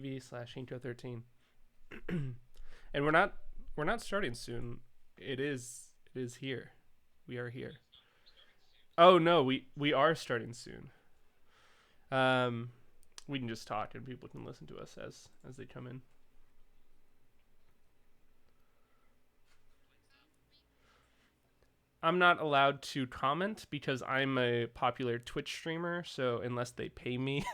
v/Hinko13. And we're not starting soon. It is here. We are here. Oh no, we are starting soon. Um, we can just talk and people can listen to us as they come in. I'm not allowed to comment because I'm a popular Twitch streamer, so unless they pay me.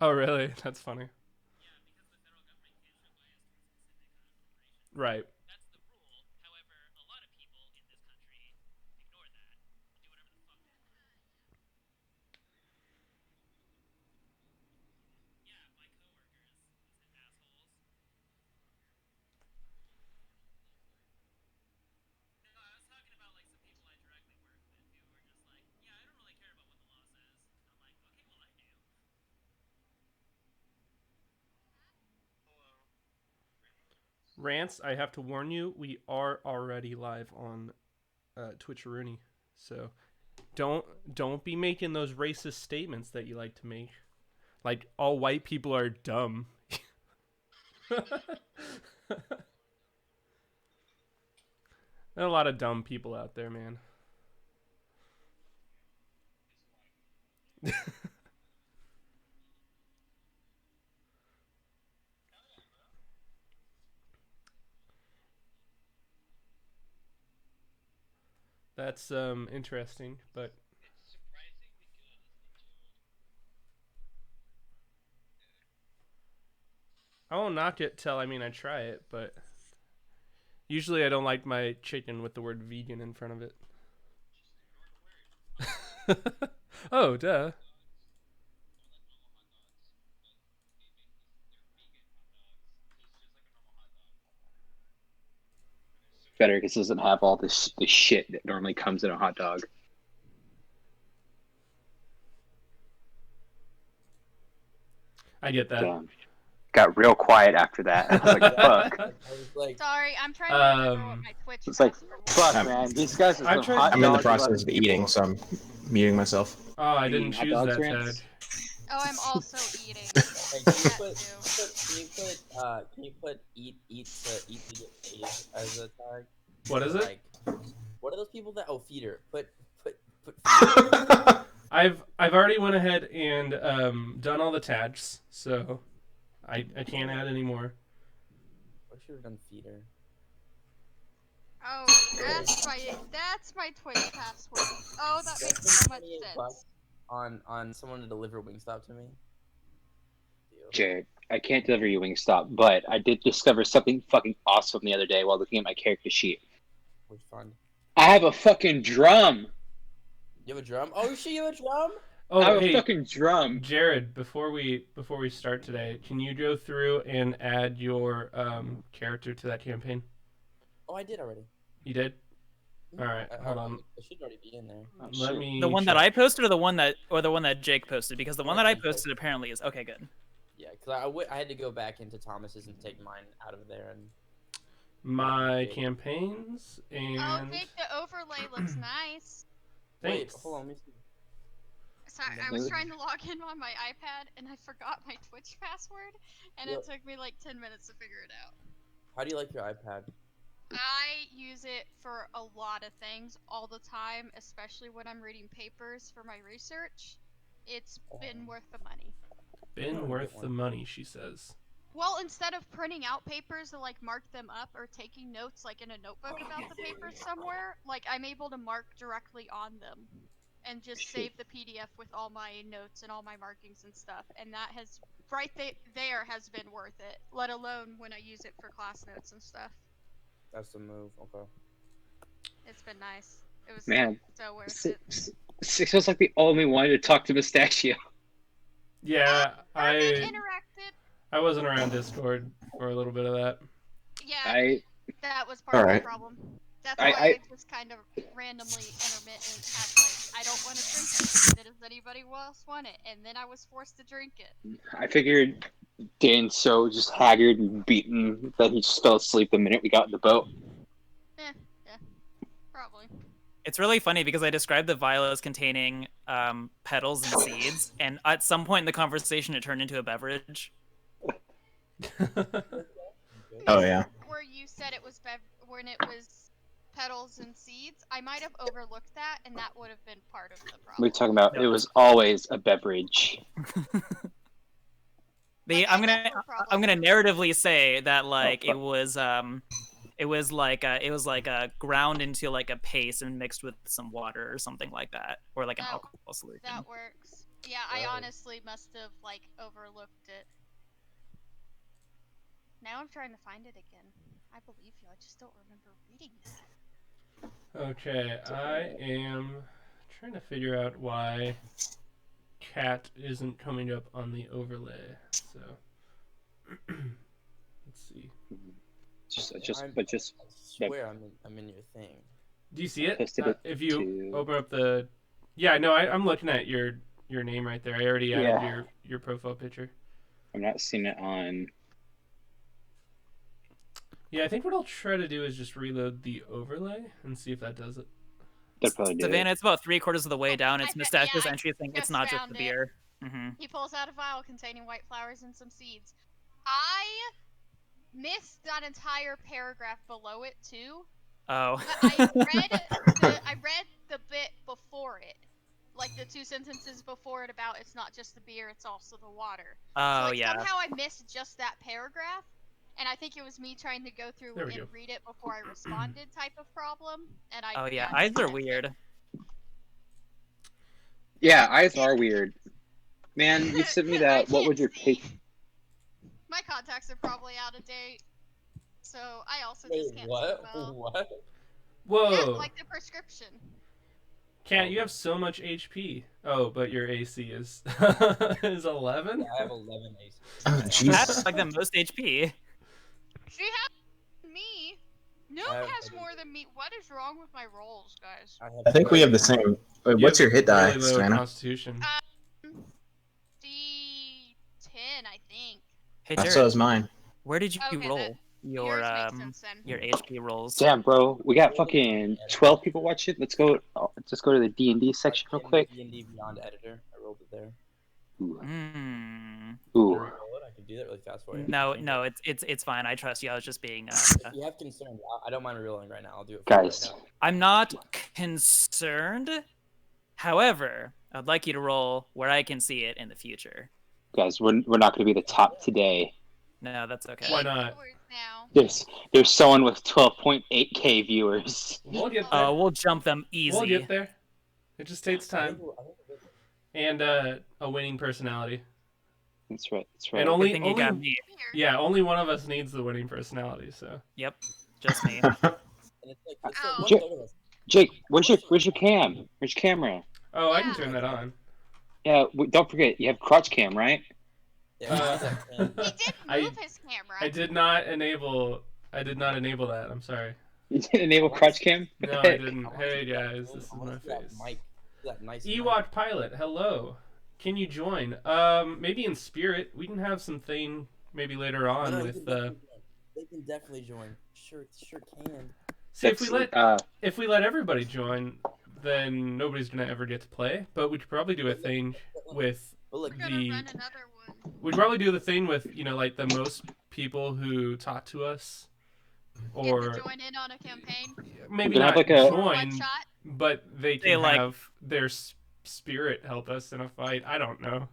Oh really? That's funny. Right. Rants, I have to warn you, we are already live on Twitch Rooney. So don't be making those racist statements that you like to make. Like all white people are dumb. There are a lot of dumb people out there, man. That's interesting, but I won't knock it till I try it, but usually I don't like my chicken with the word vegan in front of it. Oh, duh. Better because it doesn't have all the shit that normally comes in a hot dog. I get that. Damn. Got real quiet after that. I was like, fuck. I was like, Sorry, I'm trying to remember what my Twitch It's like, password was. fuck, man. These guys are I'm some trying- hot I'm in the dogs process loving of eating, people. so I'm muting myself. Oh, I You didn't eating hot choose dogs, that Rance? tag. Oh, I'm also eating. hey, can you That put, too. can you put eat to get paid as a tag? What is it? Like, what are those people that feeder? Put feeder. I've already went ahead and done all the tags, so I can't add any more. I should have done feeder. Oh, that's my Twitch password. Oh, that makes so much sense. On someone to deliver Wingstop to me. Jared, I can't deliver you Wingstop, but I did discover something fucking awesome the other day while looking at my character sheet. Which fun? I have a fucking drum. You have a drum? Oh shit, you have a drum? Oh, I have hey, a fucking drum. Jared, before we start today, can you go through and add your character to that campaign? Oh, I did already. You did? All right, hold on. It should already be in there. Oh, Let shit. me. The one check. that I posted, or the one that Jake posted? Because the one that I posted apparently is okay. Good. Yeah, because I had to go back into Thomas's and take mine out of there and. My campaigns Oh, and Jake, the overlay looks nice. thanks. Wait, hold on, let me see. Sorry, I was trying to log in on my iPad and I forgot my Twitch password, and it took me like 10 minutes to figure it out. How do you like your iPad? I use it for a lot of things all the time, especially when I'm reading papers for my research. It's been worth the money. Been worth the money, she says. Well, instead of printing out papers to like mark them up or taking notes like in a notebook about the papers somewhere, like I'm able to mark directly on them and just save the PDF with all my notes and all my markings and stuff. And that has there has been worth it, let alone when I use it for class notes and stuff. That's the move. Okay. It's been nice. It was so worth it. Six was like the only one to talk to Mustachio. Yeah, Interacted. I wasn't around Discord for a little bit of that. Yeah, that was part of the problem. That's why I just kind of randomly intermittent had like, I don't want to drink it. Does anybody else want it? And then I was forced to drink it. I figured Dan's so just haggard and beaten that he just fell asleep the minute we got in the boat. Yeah, probably. It's really funny because I described the vial as containing petals and seeds, and at some point in the conversation, it turned into a beverage. Oh, yeah. Where you said it was when it was petals and seeds, I might have overlooked that, and that would have been part of the problem. We're talking about it was always a beverage. I'm gonna narratively say that like it was ground into like a paste and mixed with some water or something like that, or like an alcohol solution. That works. Yeah, I honestly must have like overlooked it. Now I'm trying to find it again. I believe you. I just don't remember reading that. Okay, I am trying to figure out why cat isn't coming up on the overlay. So let's see. I swear I'm in your thing. Do you see it? Posted it If you to- open up the, yeah, no, I'm looking at your name right there. I already added your profile picture. I'm not seeing it on. Yeah, I think what I'll try to do is just reload the overlay and see if that does it. That probably did. Savannah, it's about 3/4 of the way down. It's Mustachio's I entry thing. It's just not just found the it. beer. Mm-hmm. He pulls out a vial containing white flowers and some seeds. I missed that entire paragraph below it too. Oh. But I read the bit before it, like the 2 sentences before it about it's not just the beer, it's also the water. Oh, so, like, yeah. somehow I missed just that paragraph, and I think it was me trying to go through and read it before I responded type of problem. And I. Oh yeah, eyes are weird. Yeah, eyes are weird. Man, you sent me that. What would your pick? My contacts are probably out of date, so I also Wait, just can't what? see well. What? Whoa! Yeah, like the prescription. Cat, you have so much HP. Oh, but your AC is is 11. Yeah, I have 11 AC. Oh, That's Jesus. like the most HP. She has me. No I one have- has more than me. What is wrong with my rolls, guys? I think we have the same. Wait, what's your hit die, Really low Savannah? Constitution. D10, I think. Hey So Jared, is mine. where did you Okay, roll your Yours makes sense then. your HP rolls? Damn, bro, we got fucking 12 people watching. Let's go. Just go to the D&D section real quick. D&D Beyond Editor. I rolled it there. Ooh. Roll Ooh. it. I can do that really fast for you. No, it's fine. I trust you. I was just being. If you have concerns, I don't mind rerolling right now. I'll do it for Guys. you right now. I'm not concerned. However, I'd like you to roll where I can see it in the future. Guys, we're not going to be the top today. No, that's okay. Why not? Now. There's someone with 12.8k viewers. We'll get there. Oh, we'll jump them easy. We'll get there. It just takes I time think we'll- and a winning personality. That's right. And Good only thing you got me. yeah, only one of us needs the winning personality. So Yep, just me. And it's like, Ow. one third of us. Jake, where's your cam? Where's your camera? oh, I can turn that on. Yeah, don't forget you have crotch cam, right? Yeah, He did move his camera. I did not enable that. I'm sorry. You didn't enable crotch cam? No, I didn't. Hey guys, this is I my wanna see that face. mic. That nice mic. Ewok Pilot, hello. Can you join? Maybe in spirit. We can have some thing maybe later on No, with they can definitely join. Sure can. see if we let That's, if we let everybody join, then nobody's gonna ever get to play. But we could probably do a thing with But look, We're gonna the run another one. we'd probably do the thing with like the most people who talk to us, Get or to join in on a campaign. maybe Can I not have, like, a- join, One shot. but they They, can like- have their spirit help us in a fight. I don't know.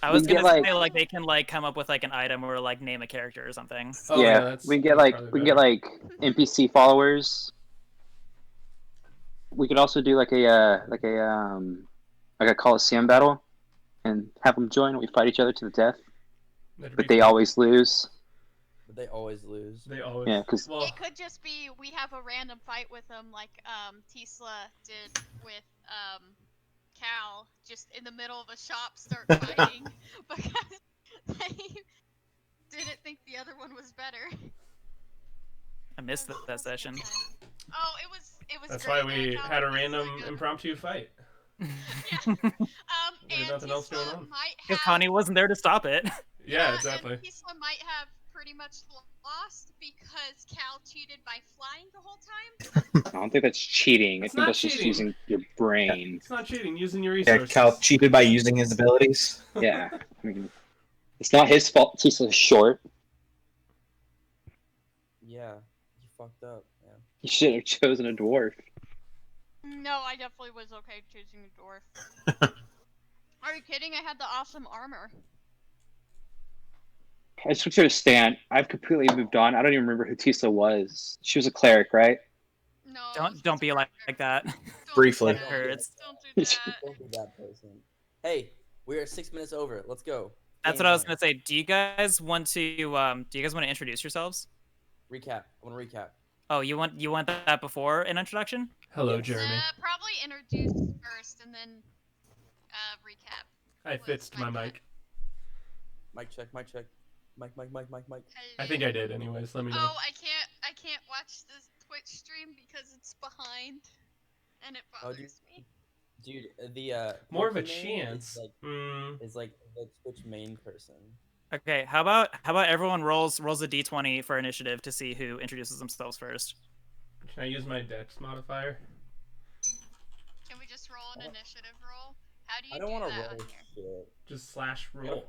I was We can gonna get, say like they can like come up with like an item or like name a character or something. Oh, yeah, that's- we can get that's like probably we can better. get like NPC followers. We could also do like a Coliseum battle, and have them join. We fight each other to the death, That'd but be they fun. always lose. but they always lose. They always. Yeah, 'cause- well, It could just be we have a random fight with them, like Tisla did with Cal, just in the middle of a shop start fighting because they didn't think the other one was better. I missed that session. Oh, it was that's great, why man. we Cal had a was really random good. impromptu fight. And nothing else going Tisla on. might Because have Connie wasn't there to stop it. Yeah, exactly. And Tisla might have pretty much lost because Cal cheated by flying the whole time. I don't think that's cheating. It's I think not that's just cheating. using your brain. It's not cheating. Using your Yeah, resources. Cal cheated by using his abilities. Yeah. I mean, it's not his fault. He's so short. Yeah, you fucked up, man. He should have chosen a dwarf. No, I definitely was okay choosing a dwarf. Are you kidding? I had the awesome armor. I just want you to understand. I've completely moved on. I don't even remember who Tisa was. She was a cleric, right? No. Don't be like that. Don't Briefly. do That that. hurts. Don't do that. Don't be that person. Hey, we're 6 minutes over. Let's go. That's Game what I was time. gonna say. Do you guys want to introduce yourselves? Recap. I want to recap. Oh, you want that before an introduction? Hello, Yes. Jeremy. Probably introduce first and then recap. I fixed my mic. Mic check. Mic check. Mic. I think I did. Anyways, let me know. Oh, I can't watch this Twitch stream because it's behind, and it Oh, bothers me. Dude, the More of a Pokemon name chance. is like the Twitch main person. Okay, how about everyone rolls a d20 for initiative to see who introduces themselves first. Can I use my dex modifier? Can we just roll an initiative roll? How do you I don't do want to that roll on here? shit. Just slash roll.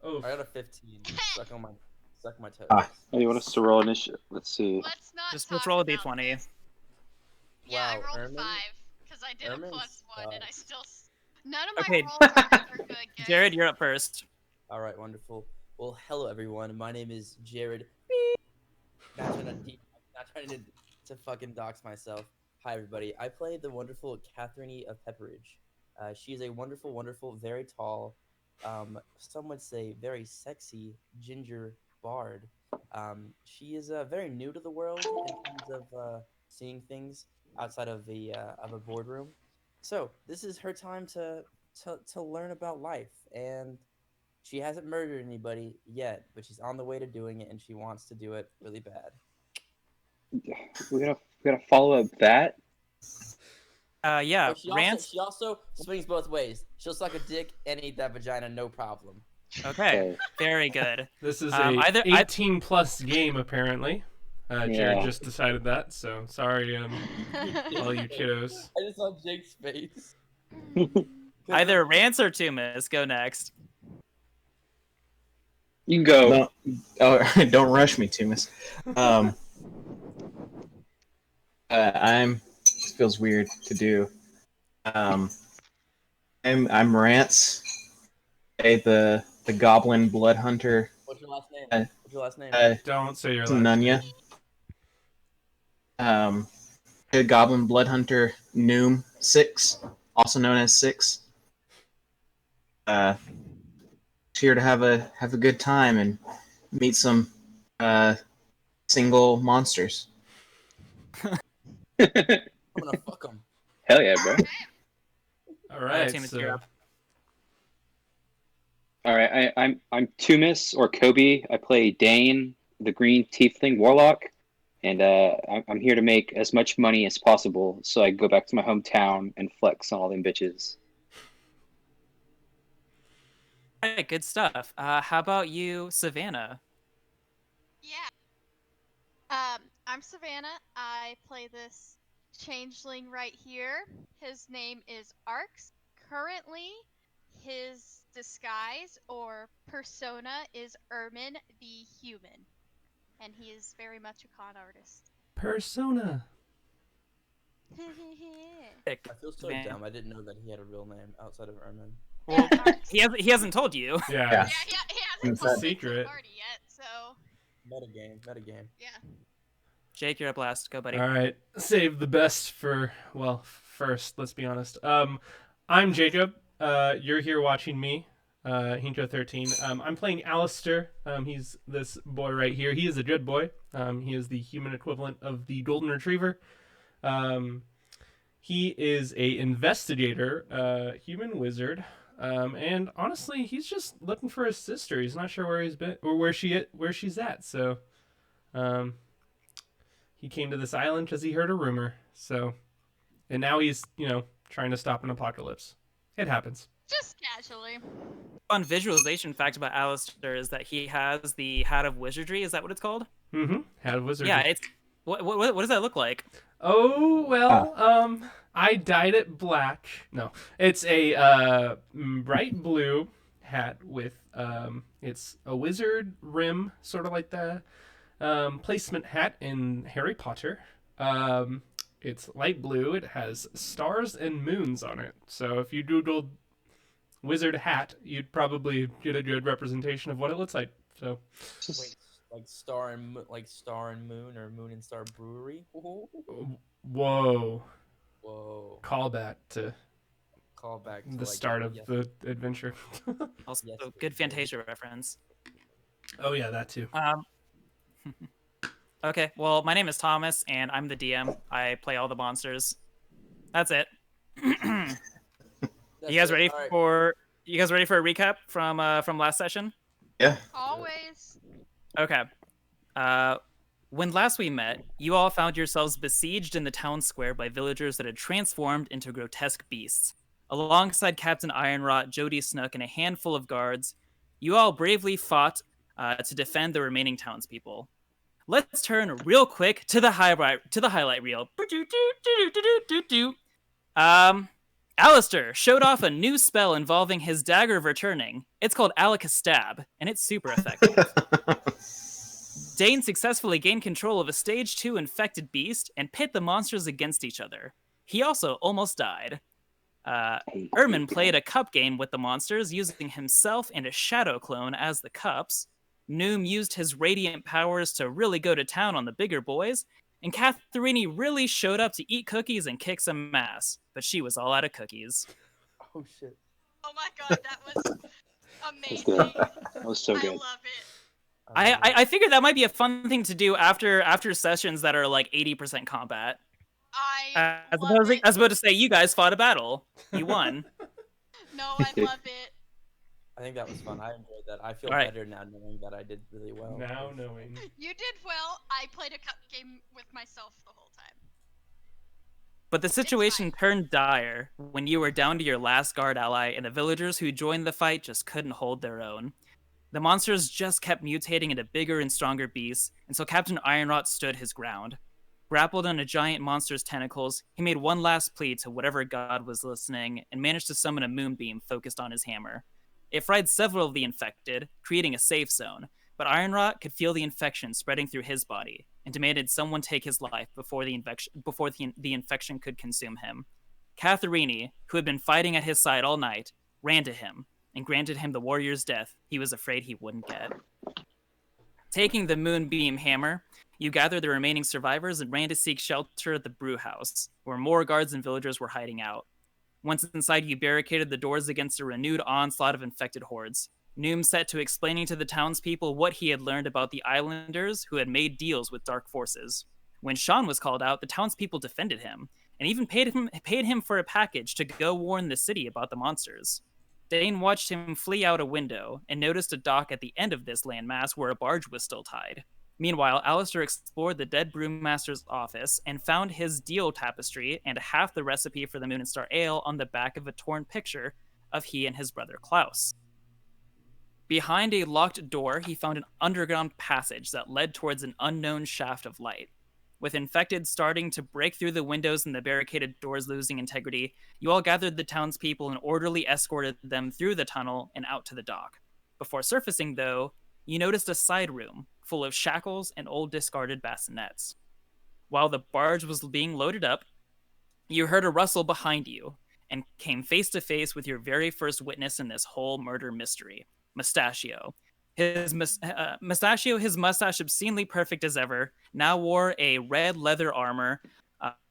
Oh, I got a 15. Suck my toes. Ah. Oh, you want us to roll initiative? Let's see. Let's Let's talk roll a about d20. this. Yeah, I Wow, rolled Ermin? 5 because I did a Ermin +1 and I sucks. still. None of my Okay. rolls are ever good, guys. Jared, you're up first. All right, wonderful. Well, hello everyone. My name is Jared. Not trying to fucking dox myself. Hi everybody. I play the wonderful Catherine of Pepperidge. She is a wonderful, wonderful, very tall, some would say very sexy ginger bard. She is very new to the world in terms of seeing things outside of a boardroom. So this is her time to learn about life, and she hasn't murdered anybody yet, but she's on the way to doing it, and she wants to do it really bad. We gotta follow up that. Yeah, But she also swings both ways. She'll suck a dick and eat that vagina, no problem. Okay, very good. this is Um, a either- 18 plus game apparently. Jared Yeah. just decided that, so sorry, all you kiddos. I just saw Jake's face. Either Rance or Tumas, go next. You can go. Don't rush me, Tumas. This feels weird to do. I'm Rance, the Goblin Blood Hunter. What's your last name? What's your last name? Don't say your last Nunya. The Goblin Blood Hunter Noom 6, also known as 6. Here to have a good time and meet some single monsters. I'm gonna fuck him. Hell yeah, bro. All right, Tumas, you're so up. All right, I'm Tumis or Kobe. I play Dane, the Green Tiefling Warlock, and I'm here to make as much money as possible so I can go back to my hometown and flex on all them bitches. All right, good stuff. How about you, Savannah? Yeah. I'm Savannah. I play this changeling right here. His name is Arx. Currently, his disguise or persona is Ermin the Human, and he is very much a con artist. Persona. I feel so Man. dumb. I didn't know that he had a real name outside of Ermin. Well, Arx. he hasn't told you. Yeah. Yeah. He It's hasn't a told me secret. to party yet, so Metagame. yeah. Jake, you're up last. Go, buddy. All right, save the best for first. Let's be honest. I'm Jacob. You're here watching me, Hinko 13. I'm playing Alistair. He's this boy right here. He is a good boy. He is the human equivalent of the golden retriever. He is a investigator, human wizard. And honestly, he's just looking for his sister. He's not sure where he's been or where she's at. So, he came to this island because he heard a rumor. So, and now he's trying to stop an apocalypse. It happens. Just Casually. Fun visualization fact about Alistair is that he has the Hat of Wizardry. Is that what it's called? Mm-hmm. Had wizard. Yeah, it's what does that look like? Oh well, I dyed it black. No, it's a bright blue hat with it's a wizard rim, sort of like the placement hat in Harry Potter. It's light blue. It has stars and moons on it. So if you doodled wizard hat, you'd probably get a good representation of what it looks like. So Wait, like Star and Moon or Moon and Star Brewery. whoa, Whoa! callback to Call back to the like, start of yes, the adventure. Also, Yes, good please. Fantasia reference. Oh yeah, that too. Okay, well, my name is Thomas, and I'm the DM. I play all the monsters. That's it. That's You guys it. ready All right. for a recap from last session? Yeah. Always. Okay. When last we met, you all found yourselves besieged in the town square by villagers that had transformed into grotesque beasts. Alongside Captain Ironrot, Jody Snook, and a handful of guards, you all bravely fought to defend the remaining townspeople. Let's turn real quick to the highlight reel. Alistair showed off a new spell involving his dagger returning. It's called Alakastab, and it's super effective. Dane successfully gained control of a stage 2 infected beast and pit the monsters against each other. He also almost died. Ermin played a cup game with the monsters, using himself and a shadow clone as the cups. Noom used his radiant powers to really go to town on the bigger boys, and Katherini really showed up to eat cookies and kick some ass, but she was all out of cookies. Oh shit! Oh my god, that was That's amazing. good. That was so I good. love it. I figured that might be a fun thing to do after sessions that are like 80% combat. I love it. As opposed to say, you guys fought a battle. You won. No, I love it. I think that was fun. I enjoyed that. I feel All right. better now knowing that I did really well. Now knowing. You did well. I played a cup game with myself the whole time. But the situation turned dire when you were down to your last guard ally, and the villagers who joined the fight just couldn't hold their own. The monsters just kept mutating into bigger and stronger beasts, and so Captain Ironrot stood his ground. Grappled on a giant monster's tentacles, he made one last plea to whatever god was listening and managed to summon a moonbeam focused on his hammer. It fried several of the infected, creating a safe zone, but Ironrot could feel the infection spreading through his body and demanded someone take his life before the infection could consume him. Katherini, who had been fighting at his side all night, ran to him and granted him the warrior's death he was afraid he wouldn't get. Taking the moonbeam hammer, you gathered the remaining survivors and ran to seek shelter at the brew house, where more guards and villagers were hiding out. Once inside, you barricaded the doors against a renewed onslaught of infected hordes. Noom set to explaining to the townspeople what he had learned about the islanders who had made deals with dark forces. When Sean was called out, the townspeople defended him, and even paid him for a package to go warn the city about the monsters. Dane watched him flee out a window and noticed a dock at the end of this landmass where a barge was still tied. Meanwhile, Alistair explored the dead brewmaster's office and found his deal tapestry and half the recipe for the Moon and Star Ale on the back of a torn picture of he and his brother Klaus. Behind a locked door, he found an underground passage that led towards an unknown shaft of light. With infected starting to break through the windows and the barricaded doors losing integrity, you all gathered the townspeople and orderly escorted them through the tunnel and out to the dock. Before surfacing, though, you noticed a side room full of shackles and old discarded bassinets. While the barge was being loaded up, you heard a rustle behind you and came face to face with your very first witness in this whole murder mystery, Mustachio. His mustache obscenely perfect as ever, now wore a red leather armor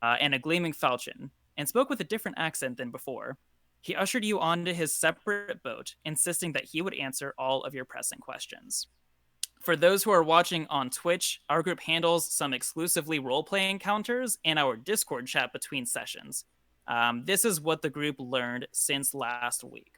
and a gleaming falchion, and spoke with a different accent than before. He ushered you onto his separate boat, insisting that he would answer all of your pressing questions. For those who are watching on Twitch, our group handles some exclusively role-play encounters and our Discord chat between sessions. This is what the group learned since last week.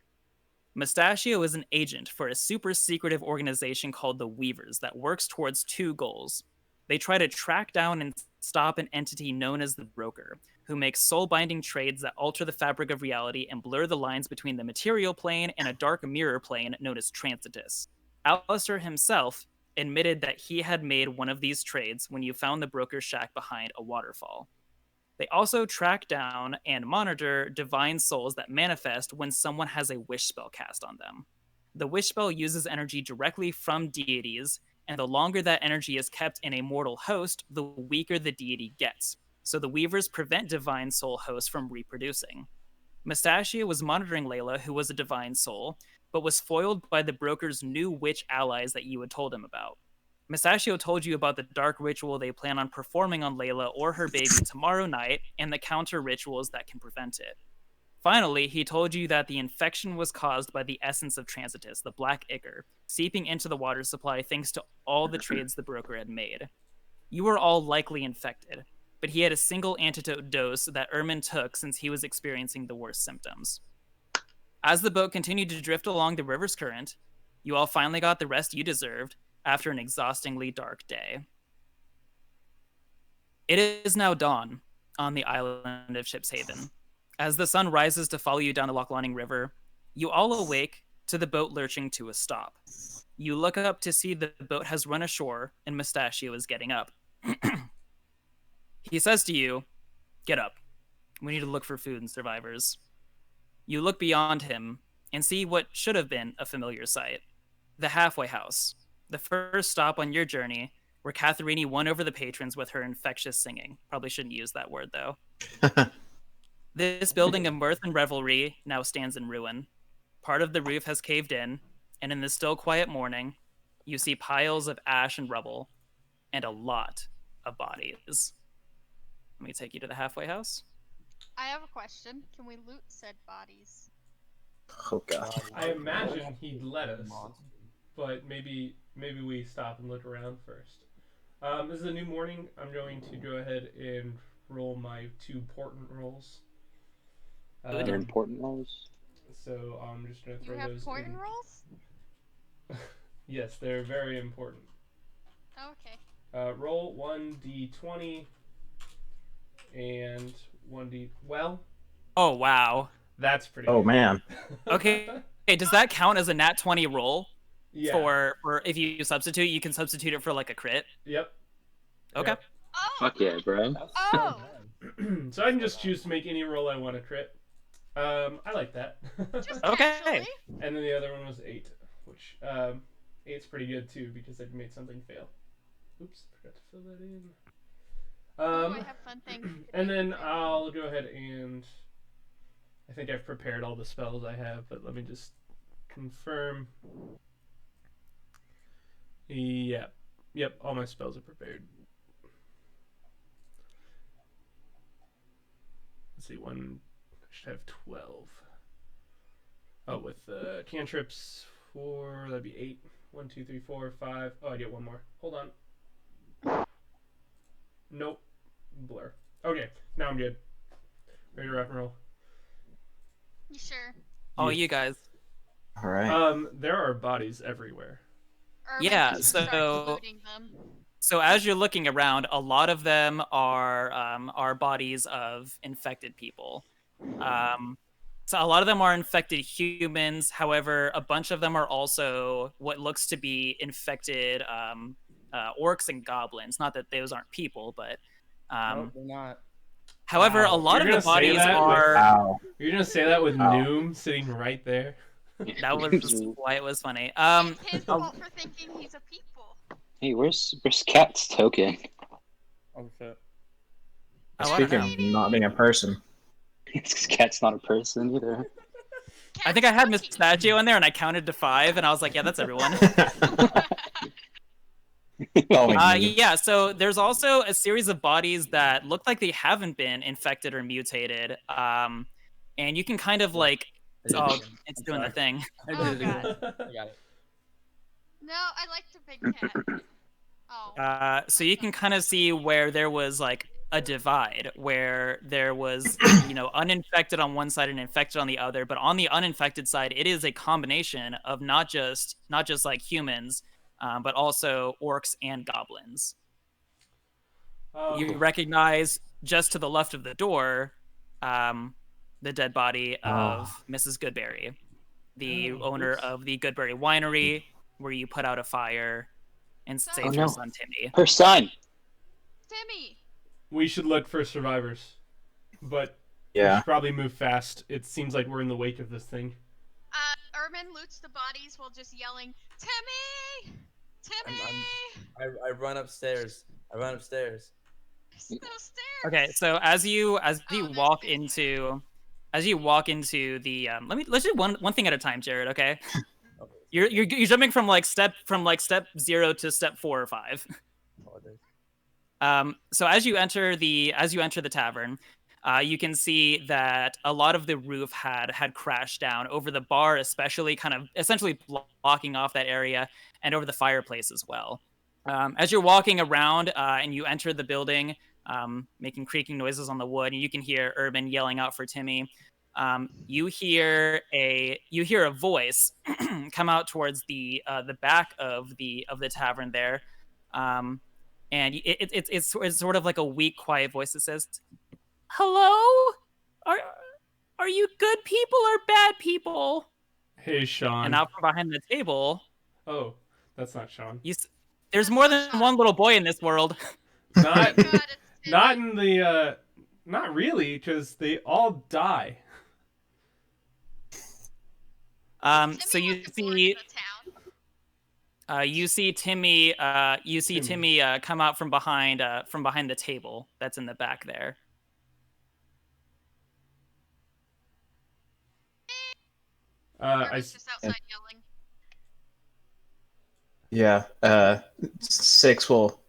Mustachio is an agent for a super secretive organization called the Weavers that works towards two goals. They try to track down and stop an entity known as the Broker, who makes soul-binding trades that alter the fabric of reality and blur the lines between the material plane and a dark mirror plane known as Transitus. Alistair himself admitted that he had made one of these trades when you found the broker's shack behind a waterfall. They also track down and monitor divine souls that manifest when someone has a wish spell cast on them. The wish spell uses energy directly from deities, and the longer that energy is kept in a mortal host, the weaker the deity gets. So the Weavers prevent divine soul hosts from reproducing. Mustachio was monitoring Layla, who was a divine soul, but was foiled by the broker's new witch allies that you had told him about. Mustachio told you about the dark ritual they plan on performing on Layla or her baby tomorrow night, and the counter rituals that can prevent it. Finally, he told you that the infection was caused by the essence of Transitus, the black ichor, seeping into the water supply thanks to all the trades the broker had made. You were all likely infected, but he had a single antidote dose that Ermin took since he was experiencing the worst symptoms. As the boat continued to drift along the river's current, you all finally got the rest you deserved after an exhaustingly dark day. It is now dawn on the island of Shipshaven. As the sun rises to follow you down the Loch London River, you all awake to the boat lurching to a stop. You look up to see the boat has run ashore and Mustachio is getting up. He says to you, "Get up. We need to look for food and survivors." You look beyond him and see what should have been a familiar sight. The halfway house, the first stop on your journey, where Catharini won over the patrons with her infectious singing. Probably shouldn't use that word, though. This building of mirth and revelry now stands in ruin. Part of the roof has caved in, and in the still quiet morning, you see piles of ash and rubble, and a lot of bodies. Let me take you to the halfway house. I have a question. Can we loot said bodies? Oh god. I imagine he'd let us, but maybe we stop and look around first. This is a new morning. I'm going to go ahead and roll my 2 important rolls. They're important rolls. So I'm just going to throw You have those point in. rolls? Yes, they're very important. Oh, okay. Roll 1d20 and 1d. Well, Oh, wow. that's pretty. Oh good. man. Okay. Hey, does that count as a nat 20 roll? Yeah. For if you substitute, you can substitute it for like a crit. Yep. Okay. Yep. Oh! Fuck yeah, bro. Oh! So I can just choose to make any roll I want to crit. I like that. Just Okay. casually? And then the other one was 8, which 8's pretty good too because I made something fail. Oops, forgot to fill that in. Ooh, I have fun things. And then I'll go ahead and I think I've prepared all the spells I have, but let me just confirm. Yep, all my spells are prepared. Let's see, I should have 12. Oh, with cantrips, 4, that'd be 8. 1, 2, 3, 4, 5. Oh, I get one more. Hold on. Nope. Blur. Okay, now I'm good. Ready to rock and roll. You sure? Oh, Yes. you guys. All right. There are bodies everywhere. Or Yeah, maybe just start so- looting them. So as you're looking around, a lot of them are bodies of infected people. So a lot of them are infected humans. However, a bunch of them are also what looks to be infected orcs and goblins. Not that those aren't people, but Nope, they're not. however, Wow, a lot you're of the gonna say bodies that are. Wow. You're gonna say that with Wow. Noom sitting right there? That was why it was funny. It's his fault for thinking he's a people. Hey, where's Cat's token? Oh shit. Oh, I don't Speaking know. of not being a person. It's 'cause Cat's not a person either. I think I had Cat's Mustachio in there, and I counted to 5, and I was like, "Yeah, that's everyone." Following me. Yeah, so there's also a series of bodies that look like they haven't been infected or mutated. And you can kind of like, oh, it's I'm doing the sorry. thing. I Oh, did it again. God. I got it. No, I like the big cat. Oh. So you can kind of see where there was like a divide, where there was, uninfected on one side and infected on the other. But on the uninfected side, it is a combination of not just like humans, but also orcs and goblins. You recognize just to the left of the door, the dead body of Mrs. Goodberry, the owner of the Goodberry Winery, where you put out a fire and saved her son Timmy. Her son. Timmy. We should look for survivors, but we Yeah. should probably move fast. It seems like we're in the wake of this thing. Ermin loots the bodies while just yelling, Timmy! Timmy! I run upstairs. There's no stairs. Okay, so as you there's walk stairs. into the let's do one thing at a time, Jared. Okay, you're jumping from step 0 to step 4 or 5. So as you enter the tavern, you can see that a lot of the roof had crashed down over the bar, especially kind of essentially blocking off that area, and over the fireplace as well. As you're walking around and you enter the building, making creaking noises on the wood, and you can hear Urban yelling out for Timmy. You hear a voice come out towards the back of the tavern there, and it's sort of like a weak, quiet voice that says, "Hello, are you good people or bad people?" Hey, Sean. And out from behind the table, Oh, that's not Sean. there's more than one little boy in this world. Not, God, it's not in the, not really, because they all die. So Timmy you was born in see, the town. you see Timmy, Timmy come out from behind the table that's in the back there. Ermin's just outside yelling. Yeah. 6 will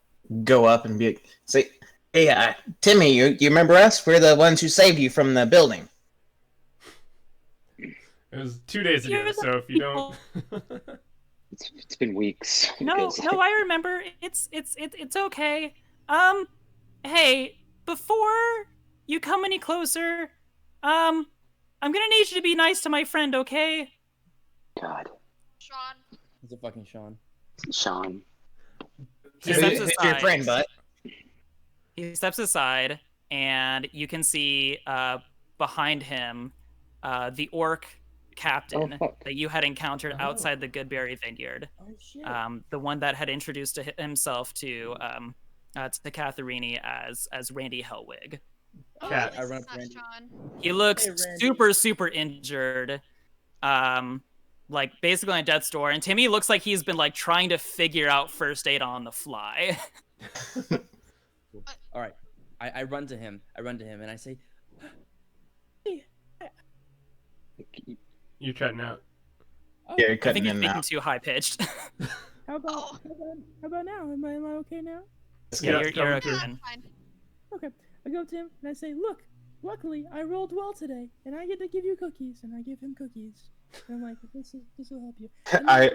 go up and say, "Hey, Timmy, you remember us? We're the ones who saved you from the building." It was 2 days ago, so if you don't... It's been weeks. No, I remember. It's okay. Hey, before you come any closer, I'm gonna need you to be nice to my friend, okay? God. Sean. It's a fucking Sean. Sean. He Who's steps your aside. friend, bud? He steps aside, and you can see behind him the orc captain that you had encountered outside the Goodberry Vineyard. Oh shit. The one that had introduced himself to Catherini as Randy Hellwig. Cat. Oh, I run this up to is Randy. not Sean. He looks Hey, Randy. super injured, basically on death's door. And Timmy looks like he's been trying to figure out first aid on the fly. All right. I run to him. And I say, You're cutting out. Yeah, you're I cutting think he's in speaking now. too high pitched. how about now? Am I okay now? Yeah, Yeah, you're okay. Yeah, then. fine. Okay, I go to him and I say, "Look, luckily I rolled well today, and I get to give you cookies." And I give him cookies. And I'm like, "This will help you." I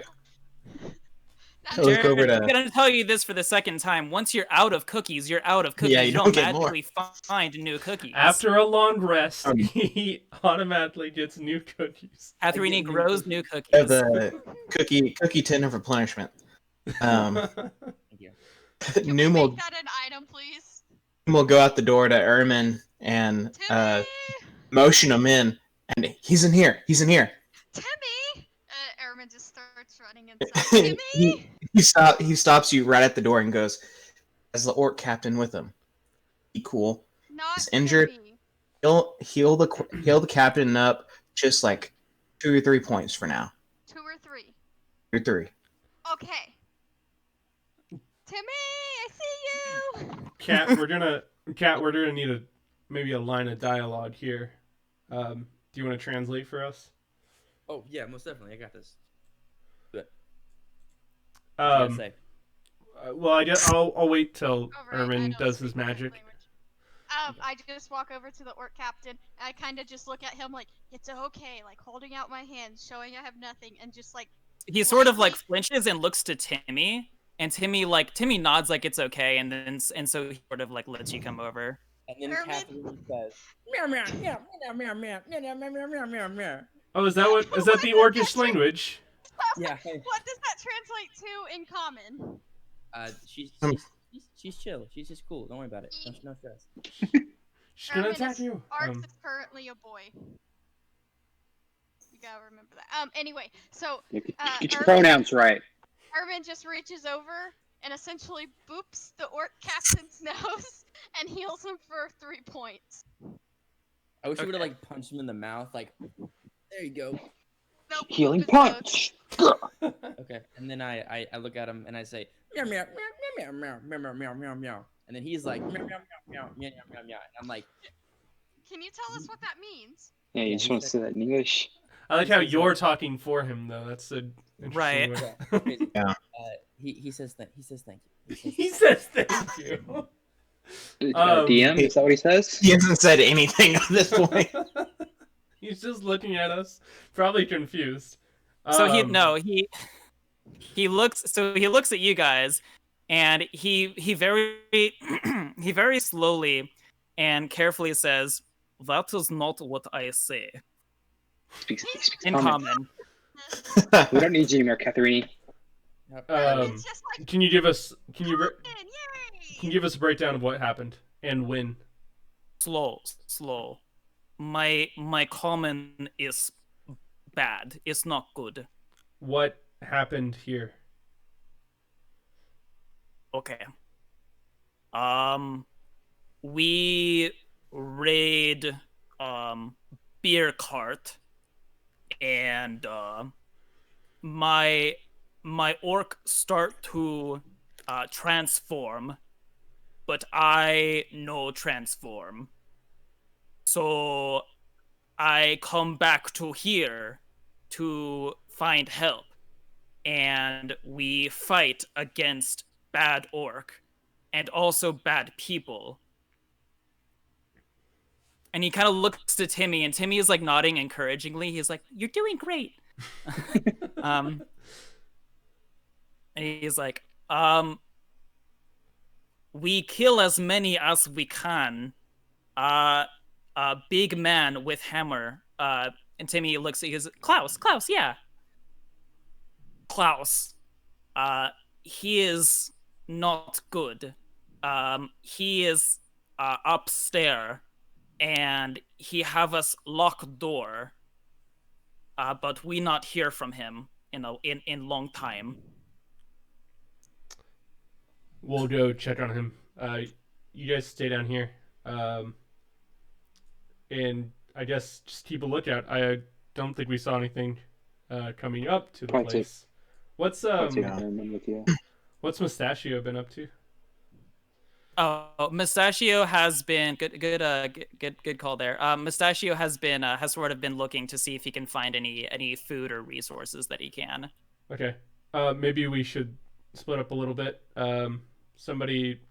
That's look over I'm to. gonna tell you this for the second time. Once you're out of cookies, you're out of cookies. Yeah, you you don't don't get more. magically find new cookies. After a long rest, Um, he automatically gets new cookies. Catherini grows new Of cookies. the cookie tin of replenishment. Thank you. Can we Noom will make that an item, please? go out the door to Ermin and Timmy! motion him in, and he's in here. Timmy! Ermin just starts running inside. Timmy! He stops you right at the door and goes, "As the orc captain with him. Be cool. Not He's injured. Timmy. Heal the captain up just 2 or 3 points for now. 2 or 3. 2 or 3. Okay. Timmy, I see you! Cat, we're gonna need maybe a line of dialogue here. Do you want to translate for us? Oh yeah, most definitely. I got this. What do you Um, say? well, I guess I'll wait till Oh, right, I Ermin don't does speak his that magic. language. I just walk over to the orc captain. And I kind of just look at him like, it's okay, holding out my hands, showing I have nothing, and just He sort of lightly- flinches and looks to Timmy, and Timmy nods like it's okay, and so he sort of lets you come over. And then Herman? Catherine says, "Meow meow meow meow meow meow meow meow meow meow meow meow." Oh, is that the Orcish language? Yeah. What does that translate to in common? She's She's chill. She's just cool. Don't worry about it. No stress. She's gonna Ermin attack is, you. Arx is currently a boy. You gotta remember that. Anyway, so Get your Ermin, pronouns right. Ermin just reaches over and essentially boops the orc captain's nose and heals him for 3 points. I wish you would have Okay. like punched him in the mouth. Like, there you go. Nope, Healing boop his nose. punch. Okay. And then I look at him and I say meow meow meow meow meow meow meow meow meow. And then he's like meow meow meow meow meow meow meow. And I'm like, Can you tell us what that means? Yeah, you Yeah, just he want to said- say that in English. I like how you're talking for him though. That's a interesting Right. way. yeah, crazy. Yeah. He says thank you. He says thank you. DM, is that what he says? He hasn't said anything at this point. He's just looking at us, probably confused. So Um, he looks at you guys, and he very he very slowly and carefully says, "That is not what I say." Speaks In common. common. We don't need you anymore, Catherine. It's just like Can you give us can you yay! give us a breakdown of what happened and when? Slow. My common is bad. It's not good. What happened here? Okay. We raid beer cart, and my orc start to transform, but I no transform. So I come back to here to find help, and we fight against bad orc and also bad people. And he kind of looks to Timmy, and Timmy is like nodding encouragingly. He's like, "You're doing great." And he's like, "We kill as many as we can. A big man with hammer." And Timmy looks at his Klaus, yeah. Klaus. He is not good. He is upstairs, and he have us lock door. But we not hear from him in long time. We'll go check on him. You guys stay down here. And I guess just keep a lookout. I don't think we saw anything coming up to the Probably place. What's I'll take Ermin with you. what's Mustachio been up to? Oh, Mustachio has been good call there. Mustachio has sort of been looking to see if he can find any food or resources that he can. Okay. Maybe we should split up a little bit. Somebody,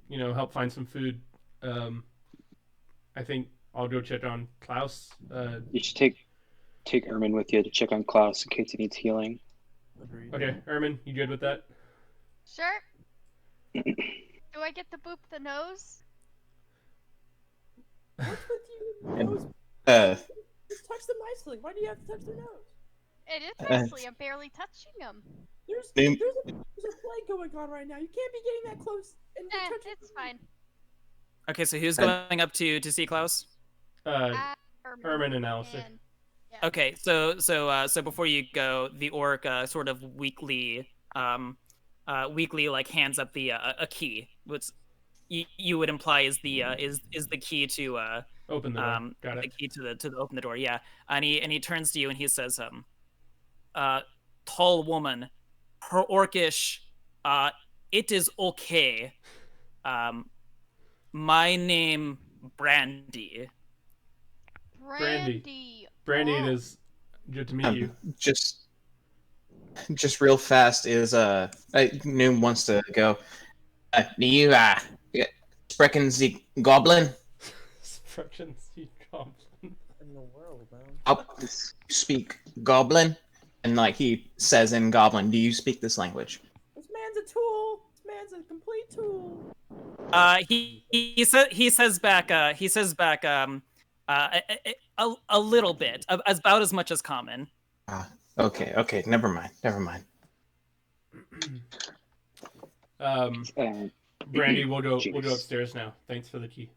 help find some food. I think I'll go check on Klaus. You should take Ermin with you to check on Klaus in case he needs healing. Agreed. Okay, Ermin, you good with that? Sure. Do I get to boop the nose? What's with you? Nose? Just touch them nicely. Why do you have to touch their nose? It is nicely. I'm barely touching him. There's Name- a plague going on right now. You can't be getting that close. And touching It's fine. Okay, so who's going up to see Klaus? Ermin and Alistair. And- yeah. Okay, so before you go, the orc sort of weakly like hands up the a key, which you would imply is the key to Open the door. Got the it. key to open the door. Yeah, and he turns to you and he says, tall woman, her orcish, it is okay. My name Brandy. Brandy, Oh. it is good to meet you. Just real fast is Noom wants to go. Do you sprechen Sie Goblin? Destruction Sea Goblin. In the world, man. I'll speak Goblin, and like he says in Goblin, do you speak this language? This man's a tool. This man's a complete tool. He says back a little bit, about as much as common. Okay, never mind. Brandy, we'll go Jinx. upstairs now. Thanks for the key.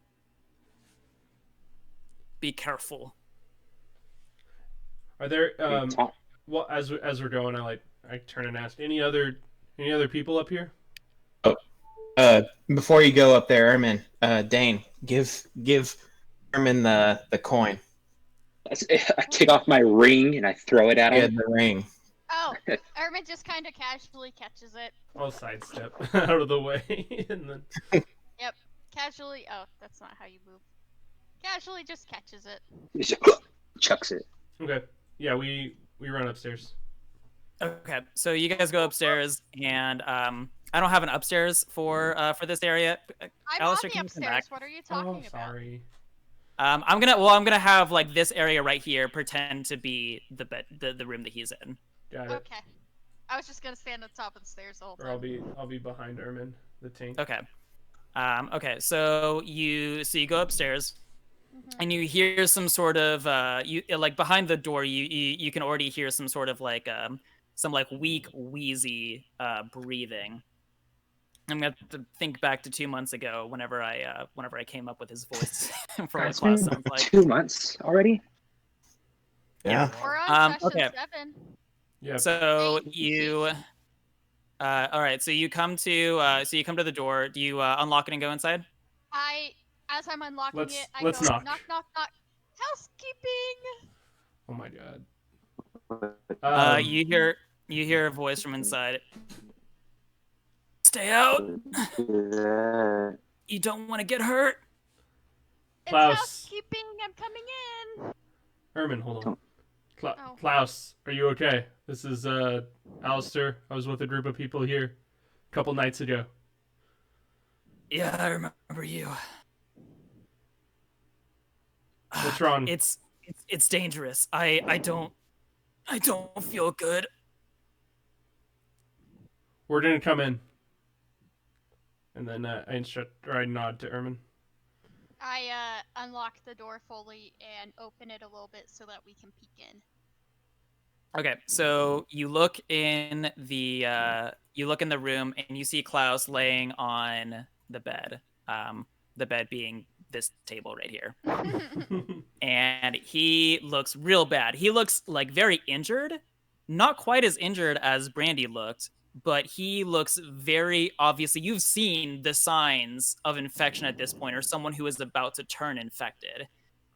Be careful. Are there Hey, Tom, well, as we're going, I turn and ask any other people up here? Before you go up there, Ermin, Dane, give Ermin the coin. I take off my ring and I throw it at Yeah, him. the ring. Oh, Ermin just kind of casually catches it. I'll sidestep out of the way and then. Yep, casually. Oh, that's not how you move. Casually just catches it. Just chucks it. Okay. Yeah, we run upstairs. Okay, so you guys go upstairs, and I don't have an upstairs for this area. I'm Alistair, on can the you come back? upstairs. What are you talking about? Sorry. I'm gonna have like this area right here pretend to be the bed, the room that he's in. Got it. Okay. I was just gonna stand on top of the stairs the whole Or time. I'll be behind Ermin, the tank. Okay. Okay. So you go upstairs, and you hear some sort of you like behind the door. You can already hear some sort of like some like weak, wheezy breathing. I'm gonna have to think back to 2 months ago whenever I came up with his voice for what It's class been sounds like. 2 months already. Yeah. We're on session Okay. 7. Yeah. So you all right, so you come to the door. Do you unlock it and go inside? As I'm unlocking Let's it, I knock. go knock, knock, knock. Housekeeping. Oh my god. You hear a voice from inside. Stay out. You don't want to get hurt. It's Klaus. housekeeping. I'm coming in. Ermin, hold on. Oh. Klaus, are you okay? This is Alistair. I was with a group of people here a couple nights ago. Yeah, I remember you. What's wrong? It's dangerous. I don't feel good. We're gonna come in. And then I nod to Ermin. I unlock the door fully and open it a little bit so that we can peek in. Okay, so you look in the room and you see Klaus laying on the bed. The bed being this table right here. And he looks real bad. He looks like very injured. Not quite as injured as Brandy looked, but he looks very obviously. You've seen the signs of infection at this point, or someone who is about to turn infected.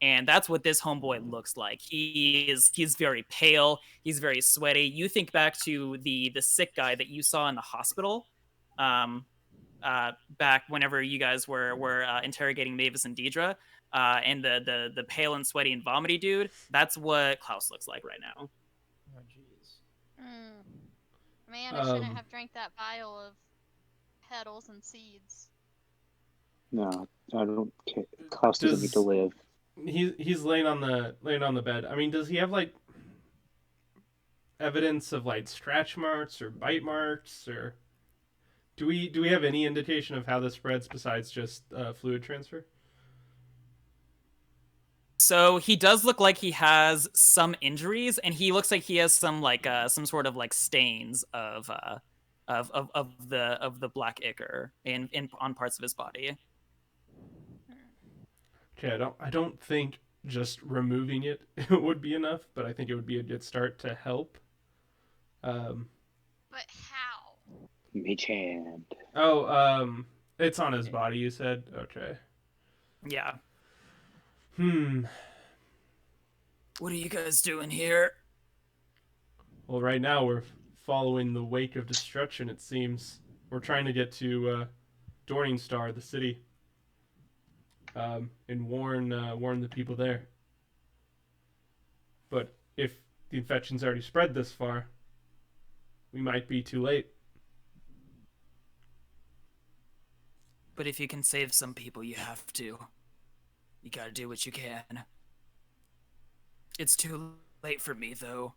And that's what this homeboy looks like. He's very pale. He's very sweaty. You think back to the sick guy that you saw in the hospital, back whenever you guys were interrogating Mavis and Deidre, and the pale and sweaty and vomity dude. That's what Klaus looks like right now. Oh, jeez. Man, I shouldn't have drank that vial of petals and seeds. No, I don't care. Klaus doesn't need to live. He's laying on the bed. I mean, does he have like evidence of like scratch marks or bite marks, or do we have any indication of how this spreads besides just fluid transfer? So he does look like he has some injuries, and he looks like he has some like some sort of like stains of the black ichor in on parts of his body. Okay, I don't think just removing it would be enough, but I think it would be a good start to help. But how? Mage hand. Oh, it's on his body, you said? Okay. Yeah. What are you guys doing here? Well, right now we're following the wake of destruction, it seems. We're trying to get to Dorning Star, the city, and warn the people there. But if the infection's already spread this far, we might be too late. But if you can save some people, you have to. You gotta do what you can. It's too late for me, though.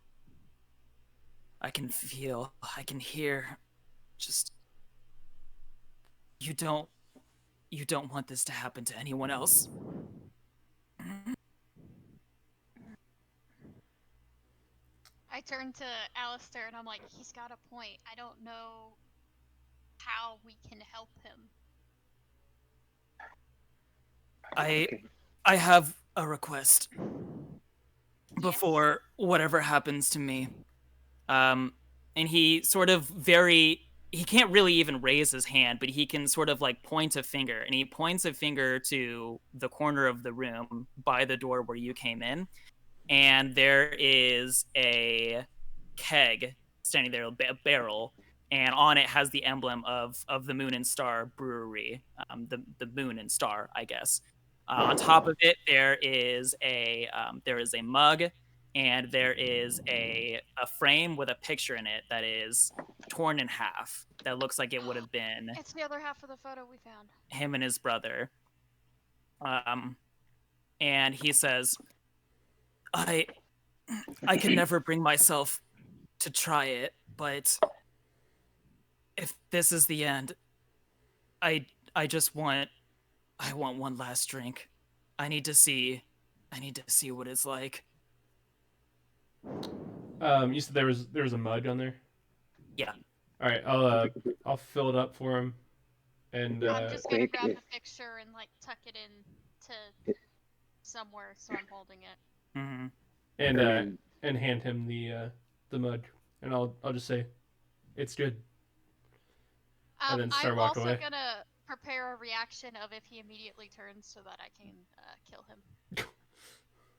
I can feel, I can hear. Just... You don't want this to happen to anyone else. I turn to Alistair and I'm like, he's got a point. I don't know how we can help him. Okay. I have a request Yes? before whatever happens to me. And he sort of he can't really even raise his hand, but he can sort of like point a finger, and he points a finger to the corner of the room by the door where you came in, and there is a keg standing there, a barrel, and on it has the emblem of the Moon and Star Brewery, the Moon and Star, I guess. On top of it, there is a mug, and there is a frame with a picture in it that is torn in half. That looks like it would have been It's the other half of the photo we found. him and his brother. And he says, I can never bring myself to try it, but if this is the end, I just want one last drink. I need to see what it's like. You said there was a mug on there. Yeah. All right, I'll fill it up for him, and I'm just gonna quick, grab if- the picture and like tuck it in to somewhere so I'm holding it. Mm-hmm. and hand him the mug, and I'll just say, it's good. And then start I'm walk also away. gonna prepare a reaction of if he immediately turns so that I can kill him.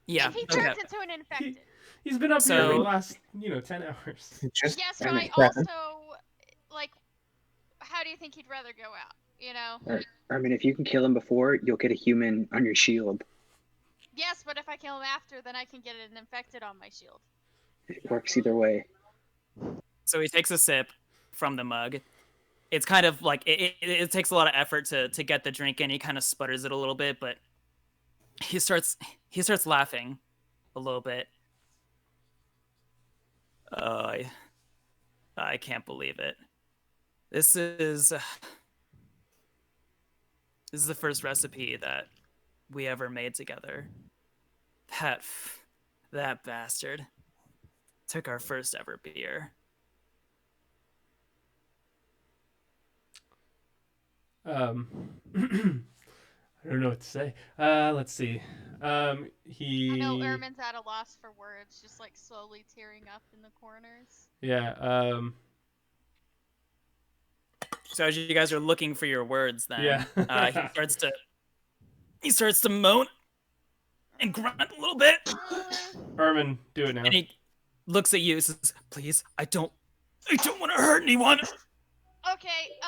Yeah. If he Okay. turns into an infected. He's been up here So- for the last 10 hours. Just Yes, but I I mean, prepping. also like. How do you think he'd rather go out? You know. If you can kill him before, you'll get a human on your shield. Yes, but if I kill him after, then I can get an infected on my shield. It works either way. So he takes a sip from the mug. It's kind of like it takes a lot of effort to get the drink in. He kind of sputters it a little bit, but he starts laughing a little bit. I can't believe it. This is the first recipe that we ever made together. That bastard took our first ever beer. I don't know what to say. Let's see. He. I know Ermin's at a loss for words, just like slowly tearing up in the corners. Yeah. So as you guys are looking for your words, then Yeah. he starts to moan and grunt a little bit, Ermin, do it now. and he looks at you and says, "Please, I don't want to hurt anyone." Okay,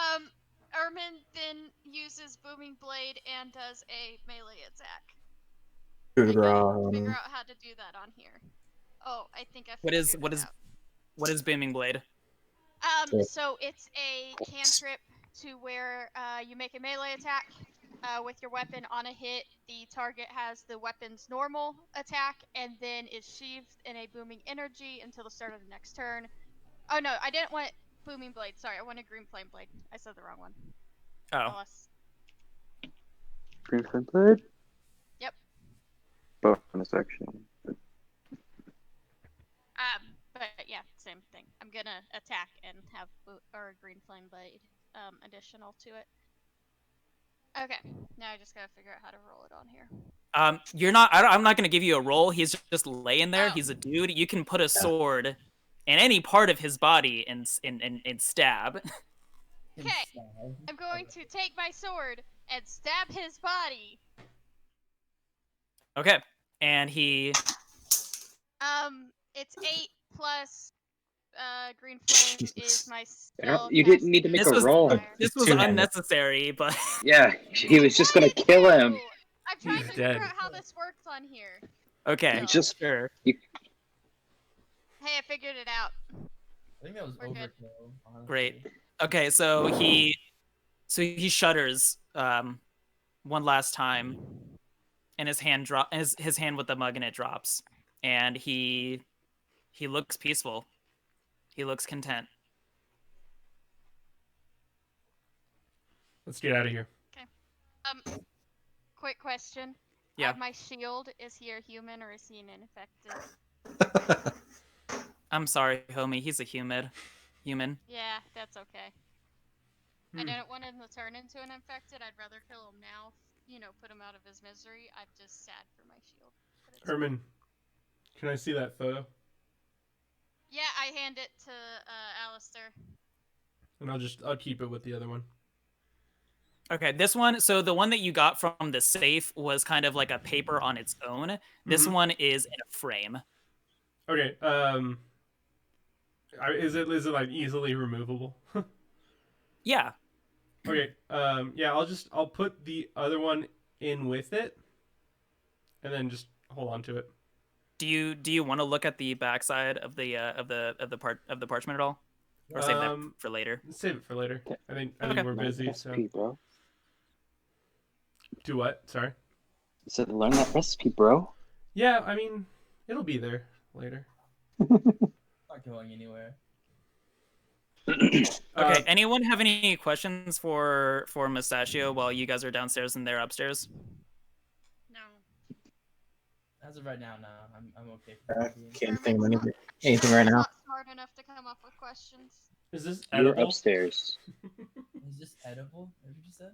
Ermin then uses Booming Blade and does a melee attack. I gotta figure out how to do that on here. Oh, I think I figured it out. What is Booming Blade? So it's a cantrip to where you make a melee attack with your weapon. On a hit, the target has the weapon's normal attack and then is sheathed in a booming energy until the start of the next turn. Oh no, I didn't want Booming Blade. Sorry, I wanted Green Flame Blade. I said the wrong one. Oh, Green flame blade? Yep. Bonus action. But yeah, same thing. I'm gonna attack and have Green Flame Blade additional to it. Okay, now I just gotta figure out how to roll it on here. you're not. I'm not going to give you a roll. He's just laying there. Oh. He's a dude. You can put a sword in any part of his body and stab. Okay, I'm going to take my sword and stab his body. Okay, and he. It's 8 plus Green Flame is my You didn't need to make This a was- roll. This was Two minutes. unnecessary, but Yeah, he was just gonna kill him. I'm trying He's to dead. figure out how this works on here. okay, Just sure. Hey, I figured it out. I think that was We're good. overkill. Honestly. Great. Okay, so he shudders one last time, and his hand his hand with the mug in it drops, and he looks peaceful. He looks content. Let's get out of here. Quick question. Yeah. My shield, is he a human or is he an infected? I'm sorry, homie. He's a human. Yeah, that's okay. I didn't want him to turn into an infected. I'd rather kill him now. Put him out of his misery. I'm just sad for my shield. But it's Herman, can I see that photo? Yeah, I hand it to Alistair. And I'll keep it with the other one. Okay, this one. So the one that you got from the safe was kind of like a paper on its own. This Mhm. one is in a frame. Okay. Is it like easily removable? Yeah. Okay. Yeah. I'll put the other one in with it, and then just hold on to it. Do you want to look at the backside of the parchment at all, or save that for later? Save it for later. I think Okay. we're busy. So Recipe, bro. do what? Sorry. I said learn that recipe, bro. Yeah. I mean, it'll be there later. Not going anywhere. Okay. Anyone have any questions for Mustachio while you guys are downstairs and they're upstairs? No. As of right now, no. I'm okay. Can't think of anything right now. Not smart enough to come up with questions. Is this You're edible? upstairs. Is this edible? What did you say?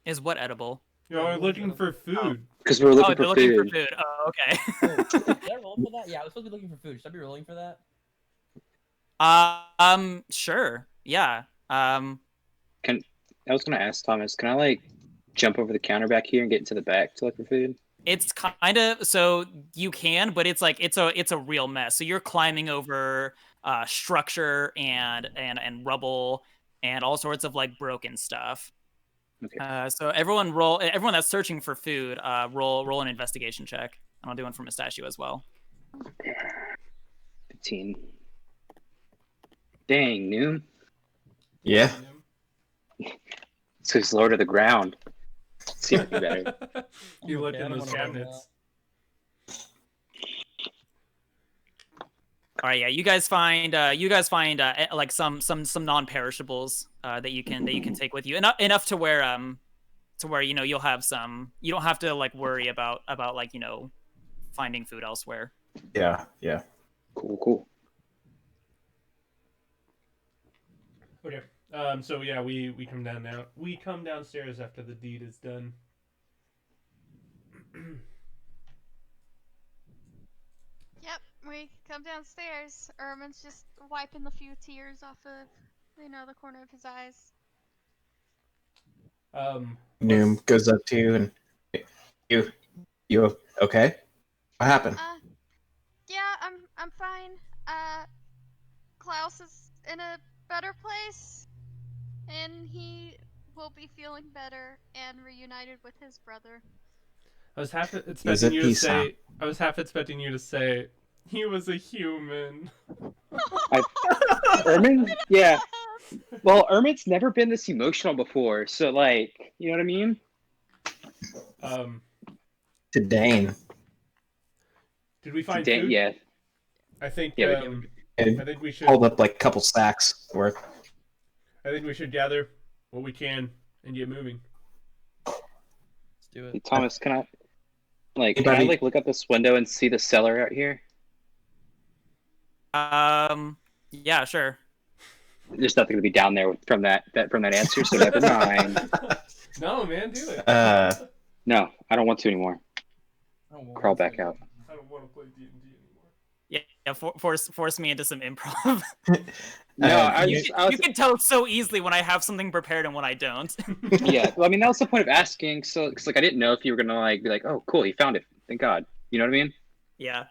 Is what edible? You're looking for food. Because we're looking Oh, they're for looking food. for food. Oh, okay. Did I roll for that? Yeah, I was supposed to be looking for food. Should I be rolling for that? Sure. Yeah. I was gonna ask Thomas, can I like jump over the counter back here and get into the back to look for food? It's kind of so you can, but it's like it's a real mess. So you're climbing over structure and rubble and all sorts of like broken stuff. Okay. So everyone that's searching for food, roll an investigation check. And I'll do one for Mustachio as well. 15. Dang, Noom. Yeah. So he's lower to the ground. Seems to be better. You look Okay, I in don't those wanna roll cabinets. All right, yeah, you guys find like some non-perishables that you can take with you enough to where you'll have some. You don't have to like worry about like finding food elsewhere. Yeah. Cool. Okay. So yeah, we come down now. We come downstairs after the deed is done. Yep, we come downstairs. Ermin's just wiping the few tears off of, the corner of his eyes. Noom goes up to you and you okay? What happened? Yeah, I'm fine. Klaus is in a better place, and he will be feeling better and reunited with his brother. I was half at expecting you to peace now. say. I was half expecting you to say he was a human. Ermin? Yeah. Well, Ermin's never been this emotional before, so like, you know what I mean? To Dane. Did we find Dang, food? yeah. I think. Yeah, And I think we should. hold up like a couple sacks worth. I think we should gather what we can and get moving. Let's do Hey, it. Thomas, can I Anybody- like look out this window and see the cellar out here? Yeah, sure. There's nothing to be down there from that answer, so never mind. No, man, do it. No, I don't want to anymore. I don't want Crawl to. back out. I don't want to play D&D anymore. Yeah, force me into some improv. No, I you was can tell so easily when I have something prepared and when I don't. yeah. Well, I mean, that was the point of asking. So, cause like I didn't know if you were gonna like be like, oh, cool, he found it. Thank God. You know what I mean? Yeah.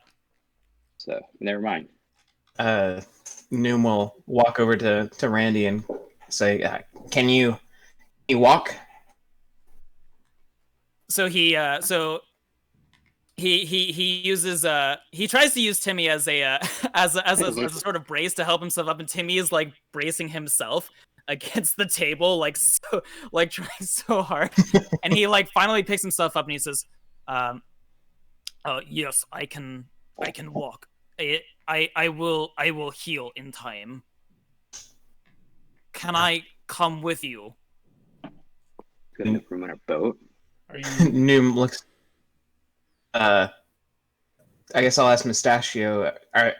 So never mind. Noom will walk over to Randy and say, "Can you walk?" So he uses he tries to use Timmy as a as a sort of brace to help himself up, and Timmy is like bracing himself against the table, like so, like trying so hard, and he like finally picks himself up and he says, "Oh yes, I can walk. I will heal in time. Can I come with you?" Good enough room on a boat. Are you? Noom looks. I guess I'll ask Mustachio. Are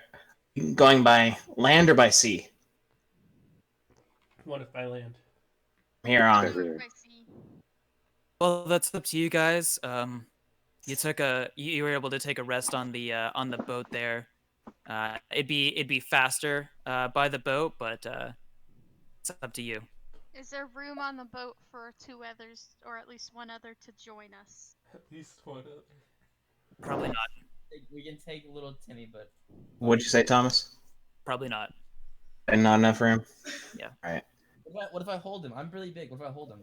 you going by land or by sea? What if I land? Here on. Over Or there. if I see. Well, that's up to you guys. You were able to take a rest on the boat there. It'd be faster by the boat, but it's up to you. Is there room on the boat for 2 others, or at least 1 other, to join us? At least one other. Probably not. We can take little Timmy, but What'd you say, Thomas? Probably not. And not enough room? Yeah. Alright. what if I hold him? I'm really big. What if I hold him?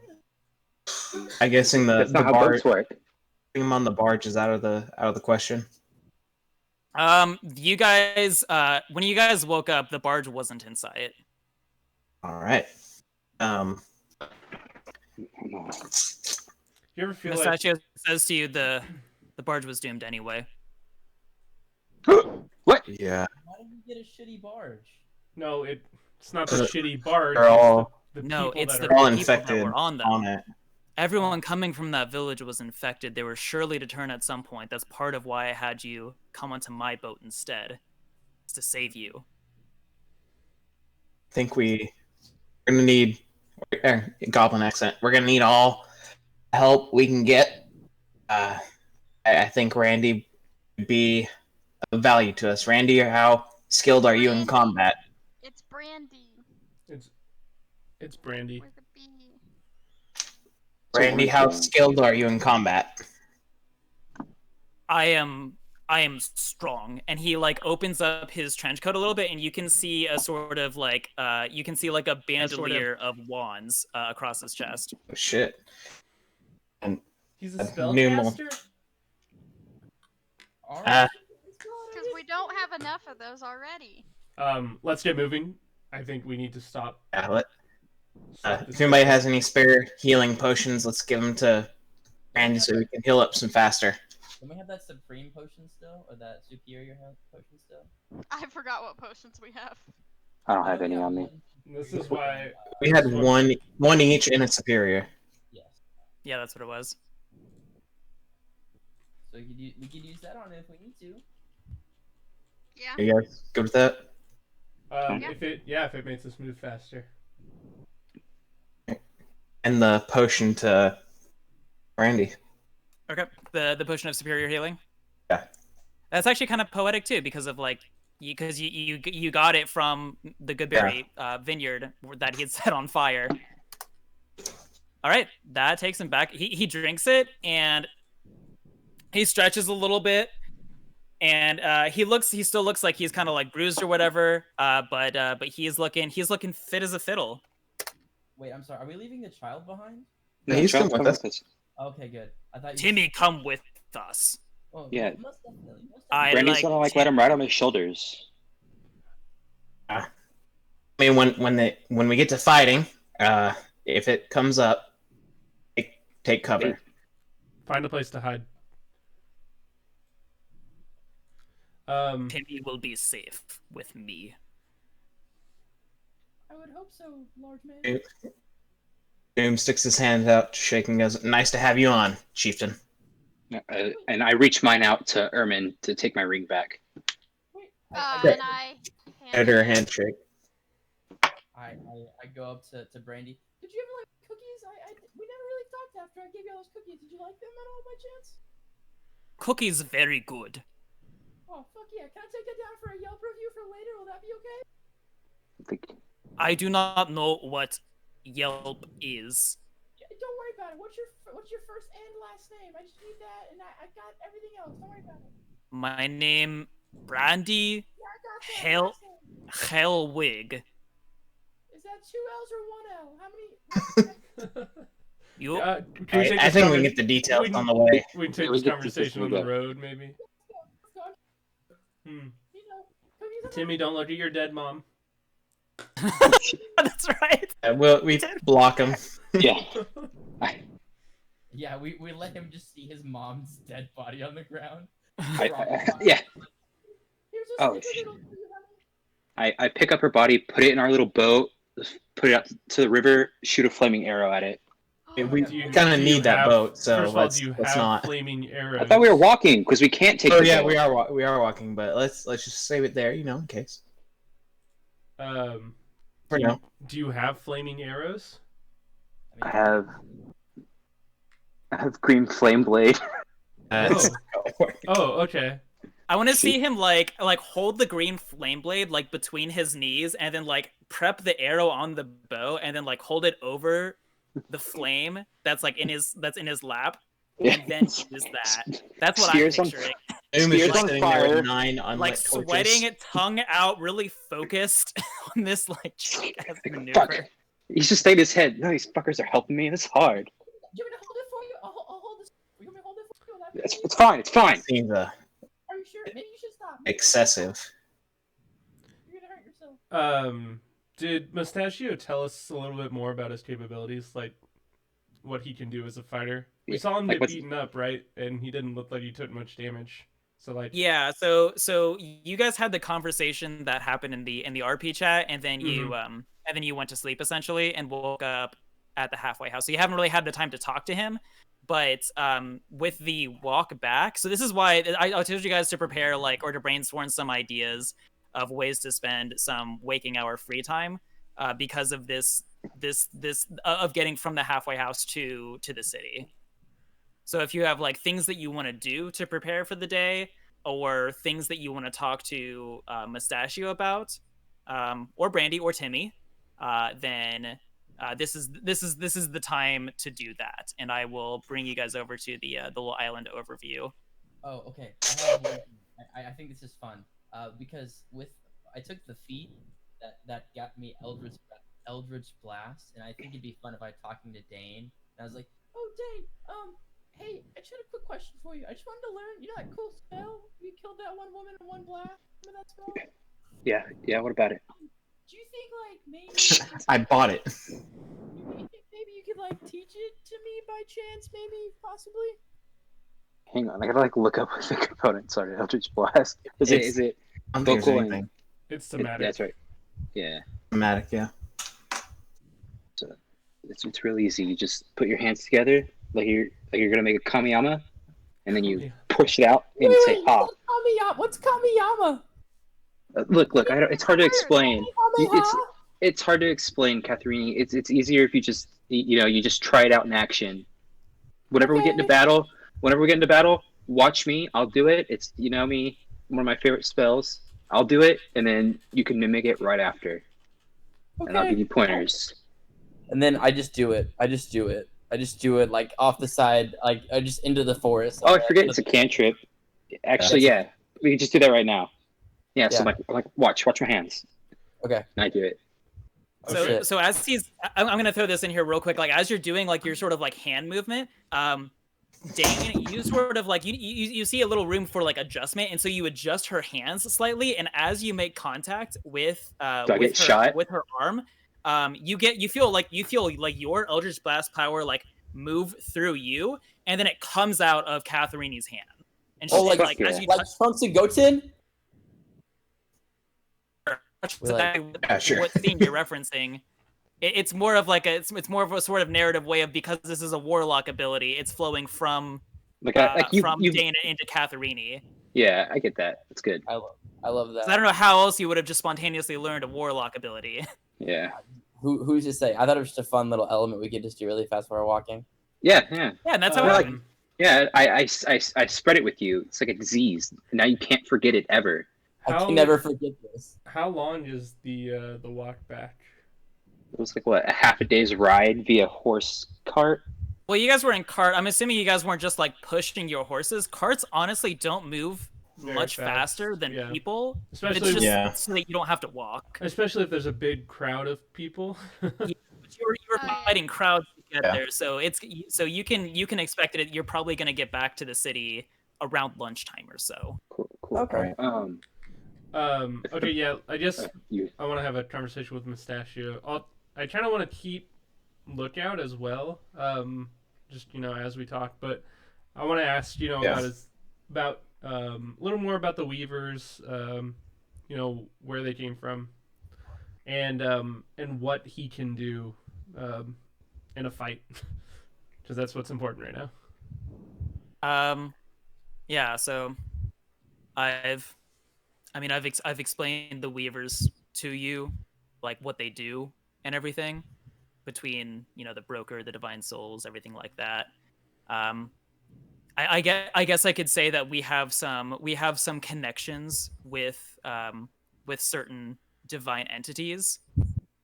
I'm guessing the That's not how barge, boats work. putting him on the barge is out of the question. You guys, when you guys woke up, the barge wasn't in sight. Alright. You ever feel like Mustachio says to you the barge was doomed anyway. What? Yeah. Why did we get a shitty barge? no? It's not the shitty barge. They're all It's the No, people it's that the are all people infected that were on them. on it. Everyone coming from that village was infected. They were surely to turn at some point. That's part of why I had you come onto my boat instead. It's to save you. I think we're gonna need goblin accent. We're gonna need all help we can get. I think Randy would be of value to us. Randy, how skilled are you in Randy. combat? It's Brandy. It's Brandy. With a B. Randy, how skilled are you in combat? I am strong. And he like opens up his trench coat a little bit, and you can see a sort of like you can see like a bandolier of wands across his chest. Oh, shit. And He's a spellcaster? All right. Because we don't have enough of those already. Let's get moving. I think we need to stop. if anybody has any spare healing potions, let's give them to Randy so we can heal up some faster. Can we have that supreme potion still, or that superior health potion still? I forgot what potions we have. I don't have any on me. This is why We had one each and a superior. Yes. Yeah, that's what it was. So we could use that on it if we need to. Yeah. Are you guys good with that? if it makes us move faster. And the potion to Randy. Okay. The potion of superior healing. Yeah. That's actually kind of poetic too, because of like you got it from the Goodberry vineyard that he had set on fire. All right, that takes him back. He drinks it and he stretches a little bit, and he still looks like he's kind of like bruised or whatever. But he's looking fit as a fiddle. Wait, I'm sorry. Are we leaving the child behind? No, he's still with us. Okay, good. I thought you. Timmy, come with us. Oh, Yeah. Most definitely. Brandy's gonna let him ride on his shoulders. I mean, when we get to fighting, if it comes up, take cover. Find a place to hide. Timmy will be safe with me. I would hope so, large man. Doom sticks his hand out, shaking, goes, "Nice to have you on, chieftain." And I reach mine out to Ermin to take my ring back. Wait. And I Hand her a handshake. I go up to Brandy. Did you ever like cookies? We never really talked after I gave you all those cookies. Did you like them at all by chance? Cookies very good. Oh, fuck yeah. Can I take that down for a Yelp review for later? Will that be okay? I do not know what Yelp is. Yeah, don't worry about it. What's your first and last name? I just need that, and I got everything else. Don't worry about it. My name, Brandy Yeah, I got that. Last name. Hellwig. Is that 2 L's or 1 L? How many? You Can we take I this think we conver- can get the details we- on the way. We can take We this get this conversation on we the go. road, maybe. Let's go. Hmm. You know, cookies. Timmy, don't look at your dead mom. That's right. We block him. Yeah. Yeah, we let him just see his mom's dead body on the ground. Yeah. Here's a Oh, snickerdoodle shit. for you, honey. I pick up her body, put it in our little boat, put it out to the river, shoot a flaming arrow at it. We Do you- kind of do you need that have- boat, so first of all, let's do you let's have not. flaming arrows? I thought we were walking because we can't take. Oh the yeah, boat. we are walking, but let's just save it there, in case. Um, For now. Do you have flaming arrows? I have green flame blade. That's Oh. how it works. Oh, okay. I want to see him like hold the green flame blade like between his knees, and then like prep the arrow on the bow, and then like hold it over the flame that's like in his lap, and then use that. That's what I'm Spears on picturing. Boom is Spears just on sitting there fire. with 9 Like unlit torches. sweating, tongue out, really focused on this like ass Fuck. maneuver. He's just stayed his head. No, these fuckers are helping me. This is hard. Do you want me to hold it for you? I'll hold this. You want me to hold it for you? Will that be It's fine. It's fine. Seems Are you sure? Maybe you should stop. excessive. You're gonna hurt yourself. Did Mustachio tell us a little bit more about his capabilities, like what he can do as a fighter? We Yeah, saw him like get what's- beaten up, right? And he didn't look like he took much damage. So like, Yeah, so you guys had the conversation that happened in the RP chat, and then you went to sleep essentially and woke up at the halfway house. So you haven't really had the time to talk to him, but with the walk back, so this is why I told you guys to prepare or to brainstorm some ideas of ways to spend some waking hour free time, because of this of getting from the halfway house to the city. So if you have things that you want to do to prepare for the day, or things that you want to talk to Mustachio about, or Brandy or Timmy, then this is the time to do that. And I will bring you guys over to the little island overview. Oh, okay. I have one thing. I think this is fun. Because I took the feat that got me Eldritch Blast, and I think it'd be fun if I talking to Dane. And I was like, "Oh, Dane, hey, I just had a quick question for you. I just wanted to learn. You know that cool spell? You killed that one woman in one blast. Remember that spell? Yeah. What about it? Do you think maybe I bought it. maybe you could teach it to me by chance? Maybe, possibly. Hang on. I gotta look up what the components are. Eldritch Blast. Is it I don't think there's vocal and anything. it's thematic. That's right. Yeah. Thematic, yeah. So it's really easy. You just put your hands together like you're gonna make a kamiyama, and then you push it out and say ha. What's Kamiyama? Look. It's hard to explain. It's hard to explain, Catherine. It's easier if you just you just try it out in action. Whenever we get into battle, watch me. I'll do it. It's me, one of my favorite spells. I'll do it, and then you can mimic it right after, and I'll give you pointers. And then I just do it. I just do it off the side, I just into the forest. Oh, I forget it's a cantrip. Actually, yeah, we can just do that right now. Yeah. So watch my hands. Okay. And I do it. Oh, shit. So as I'm gonna throw this in here real quick. As you're doing your sort of hand movement, Dane, you sort of you see a little room for adjustment, and so you adjust her hands slightly, and as you make contact with with her arm, you feel your Eldritch Blast power move through you, and then it comes out of Katharine's hand, and she, as you touch Trunks and Goten. Sure. What scene you're referencing? It's more of it's more of a sort of narrative way of, because this is a warlock ability, it's flowing from from Dana into Katharine. Yeah, I get that. It's good. I love that. I don't know how else you would have just spontaneously learned a warlock ability. Yeah. Who's to say? I thought it was just a fun little element we could just do really fast while we're walking. Yeah. Yeah, and that's how I it like. Yeah, I spread it with you. It's like a disease. Now you can't forget it ever. I can never forget this. How long is the walk back? It was a half a day's ride via horse cart. Well, you guys were in cart. I'm assuming you guys weren't just pushing your horses. Carts honestly don't move Very much fast, faster than yeah. people. Especially it's just so that you don't have to walk. Especially if there's a big crowd of people. But you're fighting crowds to get there, so you can expect it. You're probably gonna get back to the city around lunchtime or so. Cool. Okay. Okay, yeah. I guess You. I want to have a conversation with Mustachio. I kind of want to keep lookout as well. Just as we talk, but I want to ask about a little more about the Weavers. Where they came from, and what he can do in a fight, because that's what's important right now. Yeah. So I've explained the Weavers to you. like what they do and everything between the broker, the divine souls, everything like that. Um, I guess I could say that we have some connections with certain divine entities.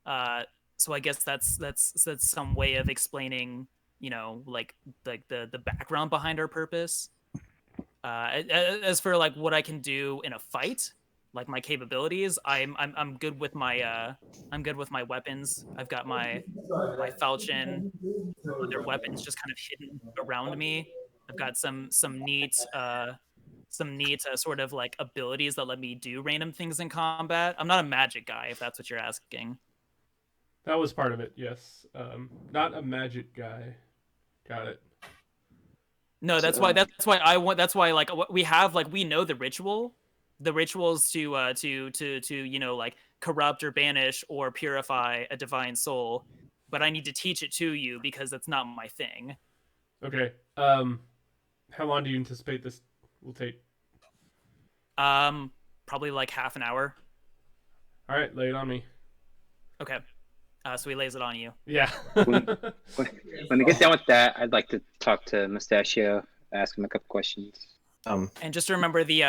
Uh, so I guess that's some way of explaining like the background behind our purpose. As for like what I can do in a fight, like my capabilities, I'm good with my weapons. I've got my falchion, other weapons just kind of hidden around me. I've got some neat sort of like abilities that let me do random things in combat. I'm not a magic guy, if that's what you're asking. That was part of it. Yes. Not a magic guy. Got it. No, So, that's why like we have like we know the rituals to like corrupt or banish or purify a divine soul, but I need to teach it to you because that's not my thing. Okay. How long do you anticipate this will take? Um, Probably like half an hour. All right, lay it on me. Okay. So he lays it on you. Yeah. when, when we get done with that, I'd like to talk to Mustachio, ask him a couple questions. And just remember there's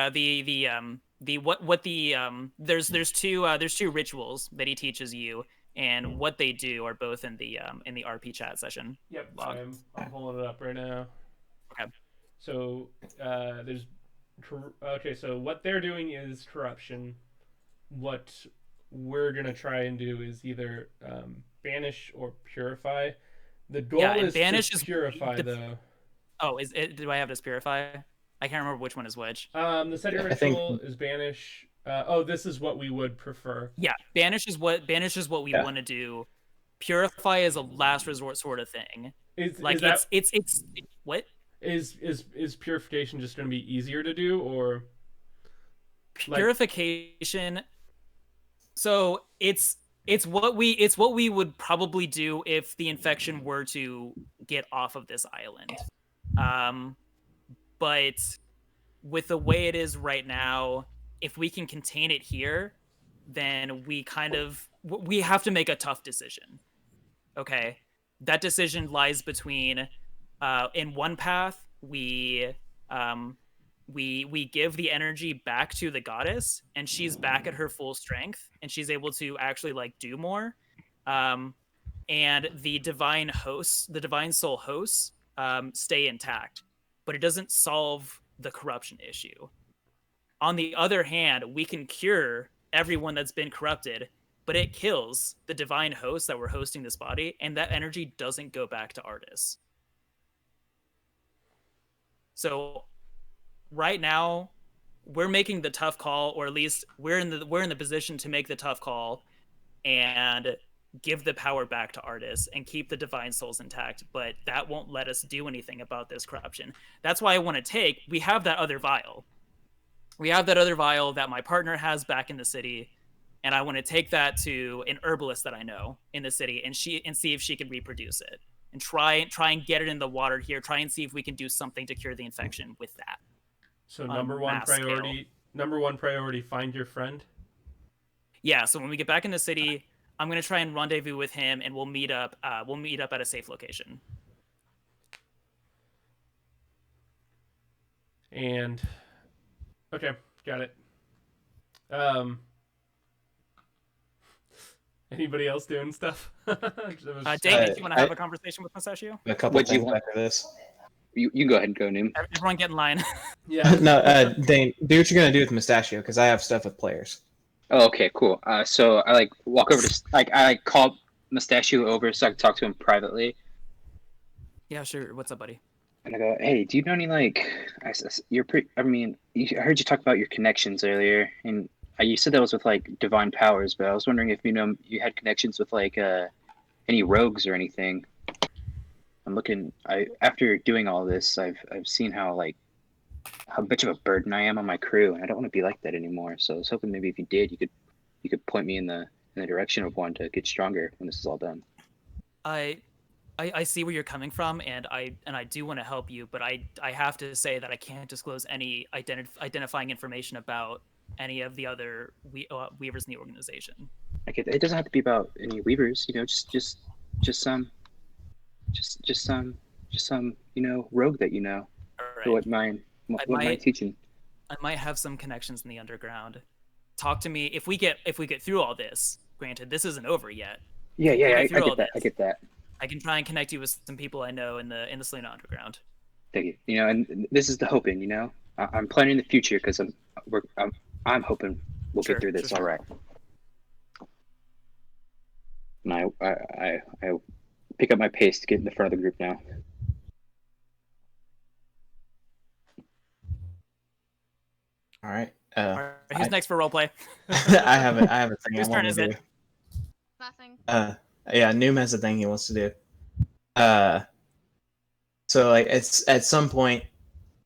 two rituals that he teaches you, and what they do are both in the RP chat session. Yep. Log. I'm pulling it up right now. Okay. So there's okay. So what they're doing is corruption. What we're gonna try and do is either banish or purify. The goal Yeah, and is banish to is purify, though. Oh, is it? Do I have this purify? I can't remember which one is which. The second ritual is banish. This is what we would prefer. Yeah, banish is what we want to do. Purify is a last resort sort of thing. Is Like that it's what? is purification just going to be easier to do, or Purification? So it's what we would probably do if the infection were to get off of this island. But with the way it is right now, if we can contain it here, then we have to make a tough decision. Okay, that decision lies between, in one path, we give the energy back to the goddess, and she's back at her full strength, and she's able to actually like do more. And the divine soul hosts, stay intact, but it doesn't solve the corruption issue. On the other hand, we can cure everyone that's been corrupted, but it kills the divine hosts that were hosting this body, and that energy doesn't go back to artists. So right now, we're making the tough call, or at least we're in the position to make the tough call and give the power back to artists and keep the divine souls intact, but that won't let us do anything about this corruption. That's why I want to we have that other vial. We have that other vial that my partner has back in the city, and I want to take that to an herbalist that I know in the city and see if she can reproduce it and try and get it in the water here, try and see if we can do something to cure the infection with that. So number one priority, find your friend. Yeah, so when we get back in the city, I'm gonna try and rendezvous with him, and we'll meet up. We'll meet up at a safe location. And okay, got it. Anybody else doing stuff? Dave, do you want to have a conversation with Mustachio? A couple What'd you things want? after this. You go ahead and go, Noom. Everyone get in line. Yeah. No, Dane, do what you're gonna do with Mustachio, because I have stuff with players. Oh, okay, cool. So I walk over to I call Mustachio over so I can talk to him privately. Yeah, sure. What's up, buddy? And I go, hey, do you know any I heard you talk about your connections earlier, and you said that was with divine powers, but I was wondering if you had connections with any rogues or anything. I'm looking. After doing all this, I've seen how much of a burden I am on my crew, and I don't want to be like that anymore. So I was hoping maybe if you did, you could point me in the direction of one to get stronger when this is all done. I see where you're coming from, and I do want to help you, but I have to say that I can't disclose any identifying information about any of the other Weavers in the organization. I get it doesn't have to be about any weavers, just some rogue that All for right. what mind teaching. I might have some connections in the underground. Talk to me if we get through all this. Granted, this isn't over yet. Yeah, If we yeah, get I through all get that. I this, get that. I can try and connect you with some people I know in the Selena Underground. Thank you. And this is the hoping. I'm planning the future because I'm hoping we'll get through this all right. And I pick up my pace to get in the front of the group now. All right. All right, who's next for roleplay? I have a thing Whose I turn want is to do. it? Nothing. Yeah, Noom has a thing he wants to do. So like it's at some point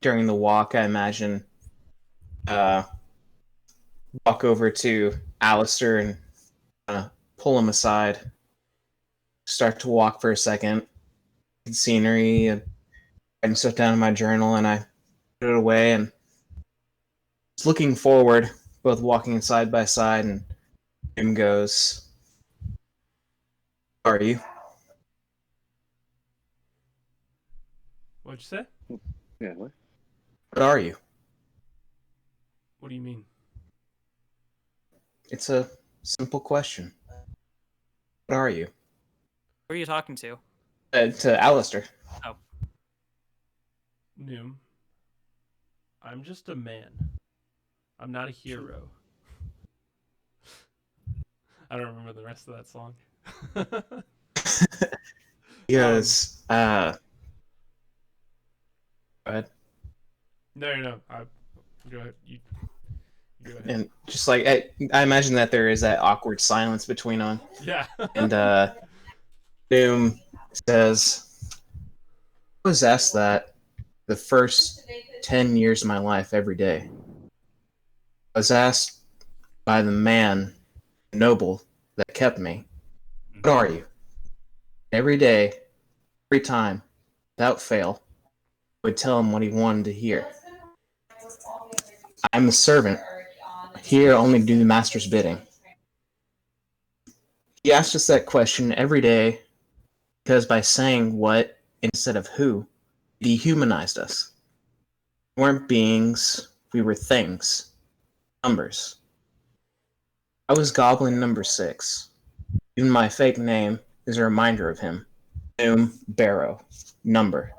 during the walk, I imagine, walk over to Alistair and pull him aside. Start to walk for a second, scenery, and writing stuff down in my journal, and I put it away and just looking forward, both walking side by side, and Noom goes, "How are you?" What'd you say? Yeah. What? What are you? What do you mean? It's a simple question. What are you? Who are you talking to? To Alistair. Oh. Noom. I'm just a man. I'm not a hero. I don't remember the rest of that song. He goes, go ahead. No. Go ahead. You go ahead. And just like I imagine that there is that awkward silence between them. Yeah. And Doom says, I was asked that the first 10 years of my life every day. I was asked by the man, noble, that kept me, what are you? Every day, every time, without fail, I would tell him what he wanted to hear. I'm a servant, here only to do the master's bidding. He asked us that question every day because by saying what instead of who, he dehumanized us. We weren't beings, we were things. Numbers. I was Goblin number 6. Even my fake name is a reminder of him. Doom Barrow. Number.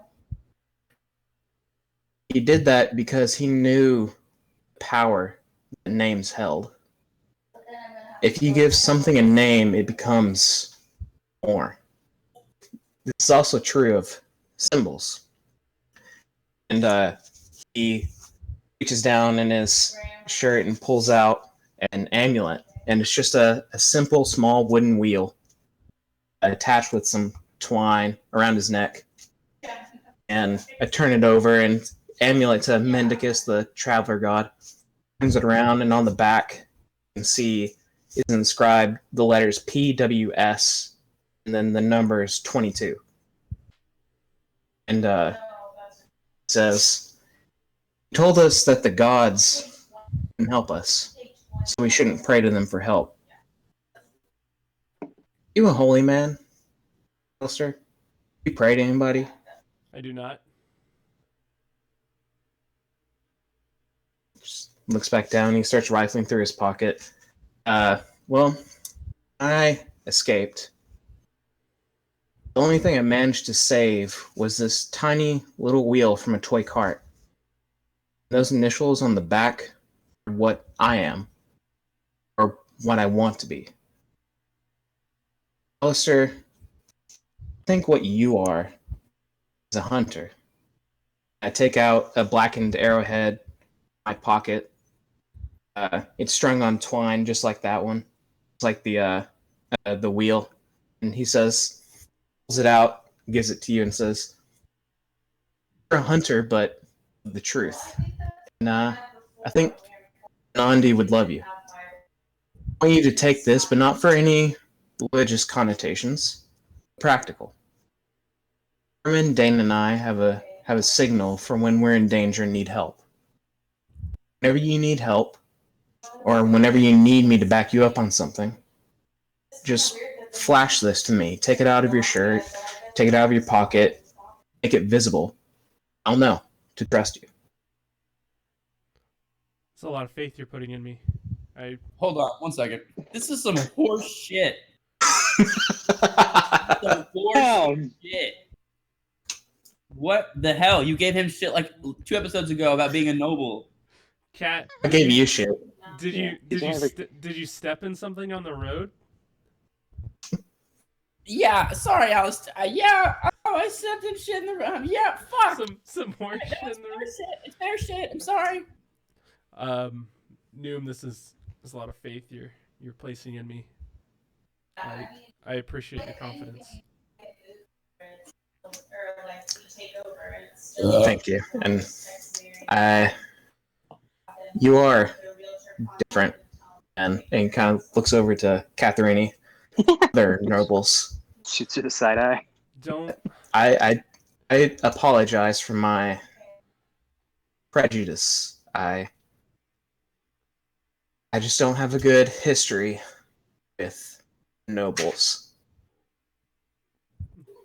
He did that because he knew the power that names held. If you give something a name, it becomes more. This is also true of symbols. And he reaches down in his shirt and pulls out an amulet. And it's just a simple, small wooden wheel attached with some twine around his neck. And I turn it over, and amulet to Mendicus, the traveler god. Turns it around, and on the back, you can see is inscribed the letters PWS, and then the numbers 22. And it says, he told us that the gods can help us, so we shouldn't pray to them for help. You a holy man, Alistair? You pray to anybody? I do not. Just looks back down. He starts rifling through his pocket. Well, I escaped. The only thing I managed to save was this tiny little wheel from a toy cart. Those initials on the back are what I am, or what I want to be. Alistair, I think what you are is a hunter. I take out a blackened arrowhead in my pocket. It's strung on twine just like that one. It's like the wheel. And he says, pulls it out, gives it to you, and says, you're a hunter, but the truth. And I think Nandi would love you. I want you to take this, but not for any religious connotations. Practical. Herman, Dane, and I have a signal for when we're in danger and need help. Whenever you need help, or whenever you need me to back you up on something, just flash this to me. Take it out of your shirt, take it out of your pocket, make it visible. I'll know to trust you. It's a lot of faith you're putting in me. Hold on 1 second. This is some horse shit. Some horse shit. What the hell? You gave him shit like 2 episodes ago about being a noble. Cat. I gave you shit. Did you step in something on the road? Yeah, sorry, Alice. I stepped in shit in the room. Yeah, fuck. Some horse shit in the road. It's fair shit. I'm sorry. Noom, this is a lot of faith you're placing in me. I appreciate your confidence. Thank you. And you are different. And he kind of looks over to Catherine, other nobles. Shoots you the side eye. Don't. I apologize for my prejudice. I just don't have a good history with nobles.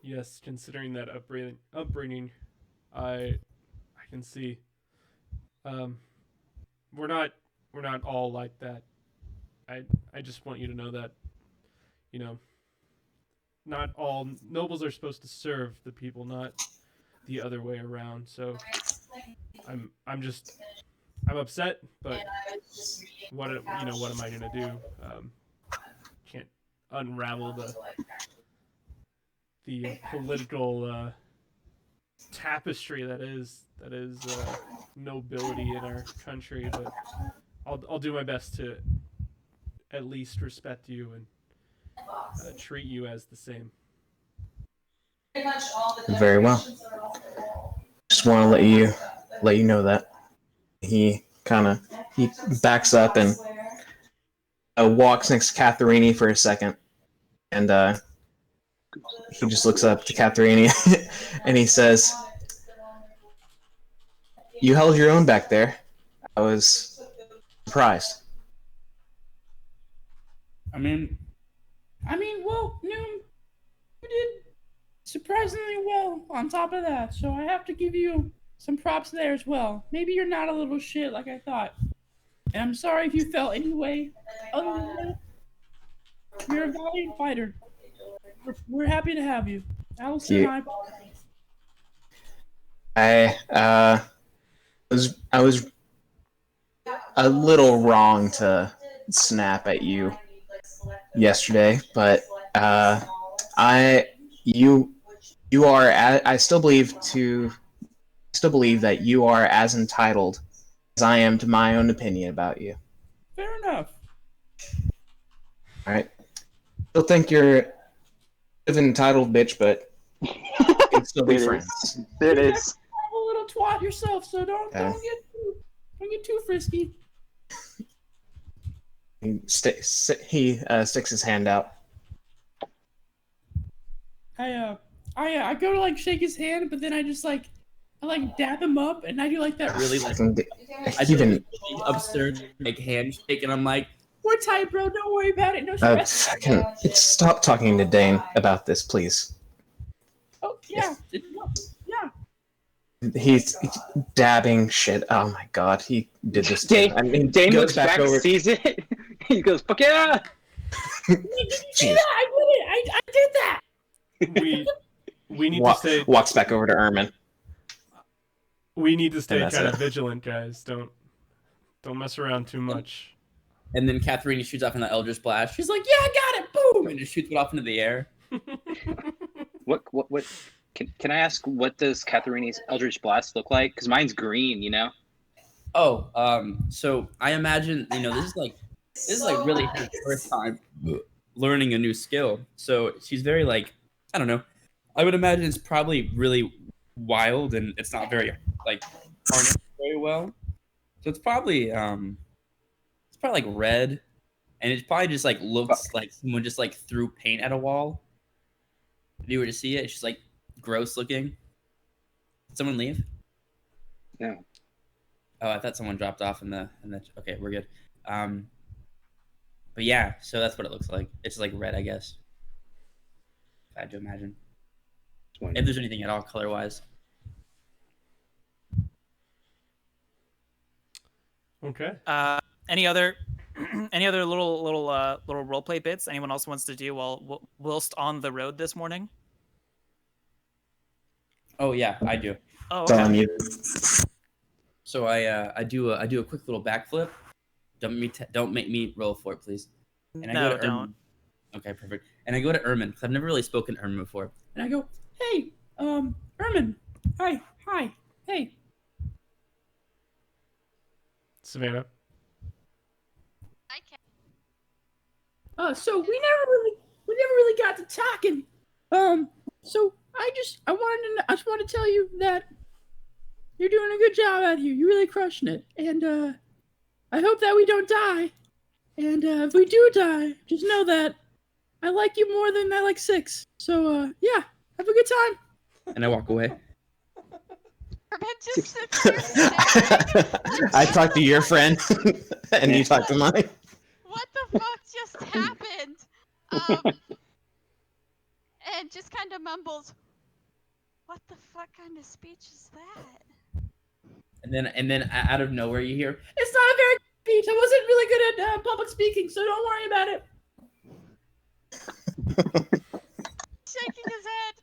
Yes, considering that upbringing, I can see. We're not all like that. I just want you to know that, not all nobles are supposed to serve the people, not the other way around. So I'm upset, but what am I gonna do? Can't unravel the political tapestry that is nobility in our country, but I'll do my best to at least respect you and treat you as the same. Very well. Just want to let you know that he backs up and walks next to Catherine for a second, and he just looks up to Catherine and he says, "You held your own back there. I was surprised." I mean, well, Noom, you did surprisingly well on top of that, so I have to give you some props there as well. Maybe you're not a little shit like I thought. And I'm sorry if you felt any way other than that. You're a valiant fighter. We're happy to have you. Allison and I was a little wrong to snap at you yesterday, but I still believe that you are as entitled as I am to my own opinion about you. Fair enough. All right. Still think you're a bit of an entitled bitch, but we can still be friends. There it is. Have a little twat yourself, so don't get too frisky. He sticks his hand out. I go to shake his hand, but then I dab him up, and I do that really I do an absurd handshake, and I'm like, "We're tight, bro. Don't worry about it. No stress." Stop talking to Dane about this, please. Oh yeah, He's dabbing shit. Oh my god, he did this. Dane looks back, sees it. He goes, "Fuck yeah!" I did it. I did that. We need to stay. Walks back over to Ermin. We need to stay kind of vigilant, guys. Don't mess around too much. And then Catherine shoots off in the Eldritch Blast. She's like, "Yeah, I got it!" Boom, and just shoots it off into the air. What? Can I ask, what does Catherine's Eldritch Blast look like? Because mine's green, you know. Oh, so I imagine, this is really her first time learning a new skill. So she's very I don't know. I would imagine it's probably really wild and it's not very harnessed very well. So it's probably red, and it probably just looks like someone just threw paint at a wall. If you were to see it, it's just gross looking. Did someone leave? No. Oh, I thought someone dropped off in the. Okay, we're good. But But yeah, so that's what it looks like. It's like red, I guess. If I had to imagine. If there's anything at all color wise. Okay. Any other any other little role play bits anyone else wants to do whilst on the road this morning? Oh yeah, I do. Oh, It's on okay. you. So I do a quick little backflip. Don't make me roll for it, please. And I go No, to Ermin. don't. Okay, perfect. And I go to Ermin because I've never really spoken to Ermin before. And I go, hey, Ermin, hi, hey. Savannah. I can. So we never really got to talking. So I just want to tell you that you're doing a good job out here. You're really crushing it, and I hope that we don't die. And if we do die, just know that I like you more than I like Six. So yeah, have a good time. And I walk away. Herman just sits there staring. I talked to your friend, and you talked to mine. What the fuck just happened? And just kind of mumbles, what the fuck kind of speech is that? And then out of nowhere you hear, It's not a very good speech. I wasn't really good at public speaking, so don't worry about it. Shaking his head.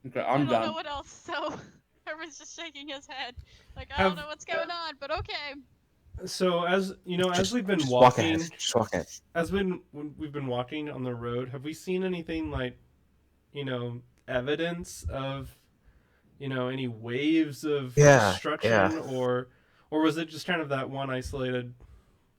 okay, I I'm don't know done. what else, so Herman's just shaking his head. Like, I Have- don't know what's going on, but okay. So as you know, as we've been Just walk walking, ahead. Just walk ahead. when we've been walking on the road, have we seen anything like, evidence of, any waves of destruction, or was it just kind of that one isolated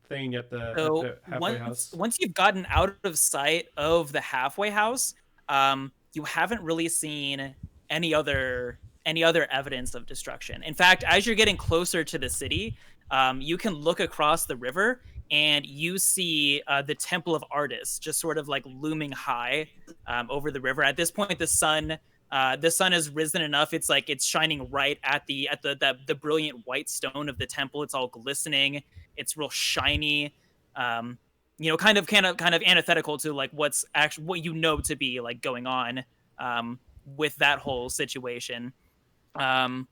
thing at the halfway house? Once you've gotten out of sight of the halfway house, you haven't really seen any other evidence of destruction. In fact, as you're getting closer to the city, you can look across the river and you see the Temple of Artis just sort of like looming high over the river. At this point, the sun has risen enough. It's like it's shining right at the brilliant white stone of the temple. It's all glistening. It's real shiny. Kind of antithetical to like what you know to be like going on with that whole situation. And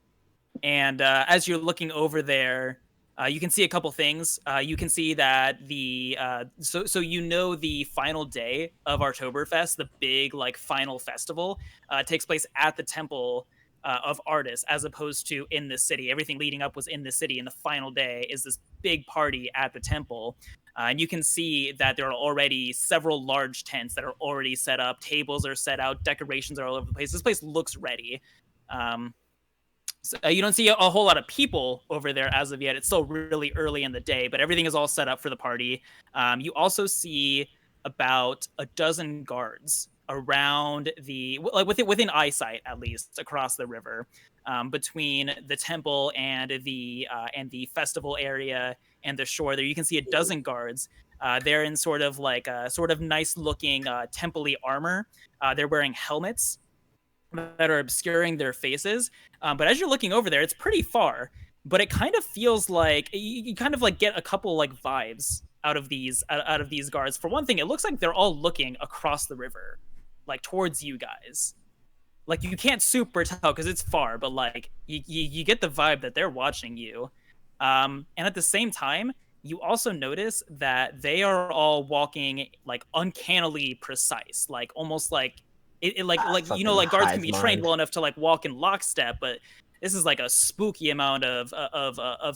as you're looking over there, you can see a couple things. You can see that the final day of Oktoberfest, the big like final festival, takes place at the Temple of Artis, as opposed to in the city. Everything leading up was in the city, and the final day is this big party at the temple. And you can see that there are already several large tents that are already set up. Tables are set out. Decorations are all over the place. This place looks ready. So, you don't see a whole lot of people over there as of yet. It's still really early in the day, but everything is all set up for the party. You also see about a dozen guards around within eyesight, at least, across the river, between the temple and the festival area and the shore. There you can see a dozen guards. They're in sort of nice looking temple-y armor. They're wearing helmets that are obscuring their faces. But as you're looking over there, it's pretty far, but it kind of feels like you kind of like get a couple like vibes out of these guards. For one thing, it looks like they're all looking across the river, like towards you guys. Like you can't super tell because it's far, but like you get the vibe that they're watching you. And at the same time, you also notice that they are all walking like uncannily precise, like almost like like guards can be trained well enough to like walk in lockstep, but this is like a spooky amount of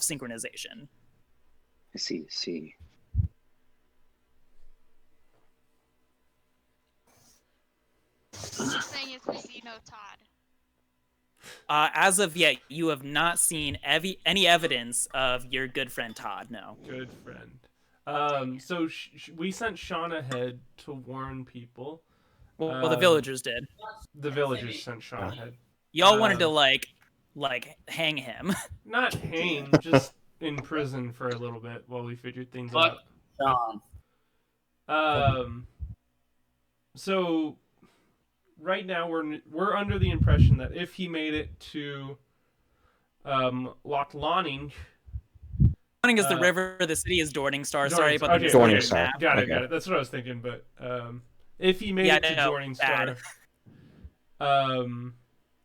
synchronization. I see. What you're saying is we see no Todd. As of yet, you have not seen any evidence of your good friend Todd. No. Good friend. So we sent Sean ahead to warn people. Well, the villagers did. The villagers sent Sean ahead. Y'all wanted to like hang him. Not hang, just in prison for a little bit while we figured things out. So right now we're under the impression that if he made it to Loch Lonning, Dorning is the river. The city is Dorningstar. Sorry Dorning- about the okay, misleading Dorningstar. map. Got it, Okay. got it. That's what I was thinking. But if he made Yeah, it to no, Dorningstar, I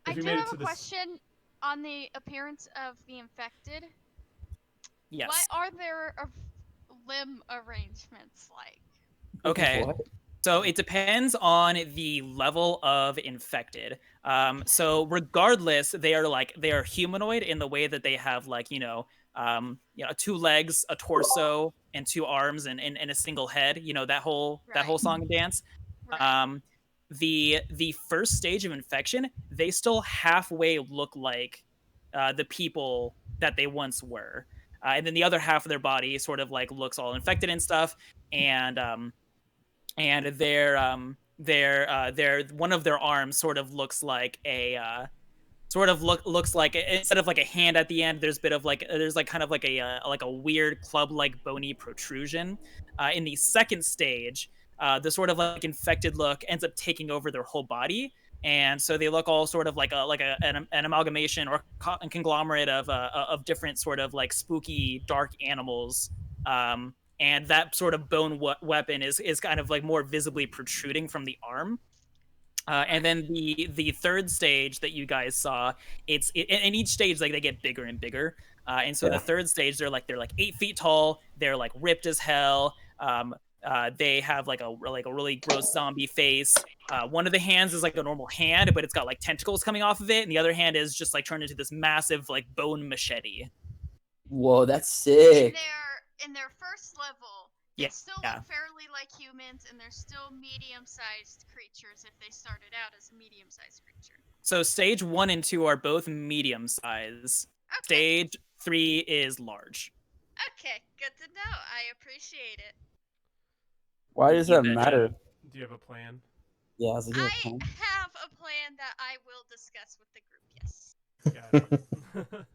if he did made it have to a this, question on the appearance of the infected. Yes. What are their limb arrangements like? Okay. What? So it depends on the level of infected. So regardless, they are humanoid in the way that they have like 2 legs, a torso, and 2 arms, and a single head. You know that whole Right. song and dance. Right. The first stage of infection, they still halfway look like the people that they once were, and then the other half of their body sort of like looks all infected and stuff, and their one of their arms sort of looks like looks like instead of like a hand at the end, there's kind of like a weird club like bony protrusion. In the second stage, the sort of like infected look ends up taking over their whole body, and so they look all sort of like an amalgamation or a conglomerate of different sort of like spooky dark animals. And that sort of bone weapon is kind of like more visibly protruding from the arm. And then the third stage that you guys saw, in each stage like they get bigger and bigger. And so the third stage, they're like 8 feet tall. They're like ripped as hell. They have like a really gross zombie face. One of the hands is like a normal hand, but it's got like tentacles coming off of it, and the other hand is just like turned into this massive like bone machete. Whoa, that's sick. In their first level, Yeah, they still yeah. look fairly like humans, and they're still medium-sized creatures if they started out as a medium-sized creature. So stage 1 and 2 are both medium size. Okay. Stage 3 is large. Okay, good to know. I appreciate it. Why does You that betcha. matter? do you have a plan? Yeah, I was like, yeah, I fine. have a plan that I will discuss with the group, yes. Got it.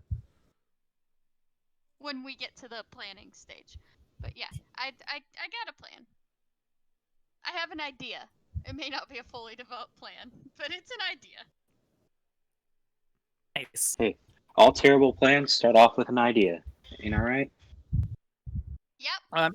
When we get to the planning stage. But yeah, I got a plan. I have an idea. It may not be a fully developed plan, but it's an idea. Nice. Hey, all terrible plans start off with an idea. Ain't that right? Yep.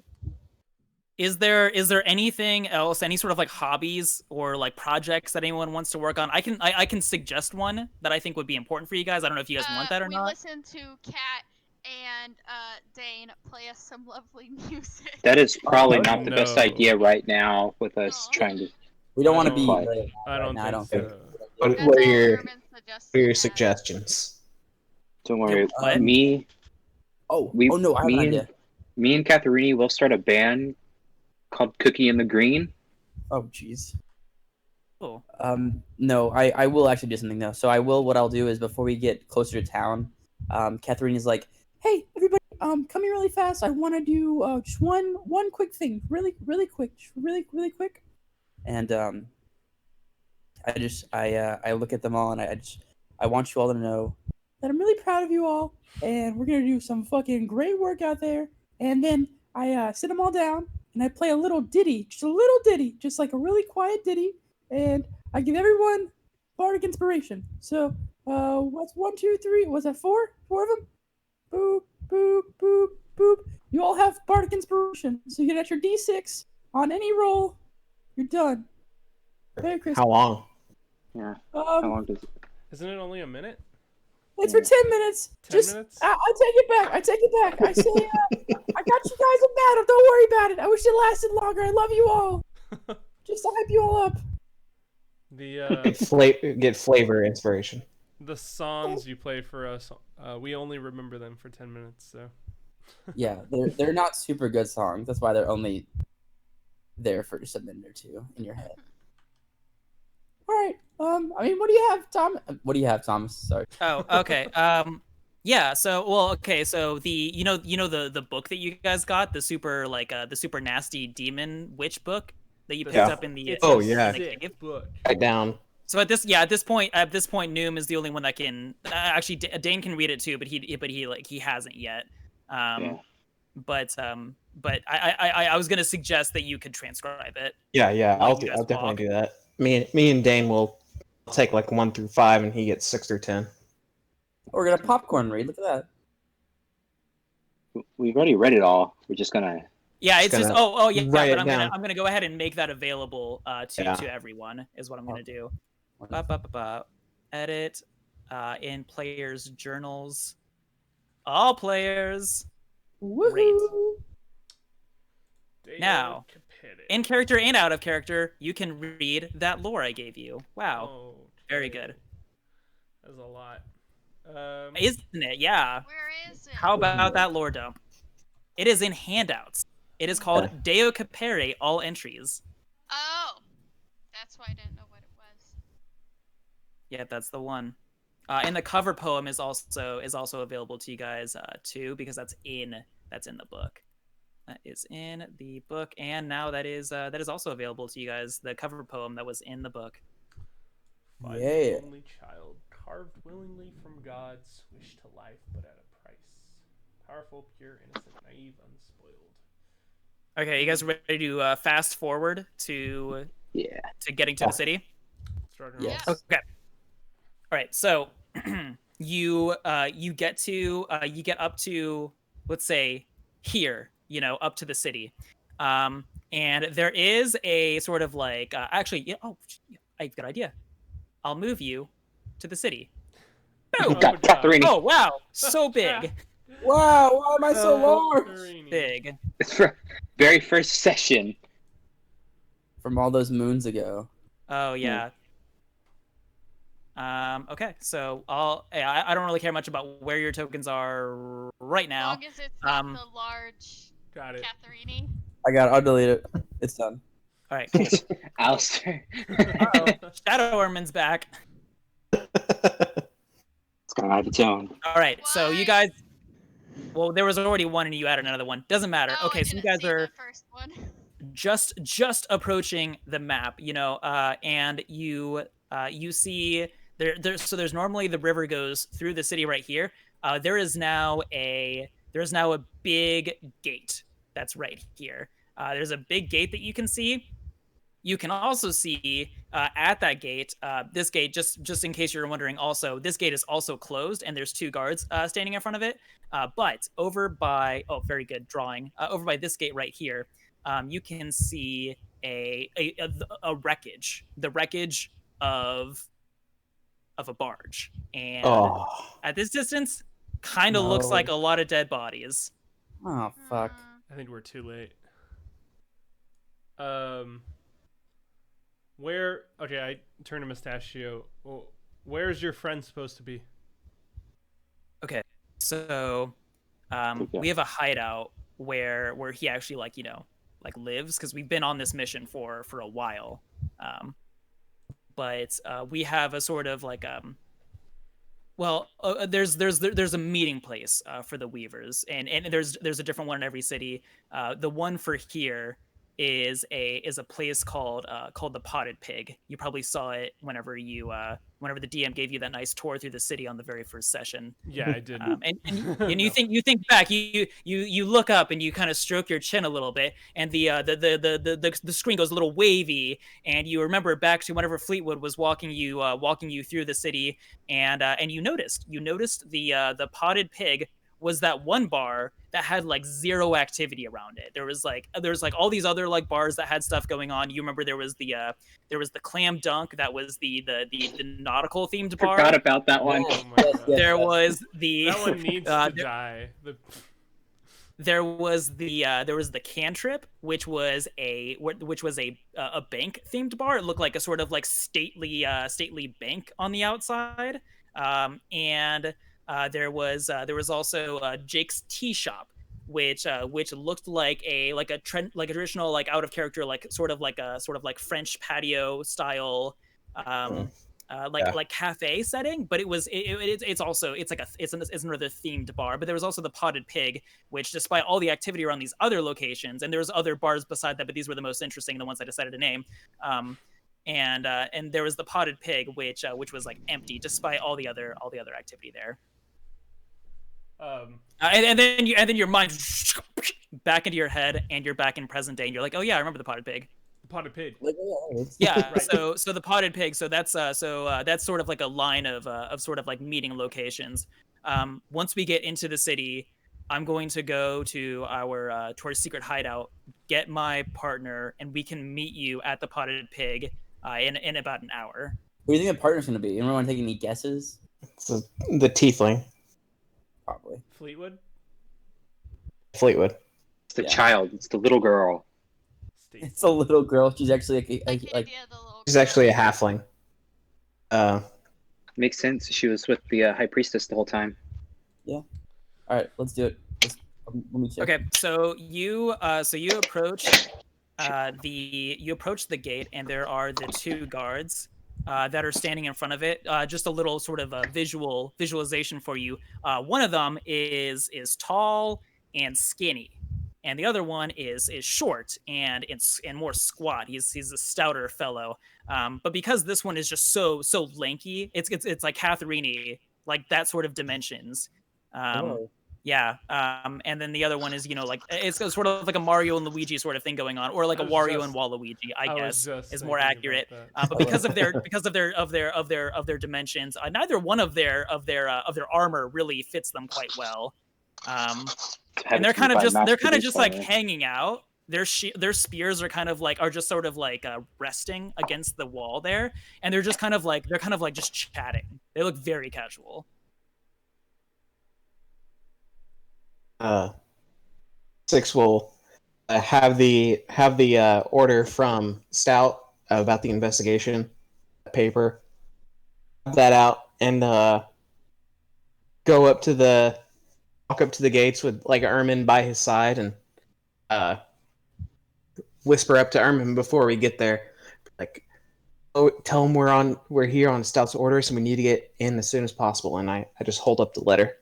Is there anything else, any sort of like hobbies or like projects that anyone wants to work on? I can suggest one that I think would be important for you guys. I don't know if you guys want that or we not. listened to Kat and Dane play us some lovely music. That is probably Oh, not the best no. idea right now with us No. trying to. We don't want to I be. don't- Right I don't now, think don't so. think. That's What are all your Herman suggested. suggestions? Don't worry. What? Me, Oh, we, oh no, I have an me idea. and me and Katharini will start a band called Cookie in the Green. Oh, jeez. Cool. No, I will actually do something though. So what I'll do is before we get closer to town, Catherine is like, hey, everybody, come here really fast. I want to do just one quick thing, really quick, just really quick. And I look at them all and I want you all to know that I'm really proud of you all, and we're gonna do some fucking great work out there. And then I sit them all down and I play a little ditty, just like a really quiet ditty, and I give everyone bardic inspiration. So, what's 1, 2, 3? Was that 4? 4 of them? Boop, boop, boop, boop. You all have bardic inspiration, so you get at your D6 on any roll. You're done. Merry Christmas. How long? Yeah. How long Um, does it? Isn't it only a minute? it's for 10 minutes. 10 Just, minutes? I take it back. I say, I got you guys in battle. Don't worry about it. I wish it lasted longer. I love you all. Just to hype you all up. The Get flavor inspiration. the songs you play for us, we only remember them for 10 minutes. So Yeah, they're not super good songs. That's why they're only there for just a minute or two in your head. All right. I mean, what do you have, Tom? What do you have, Thomas? Sorry. Oh, okay. Yeah. So, well, okay. So the book that you guys got, the super the super nasty demon witch book that you picked Yeah. up in the it's Oh, a yeah. sick book. Write down. So at this point, Noom is the only one that can actually. Dane can read it too, but he hasn't yet. Yeah. But I was gonna suggest that you could transcribe it. Yeah, Like I'll you guys definitely walk. do that. Me and Dane will take like 1 through 5, and he gets 6 through 10. We're gonna popcorn read. Look at that. We've already read it all. We're just gonna. Yeah, Just it's just gonna yeah, write but it down. I'm gonna go ahead and make that available Yeah. to everyone is what I'm gonna do. Edit in players' journals. All players. Great. Woohoo! Now, in character and out of character, you can read that lore I gave you. Wow. Oh, Very good. That's a lot. Isn't it? Yeah. Where is it? How about that lore dump? It is in handouts. It is called Deo Capere All Entries. Oh, that's why I didn't know what it was. Yeah, that's the one. And the cover poem is also available to you guys too, because that's in the book. That is in the book, and now that is also available to you guys. The cover poem that was in the book. Find Yeah. the only child, carved willingly from God's wish to life, but at a price. Powerful, pure, innocent, naive, unspoiled. Okay, you guys ready to fast forward to getting to the city? Yes. Okay. All right. So you get up to, let's say, here, up to the city, and there is a sort of like actually, I've got an idea. I'll move you to the city. Boom! Catherine. Oh wow, so big. Wow, why am I so large? Big. It's for very first session. From all those moons ago. Oh yeah. Okay, so I don't really care much about where your tokens are right As now. long as it's not the large Got it. Catherine. I got it. I'll delete it. It's done. All right, cool. Alistair. Uh-oh. Shadow Orman's back. It's gonna have its own. All right, so you Why? guys. Well, there was already one, and you added another one. Doesn't matter. Oh, Okay, I so you didn't guys see are the first one. just approaching the map, and you see there's normally the river goes through the city right here. There is now a big gate that's right here. There's a big gate that you can see. You can also see at that gate, this gate, just in case you're wondering, also this gate is also closed, and there's two guards standing in front of it. But over by very good drawing. Over by this gate right here, you can see a wreckage, the wreckage of a barge, and at this distance, kind of looks like a lot of dead bodies. Oh fuck. I think we're too late. Where? Okay, I turn to Mustachio. Well, where's your friend supposed to be? Okay, so we have a hideout where he actually lives, because we've been on this mission for a while. But we have a sort of like there's a meeting place for the Weavers, and there's a different one in every city. The one for here is a place called the Potted Pig. You probably saw it whenever the DM gave you that nice tour through the city on the very first session. Yeah, I did. And you think back, you look up and you kind of stroke your chin a little bit, and the screen goes a little wavy, and you remember back to whenever Fleetwood was walking you through the city, and you noticed the Potted Pig was that one bar that had like zero activity around it. There was like all these other like bars that had stuff going on. You remember there was the Clam Dunk, that was the nautical themed bar. Forgot about that one. Oh my God. There was the That one needs to die. There was the Cantrip, which was a bank themed bar. It looked like a sort of like stately bank on the outside. And there was also Jake's Tea Shop, which looked like a traditional like out of character sort of like French patio style like cafe setting, but it's another themed bar. But there was also the Potted Pig, which despite all the activity around these other locations, and there was other bars beside that, but these were the most interesting, the ones I decided to name. And there was the Potted Pig, which was like empty despite all the other activity there. And then your mind back into your head, and you're back in present day, and you're like, oh yeah, I remember the Potted Pig. The Potted Pig. Yeah. Right. So the Potted Pig. So that's sort of like a line of sort of like meeting locations. Once we get into the city, I'm going to go to our secret hideout, get my partner, and we can meet you at the Potted Pig in about an hour. Who do you think the partner's gonna be? Anyone want to take any guesses? It's the tiefling, Probably. Fleetwood? Fleetwood. It's the Yeah. child. It's the little girl. Steve. It's a little girl. She's actually Like, like yeah, the little She's girl. actually a halfling. Makes sense. She was with the high priestess the whole time. all right. Let's do it. Let me check. Okay, so you approach the gate, and there are the two guards that are standing in front of it. Just a little sort of a visualization for you. One of them is tall and skinny, and the other one is short and more squat. He's a stouter fellow. But because this one is just so lanky, it's like Catherine, like that sort of dimensions. Oh. Yeah, and then the other one is, like it's sort of like a Mario and Luigi sort of thing going on, or like a I was Wario just- and Waluigi, I was guess, just is more thinking accurate. about that. But because of their dimensions, neither one of their armor really fits them quite well. And they're kind of just like hanging out. Their spears are kind of like sort of like resting against the wall there, and they're kind of like just chatting. They look very casual. Six will have the order from Stout about the investigation paper. Have that out and walk up to the gates with like Ermin by his side and whisper up to Ermin before we get there, like, oh, tell him we're here on Stout's orders and we need to get in as soon as possible. And I just hold up the letter.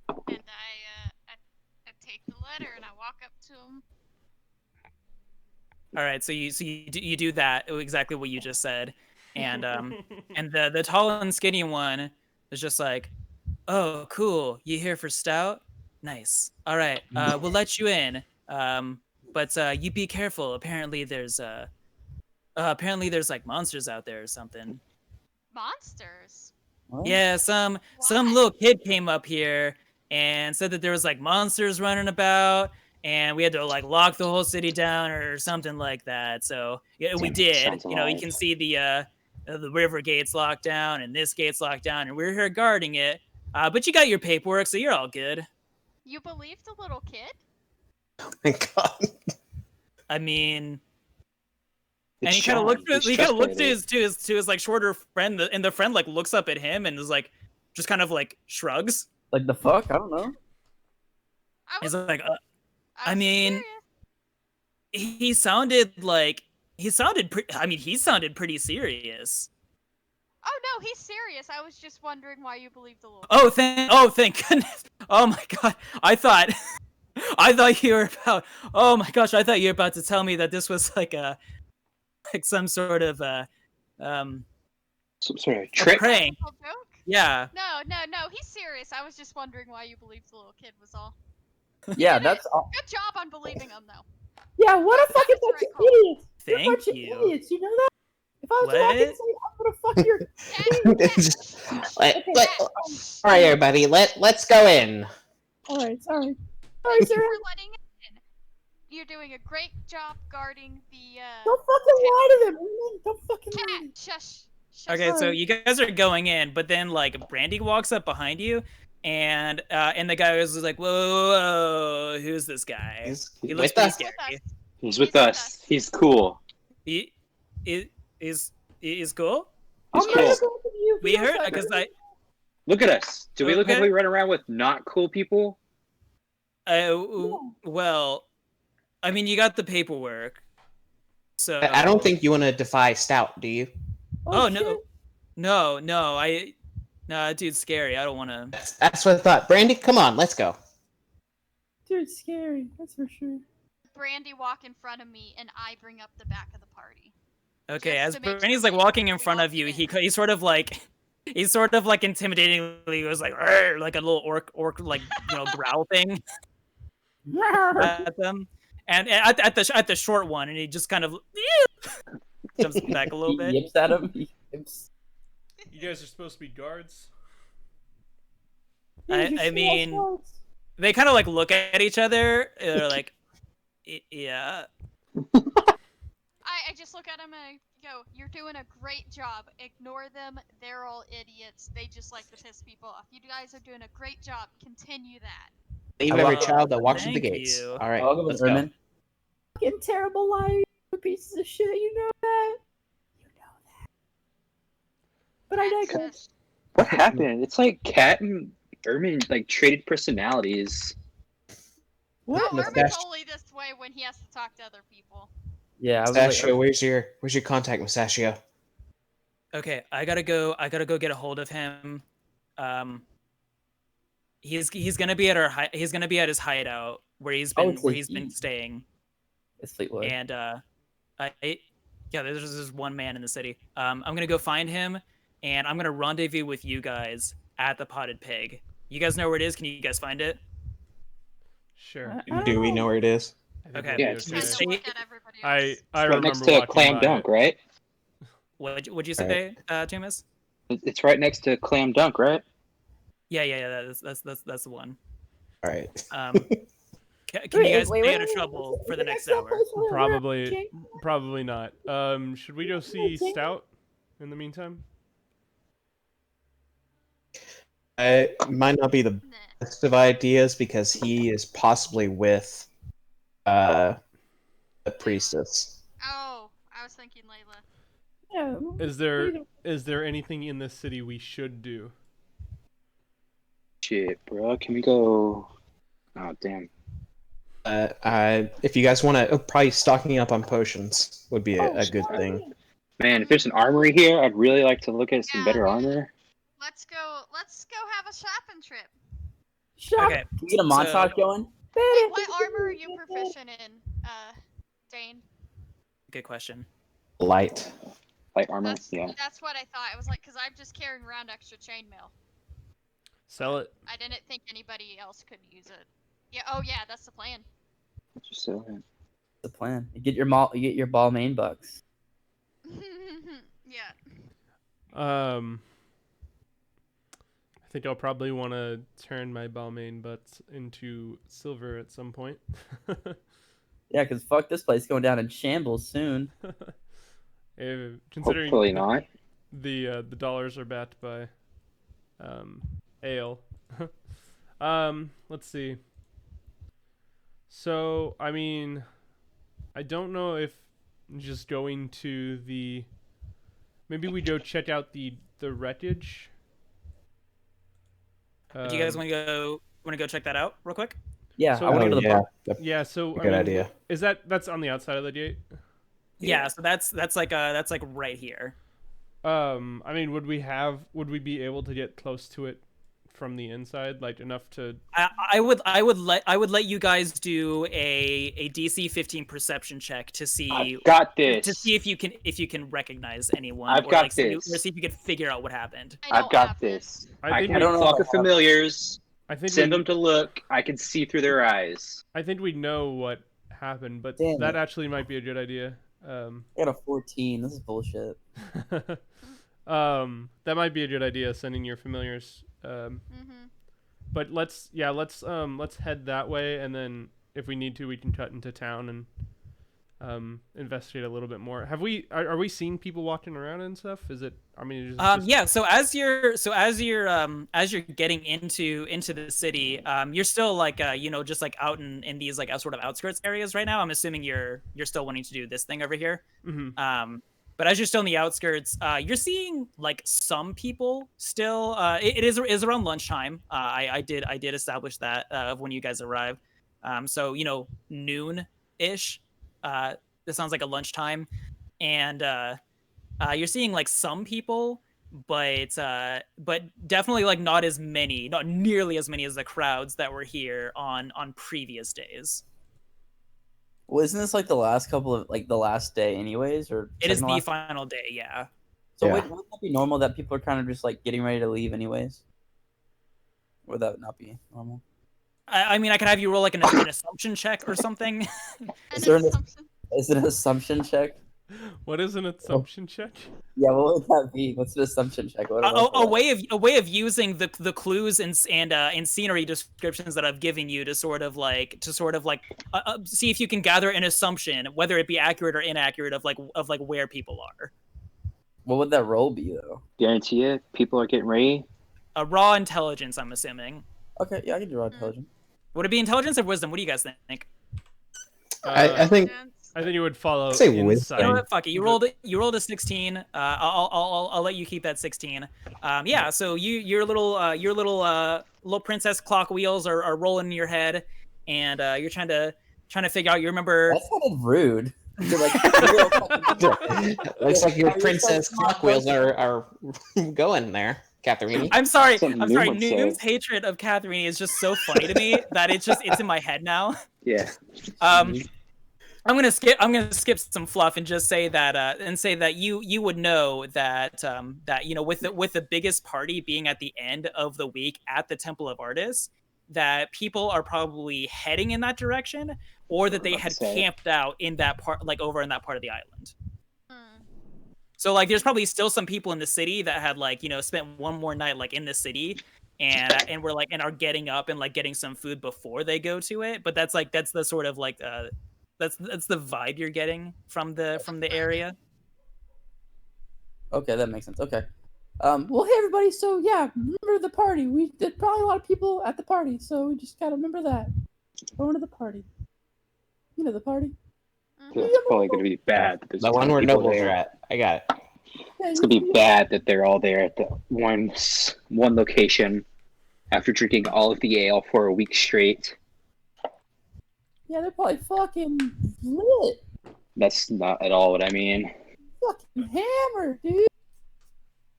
And I take the letter and I walk up to him. All right, so you do that exactly what you just said, and and the tall and skinny one is just like, oh, cool, you here for Stout? Nice. All right, we'll let you in. But you be careful. Apparently there's like monsters out there or something. Monsters? What? Yeah, some Why? little kid came up here and said that there was like monsters running about, and we had to like lock the whole city down or something like that. So yeah, we Damn, did. sounds You alive. can see the river gate's locked down and this gate's locked down, and we're here guarding it. But you got your paperwork, so you're all good. You believe the little kid? Thank God. I mean, It's and he kind of Sean. looks He's to his like shorter friend, and the friend like looks up at him and is like, just kind of like shrugs. Like the fuck? I don't know. I He's was, like, I was I mean, curious. he sounded pretty serious. Oh no, he's serious. I was just wondering why you believe the little Thank goodness. Oh my god. I thought you were about, oh my gosh, I thought you were about to tell me that this was like some sort of Some sort of a trick. prank. little joke? Yeah. No, he's serious. I was just wondering why you believed the little kid was all. Yeah, Did it. that's all. Good job on believing him, though. Yeah, what a fucking That's bunch of right. idiots! You're a Thank bunch of you. idiots, you know that? If I was What? walking and saying, I'm gonna fuck your... All right, everybody, let's go in. Alright, sorry. Sorry, Thank sir. you for letting us in. You're doing a great job guarding the Don't fucking lie to them, Ermin. Don't fucking lie to cat. them. Shush. Okay, so you guys are going in, but then like Brandy walks up behind you, and the guy was like, whoa, who's this guy? He's He looks with pretty us. scary. He's with us. He's cool. He is cool. He's I'm gonna cool. go with you. We heard because Look at us. Do we look like Okay. we run around with not cool people? well, I mean, you got the paperwork, so I don't think you want to defy Stout, do you? Oh shit. no, no, that dude's scary. I don't want to. That's what I thought. Brandy, come on, let's go. Dude, it's scary. That's for sure. Brandy walk in front of me, and I bring up the back of the party. Okay, Just as to make Brandy's sure like we- walking in we front all of you, fit. he's sort of like intimidatingly was like "Arr," like a little orc like growl thing at them, and at the short one, and he just kind of jumps back a little He bit. yips at him. He yips. You guys are supposed to be guards. I mean, they kind of like look at each other. They're like, yeah. I just look at him and I go, "You're doing a great job. Ignore them. They're all idiots. They just like to piss people off. You guys are doing a great job. Continue that." Leave Oh, every well, child that walks through the thank gates. you. All right, I'll go let's with go. Ermin. Fucking terrible liar, you pieces of shit. You know that. You know that. But I That's digress. just- What happened? It's like Cat and Ermin like traded personalities. What? Oh, Mustache- Ermin's only this way when he has to talk to other people. Yeah, I was like, Mustachio, where's your contact, Mustachio? Okay, I gotta go get a hold of him. He's gonna be at he's gonna be at his hideout where he's been it's a been he. staying. it's Fleetwood. And yeah, there's just one man in the city. I'm gonna go find him, and I'm gonna rendezvous with you guys at the Potted Pig. You guys know where it is? Can you guys find it? Sure. Do we know where it is? I think Okay. we'll Yeah, be it's Trying Just to say- look at everybody else. I It's right next remember to walking Clam by Dunk, it. right? What'd you say, Tumas? It's right next to Clam Dunk, right? Yeah. That's the one. All right. Can you guys stay out of trouble for the next hour? Probably not. Should we go see Stout in the meantime? Might not be the Nah. best of ideas because he is possibly with the priestess. Oh, I was thinking Layla. Yeah. Is there anything in this city we should do? Shit, bro. Can we go? Oh, damn. If you guys want to, probably stocking up on potions would be a good thing. Man, if there's an armory here, I'd really like to look at some Yeah. better armor. Let's go have a shopping trip. Shop. Okay. Can we get a montage going? Wait, what armor are you proficient in, Dane? Good question. Light. Light armor, That's, yeah. that's what I thought. I was like, because I'm just carrying around extra chainmail. Sell it. I didn't think anybody else could use it. Yeah. Oh, yeah. That's the plan. Just so The plan. You get your ball main bucks. Yeah. I think I'll probably want to turn my Balmain butts into silver at some point. Yeah, because fuck this place going down in shambles soon. Considering hopefully not. the dollars are backed by ale. Let's see. So, I mean, I don't know if just going to the... Maybe we go check out the wreckage. Do you guys want to go check that out real quick? Yeah, So- I want to Oh, go to the yeah, bar. Yeah, so Good idea. Is that's on the outside of the gate? Yeah. So that's like right here. I mean, would we be able to get close to it from the inside, like enough to? I would let you guys do a DC 15 perception check to see I've got this. to see if you can recognize anyone. I've or got like see, this. or see if you can figure out what happened. I don't I've got have this. I think I don't know flock if of I have- familiars. I think Send we, them to look. I can see through their eyes. I think we know what happened, but Damn that it. actually might be a good idea. I got a 14. This is bullshit. That might be a good idea, sending your familiars. Mm-hmm. But let's head that way, and then if we need to, we can cut into town and investigate a little bit more. Are we seeing people walking around and stuff? Is it? I mean, is it just... Yeah. So as you're getting into the city, you're still like just like out in these like sort of outskirts areas right now. I'm assuming you're still wanting to do this thing over here. Mhm. But as you're still in the outskirts, you're seeing like some people still. It is around lunchtime. I did establish that of when you guys arrived. So noon ish. This sounds like a lunchtime, and you're seeing like some people, but definitely like not nearly as many as the crowds that were here on previous days. Well, isn't this like the last day anyways? Or It is second to the last? final day, yeah. So Yeah. wouldn't that be normal that people are kind of just like getting ready to leave anyways? Would that not be normal? I mean, I could have you roll like an assumption check or something. Is there an- assumption. Is it an assumption check? What is an assumption check? Yeah, what would that be? What's the assumption check? What about A way of using the clues and scenery descriptions that I've given you to sort of like see if you can gather an assumption, whether it be accurate or inaccurate, of like where people are. What would that roll be though? Guarantee it. People are getting ready. Raw intelligence, I'm assuming. Okay, yeah, I can do raw intelligence. Would it be intelligence or wisdom? What do you guys think? I think I think you would follow Say insight. wisdom. You know what? Fuck it. You rolled a 16. I'll let you keep that 16. Yeah. So your little princess clock wheels are rolling in your head, and you're trying to figure out. You remember? That sounded rude. You're like, looks like your princess clock wheels are going there, Catherine. I'm sorry. Something I'm Noom sorry. would say. Noom's hatred of Catherine is just so funny to me that it's in my head now. Yeah. I'm gonna skip some fluff and just say that you would know that that with the biggest party being at the end of the week at the Temple of Artists, that people are probably heading in that direction, or that they had camped out in that part, like over in that part of the island. So like there's probably still some people in the city that had spent one more night like in the city and were like and are getting up and like getting some food before they go to it. But that's the sort of like that's the vibe you're getting from the area. okay, that makes sense. Okay. Well, hey everybody. So yeah, remember the party? We did probably a lot of people at the party, so we just gotta remember that. Going to the party. You know the party. It's probably going to be bad. That there's The a ton one of where people nobles there. are at. I got it. Yeah, It's going to be bad that they're all there at the one location after drinking all of the ale for a week straight. Yeah, they're probably fucking lit. That's not at all what I mean. Fucking hammered, dude.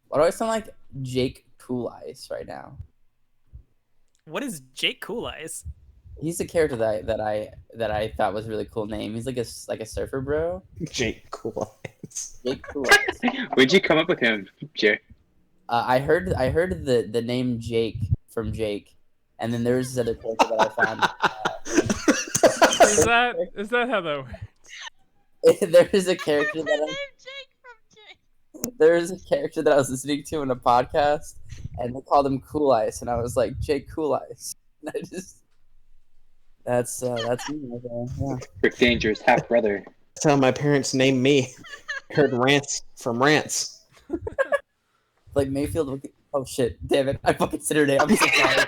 Why do I sound like Jake Cool Ice right now? What is Jake Cool Eyes? He's the character that I thought was a really cool name. He's like a surfer bro. Jake Cool Eyes. Jake Cool Ice. Where'd you come up with him, Jay? I heard the name Jake from Jake, and then there was this other character that I found. Is that how that works? There's a character The that name Jake from Jake. there's a character that I was listening to in a podcast, and they called him Cool Ice, and I was like Jake Cool Ice. And I just that's me. Okay. Yeah. Rick Danger's half brother. That's how my parents named me. Heard rants from rants. Like Mayfield. Oh shit! Damn it! I fucking considered it. I'm so sorry.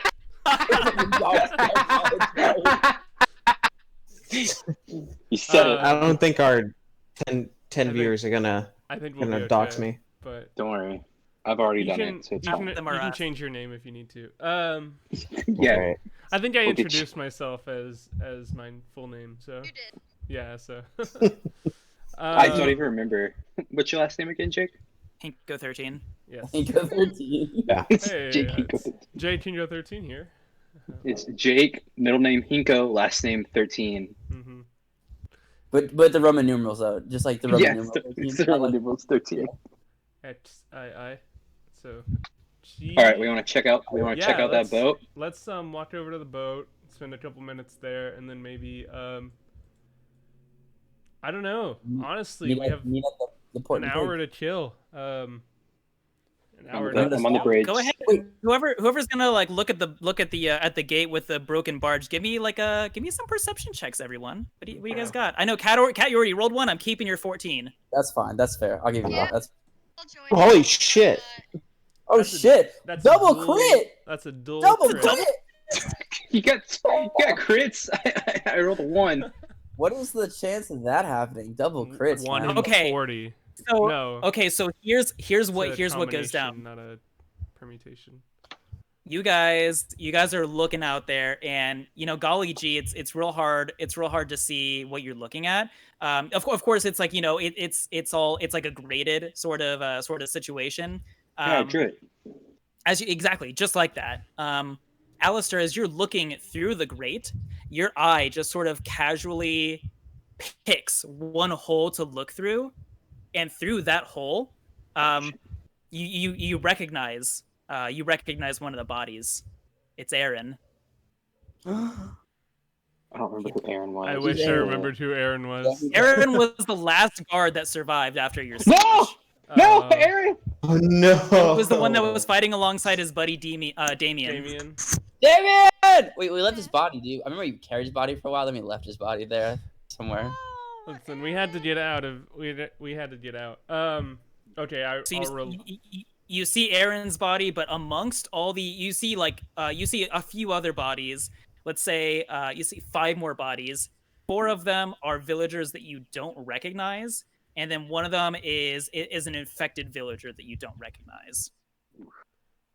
You said it. I don't think our 10 think- viewers are gonna I think we'll be dox okay, me. But Don't worry. I've already you done can, it. So it's you, fine. can, Them are you can us. change your name if you need to. Yeah. Alright. I think I We'll get introduced myself as my full name, so You did. yeah. So I don't even remember. What's your last name again, Jake? Hinko 13. yes. Hinko 13. It's Hey, Jake it's Hinko. J Kingo 13 here. It's Jake, middle name Hinko, last name 13. Mm-hmm. But the Roman numerals though, just like the Roman Yes, numerals. it's the Roman numerals 13. XII. So. All right, we want to check out. We want to check out that boat. Let's walk over to the boat, spend a couple minutes there, and then maybe I don't know. Honestly, we have meet at the port an and hour bridge. to chill. An hour. I'm on the bridge. Go ahead. Wait. Whoever's gonna like look at the gate with the broken barge. Give me some perception checks, everyone. What do you guys got? I know Kat, you already rolled one. I'm keeping your 14. That's fine. That's fair. I'll give you Yeah. that. That's I'll join Holy you. shit. oh That's a- shit! That's a Double dual- crit! That's a dual Double crit. crit! You got crits. I rolled a 1. What is the chance of that happening? Double crits. One man. in Okay. 40. So No. okay, so here's It's what a goes down. combination, Not a permutation. You guys are looking out there, and golly gee, it's real hard to see what you're looking at. Of course it's like it's like a graded sort of situation. Yeah, I drew it. Exactly just like that. Alistair, as you're looking through the grate, your eye just sort of casually picks one hole to look through, and through that hole, you recognize one of the bodies. It's Aaron. I don't remember who Aaron was. I wish I Aaron. remembered who Aaron was. Aaron was the last guard that survived after your siege. No! No, Uh, Aaron! Oh no! It was the one that was fighting alongside his buddy Damien. Damien. Damien! Wait, we left his body, dude. I remember you carried his body for a while, then we left his body there somewhere. Oh, Listen, we had to get out of. We had to get out. Okay, So I'll you see Aaron's body, but amongst all the you see a few other bodies. Let's say you see 5 more bodies. 4 of them are villagers that you don't recognize, and then one of them is an infected villager that you don't recognize.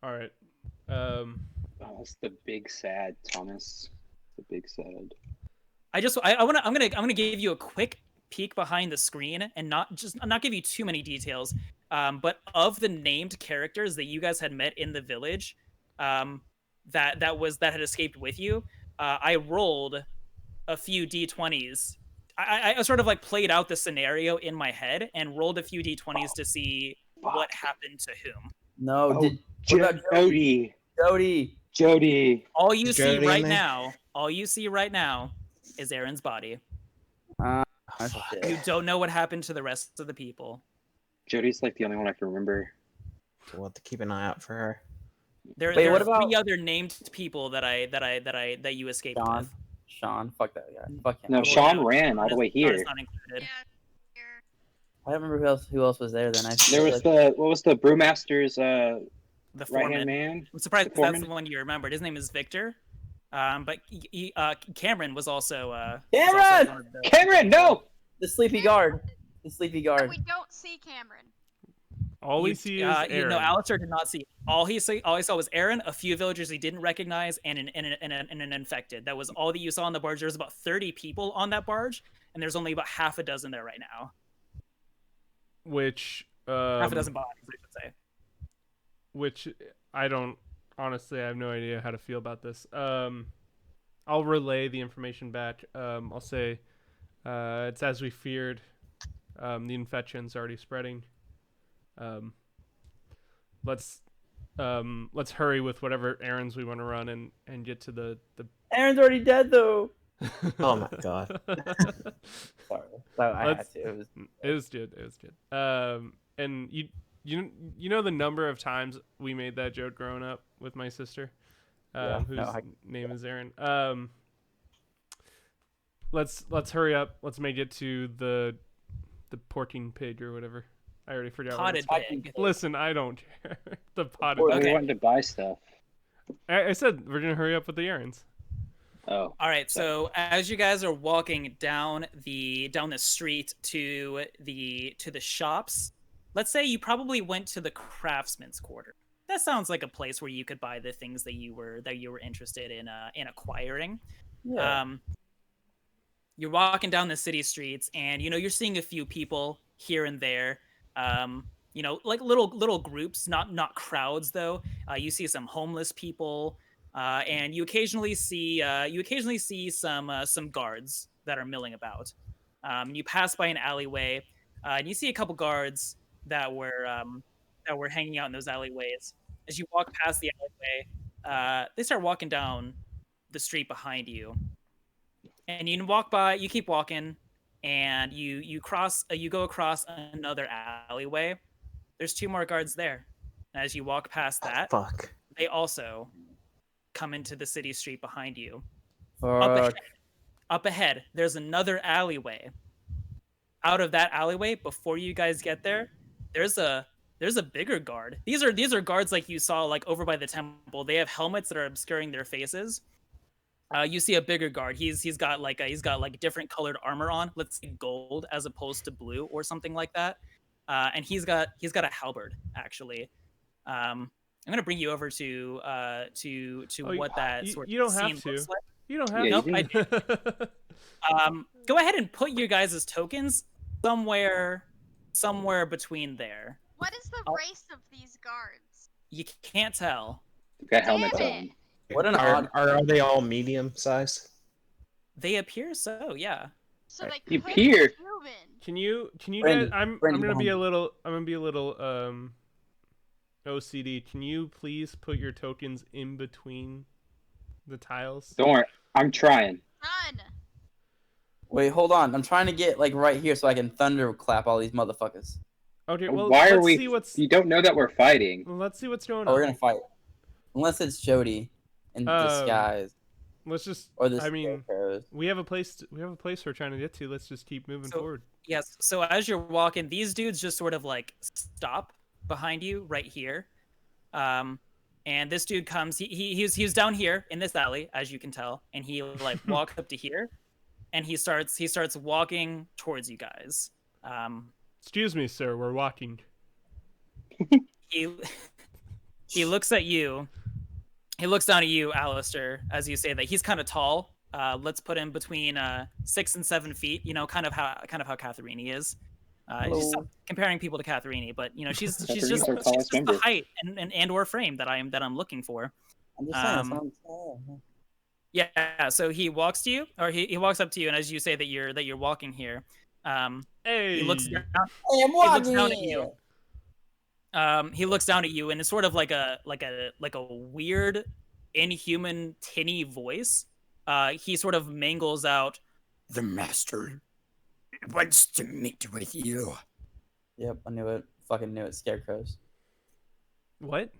All right. Oh, that's the big sad, Thomas. The big sad. I'm gonna give you a quick peek behind the screen and not give you too many details. But of the named characters that you guys had met in the village, that had escaped with you, I rolled a few d20s. I sort of like played out the scenario in my head and rolled a few d20s to see what happened to whom. No, Oh, what about Jody. Jody? Jody. All you see Jody right in there? now, is Aaron's body. Shit. You don't know what happened to the rest of the people. Jody's like the only one I can remember. We'll have to keep an eye out for her. There Wait, are what 3 about- other named people that you escaped Sean. with. Sean, fuck that guy. Fuck him. No, Well, Sean no, ran all the way Sean is here. not included. yeah. Here. I don't remember who else was there then. I There was what was the brewmaster's The right foreman. hand man? I'm surprised the because that's foreman? the one you remembered. His name is Victor. But Cameron was also. Cameron! one of the- Cameron, no! the sleepy guard. The sleepy And guard. we don't see Cameron. All we see is Aaron. Alistair did not see. All he saw was Aaron, a few villagers he didn't recognize, and an infected. That was all that you saw on the barge. There was about 30 people on that barge, and there's only about half a dozen there right now. Which Half a dozen bodies, I should say. which I don't honestly. I have no idea how to feel about this. I'll relay the information back. I'll say it's as we feared. The infection's already spreading. Let's hurry with whatever errands we want to run and get to the. Aaron's already dead though. Oh my god. Sorry, I had to. It was good. It was good. And you know the number of times we made that joke growing up with my sister, whose name is Aaron. Let's hurry up. Let's make it to the porking pig or whatever. I already forgot. Potted what pig. it's... Listen, I don't care. The potted. We Okay. wanted to buy stuff. I said we're gonna hurry up with the errands. Oh. All right, so as you guys are walking down the street to the shops, let's say you probably went to the craftsman's quarter. That sounds like a place where you could buy the things that you were interested in acquiring. Yeah. You're walking down the city streets, and you're seeing a few people here and there. Like little groups, not crowds though. You see some homeless people. And you occasionally see some guards that are milling about. You pass by an alleyway, and you see a couple guards that were hanging out in those alleyways. As you walk past the alleyway, they start walking down the street behind you, and you keep walking, and you go across another alleyway. There's 2 more guards there. And as you walk past that, Fuck. they also come into the city street behind you. Fuck. Up ahead, there's another alleyway. Out of that alleyway, before you guys get there, there's a bigger guard. These are guards like you saw like over by the temple. They have helmets that are obscuring their faces. You see a bigger guard. He's got different colored armor on. Let's say gold as opposed to blue or something like that. And he's got a halberd actually. I'm gonna bring you over to what that sort you don't of have scene to. looks like. You don't have Yeah, to. Nope, I did. Go ahead and put your guys' tokens somewhere between there. What is the race of these guards? You can't tell. They've got helmets Damn on. it. What an odd. Are they all medium size? They appear so, yeah. So they You could peer. be human. Can you Brandon, guys? I'm Brandon, gonna be a behind little OCD. Can you please put your tokens in between the tiles? Don't worry, I'm trying. Done. Wait, hold on. I'm trying to get like right here so I can thunderclap all these motherfuckers. Okay, well, Why are let's we? see what's You don't know that we're fighting. let's see what's going Oh, we're on. gonna fight. Unless it's Jody in disguise. Let's just. Or the I mean, scarecrows. we have a place. We have a place we're trying to get to. Let's just keep moving forward. Yes. So as you're walking, these dudes just sort of like stop behind you right here. And this dude comes. He's down here in this alley, as you can tell, and he like walks up to here, and he starts walking towards you guys. Excuse me, sir. We're walking. He he looks at you. He looks down at you, Alistair, as you say that. He's kind of tall. Let's put him between 6 and 7 feet. You know, kind of how Katharini is. Just comparing people to Katharini, but you know, she's just the height and or frame that I'm looking for. I'm just saying. Yeah. So he walks to you, or he walks up to you, and as you say that you're walking here, Hey. he looks down. Hey, I'm He looks walking. down at you. He looks down at you, and it's sort of like a weird, inhuman, tinny voice. He sort of mangles out, "The master wants to meet with you." Yep, I knew it. Fucking knew it. Scarecrows. What?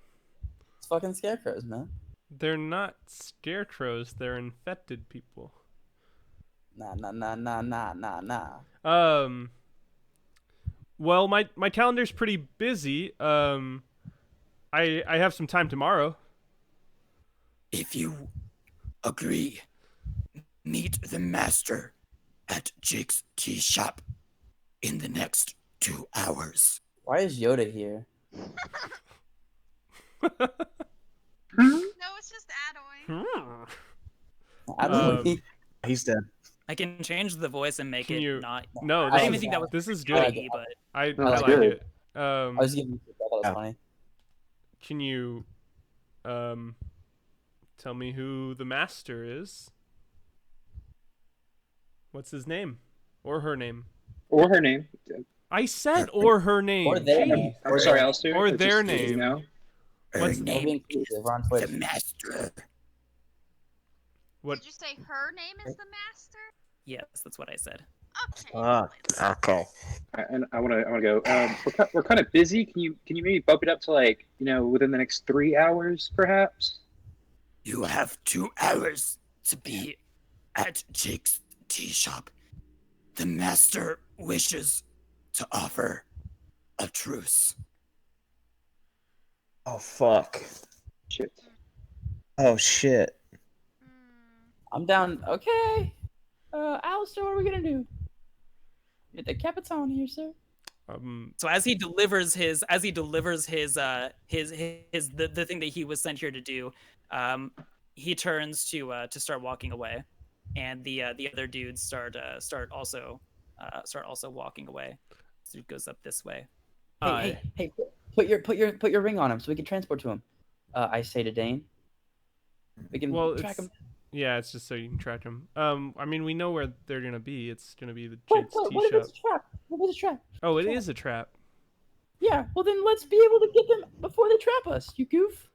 It's fucking scarecrows, man. They're not scarecrows. They're infected people. Nah. Well, my calendar's pretty busy. I have some time tomorrow. If you agree, meet the master at Jake's tea shop in the next 2 hours. Why is Yoda here? No, it's just Adoy. I don't know. He's dead. I can change the voice and make Can it you- not. No, I this didn't even is, think that was this is good, good. but I that's like good. it. I was giving you feedback. That was funny. Can you tell me who the master is? What's his name? Or her name? Or her name. I said or her name. Or their Gee. name. I'm sorry, Alistair. Or Just their so you name. know. Her What's- We're name being is inclusive. We're on Twitch. the master. What? Did you say her name is the master? yes, that's what I said. Okay. Okay. And I want to go. We're kind of busy. Can you maybe bump it up to like within the next 3 hours, perhaps? You have 2 hours to be at Jake's tea shop. The master wishes to offer a truce. Oh fuck. Shit. Oh shit. I'm down. Okay. Alistair, what are we gonna do? Get the Capitan here, sir. So as he delivers his the thing that he was sent here to do, he turns to start walking away, and the other dudes start also walking away. So he goes up this way. Hey, put your ring on him so we can transport to him. I say to Dane. We can track him. Yeah, it's just so you can track them. I mean, we know where they're gonna be. It's gonna be the What Jake's if tea it's shop. a trap? What if it's a trap? Oh, it is a trap. Yeah, well then let's be able to get them before they trap us, you goof.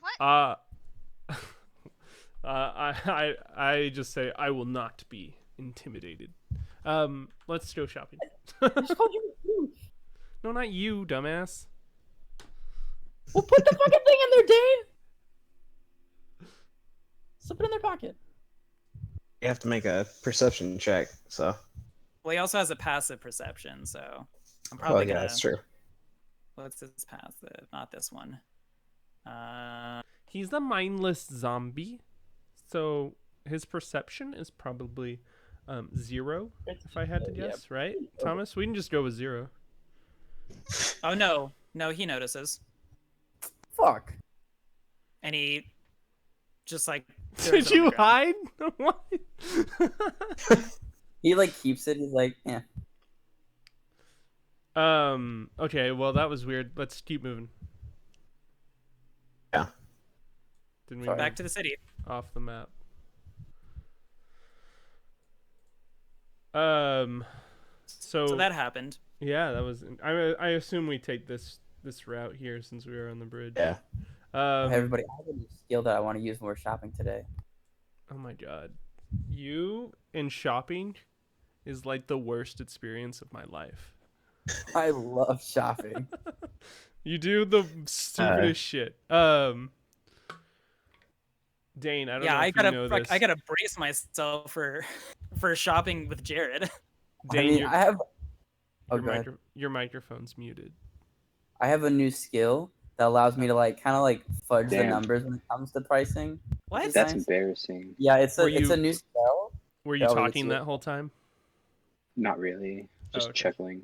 What? I just say I will not be intimidated. Let's go shopping. I just called you a goof. No, not you, dumbass. Well, put the fucking thing in there, Dane. Slip it in their pocket. You have to make a perception check, so. Well, he also has a passive perception, so I'm Oh, probably yeah, gonna. that's true. What's his passive? Not this one. He's the mindless zombie, so his perception is probably 0. If I had to guess, right, Thomas? We can just go with 0. Oh no, he notices, Fuck. and he just like. Did you hide? What? He like keeps it. He's like, yeah. Okay, well that was weird. Let's keep moving. Yeah. Didn't we Sorry. Back to the city. off the map? So that happened. yeah, that was. I assume we take this route here since we were on the bridge. Yeah. Hey, everybody, I have a new skill that I want to use when we're shopping today. Oh my god. You and shopping is like the worst experience of my life. I love shopping. You do the stupidest shit. Dane, I don't know if you know this. I gotta brace myself for for shopping with Jared. Dane, I have. Oh, your, go ahead. your microphone's muted. I have a new skill that allows me to kind of fudge the Damn. numbers when it comes to pricing. What? Which is That's nice. embarrassing. Yeah, it's Were a new spell. Were you that lets talking that whole time? Not really. Just okay. chuckling.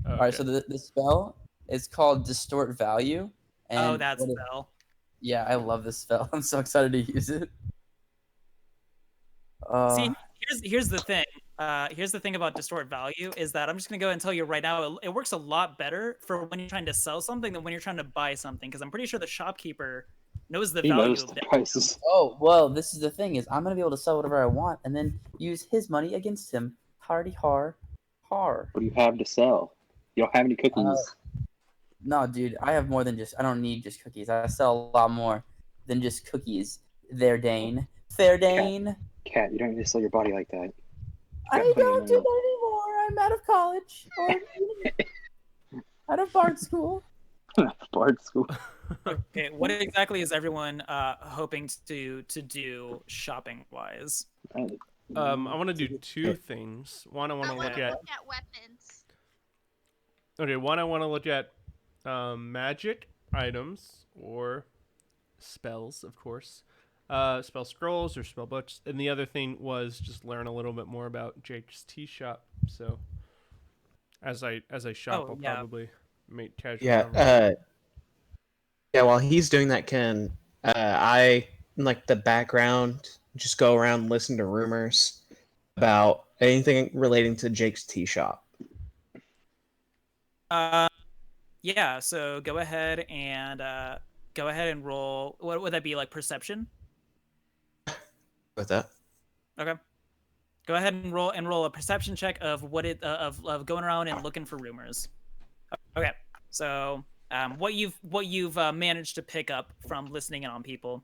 Oh, All right, so the spell is called Distort Value. And That spell. Yeah, I love this spell. I'm so excited to use it. See, here's the thing. Here's the thing about distort value is that I'm just gonna go and tell you right now, it works a lot better for when you're trying to sell something than when you're trying to buy something. Because I'm pretty sure the shopkeeper knows the He value knows of the that. prices. Oh, well, this is the thing is I'm gonna be able to sell whatever I want and then use his money against him. Hardy har. Har. What do you have to sell? You don't have any cookies. No, dude, I have more than just. I don't need just cookies. I sell a lot more than just cookies. There, Dane. Fair Dane. Cat, you don't need to sell your body like that. I don't do that anymore. I'm out of college or out of Bard school. Bard school. Okay, what exactly is everyone hoping to do shopping wise? I want to do two things. One, I want to look at weapons. Okay, one, I want to look at magic items or spells, of course. Spell scrolls or spell books. And the other thing was just learn a little bit more about Jake's tea shop. So as I shop, I'll probably make casual conversation. While he's doing that, can I, in the background, just go around and listen to rumors about anything relating to Jake's tea shop? Yeah, so go ahead and roll. What would that be, like perception? With that. Okay. Go ahead and roll a perception check of what it of going around and looking for rumors. Okay. So what you've managed to pick up from listening in on people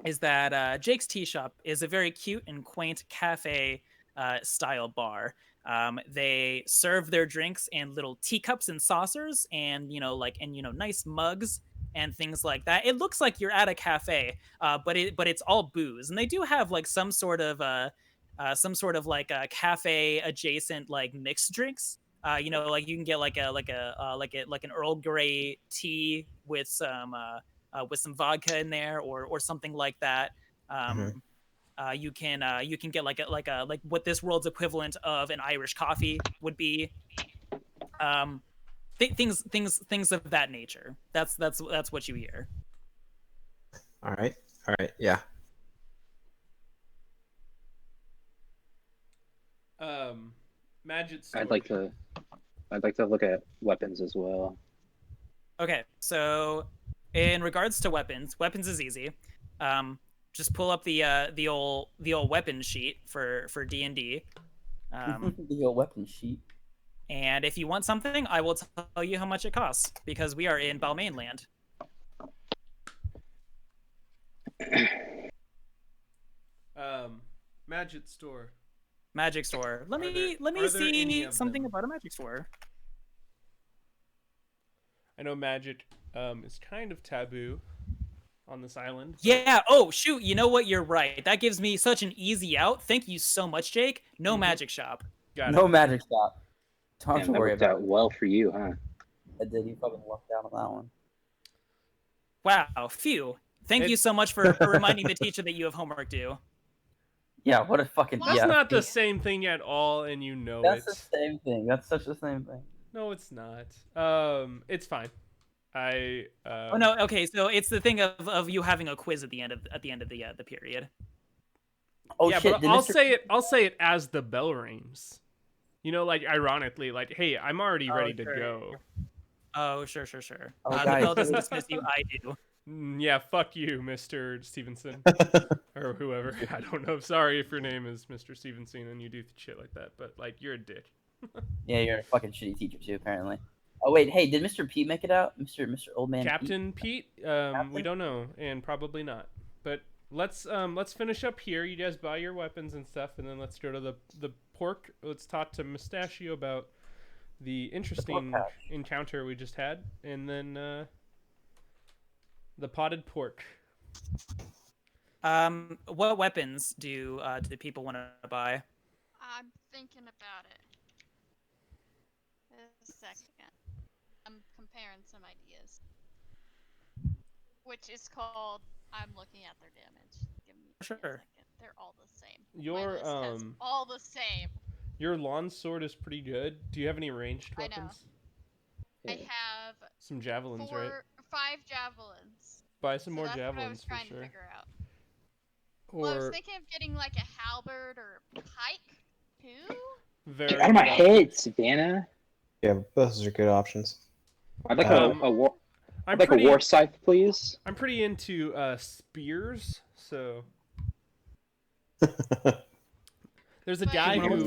is that Jake's Tea Shop is a very cute and quaint cafe style bar. They serve their drinks in little teacups and saucers, and nice mugs and things like that. It looks like you're at a cafe, but it's all booze, and they do have some sort of cafe adjacent mixed drinks. You can get an Earl Grey tea with some vodka in there, or something like that. You can get like what this world's equivalent of an Irish coffee would be. Things of that nature. That's what you hear. All right, yeah. Magic store. I'd like to look at weapons as well. Okay, so in regards to weapons is easy. Just pull up the old weapon sheet for D&D. The old weapon sheet. And if you want something, I will tell you how much it costs, because we are in Balmain land. Magic store. Magic store. Let me see something about a magic store. I know magic is kind of taboo on this island. Yeah. Oh shoot. You know what? You're right. That gives me such an easy out. Thank you so much, Jake. No magic shop. No magic shop. Don't have to worry about it. Well for you, huh? I did. You fucking lucked out on that one. Wow. Phew. Thank you so much for reminding the teacher that you have homework due. Yeah. What a fucking. That's not the same thing at all, and you know That's the same thing. That's such the same thing. No, it's not. It's fine. Oh no. Okay. So it's the thing of you having a quiz at the end of the period. Oh yeah, shit! But I'll say it as the bell rings. Ironically, hey, I'm already ready to go. Oh, sure. Oh, the bell doesn't dismiss you. I do. Yeah, fuck you, Mr. Stevenson, or whoever. I don't know. Sorry if your name is Mr. Stevenson and you do shit like that, but you're a dick. Yeah, you're a fucking shitty teacher too, apparently. Oh wait, hey, did Mr. Pete make it out? Mr. Old Man Captain Pete? We don't know, and probably not. But let's finish up here. You guys buy your weapons and stuff, and then let's go to the pork. Let's talk to Mustachio about the interesting encounter we just had, and then the potted pork. What weapons do people want to buy? I'm thinking about it. A second. I'm comparing some ideas. Which is called, I'm looking at their damage. Give me a Sure. second. They're all the same. Your My list has all the same. Your lawn sword is pretty good. Do you have any ranged weapons? I have some javelins, right? 5 javelins. Buy some So more that's javelins what I was trying for sure. to figure out. Or Well, I was thinking of getting like a halberd or a pike too. very Get out of my good option. head, Savannah. Yeah, those are good options. I'd like a war. I'm I'd like a war scythe, please. I'm pretty into spears, so there's a guy who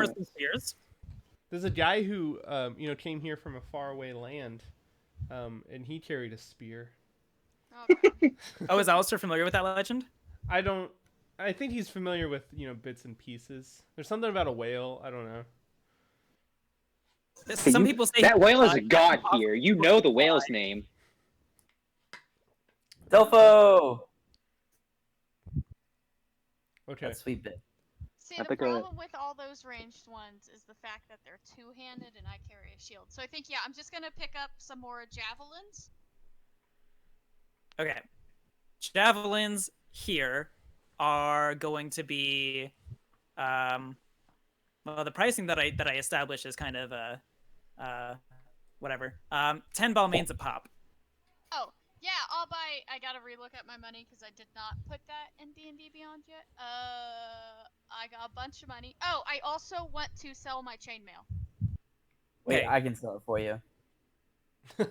there's a guy who came here from a faraway land, and he carried a spear. Okay. Oh, is Alistair familiar with that legend? I think he's familiar with bits and pieces. There's something about a whale. I don't know. Some people say that whale is a god here. You know the whale's name. Delpho. Okay. That sweet bit. See, the problem with all those ranged ones is the fact that they're two-handed and I carry a shield. So I think, yeah, I'm just going to pick up some more javelins. Okay. Javelins here are going to be well, the pricing that I established is kind of whatever. 10 Balmains a pop. Oh, yeah, I'll buy. I gotta relook at my money because I did not put that in D&D Beyond yet. I got a bunch of money. Oh, I also want to sell my chainmail. Wait, Okay. I can sell it for you. I'll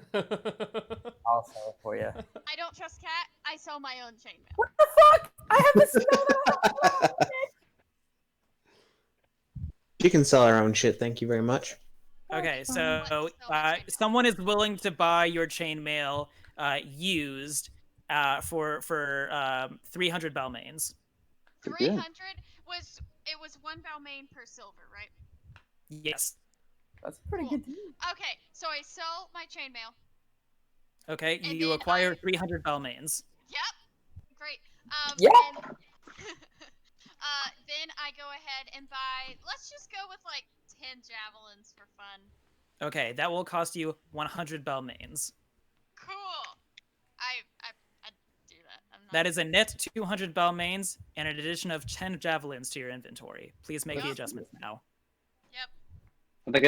sell it for you. I don't trust Cat. I sell my own chainmail. What the fuck? I have a smell. She can sell her own shit. Thank you very much. Okay, so someone is willing to buy your chainmail used for 300 Balmains. 300 was 1 Balmain per silver, right? Yes. That's a pretty good deal. Okay, so I sell my chainmail. Okay, you acquire 300 Balmains. Yep. Great. Yeah. Then I go ahead and buy. Let's just go with like 10 javelins for fun. Okay, that will cost you 100 Balmains. Cool. I do that. I'm not... That is a net 200 Balmains and an addition of 10 javelins to your inventory. Please make the adjustments now. Yep. I'd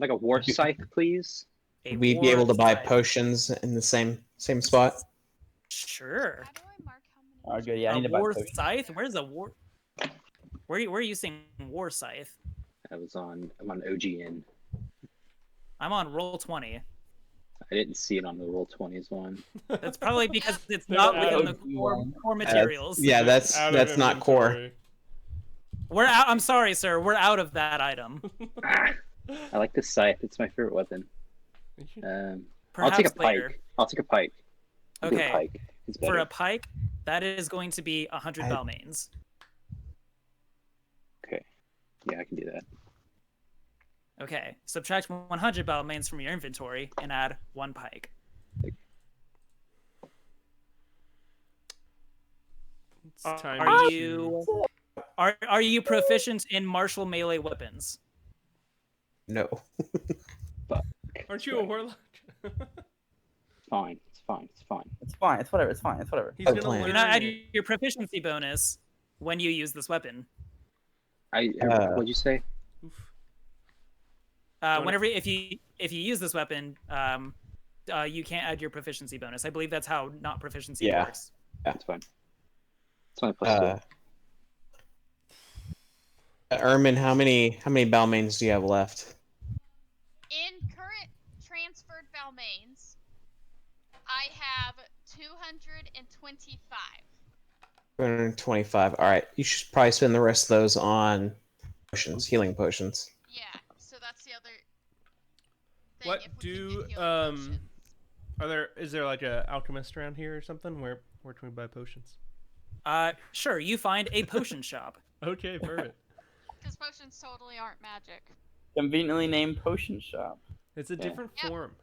like a war scythe, please. We'd be able to buy potions in the same spot. Sure. How do I mark how many? Oh, good. Yeah, I need to buy war potions. scythe. Where's a war? Where are you seeing war scythe? I'm on OGN. I'm on roll 20. I didn't see it on the roll 20s one. That's probably because it's not within the core materials. Yeah, that's not core. We're out. I'm sorry, sir. We're out of that item. I like the scythe. It's my favorite weapon. I'll take a pike. I'll take a pike. Okay. Pike. For a pike, that is going to be 100 Balmains. Okay. Yeah, I can do that. Okay. Subtract 100 Balmains from your inventory and add 1 pike. Are you proficient in martial melee weapons? No. Aren't you a warlock? Fine. It's fine. It's fine. It's whatever. It's fine. It's whatever. He's gonna learn. Do not add your proficiency bonus when you use this weapon. What'd you say? Whenever if you use this weapon, you can't add your proficiency bonus. I believe that's how not proficiency works. Yeah, it's fine. It's only plus 2. Ermin, how many Balmains do you have left? In current transferred Balmains, I have 225. 225. All right, you should probably spend the rest of those on potions, healing potions. Yeah, so that's the other thing. What if we can do get healing potions. is there like a alchemist around here or something? Where can we buy potions? Sure, you find a potion shop. Okay, perfect. Because potions totally aren't magic. Conveniently named potion shop. It's a different Yep. form.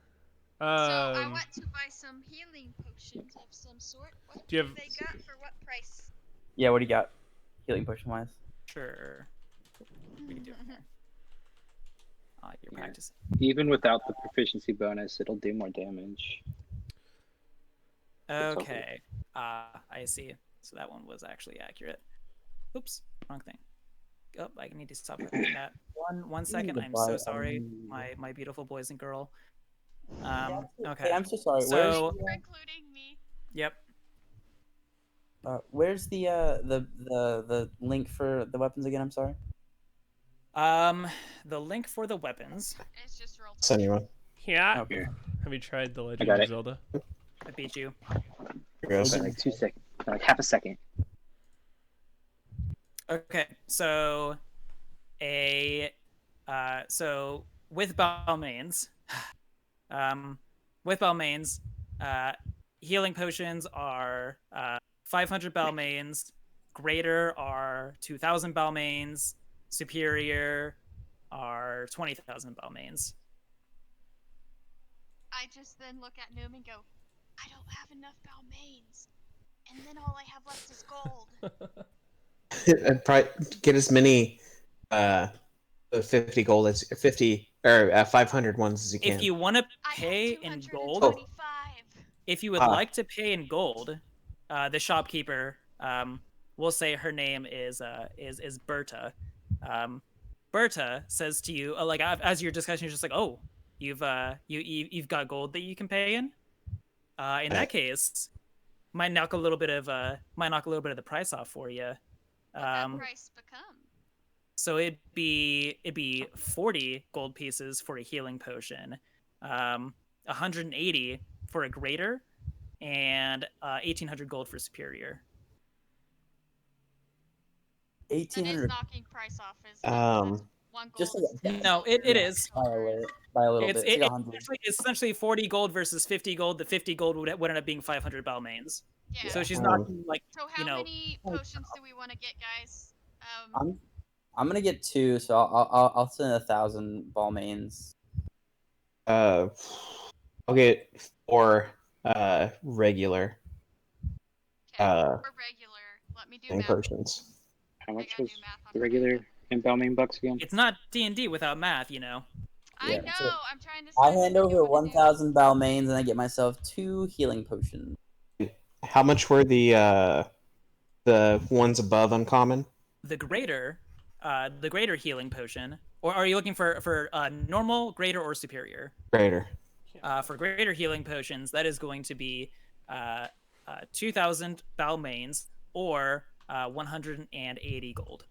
So I went to buy some healing potions of some sort. What Do you do have- they got for what price? Yeah, what do you got? Healing potion wise. Sure. What are you doing here? You're Yeah. practicing. Even without the proficiency bonus, it'll do more damage. Okay. I see. So that one was actually accurate. Oops, wrong thing. Oh, I need to stop clicking that. One second. to I'm buy so a sorry, new- my beautiful boys and girl. Hey, Okay. I'm so sorry. So, For including me. yep. Where's the link for the weapons again? I'm sorry. The link for the weapons. It's just roll. Send you one. Yeah. Okay. Have you tried The I Legend got of it. Zelda? I beat you. Here goes. Like 2 seconds, like half a second. Okay, so so with Balmains, with Balmains, healing potions are 500 Balmains, greater are 2,000 Balmains, superior are 20,000 Balmains. I just then look at Noom and go, I don't have enough Balmains. And then all I have left is gold. I'd probably get as many 50 gold as 50 or 500 ones as you can. If you want to I pay have in gold, 225. if you would like to pay in gold, the shopkeeper, we'll say her name is Berta. Berta says to you, like as you're discussing, you're just like, oh, you've got gold that you can pay in. In that case, might knock a little bit of the price off for you. What that price become? So it'd be 40 gold pieces for a healing potion, 180 for a greater, and 1,800 gold for superior. 1,800. Knocking price off is one gold. Just like No, it is. By a little bit. It's like 100. It's essentially 40 gold versus 50 gold. The 50 gold would end up being 500 Balmains. Yeah. So she's knocking like. So how many potions do we want to get, guys? I'm gonna get 2, so I'll send 1,000 Balmains. I'll get 4 regular. Okay, 4 regular. Let me do math. Potions. How much was the regular in Balmain bucks again? It's not D&D without math, you know. I know. I'm trying to. I hand over 1,000 Balmains and I get myself 2 healing potions. How much were the ones above uncommon? The greater healing potion, or are you looking for normal, greater, or superior? Greater. For greater healing potions, that is going to be 2,000 Balmains or 180 gold.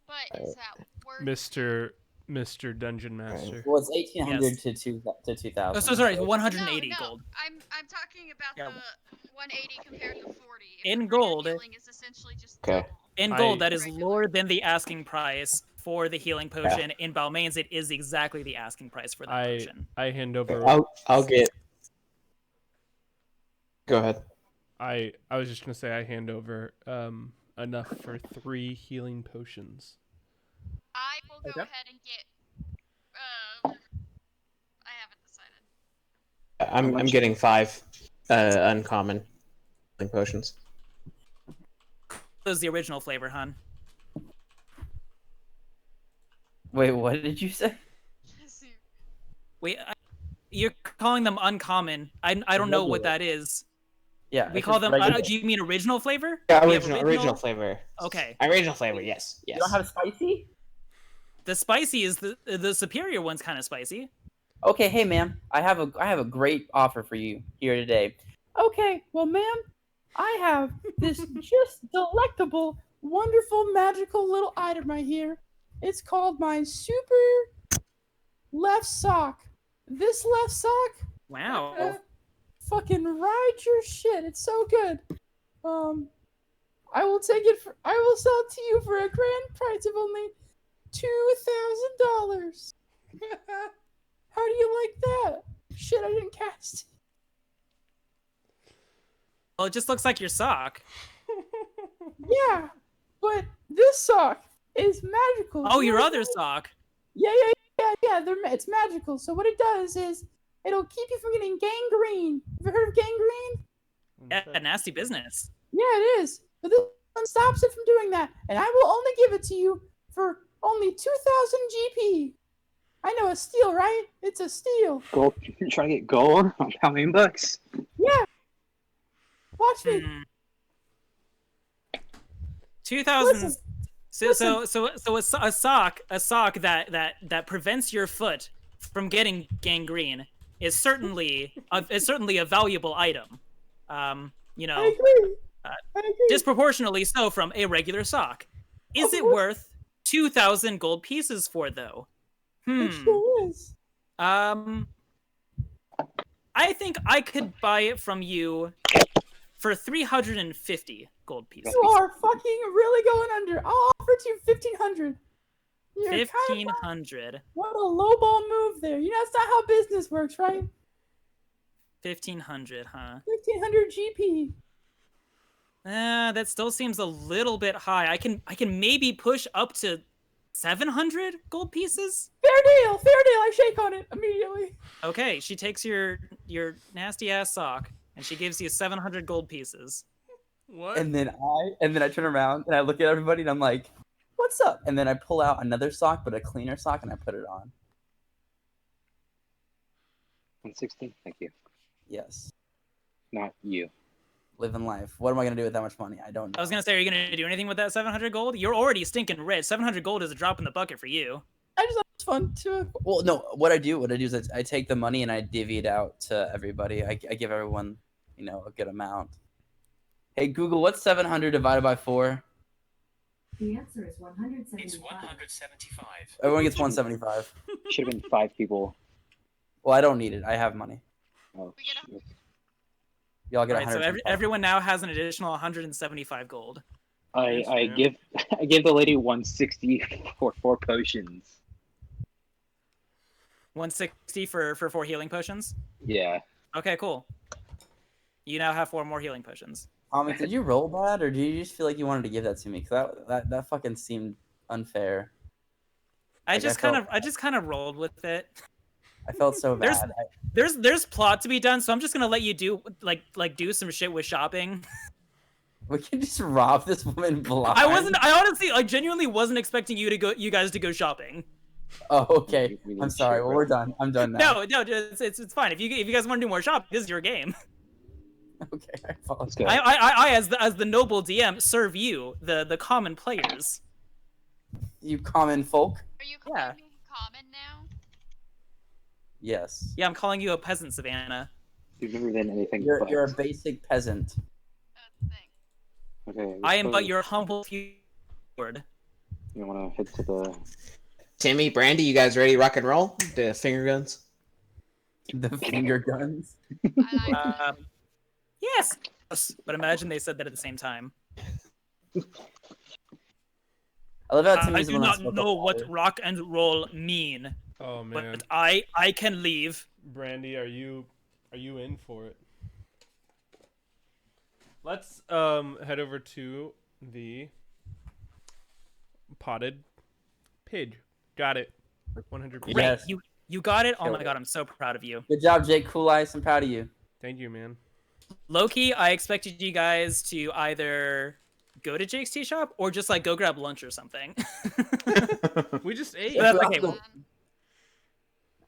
But is that worth Mr. Dungeon Master? Well, it's 1,800 Yes. to 2,000. Oh, so sorry, 180 no, gold. I'm talking about the 180 compared to 40. In gold. Healing is essentially just Okay. In gold, that is lower than the asking price for the healing potion. In Balmains, it is exactly the asking price for the potion. I hand over. I'll get. Go ahead. I was just gonna say I hand over enough for 3 healing potions. I will go ahead and get. I haven't decided. I'm getting 5 uncommon healing potions. That was the original flavor, hon. Wait, what did you say? Wait, you're calling them uncommon. I don't know what that is. Yeah, we call them. Do you mean original flavor? Yeah, original flavor. Okay. Original flavor. Yes. You don't have spicy? The spicy is the superior one's kind of spicy. Okay, hey ma'am, I have a great offer for you here today. Okay, well ma'am, I have this just delectable, wonderful, magical little item right here. It's called my super left sock. This left sock. Wow. Fucking ride your shit. It's so good. I will sell it to you for a grand price of only $2,000. How do you like that? Shit, I didn't cast. Well, it just looks like your sock. Yeah, but this sock is magical. Oh, You your know other what? sock. Yeah. It's magical. So what it does is it'll keep you from getting gangrene. Have you heard of gangrene? Yeah, nasty business. Yeah, it is. But this one stops it from doing that, and I will only give it to you for only 2,000 GP. I know a steal, right? It's a steal. Gold. You're trying to get gold? How many bucks? Yeah. Watch me. 2,000. Listen, So a sock that prevents your foot from getting gangrene is certainly a valuable item. You I know, agree. I agree. disproportionately so from a regular sock. Is it worth 2,000 gold pieces for though? It sure is. I think I could buy it from you for 350 gold pieces. You are fucking really going under. I'll offer it to you 1,500. 1,500. What a lowball move there. You know, that's not how business works, right? 1,500, huh? 1,500 GP. That still seems a little bit high. I can maybe push up to 700 gold pieces. Fair deal. I shake on it immediately. Okay, she takes your nasty ass sock and she gives you 700 gold pieces. What? And then I turn around and I look at everybody and I'm like, "What's up?" And then I pull out another sock, but a cleaner sock, and I put it on. 116. Thank you. Yes, Not you. living life. What am I gonna do with that much money? I don't know. I was gonna say, are you gonna do anything with that 700 gold? You're already stinking rich. 700 gold is a drop in the bucket for you. I just thought it was fun too. Well, no. What I do is I take the money and I divvy it out to everybody. I give everyone, a good amount. Hey Google, what's 700 divided by 4? The answer is 175. It's 175. Everyone gets 175. Should have been 5 people. Well, I don't need it. I have money. Oh, We get shit. Y'all get All right, so 175. everyone now has an additional 175 gold. I give the lady 160 for 4 potions. 160 for 4 healing potions. Yeah. Okay, cool. You now have 4 more healing potions. Did you roll bad, or do you just feel like you wanted to give that to me? Because that fucking seemed unfair. I Like, just kind of rolled with it. I felt so bad. There's plot to be done, so I'm just gonna let you do do some shit with shopping. We can just rob this woman blind. I honestly genuinely wasn't expecting you guys to go shopping. Oh, okay. I'm sorry. Well, we're done. I'm done now. No, it's fine. If you guys want to do more shopping, this is your game. Okay, I apologize. Let's go. I as the noble DM serve you, the common players. You common folk? Are you calling Yeah. me common now? Yes. Yeah, I'm calling you a peasant, Savannah. You've never been anything but. You're a basic peasant. That's the thing. Okay. I am but your humble lord. You want to head to the. Timmy, Brandy, you guys ready? Rock and roll? The finger guns. The finger guns. I like that. Yes, but imagine they said that at the same time. I love how I Timmy's do the one that not smoked know the what fire. rock and roll mean, Oh man, but I can leave. Brandy, are you in for it? Let's head over to the potted pig. Got it. 100%. Great, Yes. you got it. Oh Killed my it. god, I'm so proud of you. Good job, Jake. Cool Ice. I'm proud of you. Thank you, man. Loki, I expected you guys to either go to Jake's tea shop or just go grab lunch or something. We just ate. But that's Well, okay. well,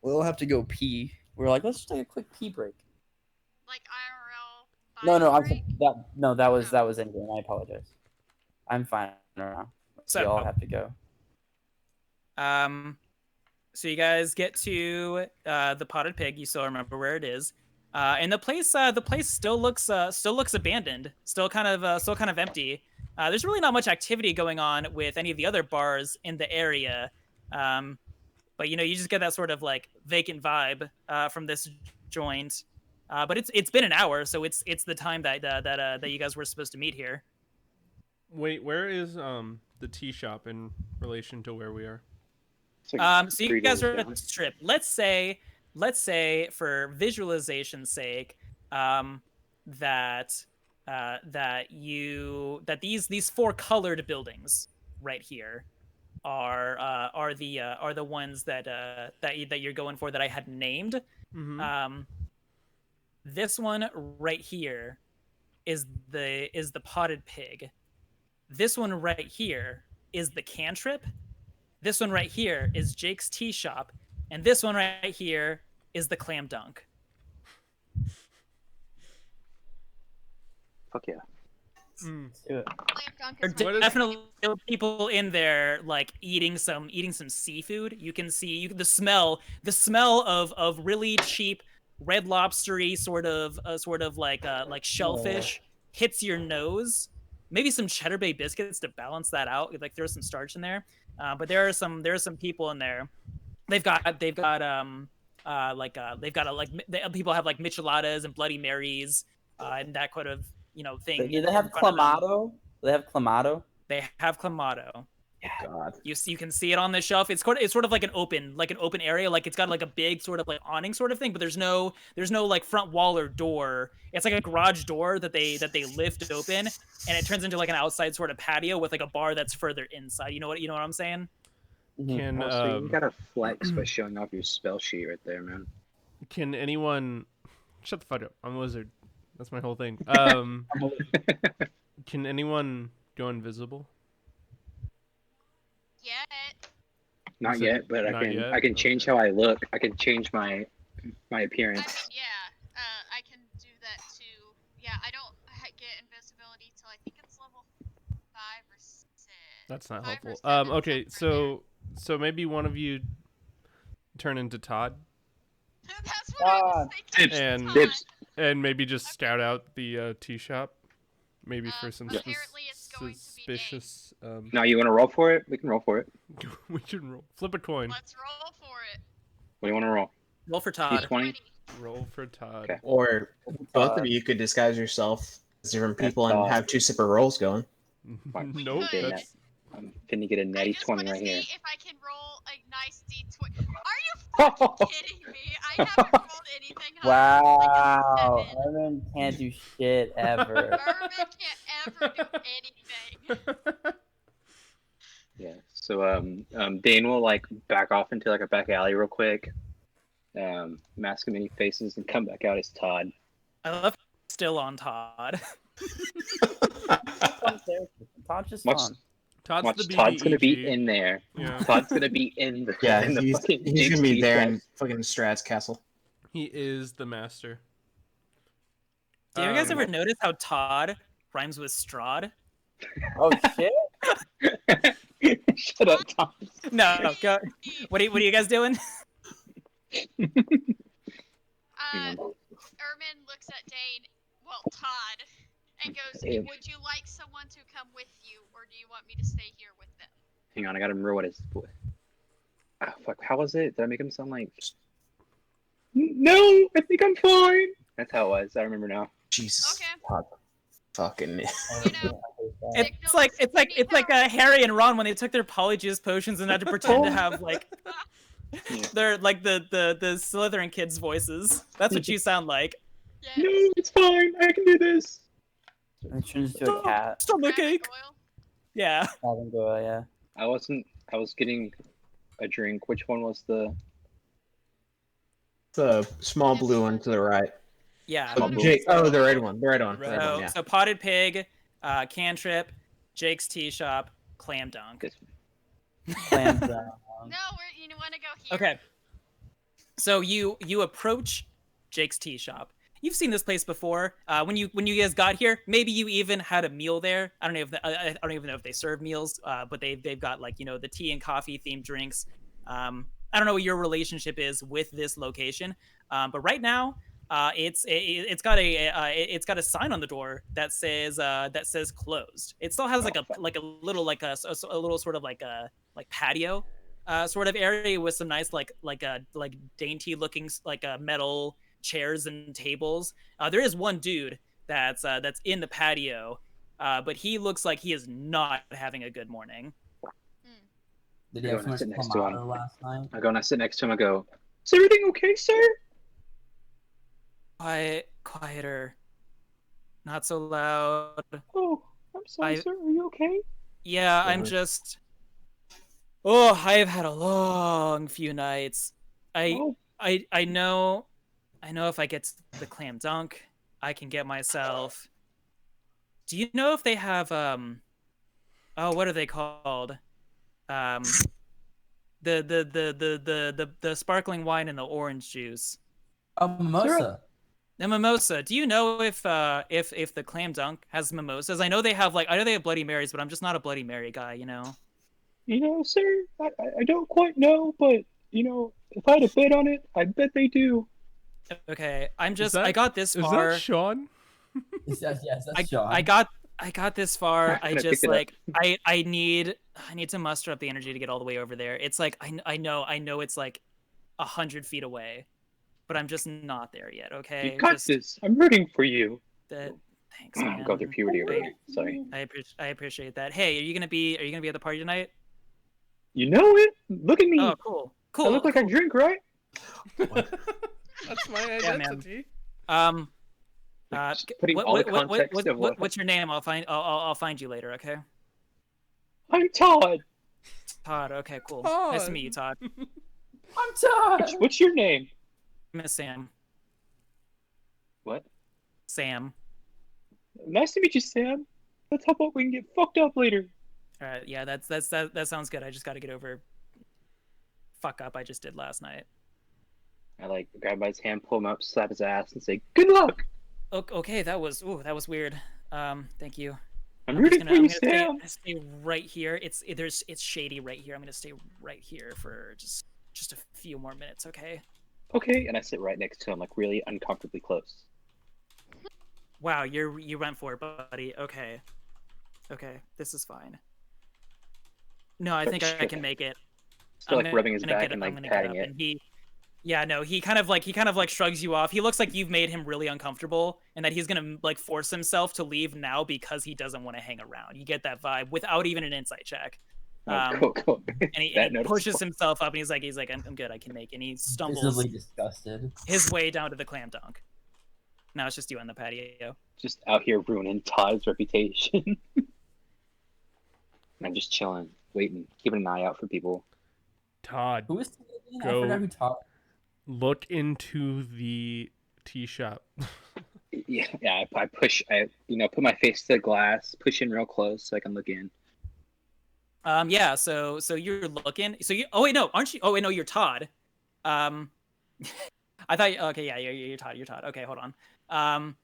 We'll have to go pee. We're like, let's just take a quick pee break. Like IRL. No, I'm break? that was in game. I apologize. I'm fine now. So- We all have to go. So you guys get to the potted pig. You still remember where it is, and the place still looks abandoned, still kind of empty. There's really not much activity going on with any of the other bars in the area, but you just get that sort of vacant vibe from this joint. But it's been an hour, so it's the time that you guys were supposed to meet here. Wait, where is the tea shop in relation to where we are? It's like So you 3 guys doors are at down. the strip. Let's say for visualization's sake, that that these four colored buildings right here are the ones that you're going for that I had named. Mm-hmm. This one right here is the potted pig. This one right here is the cantrip. This one right here is Jake's tea shop, and this one right here is the clam dunk. Fuck yeah. Let's do it. Slam dunk There is my are What is- definitely people in there like eating some seafood. You can see the smell of really cheap red lobstery sort of like shellfish hits your nose. Maybe some cheddar bay biscuits to balance that out. Like there's some starch in there, but there are some people in there. They've got people have like micheladas and Bloody Marys and that kind of thing. Do they have in front of them. clamato? Do they have clamato? They have clamato. God. You can see it on the shelf. It's sort of like an open area. Like it's got like a big sort of like awning sort of thing, but there's no like front wall or door. It's like a garage door that they lift open, and it turns into like an outside sort of patio with like a bar that's further inside. You know what I'm saying? Can Also, you gotta flex by showing off your spell sheet right there, man. can anyone shut the fuck up? I'm a wizard. That's my whole thing. Can anyone go invisible? Yet. Not Is it yet, but not yet? I can change how I look. I can change my I appearance. mean, yeah. I can do that too. Yeah, I don't get invisibility till I think it's level 5 or 6. That's not 5 or helpful. 7, Okay, somewhere so maybe one of you turn into Todd there. That's what I was thinking. and Dips. and maybe just scout out the tea shop, maybe for some apparently it's going to be suspicious. Now you want to roll for it? We can roll for it. We can roll. Flip a coin. Let's roll for it. What do you want to roll? Roll for Todd. 20? Roll for Todd. Okay. Or both of you could disguise yourself as different people That's and have two separate rolls going. Nope. could. That's I'm finna get a I natty just 20 want to right see here. if I can roll a nice D20. Are you fucking kidding me? I haven't rolled anything higher than like Wow, a 7. Herman can't do shit ever. Irvin can't ever do anything. Yeah. So Dane will like back off into like a back alley real quick, mask many faces, and come back out as Todd. I love still on Todd. Todd's just Watch- fun. Todd's Watch, the Todd's gonna be BDEG. in there. Yeah. Todd's gonna be in the Yeah, in the he's fucking gonna be JT there set. in fucking Strahd's castle. He is the master. Do you guys Um, ever notice how Todd rhymes with Strahd? Oh shit! Shut up, Todd. No, go. What are you guys doing? Ermin looks at Dane, well, Todd, and goes, Yeah. would you like someone to come with you, or do you want me to stay here with them? Hang on, I gotta remember what his. Ah, fuck. How was it? Did I make him sound like? No, I think I'm fine. That's how it was. I remember now. Jesus. Okay. Todd. Fucking. You know, It's like Harry and Ron when they took their polyjuice potions and had to pretend to have like they're like the Slytherin kids' voices. That's what you sound like. yes. No, it's fine. I can do this. It turns into a cat. Stomachache. Doyle? Yeah. Cabin Doyle, yeah. I was getting a drink. Which one was the? The small blue one to the right. Yeah. Oh, blue. Jake. Oh, the red one. The red one. Red Red So, one, yeah. so potted pig, cantrip, Jake's tea shop, clam dunk. This- Clam down. No, you want to go here. Okay. So you approach Jake's tea shop. You've seen this place before. When you guys got here, maybe you even had a meal there. I don't know if I don't even know if they serve meals, but they've got like the tea and coffee themed drinks. I don't know what your relationship is with this location, but right now, it's got a sign on the door that says closed. It still has like a little like a little sort of like a patio sort of area with some nice like dainty looking like metal chairs and tables. There is one dude that's in the patio, but he looks like he is not having a good morning. Did he I have go and I so sit much next to him. clamato last night? I go and I sit next to him. I go, "Is everything okay, sir?" Quieter. Not so loud. Oh, I'm sorry, I sir. Are you okay? Yeah, I'm just. Oh, I've had a long few nights. I Oh, I know if I get to the clam dunk, I can get myself. Do you know if they have oh, what are they called? Um the sparkling wine and the orange juice. A sir. mimosa. The mimosa. Do you know if the clam dunk has mimosas? I know they have I know they have Bloody Marys, but I'm just not a Bloody Mary guy, you know. Sir, I don't quite know, but if I had a bet on it, I bet they do. Okay, Is I that got this is far. that Sean? Yes, that's Sean. I got this far. I Gonna pick just it up. I need to muster up the energy to get all the way over there. It's like I know it's like 100 feet away, but I'm just not there yet. You Okay, got just this. I'm rooting for you. that. Thanks, I'm going through man. puberty already. Sorry. I appreciate that. Hey, are you gonna be at the party tonight? You know it. Look at me. Oh, cool, I look like I drink, right? That's my Yeah, man. identity. Just putting all the context of what. What's your name? I'll find you later. Okay. I'm Todd. Todd. Okay, cool. Todd. Nice to meet you, Todd. I'm Todd. What's your name? Miss Sam. What? Sam. Nice to meet you, Sam. Let's hope we can get fucked up later. All right. Yeah, that sounds good. I just got to get over fuck up I just did last night. I grab by his hand, pull him up, slap his ass, and say, "Good luck." Okay, that was weird. Thank you. I'm rooting for you, Sam. Sam. I'm gonna stay right here. It's shady right here. I'm gonna stay right here for just a few more minutes. Okay. Okay, and I sit right next to him, really uncomfortably close. Wow, you went for it, buddy. Okay. Okay, this is fine. No, I think I can make it. Still rubbing his back and patting it. And he kind of shrugs you off. He looks like you've made him really uncomfortable, and that he's gonna force himself to leave now because he doesn't want to hang around. You get that vibe without even an insight check. Cool. And he pushes himself up, and he's like, I'm good, I can make it. And he stumbles Visibly disgusted. his way down to the clam dunk. Now it's just you on the patio. Just out here ruining Todd's reputation. I'm just chilling, waiting, keeping an eye out for people. Todd, Who is I Go. forgot who Todd. look into the tea shop. Yeah. I push. I put my face to the glass, push in real close so I can look in. Yeah. So you're looking. So you. Oh wait, no, aren't you? Oh wait, no, you're Todd. I thought. Okay, yeah, you're Todd. You're Todd. Okay, hold on.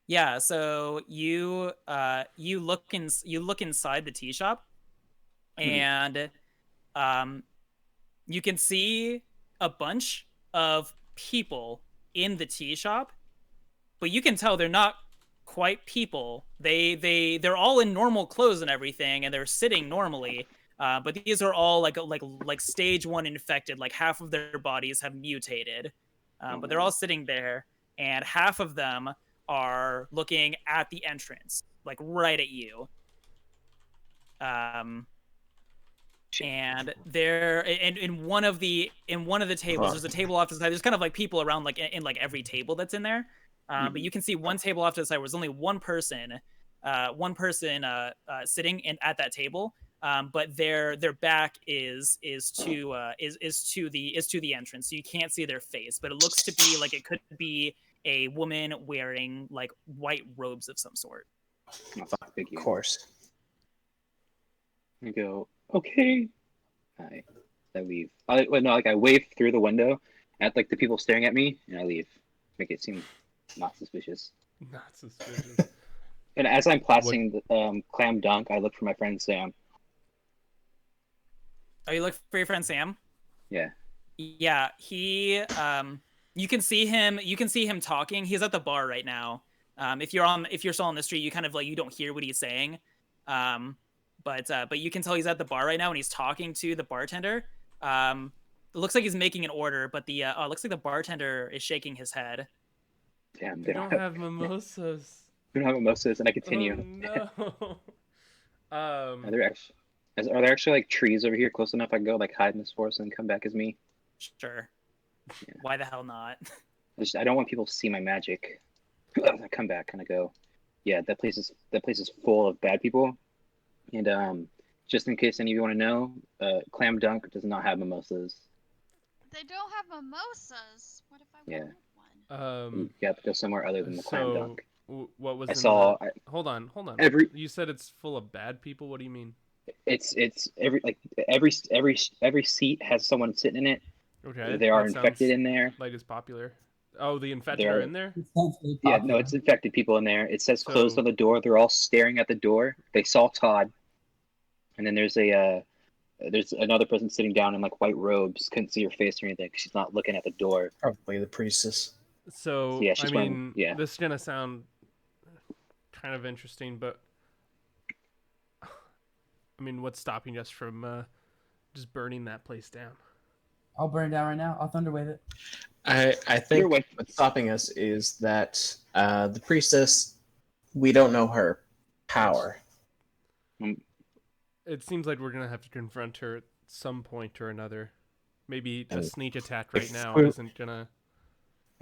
Yeah. So you look inside the tea shop, and you can see a bunch of people in the tea shop, but you can tell they're not quite people. They're all in normal clothes and everything, and they're sitting normally. But these are all like stage 1 infected. Like half of their bodies have mutated, but they're all sitting there, and half of them are looking at the entrance, like right at you. And there, in one of the tables, there's a table off to the side. There's kind of people around in every table that's in there. But you can see one table off to the side where there's only one person sitting at that table. But their back is to the entrance, so you can't see their face. But it looks to be like it could be a woman wearing white robes of some sort. Of course. I go, okay. I leave. I wave through the window at the people staring at me, and I leave. Make it seem not suspicious. Not suspicious. And as I'm placing the clam dunk, I look for my friend Sam. Oh, you look for your friend Sam? Yeah. Yeah, he you can see him talking. He's at the bar right now. If you're still on the street, you kind of you don't hear what he's saying. But you can tell he's at the bar right now and he's talking to the bartender. It looks like he's making an order, but it looks like the bartender is shaking his head. Damn, They don't have mimosas. We don't have mimosas, and I continue. Oh, no. Are there actually trees over here close enough I can go hide in this forest and come back as me? Sure. Yeah. Why the hell not? I don't want people to see my magic. I come back and I go, Yeah, that place is full of bad people. And just in case any of you want to know, Clam Dunk does not have mimosas. They don't have mimosas. What if I Yeah. wanted one? You have to go somewhere other than the Clam So Dunk. what was I in saw the? Hold on. every You said it's full of bad people. What do you mean? it's every seat has someone sitting in it. Okay, They are that infected sounds in there. like it's popular. Oh, the infected are They're in there. It sounds really Yeah, no, popular. it's infected people in there. It says closed So on the door. They're all staring at the door. They saw Todd, and then there's another person sitting down in like white robes. Couldn't see her face or anything. She's not looking at the door. Probably the priestess. So so yeah, I she's wearing mean, yeah. this is gonna sound kind of interesting, but I mean, what's stopping us from just burning that place down? I'll burn it down right now. I'll thunderwave it. I Your think wife. what's stopping us is that the priestess, we don't know her power. It seems like we're gonna have to confront her at some point or another. Maybe a And sneak attack right if now we- isn't gonna.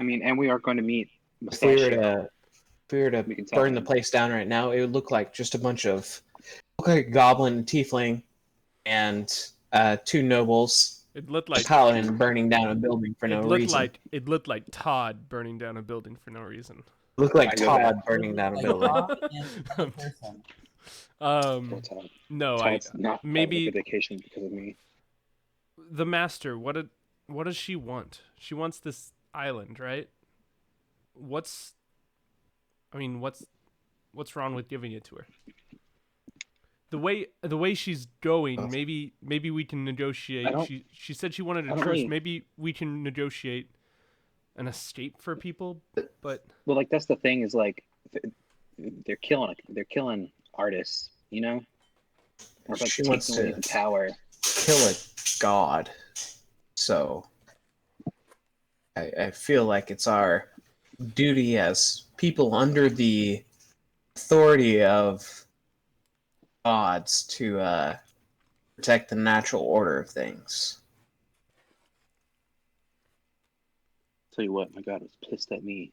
I mean, and we are going to meet If we were Mustachio. to, if we were to We can tell burn the him. place down right now, it would look like just a bunch of, look like a goblin, and tiefling, and two nobles, It looked a like paladin burning down a building for no reason. It looked like Todd burning down a building for no reason. Looked like I go back. Todd burning down a Like building. Todd and another person. Poor Todd. No, Todd's not having a maybe good vacation because of me. the master. What does she want? She wants this island, right? What's wrong with giving it to her? The way she's going, maybe we can negotiate. She said she wanted a truce. Really. Maybe we can negotiate an escape for people. But Well, like that's the thing is like they're killing artists, you know. Or like She wants taking away to the power. kill a god. So I feel like it's our duty as people under the authority of gods to protect the natural order of things. Tell you what, my god was pissed at me.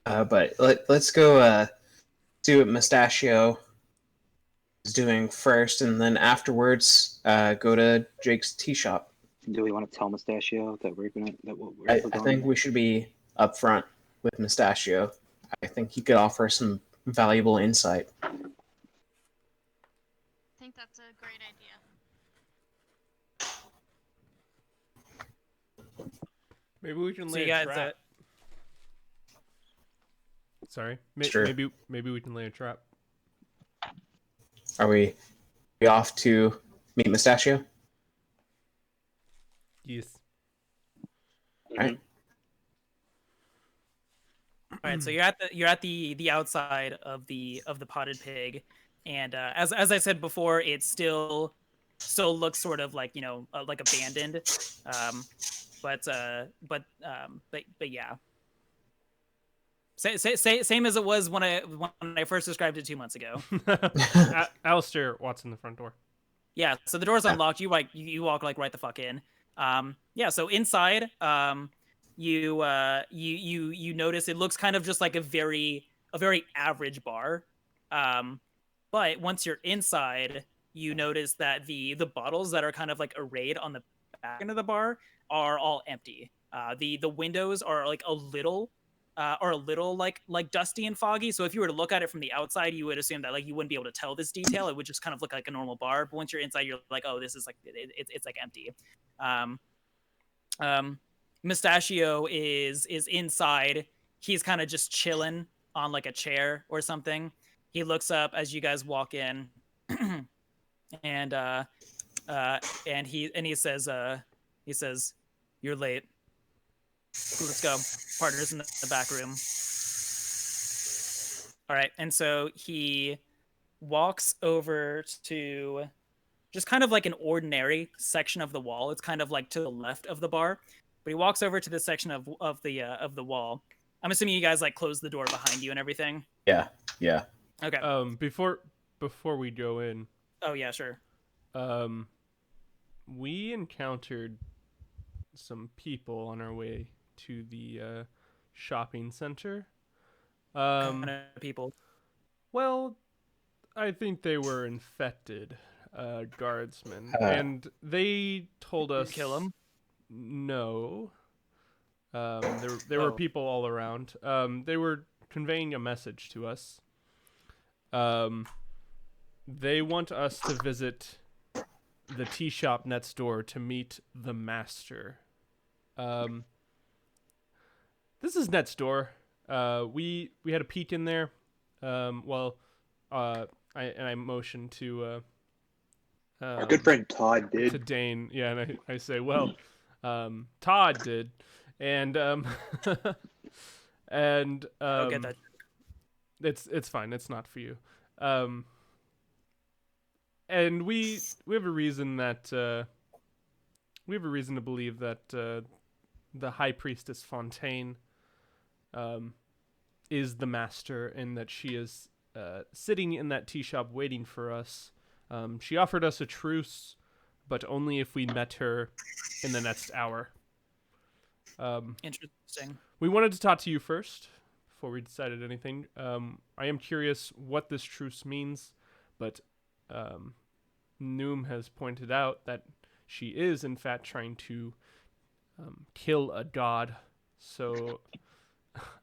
But let's go see what Mustachio is doing first, and then afterwards go to Jake's tea shop. Do we want to tell Mustachio that we're going? I think we should be upfront with Mustachio. I think he could offer some valuable insight. I think that's a great idea. maybe we can So lay you a guys, trap. Sorry, Sure. maybe we can lay a trap. Are we off to meet Mustachio? Yes. All right. All right, so you're at the outside of the potted pig, and as I said before, it still looks sort of like like abandoned, but yeah, same as it was when I first described it 2 months ago. Alistair walks in the front door. Yeah, so the door's unlocked. You walk like right the fuck in. Yeah, so inside, you notice it looks kind of just like a very average bar. But once you're inside, you notice that the bottles that are kind of like arrayed on the back end of the bar are all empty. The windows are like a little like dusty and foggy. So if you were to look at it from the outside, you would assume that like you wouldn't be able to tell this detail. It would just kind of look like a normal bar. But once you're inside, you're like, oh, this is like it's like empty. Mustachio is inside. He's kind of just chilling on like a chair or something. He looks up as you guys walk in, and he says, "You're late. Let's go. Partners in the back room." All right, and so he walks over to just kind of like an ordinary section of the wall. It's kind of like to the left of the bar, but he walks over to this section of the wall. I'm assuming you guys like close the door behind you and everything. Yeah. Okay. Before we go in, Oh yeah, sure. we encountered some people on our way to the shopping center. Um, kind of people? well, I think they were infected guardsmen, Uh. and they told us Kill them? no. There were Oh. people all around. They were conveying a message to us. They want us to visit the tea shop next door to meet the master. This is next door. We had a peek in there. I motioned to Our good friend Todd to did. Dane. Yeah, and I say, well, Todd did, and and I'll get that. it's fine. It's not for you. And we have a reason that we have a reason to believe that the High Priestess Fontaine is the master, and that she is sitting in that tea shop waiting for us. She offered us a truce, but only if we met her in the next hour. Interesting. We wanted to talk to you first before we decided anything. I am curious what this truce means, but Noom has pointed out that she is, in fact, trying to kill a god. So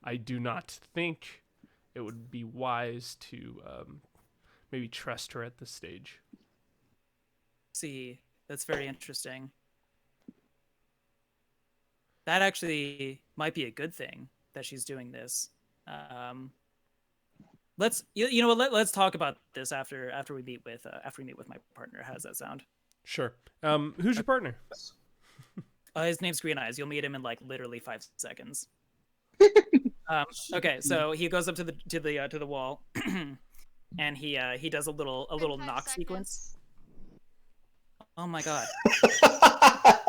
I do not think it would be wise to maybe trust her at this stage. See, that's very interesting. That actually might be a good thing that she's doing this. You know what? Let's talk about this after we meet with my partner. How does that sound? Sure. Who's your partner? His name's Green Eyes. You'll meet him in like literally 5 seconds. Okay, so he goes up to the wall, and he does a little knock sequence. Oh my god,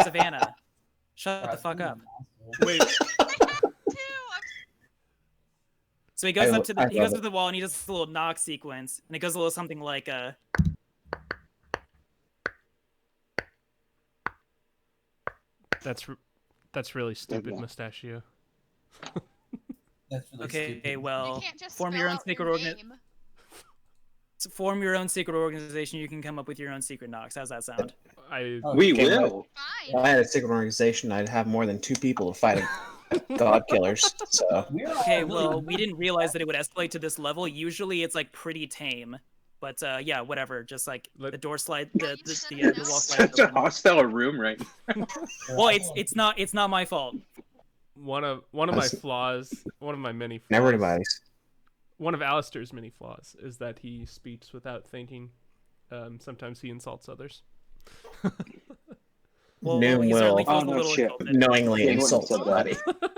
Savannah, shut the fuck up. Wait. So he goes up to the wall and he does a little knock sequence, and it goes a little something like That's really stupid, Mustachio. That's really okay, stupid. well, You can't just form spell your own out secret name. form your own secret organization. You can come up with your own secret knocks. How's that sound? We will. Fine. If I had a secret organization, I'd have more than 2 people to fight god killers. So Okay, well, we didn't realize that it would escalate to this level. Usually, it's like pretty tame. But yeah, whatever. Just like the door slide, the wall slides Such a open. hostile room right now. Well, it's not my fault. One of my flaws, one of my many flaws. never anybody's. One of Alistair's many flaws is that he speaks without thinking. Sometimes he insults others. Well, Noom he will certainly feels Oh, a no little shit. insulted. knowingly Yeah, he insult wouldn't have said somebody.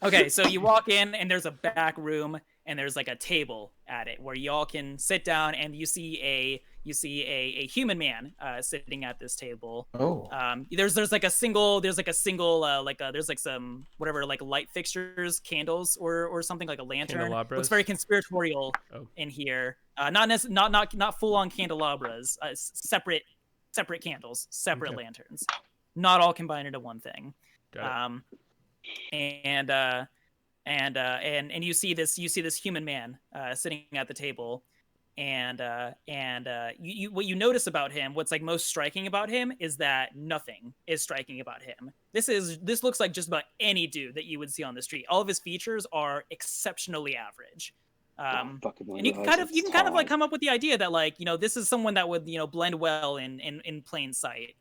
Okay, so you walk in and there's a back room and there's like a table at it where y'all can sit down, and you see a human man sitting at this table. Oh. There's like a single there's like some whatever, like light fixtures, candles or something, like a lantern. Candelabras? Looks very conspiratorial Oh. in here. Not full on candelabras. Separate candles, separate Okay. lanterns. Not all combined into one thing. Got it. And you see this human man sitting at the table, and you what you notice about him, what's like most striking about him, is that nothing is striking about him. This looks like just about any dude that you would see on the street. All of his features are exceptionally average. And you can kind of like come up with the idea that, like, you know, this is someone that would, you know, blend well in plain sight.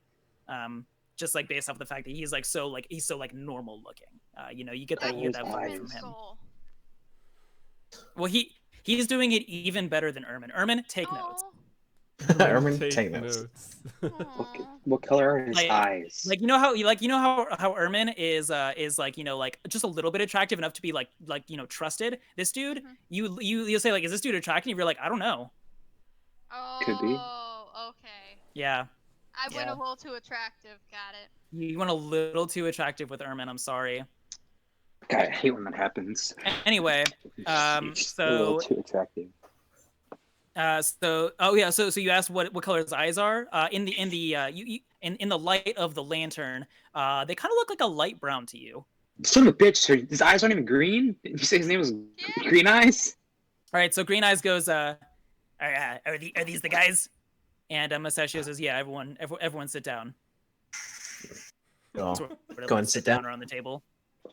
Just like based off the fact that he's so normal looking. You know, you get that vibe from him. Soul. Well, he's doing it even better than Ermin. Ermin, take notes. Ermin, take notes. Aw. What color are his Like- eyes? Like, you know how Ermin is like, you know, like just a little bit attractive enough to be like you know, trusted. This dude, Mhm. you'll say like, is this dude attractive? And you're like, I don't know. Could be. Oh, okay. Yeah, I went Yeah. a little too attractive. Got it. you went a little too attractive with Ermin. I'm sorry. God, I hate when that happens. Anyway, You're just a little so too attractive. so you asked what color his eyes are. In the light of the lantern, they kind of look like a light brown to you. Son of a bitch, his eyes aren't even green? Did you say his name was Yeah. Green Eyes? All right, so Green Eyes goes, are these the guys? And Mustachio says, yeah, everyone sit down. Oh, Sort of go like and sit down down. around the table.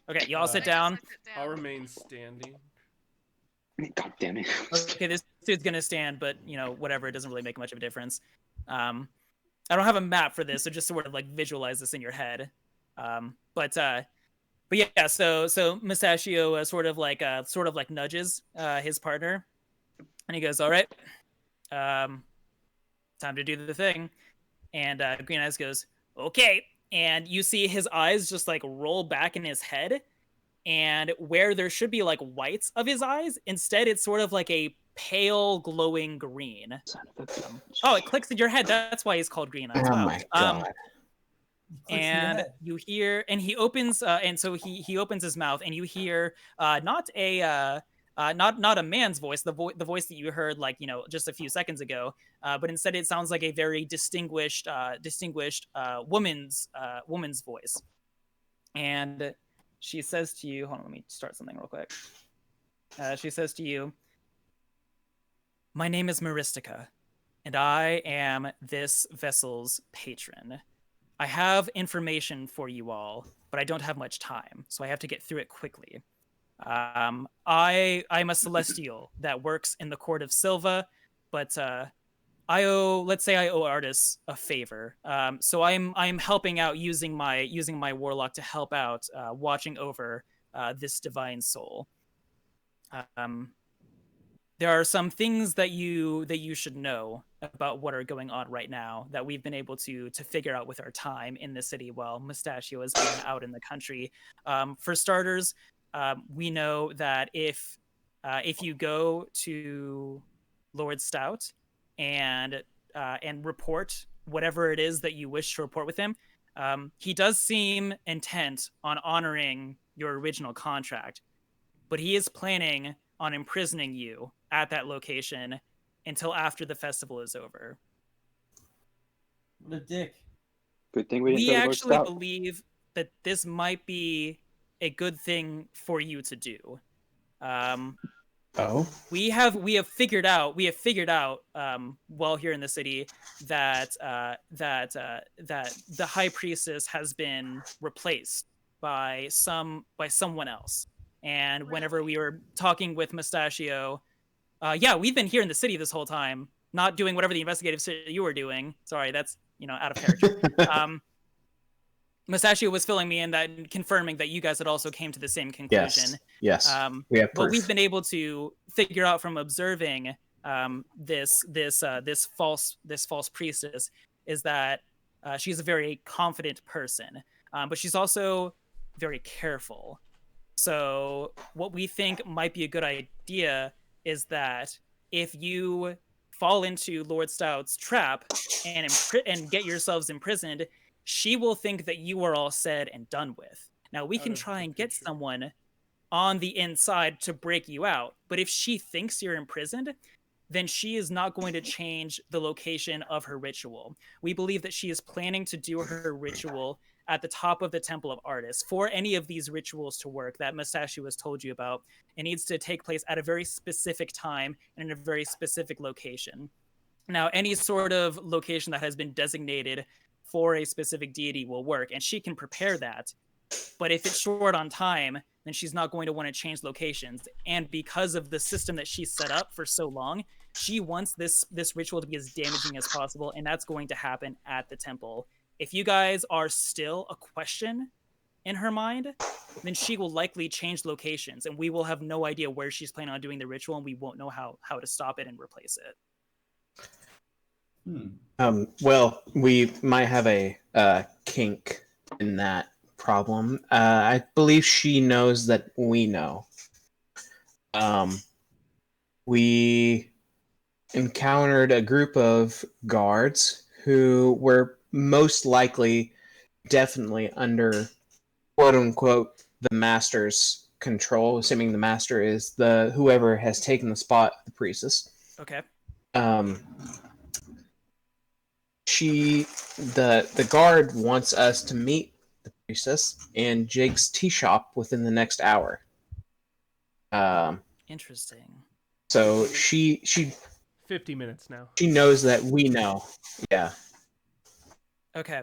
Okay, you all Uh, sit I guess down. I sit down. I'll remain standing. God damn it. Okay, this dude's gonna stand, but whatever. It doesn't really make much of a difference. I don't have a map for this, so just sort of like visualize this in your head. But yeah. So Mustachio sort of like nudges his partner, and he goes, "All right, time to do the thing." And Green Eyes goes, "Okay." And you see his eyes just like roll back in his head, and where there should be like whites of his eyes, instead it's sort of like a pale glowing green. Son of a bitch. Oh, it clicks in your head. That's why he's called Green Eyes. Oh Wow. my god. Clicks in your And head. you hear, and he opens, and so he opens his mouth, and you hear not a man's voice, the voice that you heard like just a few seconds ago, but instead it sounds like a very distinguished woman's voice. And she says to you, hold on, let me start something real quick. She says to you, "My name is Maristica, and I am this vessel's patron. I have information for you all, but I don't have much time, so I have to get through it quickly. I'm a celestial that works in the court of Silva, but I owe Artis a favor. So I'm helping out using my warlock to help out, watching over this divine soul. There are some things that you should know about what are going on right now that we've been able to figure out with our time in the city while Mustachio has been out in the country. For starters, we know that if you go to Lord Stout and report whatever it is that you wish to report with him, he does seem intent on honoring your original contract, but he is planning on imprisoning you at that location until after the festival is over. What a dick. Good thing we didn't We go to Lord actually Stout. believe that this might be a good thing for you to do. Oh? We have figured out while here in the city that the high priestess has been replaced by someone else. And whenever we were talking with Mustachio, yeah, we've been here in the city this whole time, not doing whatever the investigative you were doing. Sorry, that's out of character. Mustachio was filling me in that and confirming that you guys had also came to the same conclusion. Yes. We have proof. What we've been able to figure out from observing this false priestess is that she's a very confident person, but she's also very careful. So what we think might be a good idea is that if you fall into Lord Stout's trap and get yourselves imprisoned, she will think that you are all said and done with. Now, we can try and get someone on the inside to break you out, but if she thinks you're imprisoned, then she is not going to change the location of her ritual. We believe that she is planning to do her ritual at the top of the Temple of Artis. For any of these rituals to work that Mustachio has told you about, it needs to take place at a very specific time and in a very specific location. Now, any sort of location that has been designated for a specific deity will work, and she can prepare that. But if it's short on time, then she's not going to want to change locations. And because of the system that she's set up for so long, she wants this ritual to be as damaging as possible, and that's going to happen at the temple. If you guys are still a question in her mind, then she will likely change locations, and we will have no idea where she's planning on doing the ritual, and we won't know how to stop it and replace it. Well, we might have a kink in that problem. I believe she knows that we know. We encountered a group of guards who were most likely definitely under quote-unquote the master's control, assuming the master is the whoever has taken the spot of the priestess. Okay. The guard wants us to meet the recess and Jake's tea shop within the next hour. Interesting. So she 50 minutes now. she knows that we know. Yeah. Okay.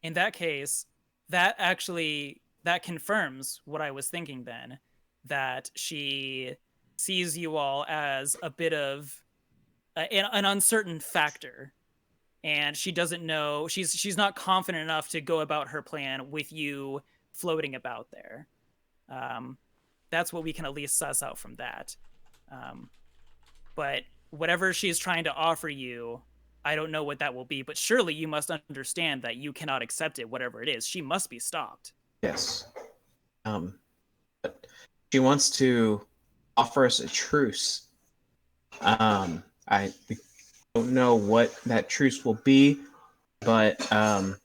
In that case, that confirms what I was thinking then, that she sees you all as a bit of an uncertain factor, and she doesn't know, she's not confident enough to go about her plan with you floating about there. That's what we can at least suss out from that. But whatever she's trying to offer you, I don't know what that will be, but surely you must understand that you cannot accept it, whatever it is. She must be stopped. Yes. But she wants to offer us a truce. We don't know what that truce will be, but do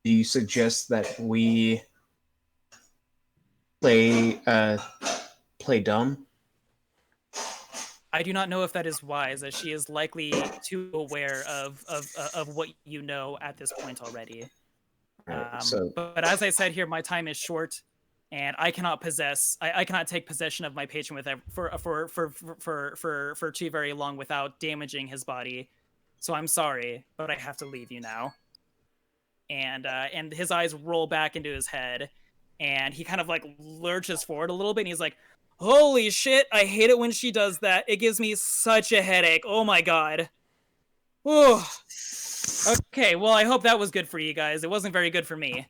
you suggest that we play dumb? I do not know if that is wise, as she is likely too aware of what you know at this point already. Right, But as I said here, my time is short, and I cannot I cannot take possession of my patient for too very long without damaging his body. So I'm sorry, but I have to leave you now. And his eyes roll back into his head, and he kind of like lurches forward a little bit, and he's like, "Holy shit! I hate it when she does that. It gives me such a headache. Oh my god." Whew. Okay, well, I hope that was good for you guys. It wasn't very good for me.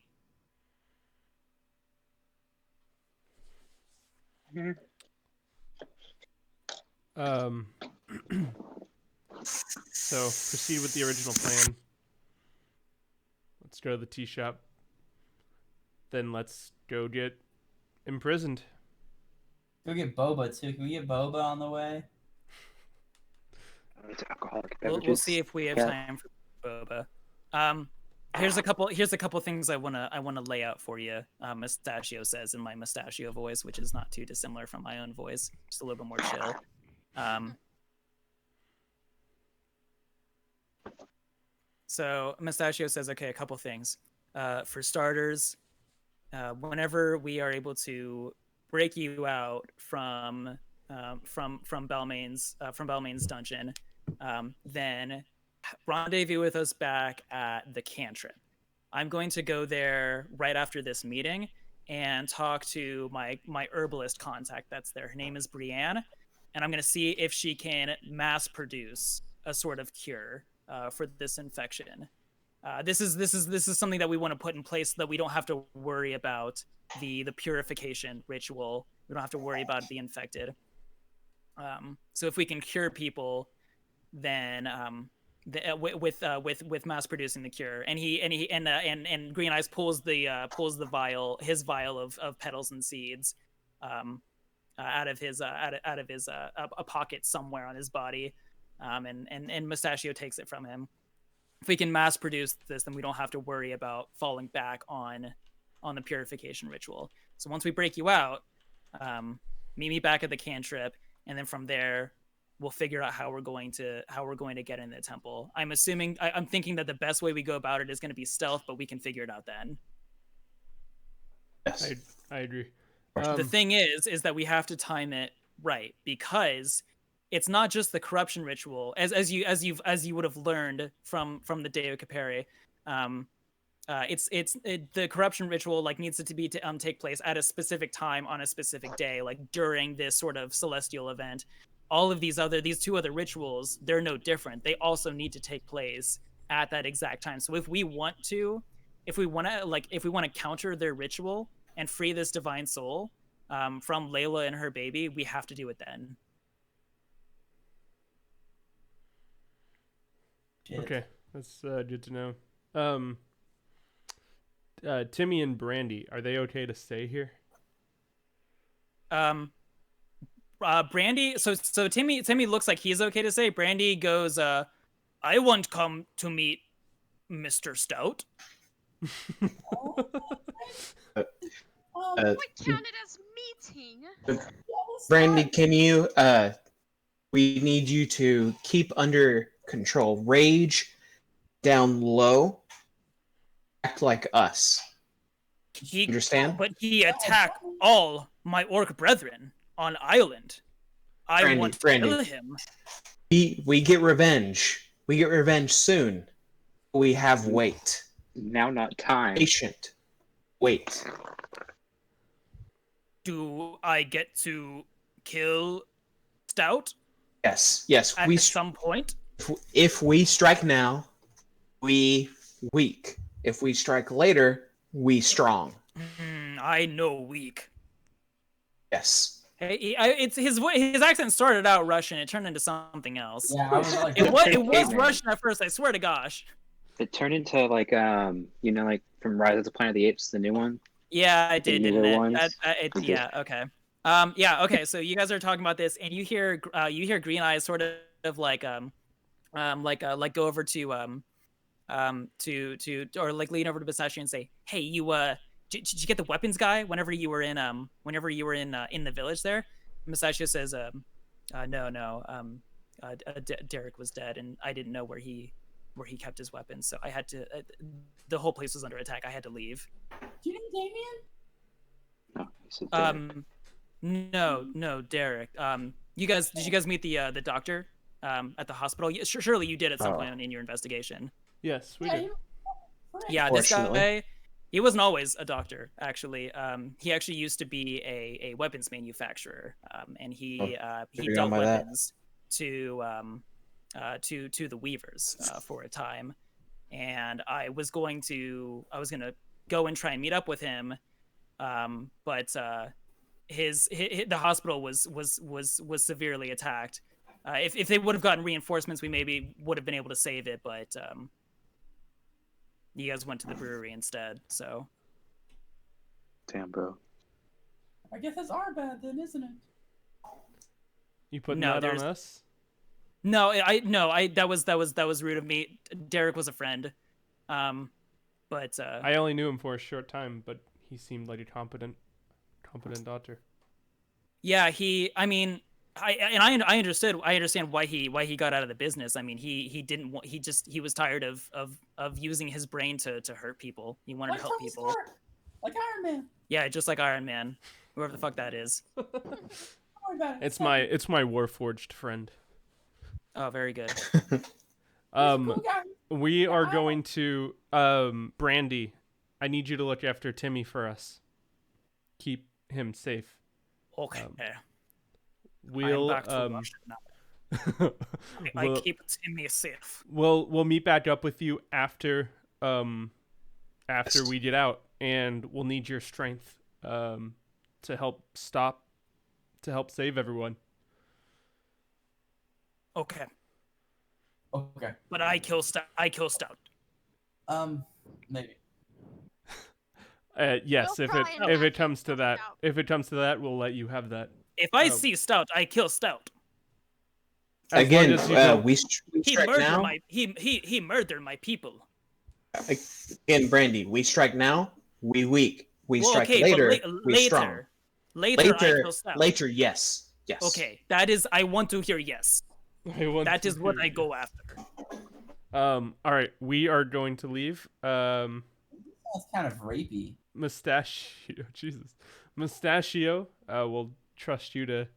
So proceed with the original plan. Let's go to the tea shop. Then let's go get imprisoned. Go get boba too. Can we get boba on the way? It's alcoholic We'll beverages. see if we have Yeah. time for boba. Here's a couple things I wanna lay out for you. Mustachio says in my mustachio voice, which is not too dissimilar from my own voice, just a little bit more chill. So Mustachio says, okay, a couple things. For starters, whenever we are able to break you out from Belmane's dungeon, then rendezvous with us back at the cantrip. I'm going to go there right after this meeting and talk to my herbalist contact that's there. Her name is Brienne, and I'm going to see if she can mass produce a sort of cure for this infection. This is something that we want to put in place so that we don't have to worry about the purification ritual. We don't have to worry about the infected. So if we can cure people, then with mass producing the cure, and Green Eyes pulls the vial, his vial of petals and seeds, out of his a pocket somewhere on his body, and Mustachio takes it from him. If we can mass produce this, then we don't have to worry about falling back on the purification ritual. So once we break you out, meet me back at the cantrip, and then from there we'll figure out how we're going to get in the temple. I'm thinking that the best way we go about it is going to be stealth, but we can figure it out then. Yes. I agree. The thing is that we have to time it right, because it's not just the corruption ritual, as you would have learned from the Deo Capere. The corruption ritual needs to take place at a specific time on a specific day, like during this sort of celestial event. All of these two other rituals, they're no different. They also need to take place at that exact time. So if we want to counter their ritual and free this divine soul from Layla and her baby, we have to do it then. Okay, that's good to know. Timmy and Brandy, are they okay to stay here? Brandy, so Timmy looks like he's okay to stay. Brandy goes, I want come to meet Mr. Stout. We count it as meeting. Brandy, can you we need you to keep under control. Rage down low. act like us. He Understand? But he attacked all my orc brethren on island. I Brandy, want to Brandy. kill him. We get revenge. We get revenge soon. We have wait. Now, not time. Patient. Wait. Do I get to kill Stout Yes. at some point? If we strike now, we weak. If we strike later, we strong. I know weak. Yes. Hey, it's his accent started out Russian. It turned into something else. Yeah, I was like, It was man. Russian at first. I swear to gosh. It turned into like like from Rise of the Planet of the Apes, the new one. Yeah, I did, didn't newer it? ones. Yeah, okay. Yeah, okay. So you guys are talking about this, and you hear Green Eyes sort of like go over to or like lean over to Pistachio and say, "Hey, you did you get the weapons guy whenever you were in the village there?" And Pistachio says, no, Derek was dead, and I didn't know where he kept his weapons, so I had to. The whole place was under attack. I had to leave. Do you know Damien? No, he said Derek. No, Derek. Did you guys meet the doctor at the hospital? Yeah, surely you did at some point in your investigation. Yes, we did. Yeah, this guy, he wasn't always a doctor, actually. He actually used to be a weapons manufacturer, and he dealt weapons to the Weavers for a time. And I was gonna go and try and meet up with him, but the hospital was severely attacked. If they would have gotten reinforcements, we maybe would have been able to save it, but you guys went to the brewery instead, so. Damn, bro. I guess that's our bad then, isn't it? You putting that on us? No, that was rude of me. Derek was a friend, but I only knew him for a short time, but he seemed like a competent doctor. Yeah, I understand why he got out of the business. I mean, he was tired of using his brain to hurt people. He wanted to help people. Like Iron Man. Yeah, just like Iron Man, whoever the fuck that is. Don't worry about it. It's my Warforged friend. Oh, very good. We are going to Brandy. I need you to look after Timmy for us. Keep him safe. Okay. We'll I'm back to Russia now. I keep Timmy safe. We'll meet back up with you after we get out, and we'll need your strength to help save everyone. Okay. Okay. But I kill Stout. Maybe. Yes, We'll if it comes to that, we'll let you have that. If I see Stout, I kill Stout. Again, we He strike murdered now. he murdered my people. Again, Brandy, we strike now, we weak. We Well, strike okay, later, but we strong. Later, I kill Stout. Later, yes. Okay, that is. I want to hear yes. That is what I go after. All right, we are going to leave. That's kind of rapey. Mustachio, will trust you to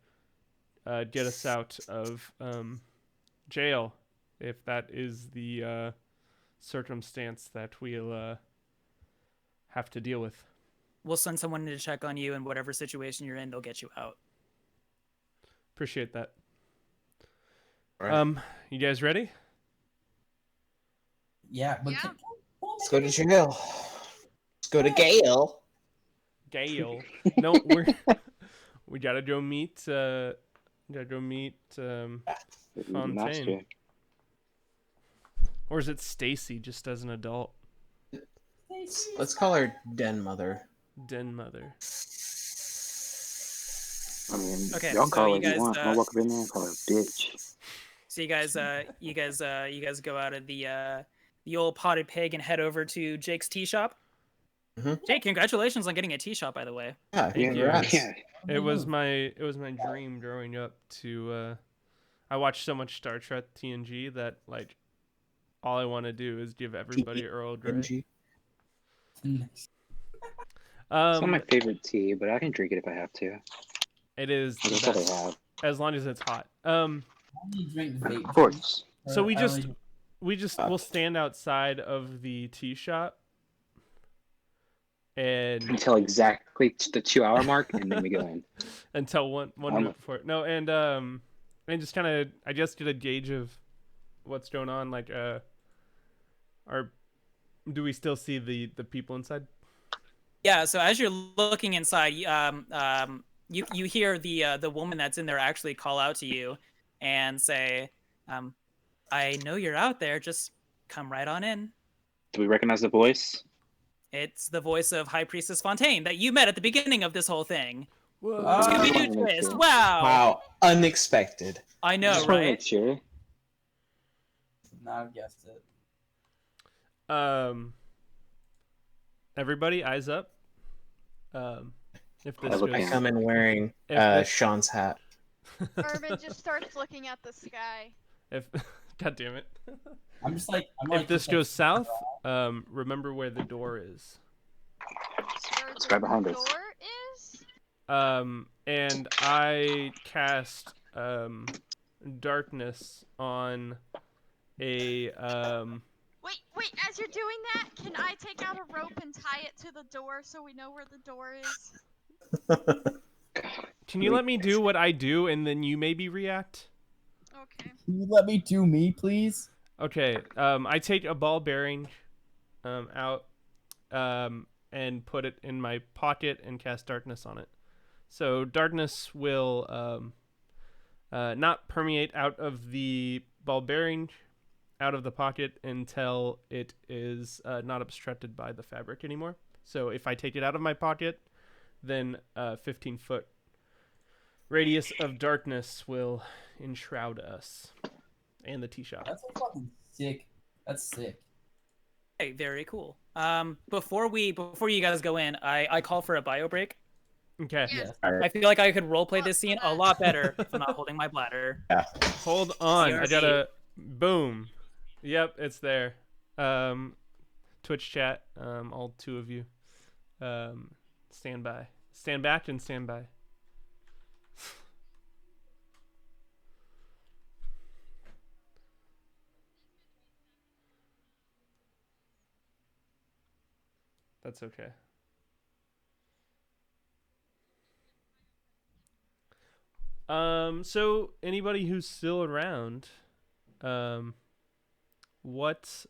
get us out of jail if that is the circumstance that we'll have to deal with. We'll send someone to check on you, and whatever situation you're in, they'll get you out. Appreciate that. All right. You guys ready? Yeah, but Yeah. Let's go to jail. Let's go to Gale. Gale. No, we gotta go meet Fontaine. Or is it Stacy just as an adult? Let's call her Den Mother. Den Mother. I mean, Okay, y'all so call you it guys, you want. I'll walk up in there and call her a bitch. So you guys go out of the old potted pig and head over to Jake's tea shop. Mm-hmm. Jake, congratulations on getting a tea shop, by the way. Yeah, Thank you. congrats. Yeah. It was my dream growing up to I watched so much Star Trek TNG that like all I want to do is give everybody Earl Grey. NG. It's not my Um, favorite tea, but I can drink it if I have to. it is the That's all they best have. as long as it's hot. I only drink vape Of juice. course. So we I only we'll stand outside of the tea shop and Until exactly the 2 hour mark, and then we go in. until one minute before. No, and just kind of I just get a gauge of what's going on. Like, do we still see the people inside? Yeah, so as you're looking inside, you hear the woman that's in there actually call out to you and say, "I know you're out there. Just come right on in." Do we recognize the voice? It's the voice of High Priestess Fontaine that you met at the beginning of this whole thing. Whoa. I just Scooby-Doo wanted to make twist! sure. Wow! Wow, unexpected. I I know, just want to make right? sure. not have guessed it. Everybody, eyes up. If I this look goes, down. Come in wearing If this- Sean's hat. Urban just starts looking at the sky. if God damn it, I'm just like if this goes south, remember where the door is. Where It's the right behind us. door is? And I cast darkness on a Wait, as you're doing that, can I take out a rope and tie it to the door so we know where the door is? Can you let me do what I do and then you maybe react? Okay. Can you let me do me, please? Okay. I take a ball bearing out and put it in my pocket and cast darkness on it. So darkness will not permeate out of the ball bearing, out of the pocket until it is not obstructed by the fabric anymore. So if I take it out of my pocket, then 15-foot radius of darkness will enshroud us and the tea shop. That's so fucking sick. That's sick. Hey, very cool. Before you guys go in, I call for a bio break. Okay. Yes. I feel like I could roleplay this scene a lot better if I'm not holding my bladder. Hold on. I CRC. gotta. Boom. Yep, it's there. Twitch chat. All two of you. Stand by. Stand back and stand by. That's okay. So anybody who's still around, what,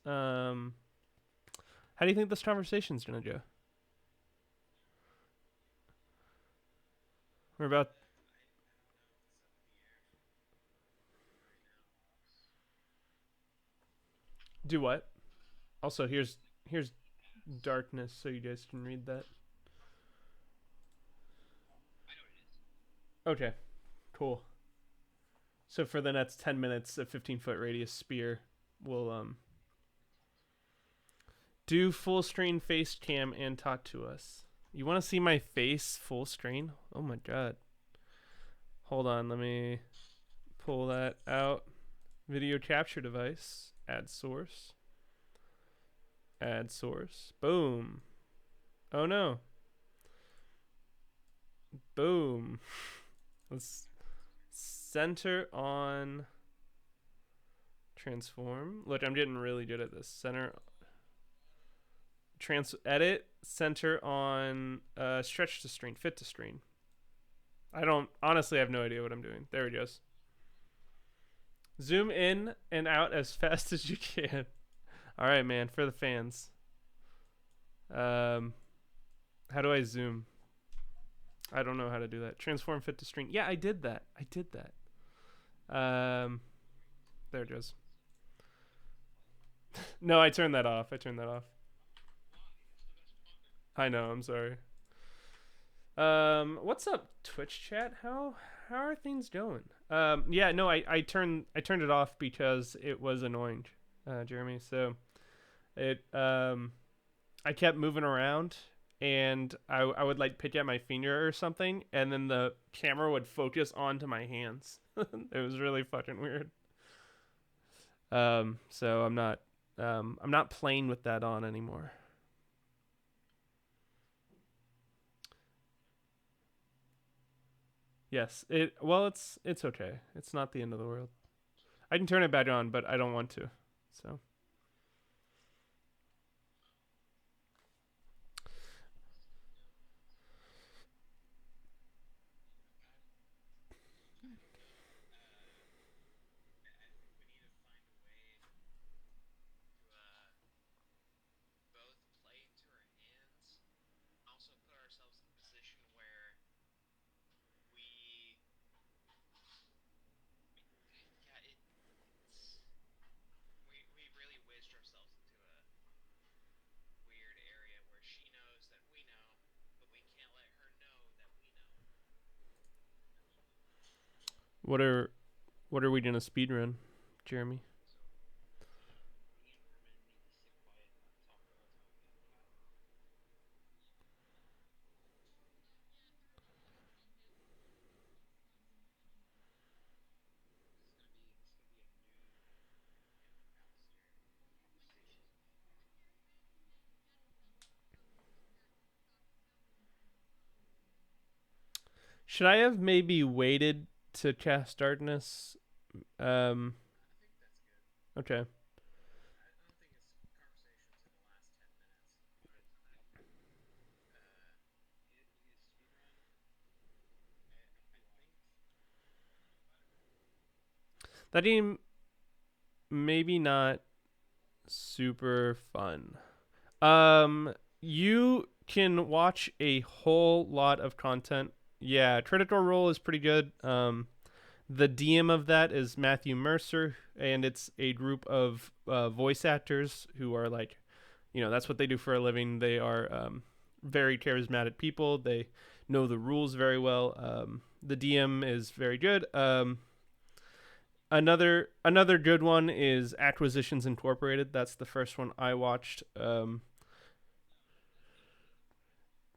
how do you think this conversation's gonna go? We're about. Do what? Also, here's darkness, so you guys can read that. Okay, cool. So for the next 10 minutes, a 15-foot radius spear will do full screen face cam and talk to us. You want to see my face full screen? Oh my god. Hold on, let me pull that out. Video capture device. Add source. Add source. Boom. Oh no. Boom. Let's center on transform. Look, I'm getting really good at this. Center edit center on stretch to screen, fit to screen. I have no idea what I'm doing. There it goes. Zoom in and out as fast as you can. All right, man, for the fans. How do I zoom? I don't know how to do that. Transform fit to screen. Yeah, I did that. There it goes. No, I turned that off. I know, I'm sorry. What's up, Twitch chat? How are things going? Yeah, no, I turned it off because it was annoying, Jeremy. So it I kept moving around and I would like pick at my finger or something and then the camera would focus onto my hands. It was really fucking weird. So I'm not playing with that on anymore. Yes. It's okay. It's not the end of the world. I can turn it back on, but I don't want to. So. What are we gonna speedrun, Jeremy? Should I have maybe waited to cast darkness? Um. Okay. That game maybe not super fun. You can watch a whole lot of content. Yeah, Critical Role is pretty good. The DM of that is Matthew Mercer, and it's a group of voice actors who are like, that's what they do for a living. They are very charismatic people. They know the rules very well. The DM is very good. Another good one is Acquisitions Incorporated. That's the first one I watched.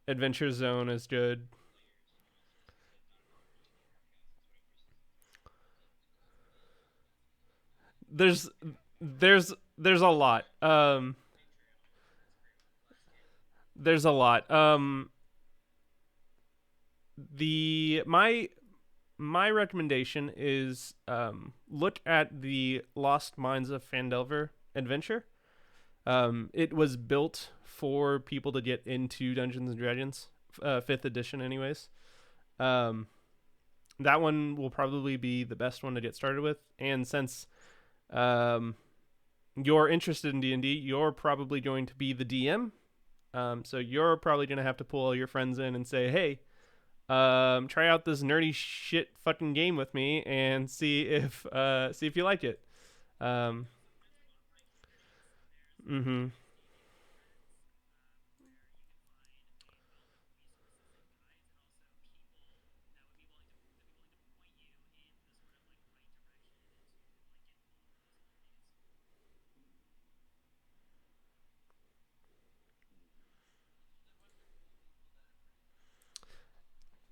Adventure Zone is good. There's there's a lot. There's a lot. The my recommendation is look at the Lost Mines of Phandelver adventure. It was built for people to get into Dungeons and Dragons, 5th edition, anyways. That one will probably be the best one to get started with, and since you're interested in D&D, you're probably going to be the DM. So you're probably going to have to pull all your friends in and say, hey, try out this nerdy shit fucking game with me and see if you like it. Mm-hmm.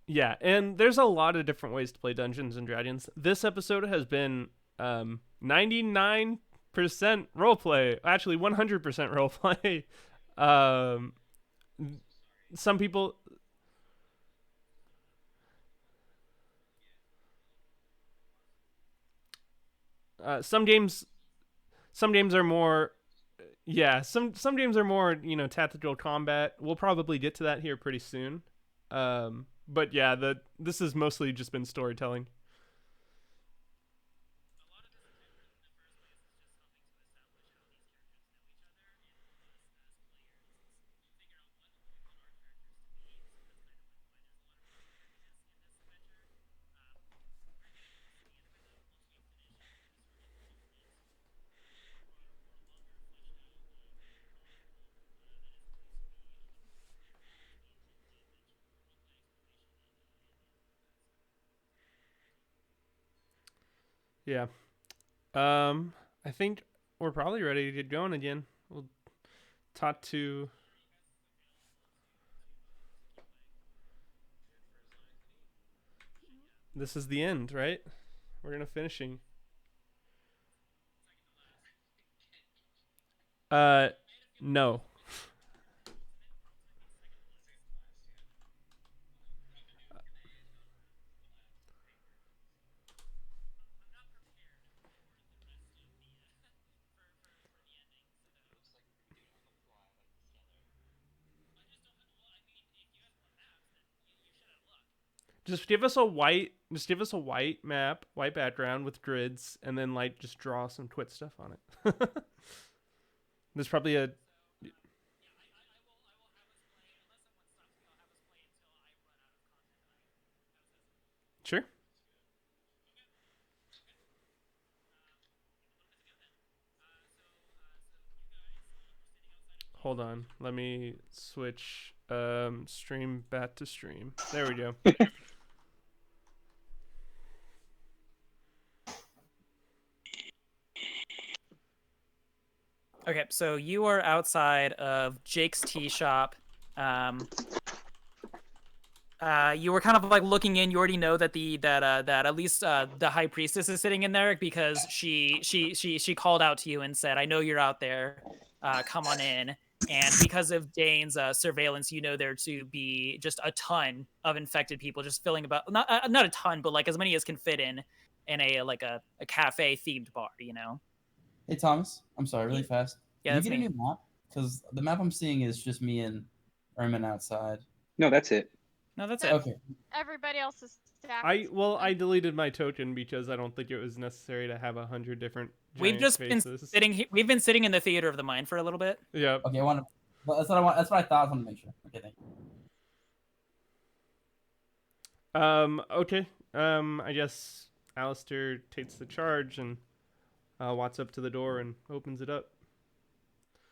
Yeah, and there's a lot of different ways to play Dungeons and Dragons. This episode has been 99% roleplay. Actually, 100% roleplay. um, some people, some games, are more. Yeah, some games are more tactical combat. We'll probably get to that here pretty soon. But yeah, this has mostly just been storytelling. Yeah. I think we're probably ready to get going again. We'll talk to. This is the end, right? We're gonna finishing. Uh, no. Just give us a white map, white background with grids, and then like just draw some twit stuff on it. There's probably a sure. Hold on. Let me switch stream back to stream. There we go. Okay, so you are outside of Jake's tea shop. You were kind of like looking in. You already know that that at least the high priestess is sitting in there because she called out to you and said, "I know you're out there. Come on in." And because of Dane's surveillance, you know there to be just a ton of infected people, just filling about not a ton, but like as many as can fit in a like a cafe themed bar. You know. Hey Thomas, I'm sorry, really fast. Yeah, Did that's you get me. a new map? Because the map I'm seeing is just me and Ermin outside. No, that's it. No, that's it. Okay. Everybody else is stacked. I deleted my token because I don't think it was necessary to have 100 different We've giant just faces. been sitting. We've been sitting in the theater of the mind for a little bit. Yeah. Okay, I want to. That's what I want. That's what I thought. I want to make sure. Okay, thank you. Okay. I guess Alistair takes the charge and walks up to the door and opens it up.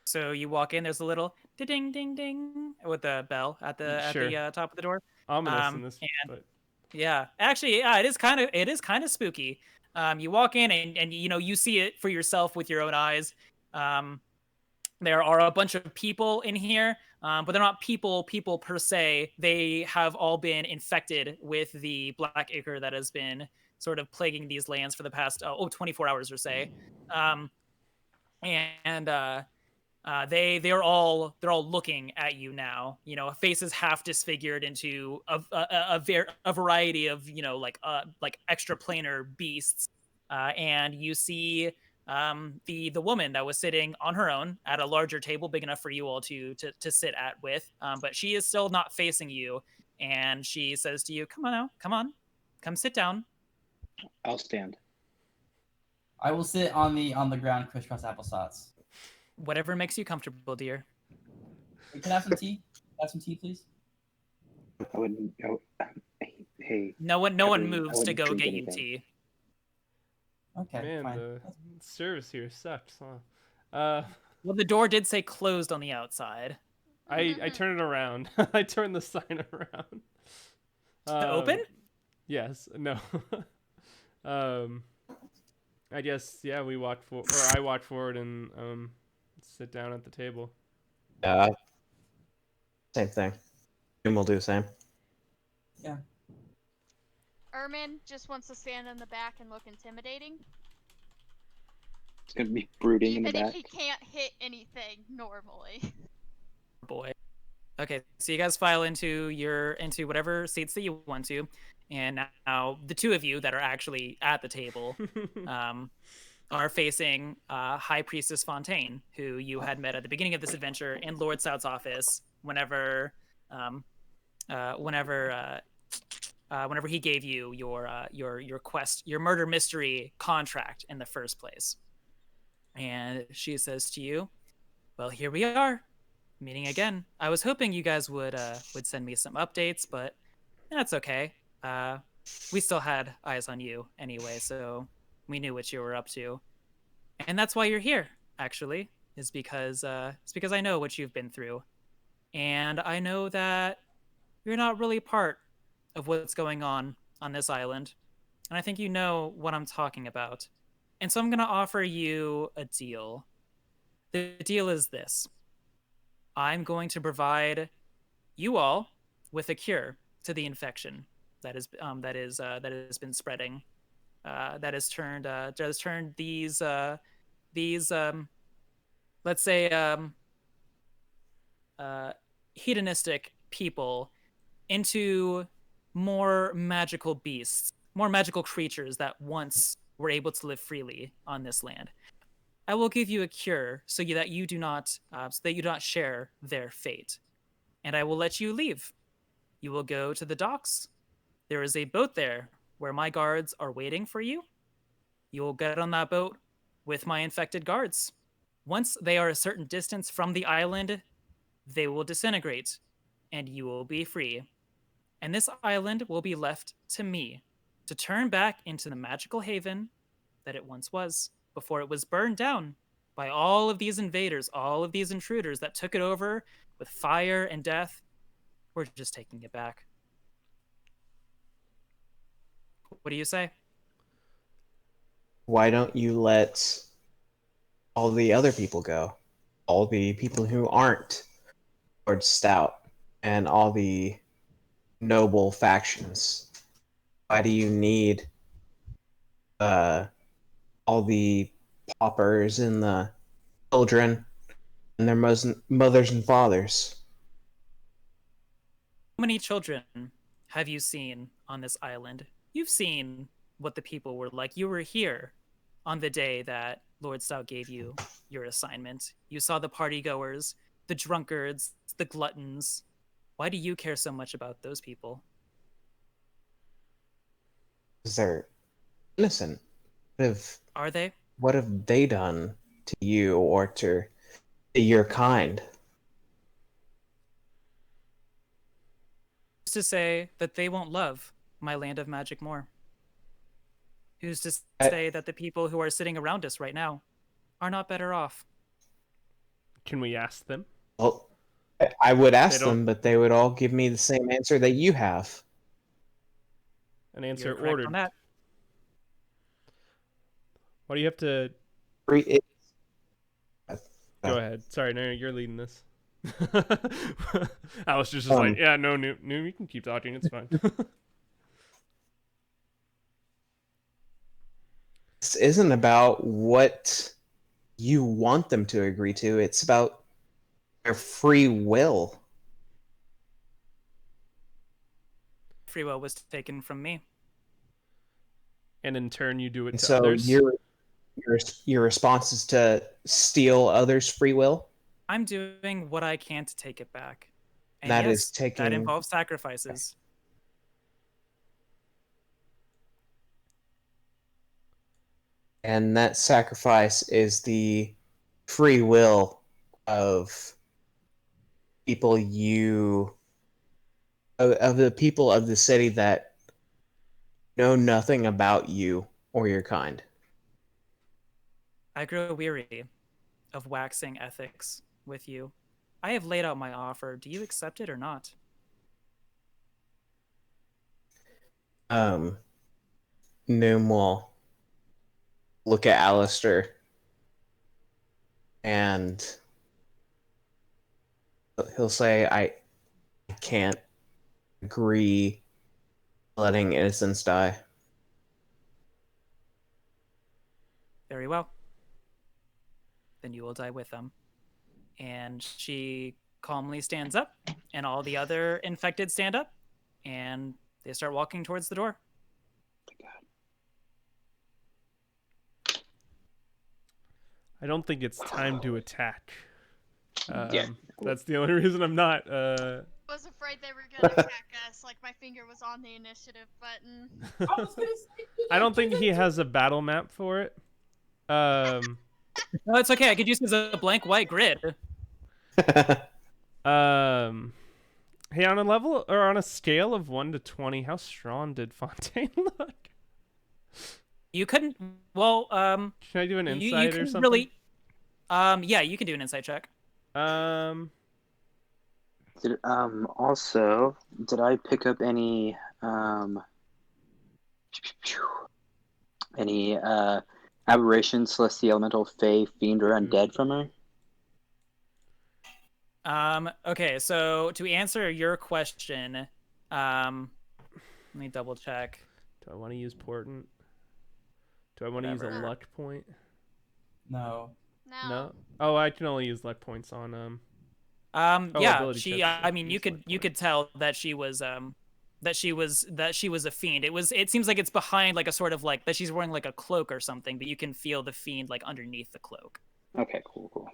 So you walk in. There's a little ding ding ding with the bell at the top of the door. Ominous in this, but yeah, actually, yeah, it is kind of spooky. You walk in and you know you see it for yourself with your own eyes. There are a bunch of people in here, but they're not people per se. They have all been infected with the black ichor that has been sort of plaguing these lands for the past 24 hours or say. They're all looking at you now. You know, faces half disfigured into a variety of like extraplanar beasts, and you see the woman that was sitting on her own at a larger table big enough for you all to sit at with, but she is still not facing you, and she says to you, "Come on now, come sit down." I'll stand. I will sit on the ground, crisscross applesauce. Whatever makes you comfortable, dear. Can I have some tea? Have some tea, please. I wouldn't. Hey. No one moves to go get you tea. Okay, man, fine. the service here sucks, huh? Well, the door did say closed on the outside. I turn it around. I turn the sign around. Open? Yes. No. I guess yeah. I walk forward and sit down at the table. Same thing. And we'll do the same. Yeah. Ermin just wants to stand in the back and look intimidating. It's gonna be brooding in the Even back. if he can't hit anything normally. Boy. Okay, so you guys file into whatever seats that you want to, and now the two of you that are actually at the table are facing High Priestess Fontaine, who you had met at the beginning of this adventure in Lord Sout's office whenever he gave you your quest, your murder mystery contract in the first place. And she says to you, "Well, here we are, meeting again. I was hoping you guys would send me some updates, but that's okay. We still had eyes on you anyway, so we knew what you were up to. And that's why you're here, actually, is because I know what you've been through. And I know that you're not really part of what's going on this island. And I think you know what I'm talking about. And so I'm going to offer you a deal. The deal is this. I'm going to provide you all with a cure to the infection that has been spreading. That has turned these let's say hedonistic people into more magical beasts, more magical creatures that once were able to live freely on this land. I will give you a cure so that you do not share their fate, and I will let you leave. You will go to the docks. there is a boat there where my guards are waiting for you. You will get on that boat with my infected guards. Once they are a certain distance from the island, they will disintegrate, and you will be free. And this island will be left to me to turn back into the magical haven that it once was before it was burned down by all of these invaders, all of these intruders that took it over with fire and death. We're just taking it back. What do you say? Why don't you let all the other people go? All the people who aren't Lord Stout and all the noble factions. Why do you need all the paupers and the children and their mothers and fathers? How many children have you seen on this island? You've seen what the people were like. You were here on the day that Lord Stout gave you your assignment. You saw the party goers, the drunkards, the gluttons. Why do you care so much about those people? Because they're innocent. Are they? What have they done to you or to your kind? Who's to say that they won't love my land of magic more? Who's to say that the people who are sitting around us right now are not better off? Can we ask them? Well, I would ask They don't- them, but they would all give me the same answer that you have. An answer You're correct ordered. on that. Why do you have to It- go ahead? Sorry, no, you're leading this. Alice just was like, yeah, no, you can keep talking. It's fine. This isn't about what you want them to agree to. It's about their free will. Free will was taken from me. And in turn, you do it And to so others. your response is to steal others' free will? I'm doing what I can to take it back. And That yes, is taking... that involves sacrifices. And that sacrifice is the free will of people of the people of the city that know nothing about you or your kind. I grow weary of waxing ethics with you. I have laid out my offer. Do you accept it or not? Noom will look at Alistair and he'll say, I can't agree letting innocents die. Very well. Then you will die with them. And she calmly stands up, and all the other infected stand up, and they start walking towards the door. I don't think it's time to attack. Yeah. That's the only reason I'm not. Was afraid they were gonna attack us. Like my finger was on the initiative button. I was gonna say, I don't think he has a battle map for it. No, it's okay. I could use it as a blank white grid. Hey, on a level or on a scale of 1 to 20, how strong did Fontaine look? You couldn't. Well, Can I do an you insight or couldn't something? really. Yeah, you can do an insight check. Also, did I pick up any aberration, celestial, elemental, fey, fiend, or undead from her? Okay, so to answer your question, let me double check. Do I want to use portent? Do I want to use a Whatever. luck point? No. No. Oh, I can only use luck points on Yeah, ability she. checks, I mean, use luck you could points. tell that she was that she was a fiend. It seems like it's behind like a sort of like that she's wearing like a cloak or something, but you can feel the fiend like underneath the cloak. Okay, cool.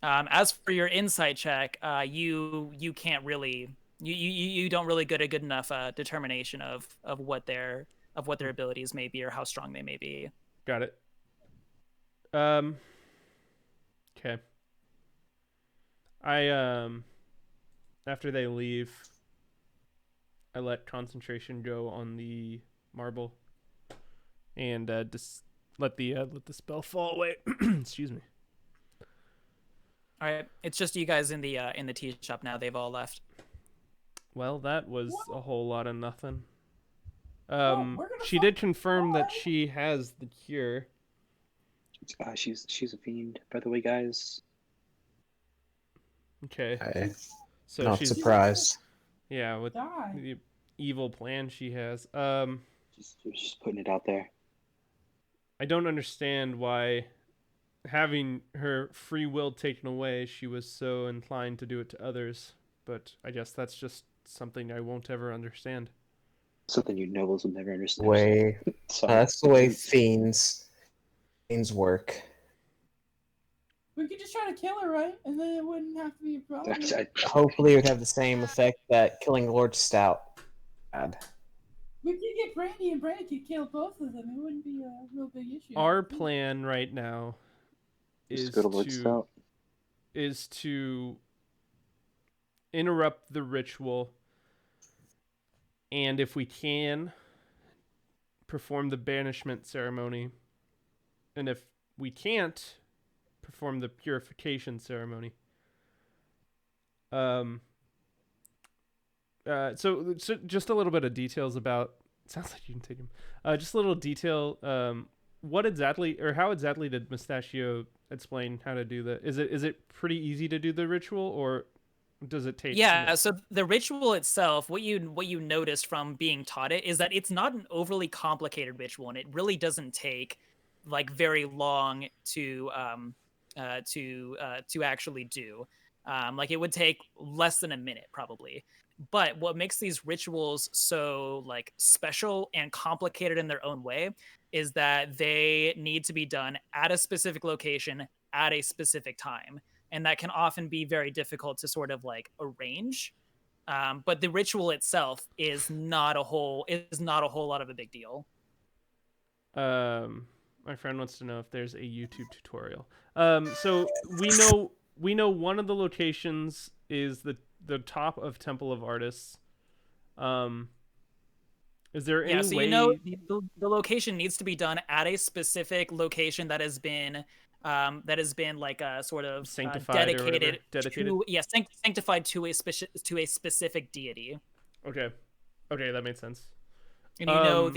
As for your insight check, you can't really You don't really get a good enough determination of what their abilities may be or how strong they may be. Got it. Okay. After they leave, I let concentration go on the marble, and just let the spell fall away. Excuse me. All right, it's just you guys in the tea shop now. They've all left. Well, that was a whole lot of nothing. We're gonna She did confirm that she has the cure. She's a fiend, by the way, guys. Okay. So Not she's surprised. Yeah, with Die. the evil plan she has. Just putting it out there. I don't understand why, having her free will taken away, she was so inclined to do it to others. But I guess that's just something I won't ever understand. Something you nobles will never understand. That's the way fiends work. We could just try to kill her, right? And then it wouldn't have to be a problem. Hopefully, it would have the same effect that killing Lord Stout had. We could get Brandy, and Brandy could kill both of them. It wouldn't be a real big issue. Our plan right now is to interrupt the ritual, and if we can, perform the banishment ceremony, and if we can't, perform the purification ceremony. So just a little bit of details about. Sounds like you can take him. Just a little detail. What exactly, or how exactly did Mustachio explain how to do the? Is it pretty easy to do the ritual, or does it take? Yeah. So the ritual itself, what you noticed from being taught it is that it's not an overly complicated ritual, and it really doesn't take like very long to actually do. Like it would take less than a minute probably. But what makes these rituals so like special and complicated in their own way is that they need to be done at a specific location at a specific time, and that can often be very difficult to sort of like arrange. But the ritual itself is not a whole lot of a big deal. My friend wants to know if there's a YouTube tutorial. So we know one of the locations is the top of Temple of Artists. Is there any so way? You know the location needs to be done at a specific location that has been like a sort of sanctified dedicated sanctified to a specific deity. Okay, that makes sense. And you know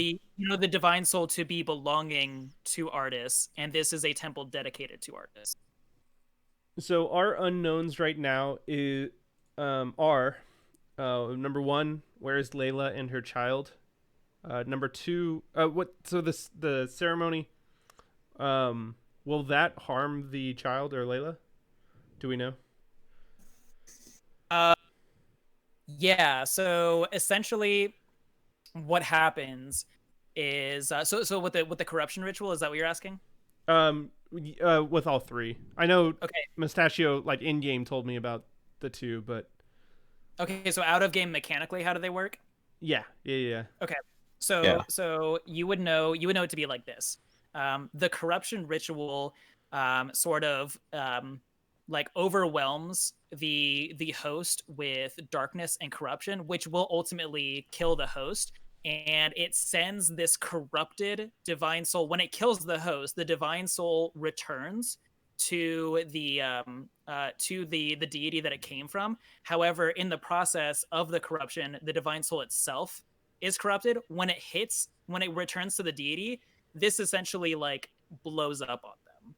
the divine soul to be belonging to artists, and this is a temple dedicated to artists. So our unknowns right now are number one, where is Layla and her child? Number two, the ceremony, will that harm the child or Layla? Do we know? Yeah. So essentially, what happens is so with the corruption ritual, is that what you're asking? With all three, I know. Okay. Mustachio, like in game, told me about the two, but okay. So out of game, mechanically, how do they work? Yeah. Okay. So you would know it to be like this. The corruption ritual sort of like overwhelms the host with darkness and corruption, which will ultimately kill the host. And it sends this corrupted divine soul. When it kills the host, the divine soul returns to the deity that it came from. However, in the process of the corruption, the divine soul itself is corrupted. When it returns to the deity, this essentially like blows up on them.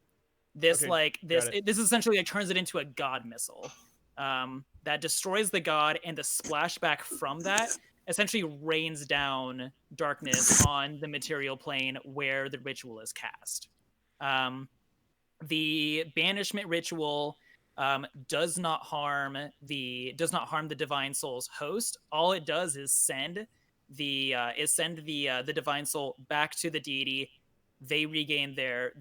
This essentially like turns it into a god missile that destroys the god, and the splashback from that essentially rains down darkness on the material plane where the ritual is cast. The banishment ritual does not harm the divine soul's host. All it does is send the divine soul back to the deity. They regain their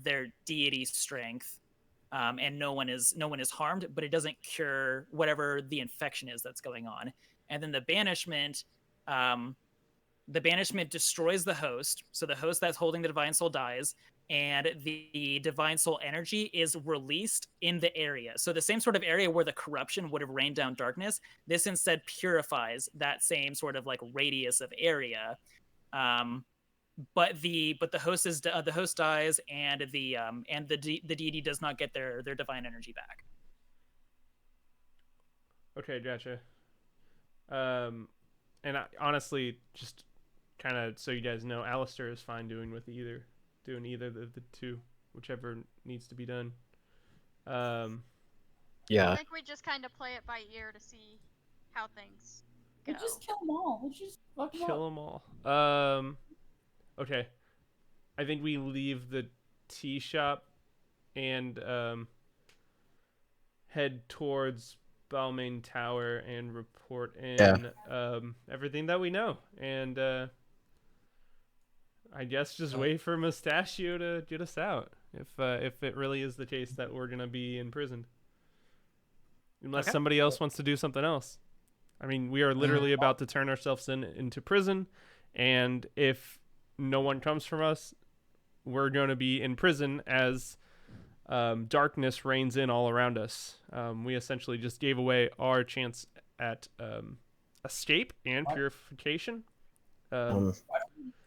deity strength, and no one is harmed. But it doesn't cure whatever the infection is that's going on. and then the banishment destroys the host. So the host that's holding the divine soul dies, and the divine soul energy is released in the area. So the same sort of area where the corruption would have rained down darkness, this instead purifies that same sort of like radius of area. But the host dies, and the deity does not get their divine energy back. Okay, gotcha. And honestly, just kind of so you guys know, Alistair is fine doing either of the two, whichever needs to be done. I Yeah. think we just kind of play it by ear to see how things go. Let's just kill them all. Let's just fuck them Kill up. them all. Okay. I think we leave the tea shop and head towards Balmain Tower and report in everything that we know. And I guess just wait for Mustachio to get us out if it really is the case that we're gonna be imprisoned. Unless somebody else wants to do something else. I mean, we are literally about to turn ourselves into prison, and if no one comes from us, we're going to be in prison as darkness reigns in all around us. We essentially just gave away our chance at escape and purification.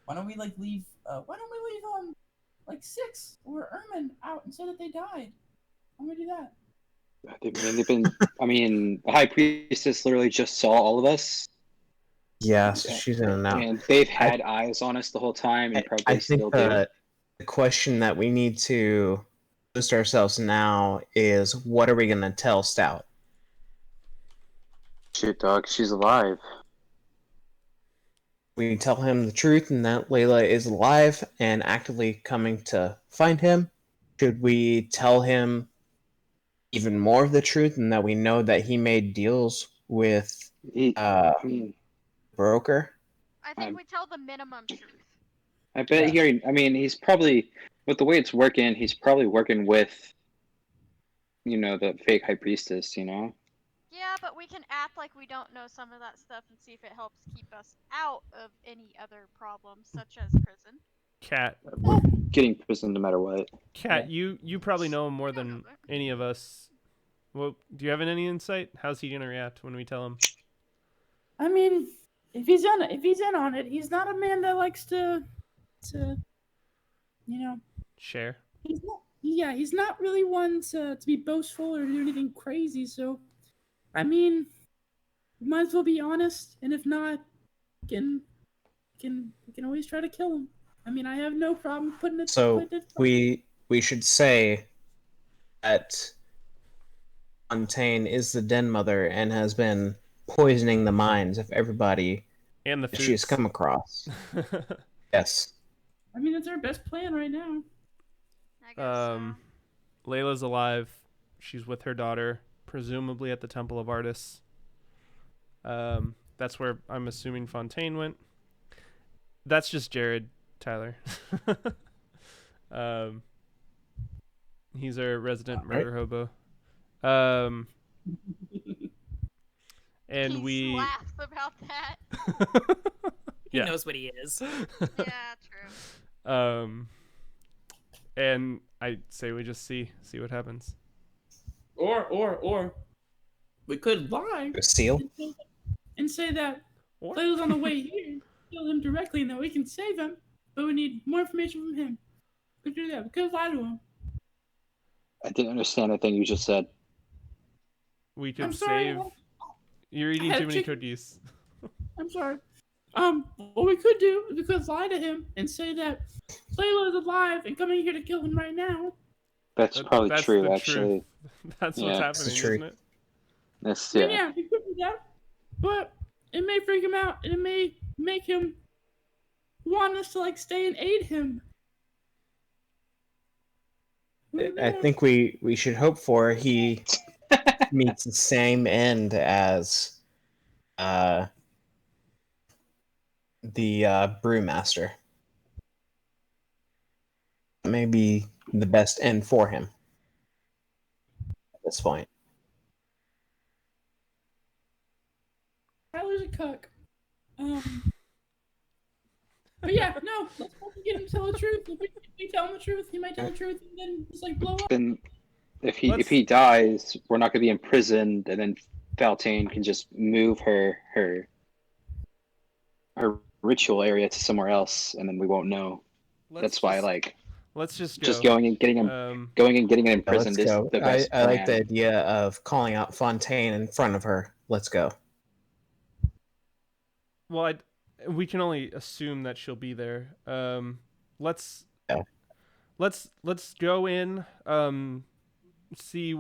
Why don't we leave? Why don't we leave like Six or Ermin out and say that they died? Why don't we do that? The High Priestess literally just saw all of us. Yeah, so she's in and out. And they've had eyes on us the whole time, and probably still do. The question that we need to post ourselves now is, what are we going to tell Stout? Shoot, dog, she's alive. We tell him the truth and that Layla is alive and actively coming to find him. Should we tell him even more of the truth and that we know that he made deals with broker? I think we tell the minimum truth. I bet he's probably, with the way it's working, he's probably working with, the fake High Priestess, Yeah, but we can act like we don't know some of that stuff and see if it helps keep us out of any other problems, such as prison. Cat. We're getting prison no matter what. Cat, you probably know him more than any of us. Well, do you have any insight? How's he gonna react when we tell him? I mean, if he's in on it, he's not a man that likes to share. He's not really one to be boastful or do anything crazy. So, I mean, we might as well be honest, and if not, we can always try to kill him. I mean, I have no problem putting it. So we should say that Fontaine is the den mother and has been poisoning the minds of everybody and the that she's come across. Yes. I mean, that's our best plan right now. I guess so. Layla's alive. She's with her daughter, presumably at the Temple of Artis. That's where I'm assuming Fontaine went. That's just Jared, Tyler. He's our resident murder hobo. And he laughs about that. He knows what he is. Yeah, true. And I say we just see what happens. Or we could lie. Seal. And say that Layla's on the way here. Kill him directly, and that we can save him. But we need more information from him. We could do that. We could lie to him. I didn't understand a thing you just said. We could save. You're eating too many cookies. I'm sorry. What we could do is we could lie to him and say that Layla is alive and coming here to kill him right now. That's probably true, actually. That's what's happening, isn't it? That's, Yeah, we could do that. But it may freak him out, and it may make him want us to stay and aid him. I think we should hope for he meets the same end as the brewmaster. That may be the best end for him at this point. Tyler's cuck. But yeah, no, let's fucking get him to tell the truth. If we tell him the truth, he might tell the truth and then just like blow up. Then if Let's- he dies, we're not gonna be imprisoned, and then Faltane can just move her ritual area to somewhere else, and then we won't know. That's why let's just go. just going and getting him going and getting him Yeah, let's imprisoned is go. the best I like the plan. idea of calling out Fontaine in front of her. Let's go. Well, we can only assume that she'll be there. Let's Yeah. let's go in. See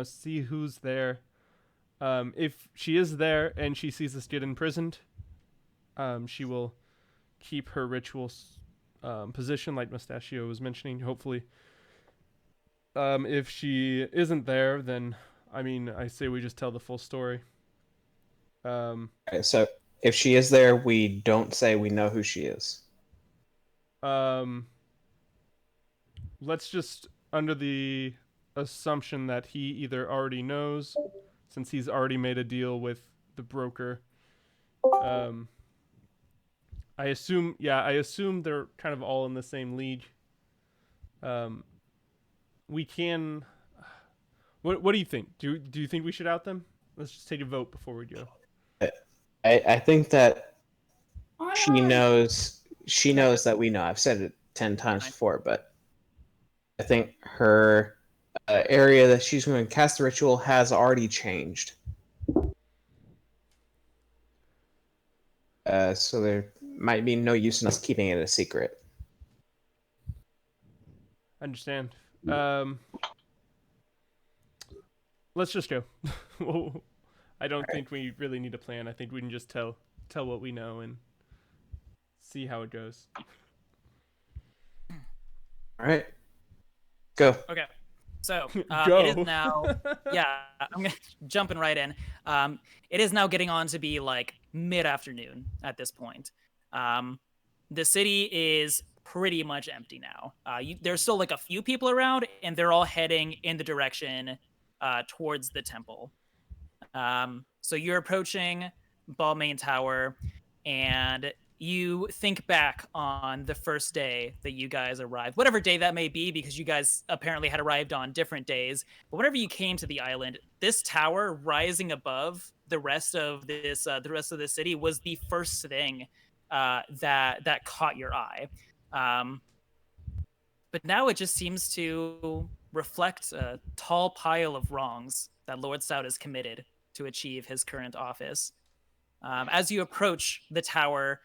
see who's there. If she is there and she sees us get imprisoned, she will keep her ritual position, like Mustachio was mentioning. Hopefully, if she isn't there, then I say we just tell the full story. Okay, so if she is there, we don't say we know who she is. Let's just, under the assumption that he either already knows, since he's already made a deal with the broker. I assume they're kind of all in the same league. We can. What do you think? Do you think we should out them? Let's just take a vote before we go. I think that she knows that we know. I've said it 10 times before, but I think her area that she's going to cast the ritual has already changed. So there might be no use in us keeping it a secret. Understand. Let's just go. Well, I don't think we really need a plan. I think we can just tell what we know and see how it goes. All right. Go. Okay. So Go. it is now. Yeah, I'm jumping right in. It is now getting on to be like mid-afternoon at this point. The city is pretty much empty now. There's still like a few people around, and they're all heading in the direction towards the temple. So you're approaching Balmain Tower, and you think back on the first day that you guys arrived, whatever day that may be, because you guys apparently had arrived on different days. But whenever you came to the island, this tower rising above the rest of the city was the first thing that caught your eye. But now it just seems to reflect a tall pile of wrongs that Lord Stout has committed to achieve his current office. As you approach the tower,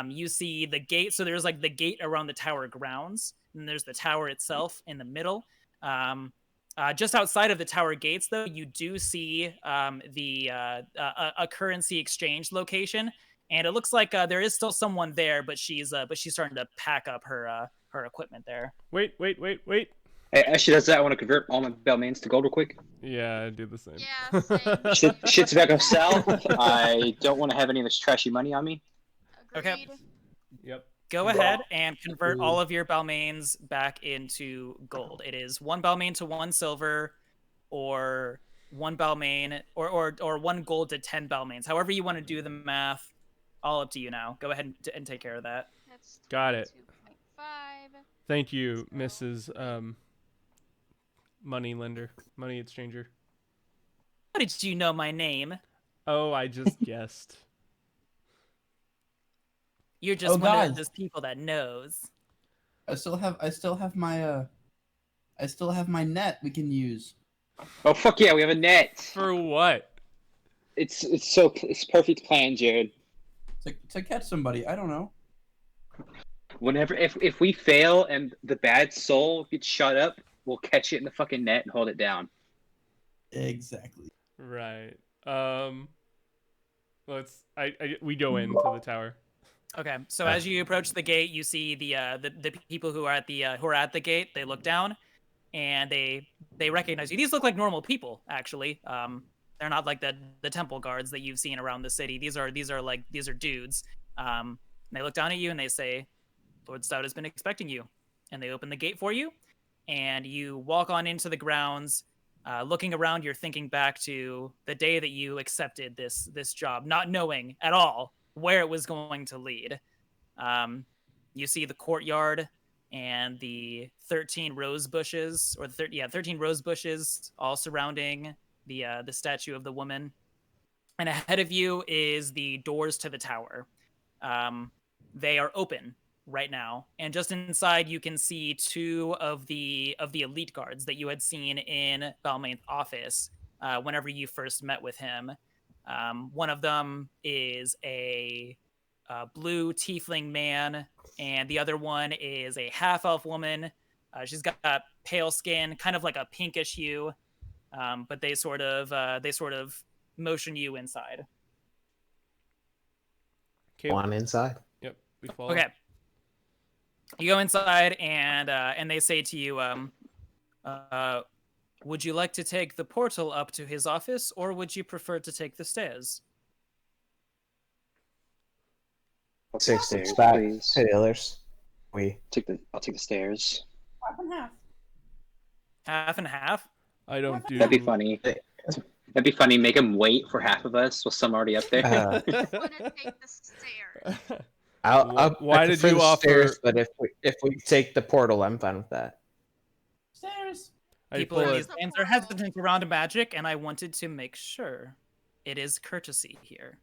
you see the gate. So there's like the gate around the tower grounds, and there's the tower itself in the middle. Just outside of the tower gates, though, you do see a currency exchange location, and it looks like there is still someone there, but she's starting to pack up her equipment there. Wait. Hey, actually, does that. I want to convert all my Balmains to gold real quick. Yeah, I do the same. Yeah, same. Shit's back up south. I don't want to have any of this trashy money on me. Okay. Agreed. Yep. Go ahead and convert all of your Balmains back into gold. It is 1 Balmain to 1 silver, or 1 Balmain, or 1 gold to 10 Balmains. However you want to do the math, all up to you now. Go ahead and take care of that. That's Got it. 22.5. Thank you, Mrs. Money exchanger. How did you know my name? Oh, I just guessed. You're just Oh, one guys. of those people that knows. I still have my net we can use. Oh fuck yeah, we have a net. For what? It's perfect plan, Jared. To catch somebody. I don't know. Whenever if we fail and the bad soul gets shut up, we'll catch it in the fucking net and hold it down. Exactly. Right. We go into the tower. Okay, so as you approach the gate, you see the people who are at the gate. They look down, and they recognize you. These look like normal people, actually. They're not like the temple guards that you've seen around the city. These are dudes. And they look down at you and they say, "Lord Stout has been expecting you," and they open the gate for you, and you walk on into the grounds. Looking around, you're thinking back to the day that you accepted this job, not knowing at all where it was going to lead. You see the courtyard and the 13 rose bushes, or 13 rose bushes, all surrounding the statue of the woman. And ahead of you is the doors to the tower. They are open right now, and just inside you can see two of the elite guards that you had seen in Balmain's office whenever you first met with him. One of them is a blue tiefling man, and the other one is a half elf woman. She's got pale skin, kind of like a pinkish hue, but they sort of motion you inside. Okay. On inside. Yep. We follow. Okay. You go inside, and they say to you, would you like to take the portal up to his office, or would you prefer to take the stairs? I'll take the stairs, Back please. to the others. I'll take the stairs. Half and half. Half and half? I don't do. That'd be funny. That'd be funny. Make him wait for half of us while some already up there. I just want to take the stairs. Why did you offer? Stairs, but if we take the portal, I'm fine with that. Stairs. People in these lands are hesitant around magic, and I wanted to make sure. It is courtesy here.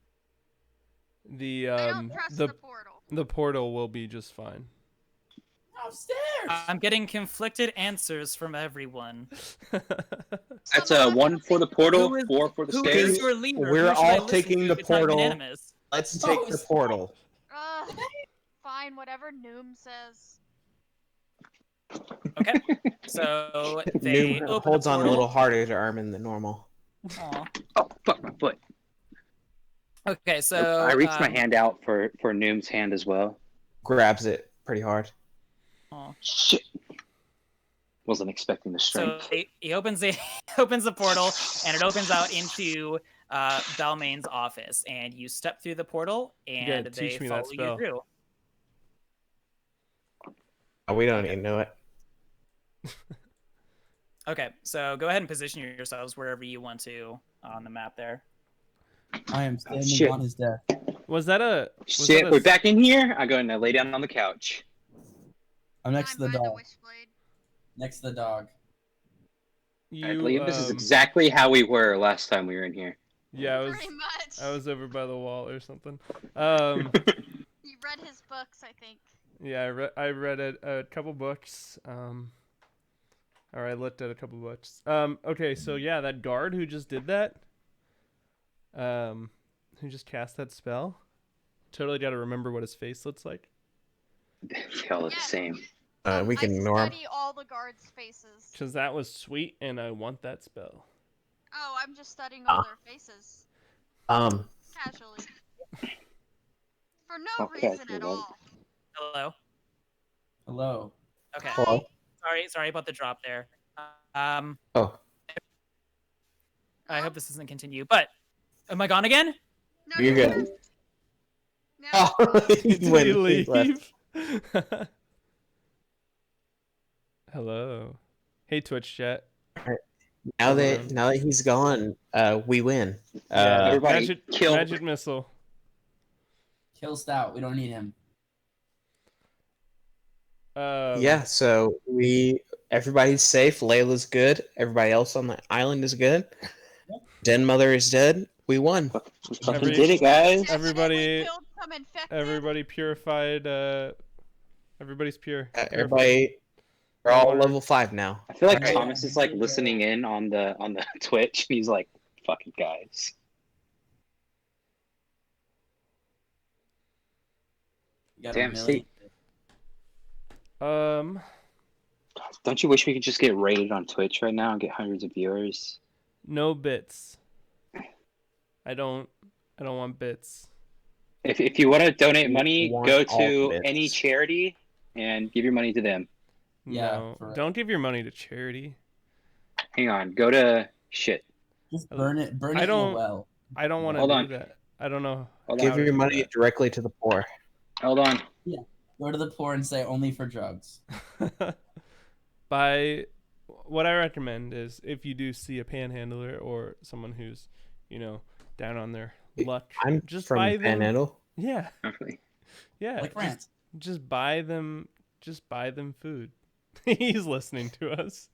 The don't trust the portal. The portal will be just fine. Upstairs. I'm getting conflicted answers from everyone. That's a 1 for the portal, 4 for the Who stairs. is your leader? We're Who should I all listen taking to the if it's not portal. unanimous? Let's take the portal. Fine, whatever Noom says. Okay. So they Noob open holds the on a portal. little harder to Armin than normal. Aw. Oh, fuck my foot. Okay, so I reached my hand out for Noom's hand as well. Grabs it pretty hard. Aw. Shit. Wasn't expecting the So strength. he opens the opens the portal, and it opens out into Balmain's office. And you step through the portal, and gotta they teach me follow that you spell. through. Oh, we don't even know it. Okay, so go ahead and position yourselves wherever you want to on the map there. I am standing shit. on his desk. Was that a? Shit, we're back in here. I go and I lay down on the couch. I'm next to the by the dog. witchblade. Next to the dog. I believe this is exactly how we were last time we were in here. Yeah, Pretty much. I was over by the wall or something. You read his books, I think. Yeah, I read a couple books. Or I looked at a couple books. Okay, so yeah, that guard who just did that, who just cast that spell, totally got to remember what his face looks like. They all look the same. We can ignore him. study all the guards' faces. Cause that was sweet, and I want that spell. Oh, I'm just studying all their faces. Casually. For no Okay, reason at well. all. Hello. Hello. Okay. Hello. Sorry about the drop there. Oh, I hope this doesn't continue. But am I gone again? No, you're you're good. No, Oh, he Did went- he he leave? left. Hello. Hey, Twitch chat. Now that he's gone, we win. Everybody magic, kill- magic missile. Kill Stout. We don't need him. Yeah, so everybody's safe. Layla's good. Everybody else on the island is good. Den Mother is dead. We won. We fucking Every- did it, guys. Everybody- killed some infected. Everybody purified. Everybody's pure. Everybody, we're all level 5 now. I feel like Alright. Thomas is like listening in on the Twitch, and he's like, "Fucking guys." You got Damn, a million. Don't you wish we could just get rated on Twitch right now and get hundreds of viewers? No bits. I don't want bits. If you want to donate We money, want go all to bits. any charity and give your money to them. Yeah, No, for- don't give your money to charity. Hang on, go to shit. Just burn it. Burn I it in don't- a well. I don't want to Hold do on. that. I don't know. Hold Give on. to your do money that. directly to the poor. Hold on. Go to the poor and say only for drugs. Buy what I recommend is if you do see a panhandler or someone who's, down on their luck, I'm just from buy them. Panhandle. Yeah, Really. yeah. Like rants. Just buy them. Just buy them food. He's listening to us.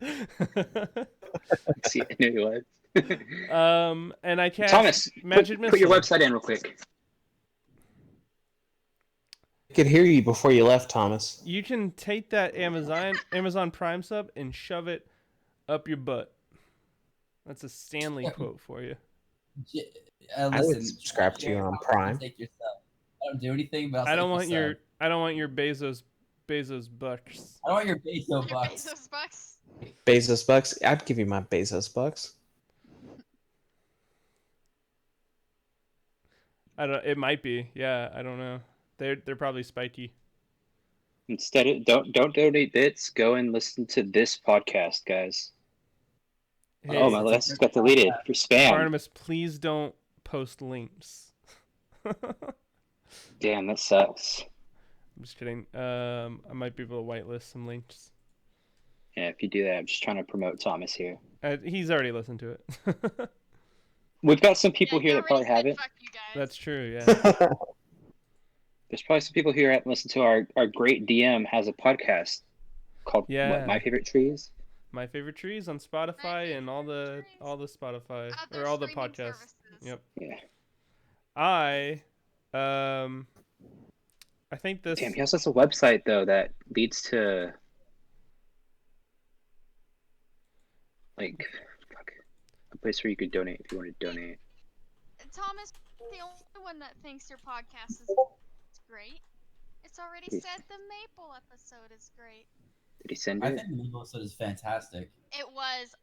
See, I knew he was. And I cast Thomas, magic put your missile. website in real quick. I could hear you before you left, Thomas. You can take that Amazon Prime sub and shove it up your butt. That's a Stanley quote for you. I would subscribe to you on Prime. Take yourself. I don't do anything, but I don't want your Bezos bucks. I don't want your Bezos Your bucks. Bezos bucks. Bezos bucks. I'd give you my Bezos bucks. It might be. Yeah, I don't know. They're probably spiky. Instead of don't donate bits, go and listen to this podcast, guys. Hey, Oh, my list got deleted for spam. Barnabas, please don't post links. Damn, that sucks. I'm just kidding. I might be able to whitelist some links. Yeah, if you do that, I'm just trying to promote Thomas here. He's already listened to it. We've got some people here you that probably already haven't. said fuck you guys. That's true, yeah. There's probably some people here that listen to our great DM has a podcast called Yeah. My Favorite Trees. My Favorite Trees on Spotify and all the Spotify Other or all the streaming podcasts. services. Yep. Yeah. I think this. Damn, he also has a website though that leads to like a place where you could donate if you want to donate. Thomas, the only one that thinks your podcast is great. It's already Yes. said the Maple episode is great. Did he send I it? think the Maple episode is fantastic. It was.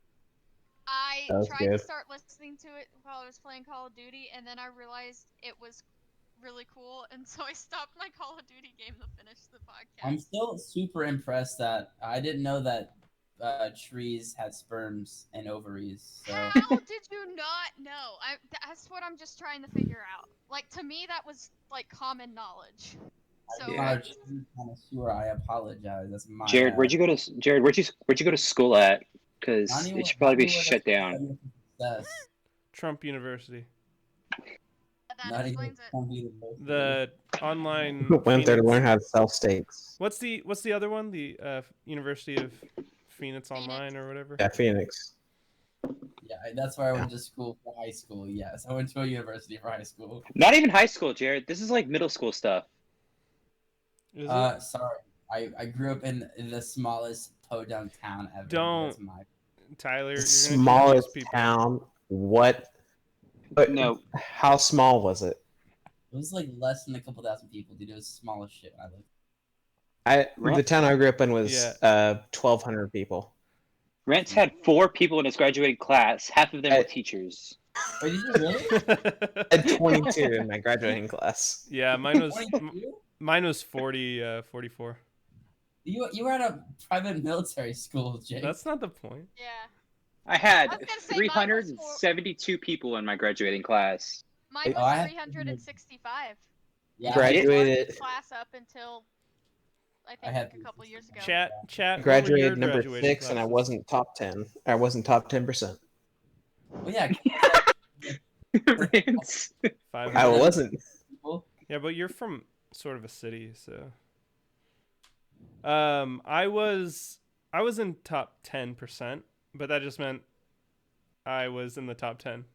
I That was tried good. to start listening to it while I was playing Call of Duty, and then I realized it was really cool, and so I stopped my Call of Duty game to finish the podcast. I'm still super impressed that I didn't know that trees had sperms and ovaries. So How did you not know? That's what I'm just trying to figure out. Like, to me, that was like common knowledge. So I'm not a tree connoisseur. I apologize. That's my Jared, bad. where'd you go to school at? Because Not it anyone- should probably be not anyone shut that's down. studying success. Trump University. that Not even explains it. Trump University. The online. Went there to Phoenix- learn how to sell steaks. What's the other one? The University of Phoenix Online or whatever. Yeah, Phoenix. Yeah, that's where I went to school for high school. Yes, I went to a university for high school. Not even high school, Jared. This is like middle school stuff. Is it? Sorry, I grew up in the smallest podunk town ever. Don't. That's my... Tyler, you're gonna Smallest confuse people. town. What? But No. How small was it? It was like less than a couple thousand people, dude. It was small as shit when I lived. The town I grew up in was Yeah. 1,200 people. Rents had 4 people in his graduating class. Half of them were teachers. Wait, did you really? I had 22 in my graduating class. Yeah, mine was 22? 44. You were at a private military school, Jake. That's not the point. Yeah. I had I was gonna say mine was 372 people in my graduating class. Mine Oh, I was had- 365. Yeah, Graduated- Class up until I think had a couple years ago. Chat. I What were your graduated number graduating 6, and I classes? wasn't top 10. I wasn't top 10%. Well, yeah. Rents. 500. I wasn't. people. Yeah, but you're from sort of a city, so. I was in top 10%, but that just meant I was in the top 10.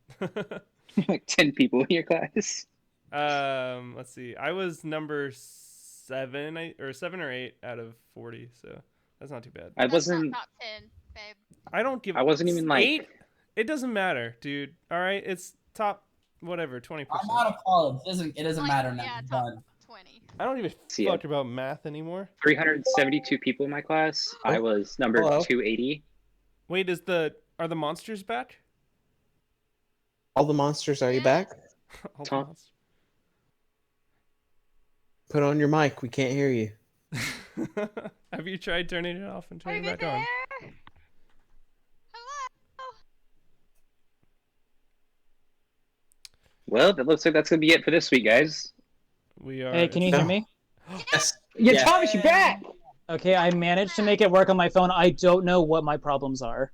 Like 10 people in your class. Let's see. I was number 7 or 8 out of 40, so that's not too bad. I That's wasn't. not top 10, babe. I don't give. I wasn't even like. 8. It doesn't matter, dude. All right, it's top whatever 20%. I'm out of college. It doesn't Like, matter now. yeah, I'm top done. 20. I don't even See, fuck about math anymore. 372 people in my class. I was number Hello. 280. Wait, are the monsters back? All the monsters, are you back? All the Tom? monsters. Put on your mic. We can't hear you. Have you tried turning it off and Are turning you it back there? on? Hello. Well, that looks like that's gonna be it for this week, guys. We are. Hey, can you hear me? Yeah, Yeah. Thomas, you're back. Okay, I managed to make it work on my phone. I don't know what my problems are.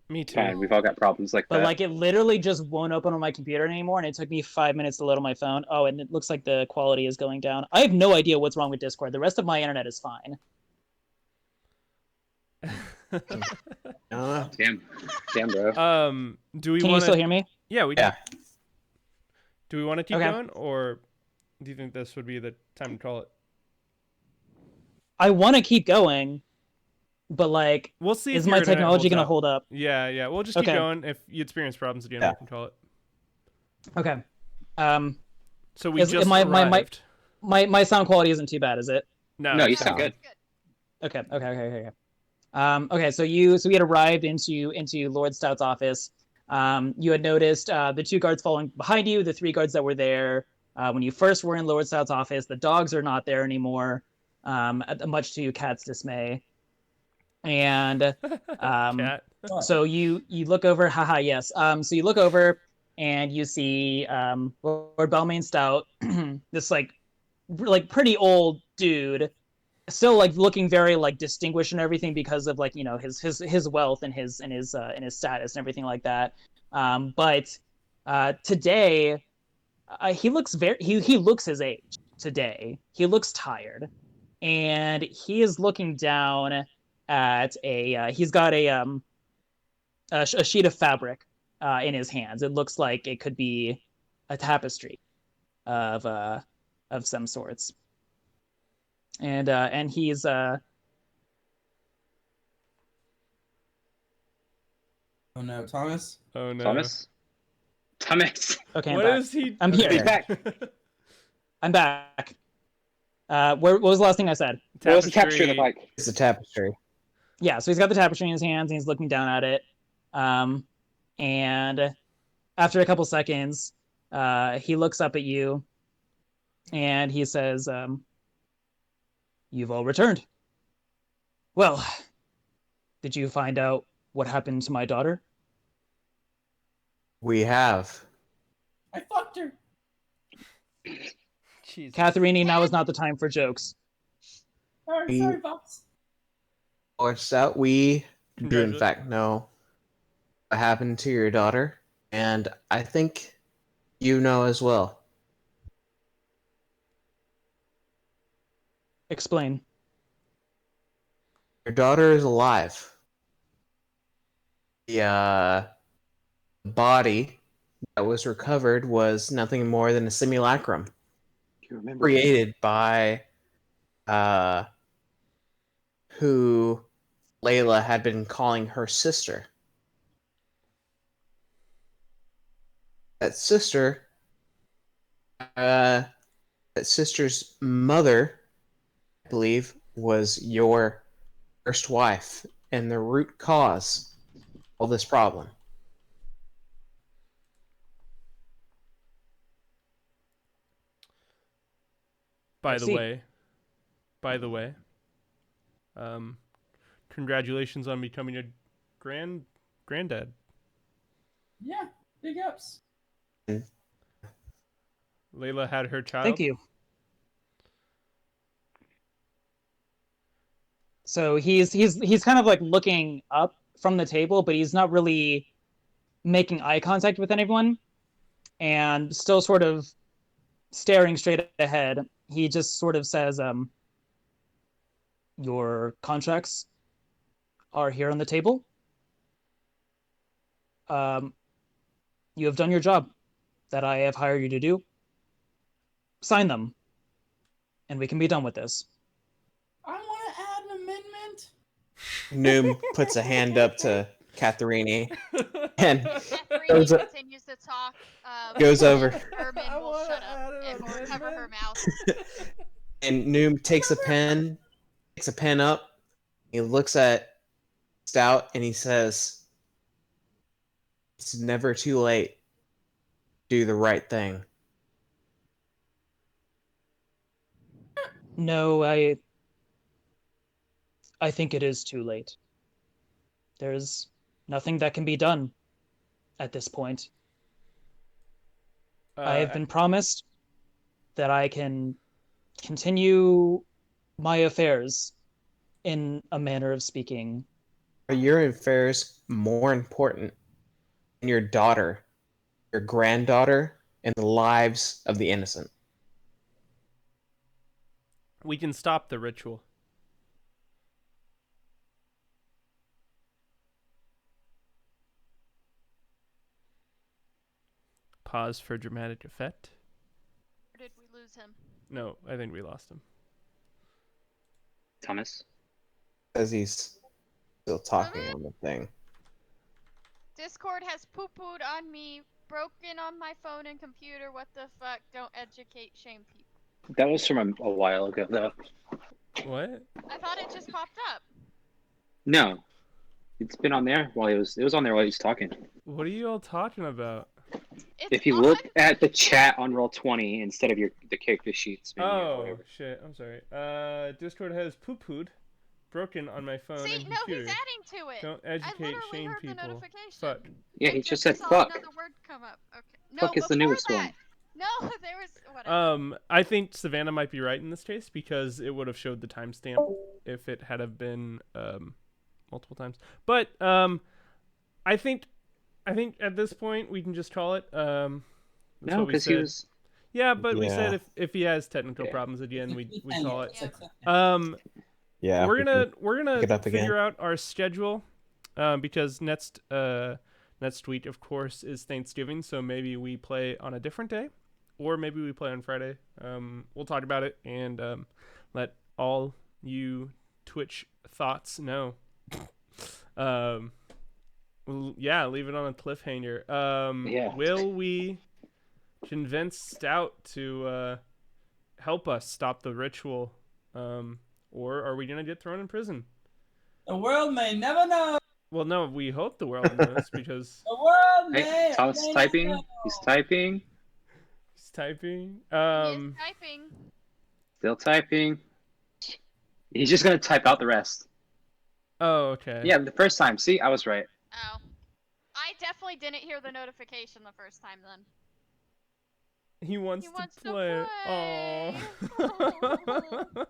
Me too. Fine, we've all got problems like But that. like it literally just won't open on my computer anymore, and it took me 5 minutes to load on my phone. Oh, and it looks like the quality is going down. I have no idea what's wrong with Discord. The rest of my internet is fine. Damn, bro. Do we Can you want still to? hear me? Yeah, we Yeah. can. Do we want to keep Okay. going, or do you think this would be the time to call it? I want to keep going, but like, We'll see. is if my your internet technology holds gonna up. hold up? Yeah. We'll just keep Okay. going. If you experience problems again, Yeah. we can call it. Okay. So we Is just my arrived. my sound quality isn't too bad, is it? No, No, you it's sound fine. good. Okay. Okay. So we had arrived into Lord Stout's office. You had noticed the 2 guards following behind you, the 3 guards that were there when you first were in Lord Stout's office. The dogs are not there anymore, much to Cat's dismay. And Cat. so you look over, haha, yes. So you look over and you see Lord Belmain Stout, this like pretty old dude, still like looking very like distinguished and everything because of like his wealth and his status and everything like that. But today he looks he looks his age today. He looks tired, and he is looking down at he's got a sheet of fabric in his hands. It looks like it could be a tapestry of some sorts. And he's Oh no, Thomas. Oh no. Thomas. okay. What is he? I'm here. He's back. I'm back. What was the last thing I said? What was the tapestry look like? It's a tapestry. Yeah, so he's got the tapestry in his hands and he's looking down at it. And after a couple seconds, he looks up at you and he says, "You've all returned. Well, did you find out what happened to my daughter?" We have. I fucked her. Jesus. Catherine, now is not the time for jokes. Sorry, boss. Or Stout, we do in Congratulations. fact know what happened to your daughter, and I think you know as well. Explain. Your daughter is alive. The body that was recovered was nothing more than a simulacrum You remember? created by who Layla had been calling her sister. That sister's mother, I believe, was your first wife and the root cause of all this problem. By I the see. way, congratulations on becoming a granddad. Yeah, big ups. Layla had her child. Thank you. So he's kind of like looking up from the table, but he's not really making eye contact with anyone, and still sort of staring straight ahead. He just sort of says, "Your contracts are here on the table. You have done your job that I have hired you to do. Sign them, and we can be done with this." I want to add an amendment. Noom puts a hand up to Catharini and Catherine Goes up- continues to talk. goes over. Herman I will wanna shut add up an and will cover her amendment. mouth. And Noom takes a pen up. He looks at Stout and he says, "It's never too late. Do the right thing." No, I think it is too late. There's nothing that can be done at this point. I have been promised that I can continue my affairs in a manner of speaking. Are your affairs more important than your daughter, your granddaughter, and the lives of the innocent? We can stop the ritual. Pause for dramatic effect. Or did we lose him? No, I think we lost him. Thomas. Because he's still talking on the thing. Discord has poo-pooed on me, broken on my phone and computer. What the fuck? Don't educate, shame people. That was from a while ago, though. What? I thought it just popped up. No, it's been on there while it was on there while he was talking. What are you all talking about? It's If you on. look at the chat on Roll20 instead of the character sheets menu or Oh whatever. shit! I'm sorry. Discord has poo-pooed, broken on my phone See, and no, computer. he's adding to it. Don't I educate, literally shame heard the people. notification. Fuck. Yeah, And he just said saw fuck. another word come up. Okay. No, Fuck is the before newest that. one. No, there was whatever. I think Savannah might be right in this case because it would have showed the timestamp if it had have been multiple times. But I think at this point we can just call it. That's No, what we because he said. was. Yeah, but we said Yeah. if he has technical Yeah. problems again, we call it. Yeah. Yeah, we're we gonna pick it up figure again. out our schedule, because next week of course is Thanksgiving, so maybe we play on a different day, or maybe we play on Friday. We'll talk about it and let all you Twitch thoughts know. Yeah, leave it on a cliffhanger. Yeah. Will we convince Stout to help us stop the ritual? Or are we gonna get thrown in prison? The world may never know. Well, no, we hope the world knows because The world Hey, Thomas is typing. He's typing. he's typing. He is typing. Still typing. He's just gonna type out the rest. Oh, okay. Yeah, the first time. See, I was right. Oh. I definitely didn't hear the notification the first time then. He wants, He wants to to play. play.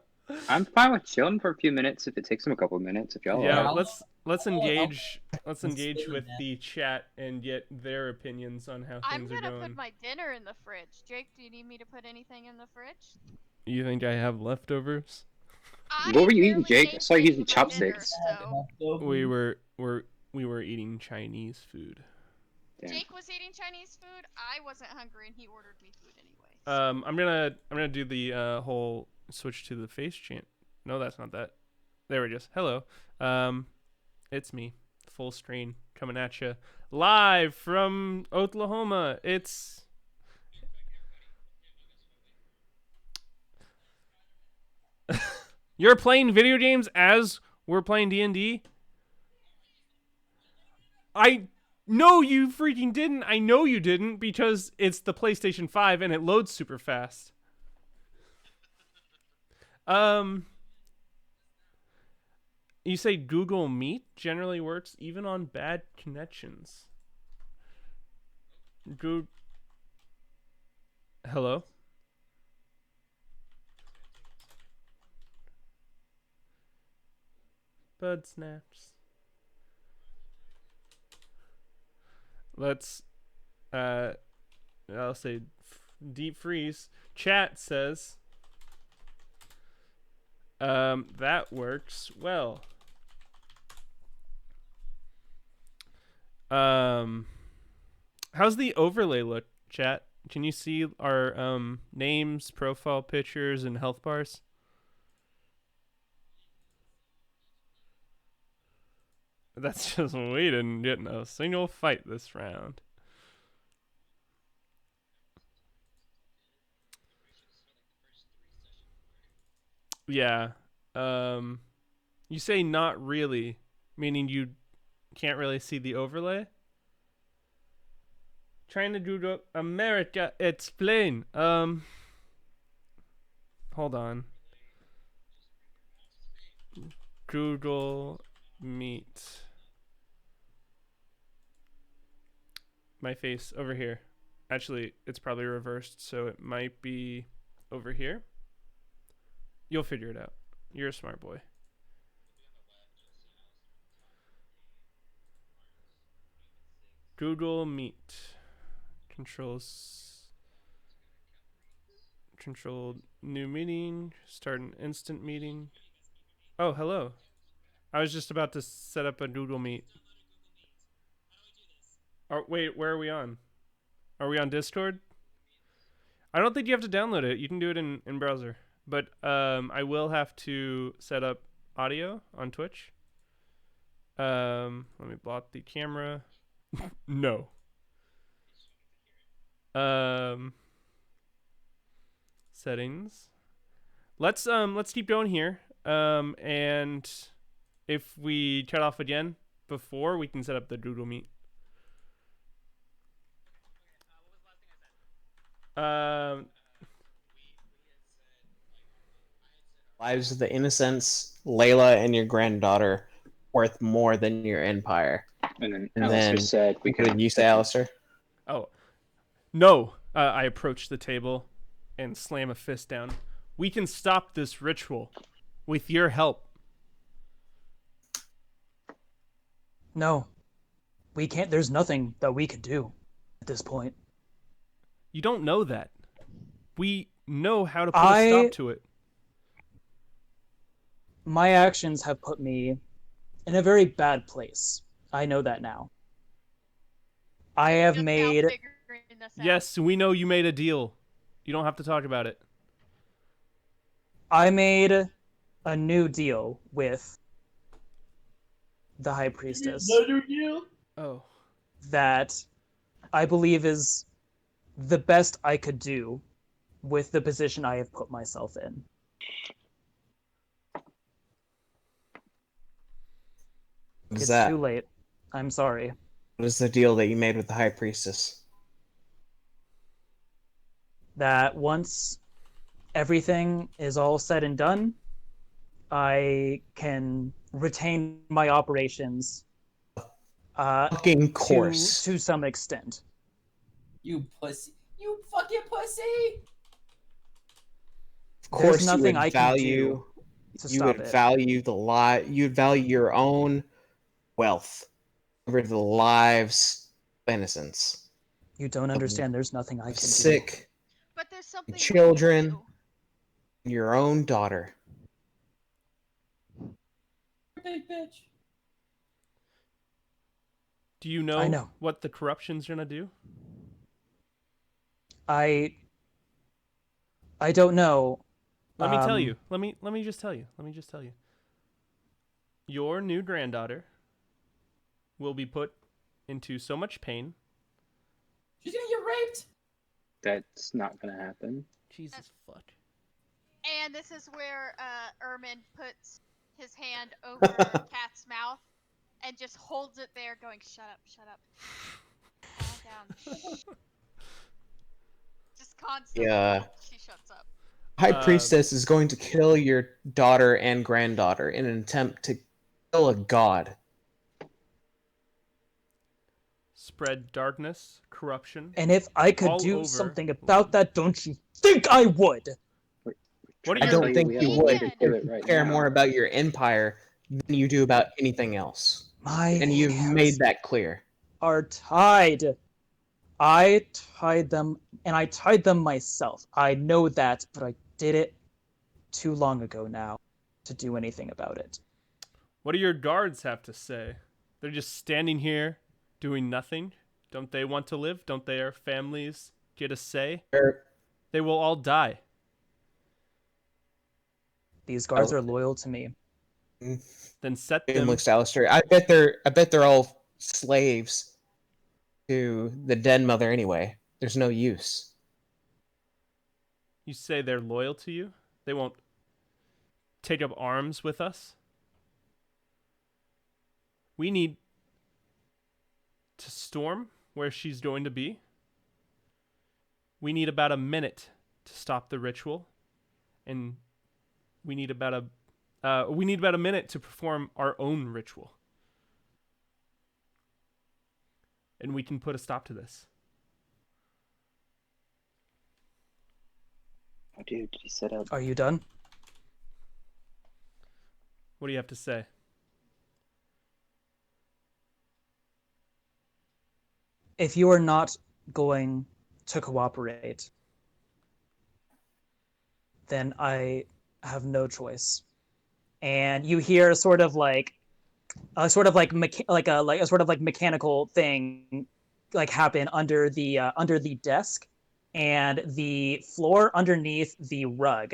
I'm fine with chilling for a few minutes if it takes him a couple of minutes. If y'all Yeah, are. let's engage with the chat and get their opinions on how I'm things are gonna going. put my dinner in the fridge. Jake, do you need me to put anything in the fridge? You think I have leftovers? What were you eating, barely Jake? I ate saw you any using of my dinner, chopsticks. so- We were eating Chinese food. Damn. Jake was eating Chinese food. I wasn't hungry, and he ordered me food anyway. I'm gonna do the whole switch to the face chant. No, that's not that. There we go. Hello. It's me, full screen, coming at you live from Oklahoma. It's you're playing video games as we're playing D&D. No, you freaking didn't. I know you didn't because it's the PlayStation 5 and it loads super fast. You say Google Meet generally works even on bad connections. Hello? Bud snaps. Let's I'll say deep freeze. Chat says that works well. How's the overlay look, chat? Can you see our names, profile pictures, and health bars? That's just we didn't get in a single fight this round. Yeah. You say not really, meaning you can't really see the overlay? Trying to do America explain. Hold on. Google Meet. My face over here. Actually, it's probably reversed, so it might be over here. You'll figure it out. You're a smart boy. Google Meet. Control new meeting. Start an instant meeting. Oh, hello. I was just about to set up a Google Meet. Oh, wait, where are we on? Are we on Discord? I don't think you have to download it. You can do it in browser. But I will have to set up audio on Twitch. Let me block the camera. No. Settings. Let's keep going here. And if we cut off again before, we can set up the Google Meet. Lives of the innocents, Layla and your granddaughter, worth more than your empire. And And Alistair then, said we what could. did you say, Alistair? Oh, no. I approach the table and slam a fist down. We can stop this ritual with your help. No, we can't. There's nothing that we could do at this point. You don't know that. We know how to put a stop to it. My actions have put me in a very bad place. I know that now. I have Just now made... figuring this out. Yes, we know you made a deal. You don't have to talk about it. I made a new deal with the High Priestess Oh. that I believe is the best I could do with the position I have put myself in. What is It's that? too late. I'm sorry. What is the deal that you made with the High Priestess? That once everything is all said and done, I can retain my operations Fucking course. to some extent. You pussy. You fucking pussy! Of course, nothing you would I can value. do to You stop would it. value the lie. You'd value your own wealth over the lives of innocents. You don't understand. There's nothing I can do. Sick But there's something we can children, do. your own daughter. Big bitch. Do you know, I know. what the corruption's gonna do? I don't know. Let me tell you. Let me just tell you. Your new granddaughter will be put into so much pain. She's gonna get raped. That's not gonna happen. Jesus fuck. And this is where Ermin puts his hand over Cat's mouth and just holds it there, going, "Shut up, calm down." Just constantly. Yeah. She shuts up. High Priestess is going to kill your daughter and granddaughter in an attempt to kill a god. Spread darkness, corruption. And if I could all do over. something about that, don't you think I would? What are I your don't think you opinion? would. Do it If you right care now. more about your empire than you do about anything else. My And you've hands made that clear. are tied. I tied them, and I tied them myself. I know that, but I did it too long ago now to do anything about it. What do your guards have to say? They're just standing here doing nothing. Don't they want to live? Don't their families get a say? They will all die. These guards are loyal to me. Then set It them. looks to Alistair. I bet they're all slaves to the dead mother anyway. There's no use. You say they're loyal to you? They won't take up arms with us? We need to storm where she's going to be. We need about a minute to stop the ritual, and we need about a minute to perform our own ritual, and we can put a stop to this. Oh, dude, did he set up? Are you done? What do you have to say? if you are not going to cooperate, then I have no choice. And you hear sort of like a sort of like a sort of like mechanical thing like happen under the desk, and the floor underneath the rug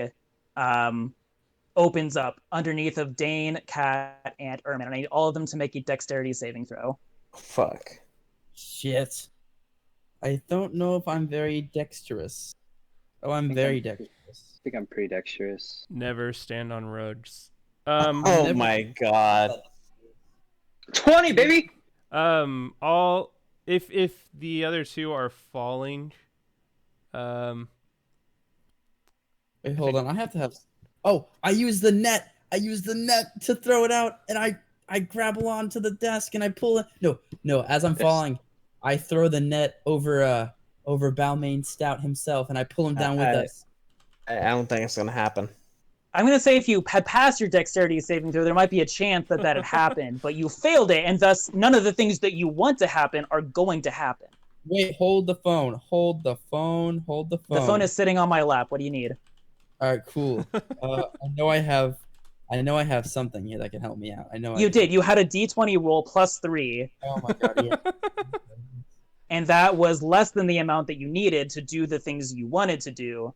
opens up underneath of Dane, Cat, and Ermin. I need all of them to make a dexterity saving throw. Fuck. Shit. I don't know if I'm very dexterous. Oh, I'm very dexterous. I think I'm pretty dexterous. Never stand on rugs. Oh my god. 20, baby. All if the other two are falling, Wait, hold on. I have to have. Oh, I use the net. I use the net to throw it out, and I grapple onto the desk and I pull it. No. As I'm falling, I throw the net over Balmain Stout himself, and I pull him down with us. I don't think it's gonna happen. I'm going to say if you had passed your dexterity saving throw, there might be a chance that had happened, but you failed it, and thus none of the things that you want to happen are going to happen. Wait, hold the phone. Hold the phone. Hold the phone. The phone is sitting on my lap. What do you need? All right, cool. I know I have something here that can help me out. I know You did. You had a d20 roll plus 3. Oh my god, yeah. And that was less than the amount that you needed to do the things you wanted to do.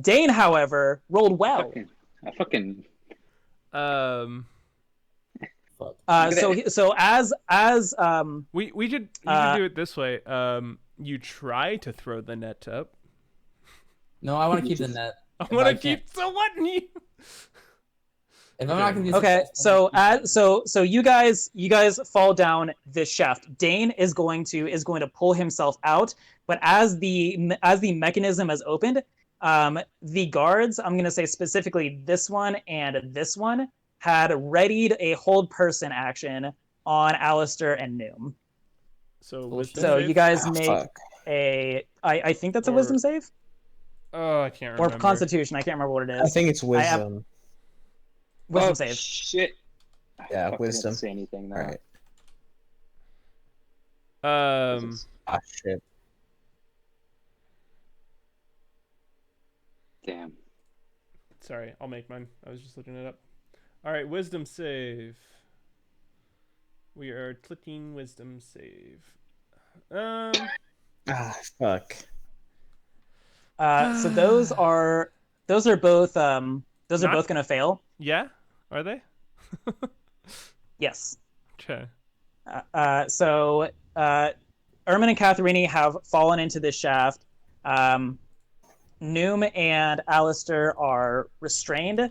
Dane, however, rolled well. I fucking. So as we could do it this way. You try to throw the net up. No, I want to keep the net. I want to keep. So what? If I'm not gonna be okay, so you guys fall down this shaft. Dane is going to pull himself out, but as the mechanism has opened, the guards, I'm gonna say specifically this one and this one, had readied a hold person action on Alistair and Noom. So you guys make I think that's a wisdom save. Oh, I can't remember. Or Constitution. I can't remember what it is. I think it's wisdom. Wisdom save. Shit. Yeah, I wisdom. didn't say anything now. Right. Shit. Damn. Sorry, I'll make mine. I was just looking it up. All right, wisdom save. We are clicking wisdom save. Fuck. So those are both both gonna fail. Yeah, are they? Yes. Okay. So Ermin and Katharini have fallen into this shaft. Noom and Alistair are restrained.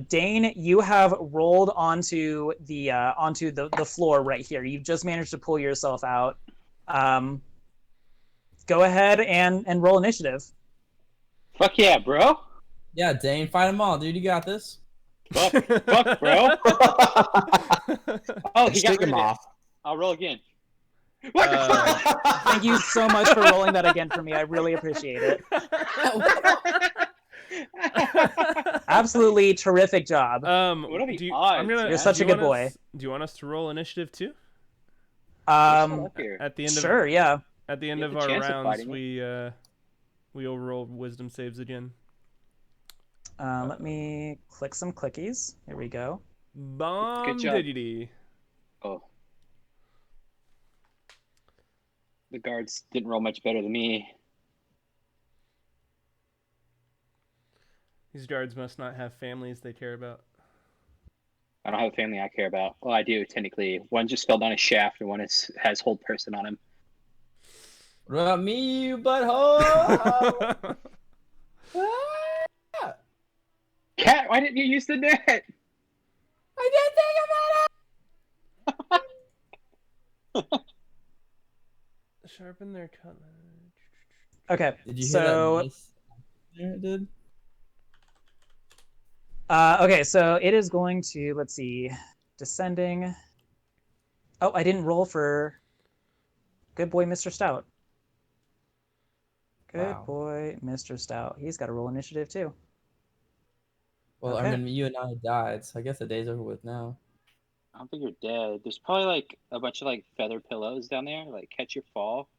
Dane, you have rolled onto the floor right here. You've just managed to pull yourself out. Go ahead and roll initiative. Fuck yeah, bro. Yeah, Dane, fight them all, dude. You got this. Fuck, bro. Oh, he got him off. I'll roll again. Thank you so much for rolling that again for me. I really appreciate it. Absolutely terrific job. What are the odds? You're such a good boy. Do you want us to roll initiative too? At the end of yeah. At the end of our rounds, we'll roll wisdom saves again. Let me click some clickies. Here we go. Bomb Good job. diggity. Oh. The guards didn't roll much better than me. These guards must not have families they care about. I don't have a family I care about. Well, I do, technically. One just fell down a shaft, and one has hold person on him. What about me, you butthole? Cat, why didn't you use the net? I didn't think about it! Sharpen their cutlass. Okay, Did you so hear that? It did. Okay, so it is going to, let's see, descending. Oh, I didn't roll for good boy, Mr. Stout. Good boy, Mr. Stout. He's got to roll initiative too. Well, Okay. I mean, you and I died, so I guess the day's over with now. I don't think you're dead. There's probably like a bunch of like feather pillows down there, like catch your fall.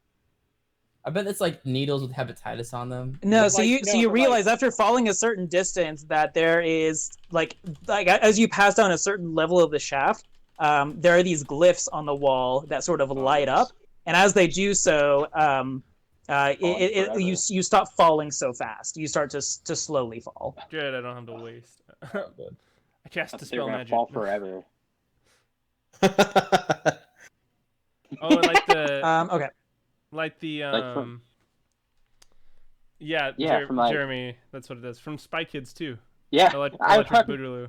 I bet it's like needles with hepatitis on them. No, But, so like, you no, but, realize like- after falling a certain distance that there is like as you pass down a certain level of the shaft, there are these glyphs on the wall that sort of light up, and as they do so, you stop falling so fast. You start to slowly fall. Good, I don't have to waste. I cast They're dispel gonna magic. fall forever. Oh, and like the Okay. like the Like from- yeah, Yeah, from, like- Jeremy, that's what it is. From Spy Kids too. Yeah, Electric Boogaloo.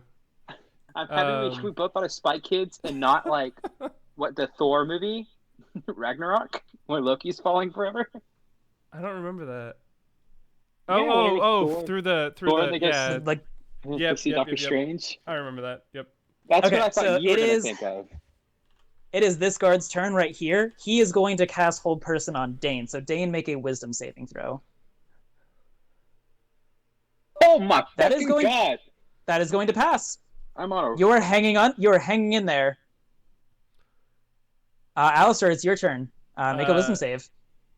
I'm happy we both thought of Spy Kids and not like what the Thor movie, Ragnarok, where Loki's falling forever. I don't remember that. Yeah, Oh, Thor- through the Thor, they go yeah. Like to see Doctor Strange. I remember that. Yep. That's Okay, what I thought so you were it gonna is- think of. it is this guard's turn right here. He is going to cast Hold Person on Dane. So Dane, make a Wisdom saving throw. Oh my That is fucking going- god! That is going to pass. I'm on a. You are hanging on. You are hanging in there. Alistair, it's your turn. Make a Wisdom save.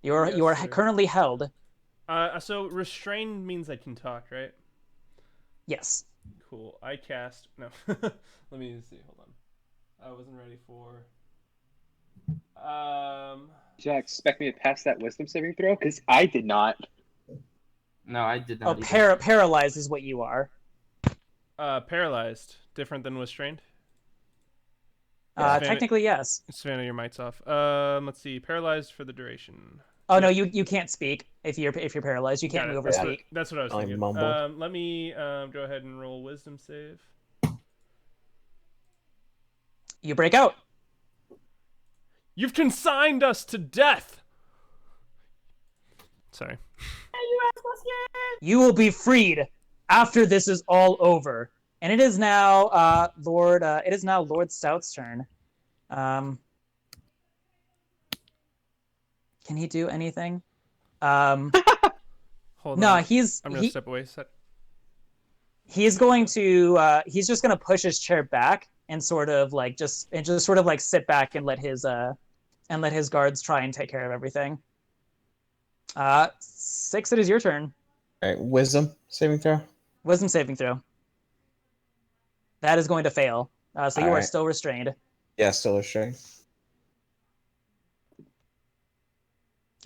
You are yes, sir. currently held. So restrained means I can talk, right? Yes. Cool. I cast no. Let me see. Hold on. I wasn't ready for. Did you expect me to pass that wisdom saving throw? Because I did not. No, I did Oh, not. either. paralyzed is what you are. Paralyzed. Different than restrained. Technically, yes. Savannah, your mic's off. Let's see. Paralyzed for the duration. Oh no, you can't speak if you're paralyzed. You can't Got it. move or speak. That's what I was I thinking. mumbled. Let me go ahead and roll wisdom save. You break out. You've consigned us to death. Sorry. You will be freed after this is all over. And it is now Lord Stout's turn. Can he do anything? Hold No, on. he's I'm gonna step away. he's going to he's just gonna push his chair back and sort of like just sort of like sit back and let his guards try and take care of everything. 6, it is your turn. All right, wisdom saving throw. Wisdom saving throw. That is going to fail. So you are Alright. still restrained. Yeah, still a string.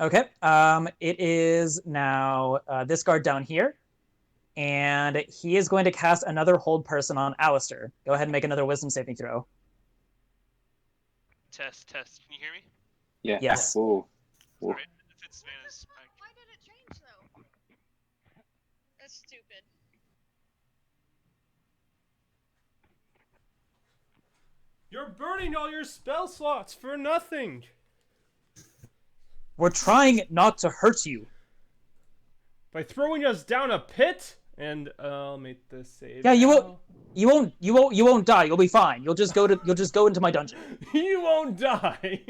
Okay. It is now this guard down here. And he is going to cast another hold person on Alistair. Go ahead and make another wisdom saving throw. Test. Can you hear me? Yeah. Yes. Whoa. Sorry, if it's Savannah's mic. Why did it change though? That's stupid. You're burning all your spell slots for nothing. We're trying not to hurt you. By throwing us down a pit, and I'll make this save. Yeah, you now. won't. You won't die. You'll be fine. You'll just go into my dungeon. You won't die.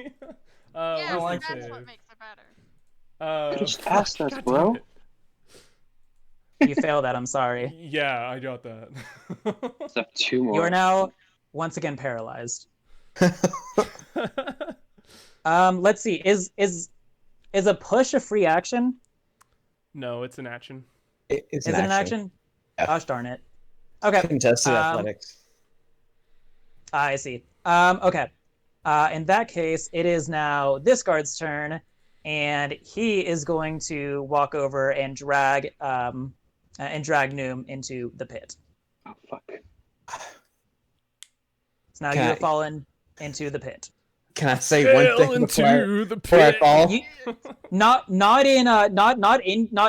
Yeah, wisdom that's save. what makes it better. You just asked us, God bro. damn it. You failed that. I'm sorry. Yeah, I got that. Let's have 2 more. You are now once again paralyzed. Let's see. Is a push a free action? No, it's an action. It's Is it an action? Yeah. Gosh darn it. Okay. Contested athletics. I see. Okay. In that case, it is now this guard's turn, and he is going to walk over and drag Noom into the pit. Oh fuck. So now you Okay. have fallen into the pit. Can I say one thing before I fall? You, not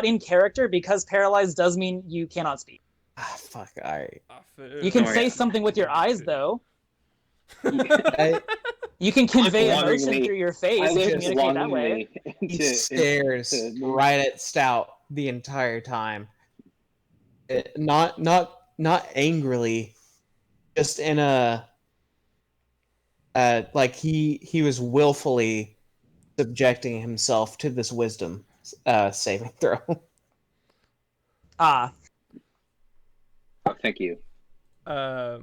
in character, because paralyzed does mean you cannot speak. Ah, fuck. Alright. You can Don't say worry. something with your eyes, though. I, You can convey look emotion longingly- through your face I and look communicate that way. longingly he into- stares into- right at Stout the entire time. Not angrily, just in a like he was willfully subjecting himself to this wisdom saving throw. Ah, Oh, thank you.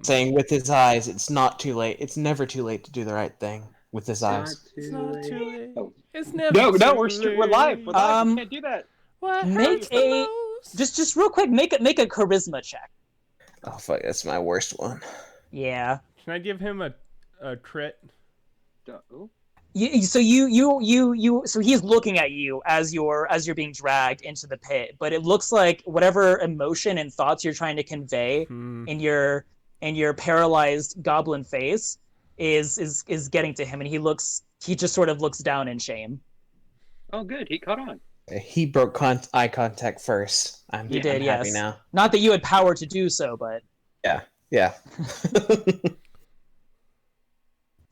saying with his eyes, it's not too late. It's never too late to do the right thing with his eyes. It's not too late. Oh. It's never No, too no, late. we're live. We're live. We can't do that. What Make hurts the a most? just real quick. Make a charisma check. Oh fuck, that's my worst one. Yeah. Can I give him a crit? So he's looking at you as you're being dragged into the pit, but it looks like whatever emotion and thoughts you're trying to convey in your paralyzed goblin face is getting to him, and he just sort of looks down in shame. Oh, good. He caught on. He broke eye contact first. I'm He I'm did, happy yes. now. Not that you had power to do so, but Yeah.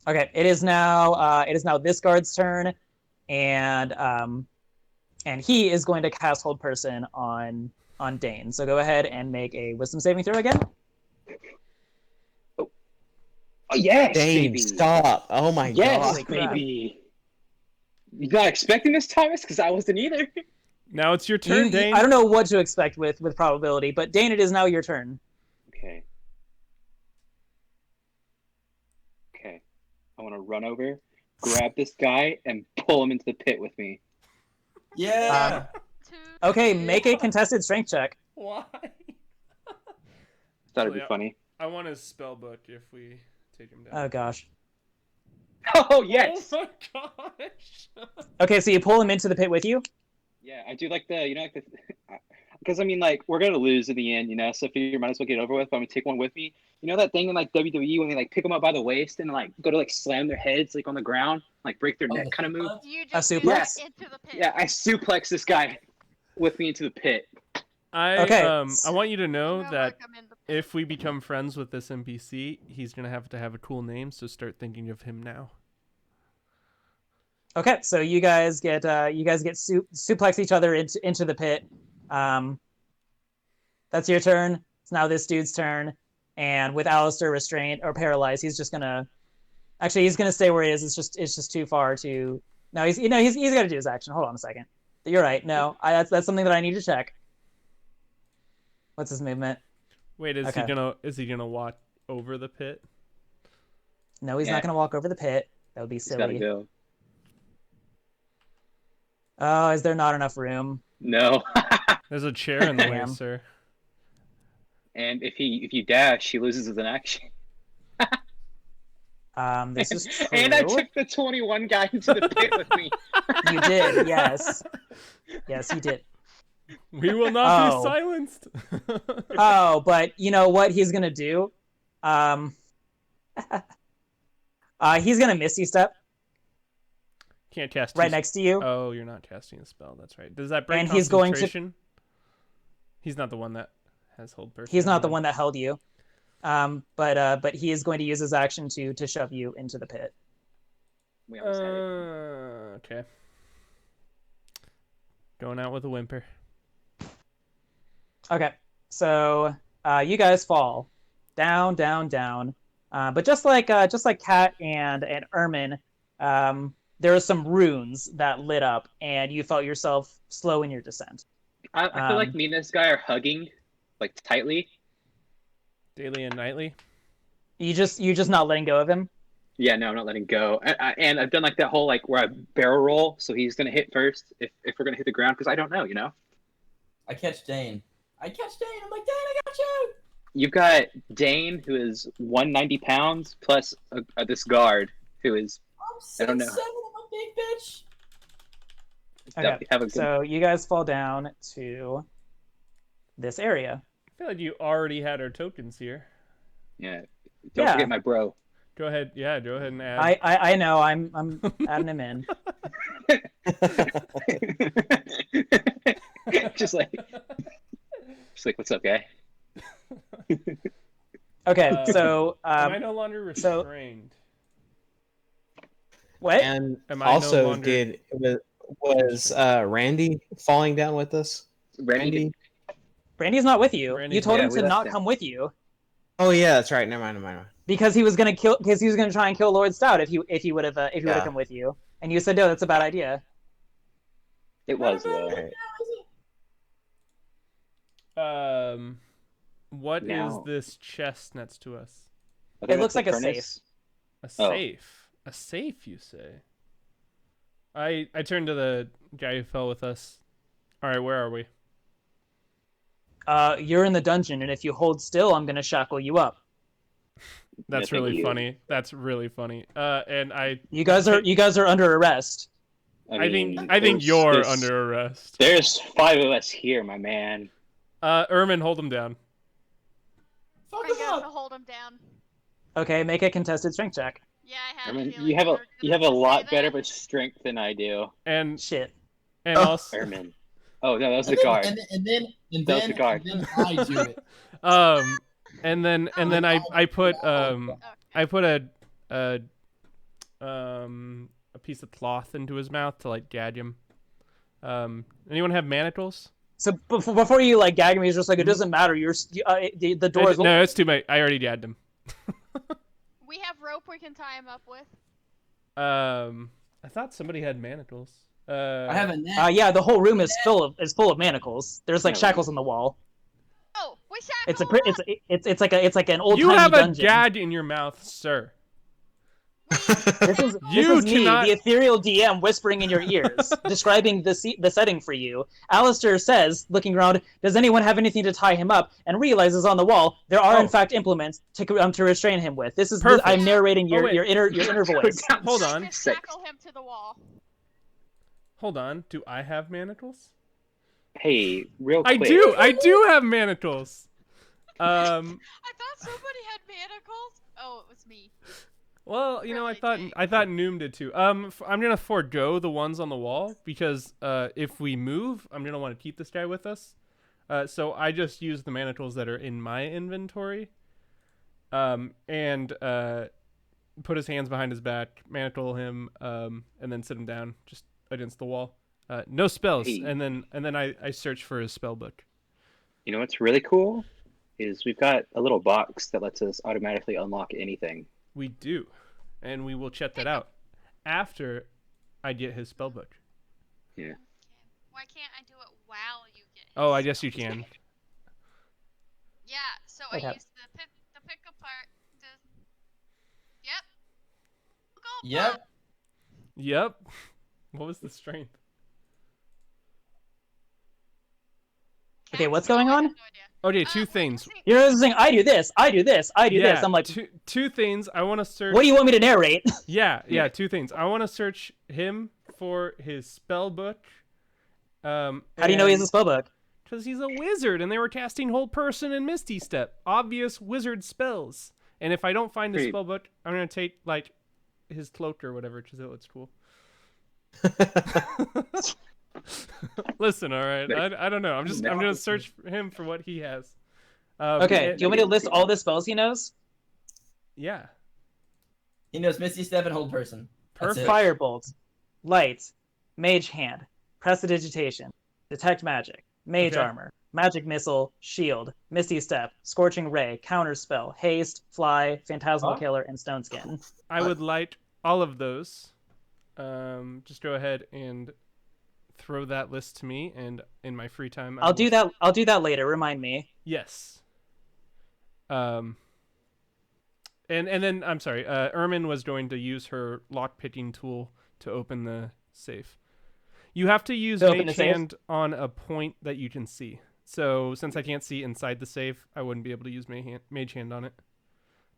okay. It is now this guard's turn, and he is going to cast Hold Person on Dane. So go ahead and make a Wisdom saving throw again. Oh yes, Dane, baby. stop! Oh my Yes, god! baby. You not expecting this, Thomas? Because I wasn't either. Now it's your turn, Dane. I don't know what to expect with probability, but Dane, it is now your turn. Okay. I want to run over, grab this guy, and pull him into the pit with me. Yeah. Okay, make a contested strength check. Why? Thought it'd be funny. I want his spell book if we take him down. Oh gosh. Oh yes. Oh my gosh. Okay, so you pull him into the pit with you. Yeah, I do like because I mean, like, we're gonna lose in the end, so I figure you might as well get it over with. But I'm gonna take one with me. You know that thing in like WWE when they like pick them up by the waist and like go to like slam their heads like on the ground, like break their neck kind of move. You A just suplex? into the pit. Yeah, I suplex this guy with me into the pit. I want you to know You're that welcome in the pit. if we become friends with this NPC, he's gonna have to have a cool name. So start thinking of him now. Okay, so you guys get suplex each other into the pit. That's your turn. It's now this dude's turn, and with Alistair restrained or paralyzed, he's gonna stay where he is. It's just too far to. No, he's got to do his action. Hold on a second. You're right. No, that's something that I need to check. What's his movement? Wait, is he gonna walk over the pit? No, he's not gonna walk over the pit. That would be He's silly. gotta go. Oh, is there not enough room? No. There's a chair in the way, Damn. sir. And if you dash, he loses as an action. This is true. And I took the 21 guy into the pit with me. You did, yes. Yes, you did. We will not be silenced. Oh, but you know what he's gonna do? He's gonna Misty Step Can't cast right next to you. Oh, you're not casting a spell. That's right. Does that break And he's going to- concentration? He's not the one that has hold person. He's not the one that held you. But he is going to use his action to shove you into the pit. We almost had it. Okay. Going out with a whimper. Okay, so you guys fall down, down, down. But just like Kat and Ermin, there are some runes that lit up, and you felt yourself slow in your descent. I feel like me and this guy are hugging, like, tightly. Daily and nightly. You just not letting go of him. Yeah, no, I'm not letting go. And I've done like that whole like where I barrel roll, so he's gonna hit first if we're gonna hit the ground because I don't know, I catch Dane. I'm like, Dane, I got you! You've got Dane, who is 190 pounds, plus this guard, who is I don't know. 6'7", I'm a big bitch. Okay, Have a good... so you guys fall down to this area. I feel like you already had our tokens here. Yeah. Don't forget my bro. Go ahead. Yeah, go ahead and add. I know. I'm adding him in. just like, what's up, guy? Okay, so am I no longer restrained? What? And Am I also, no longer... was Randy falling down with us? Randy? Randy's not with you. Randy's You told him we to not left him. come with you Oh yeah, that's right. Never mind. because he was gonna try and kill Lord Stout if he would have come with you, and you said no, that's a bad idea. It was though. Right. What is Now- this chest next to us? I think It looks that's like the a safe. furnace. A Oh. safe. A safe, you say? I turned to the guy who fell with us. All right, where are we? You're in the dungeon, and if you hold still, I'm gonna shackle you up. That's No, thank really you. funny. That's really funny. And You guys are under arrest. I think there's- you're there's- under arrest. There's 5 of us here, my man. Ermin, hold him down. Fuck I'm him gonna up. hold him down. Okay, make a contested strength check. Yeah, I had I a mean, feeling you have were a gonna say lot that. better of a strength than I do, And Shit. also Ermin. Oh no, that was the guard. And then That was the guard. I do it. and then I put a piece of cloth into his mouth to like gag him. Anyone have manacles? So before you like gag me, he's just like, it doesn't matter. The door is No, it's too late. I already gagged him. We have rope we can tie him up with. I thought somebody had manacles. I have a net. yeah, the whole room is full of manacles. There's like No. shackles on the wall. Oh, we shackle It's a him up. it's like an old You timey have a dungeon. gag in your mouth, sir. This is You me, cannot- the ethereal DM, whispering in your ears, describing the setting for you. Alistair says, looking around, does anyone have anything to tie him up? And realizes on the wall there are in fact implements to restrain him with. This is Perfect. I'm narrating Oh, wait. your inner voice. Hold We on. just shackle him to the wall. Hold on. Do I have manacles? Hey, real I quick. do. I do have manacles. I thought somebody had manacles. Oh, it was me. Well, you know, I Really thought Noom did too. I'm gonna forego the ones on the wall because if we move, I'm gonna want to keep this guy with us. So I just use the manacles that are in my inventory. And put his hands behind his back, manacle him, and then sit him down just against the wall. No spells, Hey. and then I search for his spell book. You know what's really cool is we've got a little box that lets us automatically unlock anything. We do, and we will check that out after I get his spell book. Yeah. Why can't I do it while you get his Oh, I guess you spell? can. Yeah, so Okay. I used the pick apart. Yep. Go, Yep. Bob. Yep. What was the strength? Okay, what's Cats? going No, I on? have no idea. Okay, Uh, two things. You're just saying, I do this, I do this, I do Yeah, this. I'm like, two things. I want to search. what do you want me to narrate? Yeah, two things. I want to search him for his spell book. How do you know he has a spell book? Because he's a wizard, and they were casting Hold Person and Misty Step. Obvious wizard spells. And if I don't find his Great. spell book, I'm gonna take like his cloak or whatever, because it looks cool. Listen, all right. I don't know. I'm gonna search for him for what he has. Okay, do you want me to list all the spells he knows? Yeah. He knows Misty Step and Hold Person. That's Perfect. it. Firebolt, Light, Mage Hand, Prestidigitation, Detect Magic, Mage Okay. Armor, Magic Missile, Shield, Misty Step, Scorching Ray, Counterspell, Haste, Fly, Phantasmal Huh? Killer, and Stone Skin. I would like all of those. Just go ahead and throw that list to me, and in my free time, I I'll will- do that. I'll do that later. Remind me. Yes. And then I'm sorry. Ermin was going to use her lock picking tool to open the safe. You have to use To open Mage the safe? Hand on a point that you can see. So since I can't see inside the safe, I wouldn't be able to use Mage Hand on it.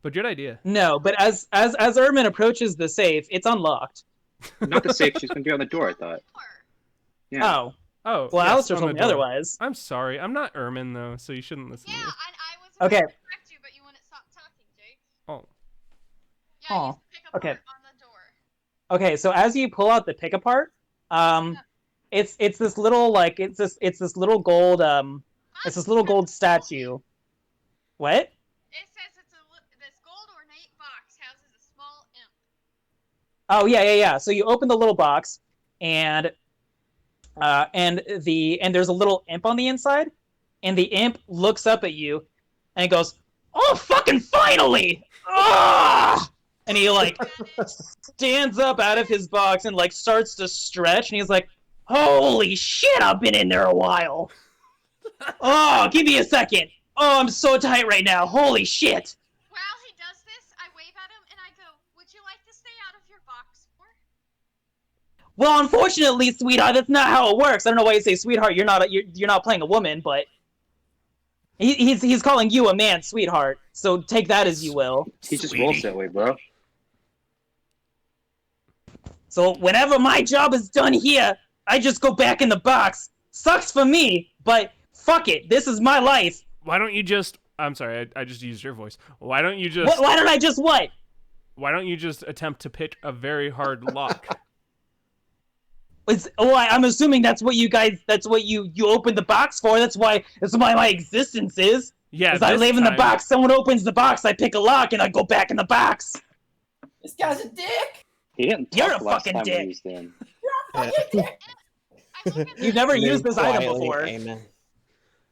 But good idea. No, but as Ermin approaches the safe, it's unlocked. Not the safe. She's gonna be on the door. I thought. Yeah. Oh, Oh, well, yes, Alistair on told the me door. otherwise. I'm sorry. I'm not Ermin though, so you shouldn't listen Yeah, to me. I was Okay. about to correct you, but you wouldn't stop talking, Jake. Oh. Yeah, Aw, use the pick apart okay. on the door. Okay, so as you pull out the pick apart, it's this little like it's this little gold it's this little gold statue. What? It says this gold ornate box houses a small imp. Oh yeah. So you open the little box, and there's a little imp on the inside, and the imp looks up at you, and he goes, "Oh, fucking finally!" Ah! And he like stands up out of his box and like starts to stretch, and he's like, "Holy shit! I've been in there a while. Oh, give me a second." Oh, I'm so tight right now. Holy shit. While he does this, I wave at him and I go, "Would you like to stay out of your box more?" Well, unfortunately, sweetheart, that's not how it works. I don't know why you say sweetheart. You're not playing a woman, but he's calling you a man, sweetheart. So take that as you will. He just rolls that way, bro. So whenever my job is done here, I just go back in the box. Sucks for me, but fuck it. This is my life. Why don't you just... I'm sorry, I just used your voice. Why don't you just... Why don't I just what? Why don't you just attempt to pick a very hard lock? I'm assuming that's what you opened the box for. That's why my existence is. Yeah, I live in the box, someone opens the box, I pick a lock, and I go back in the box. This guy's a dick. He didn't talk You're a last fucking time dick. we used him. I look at You've him, never And then used this item quietly, before. Amen.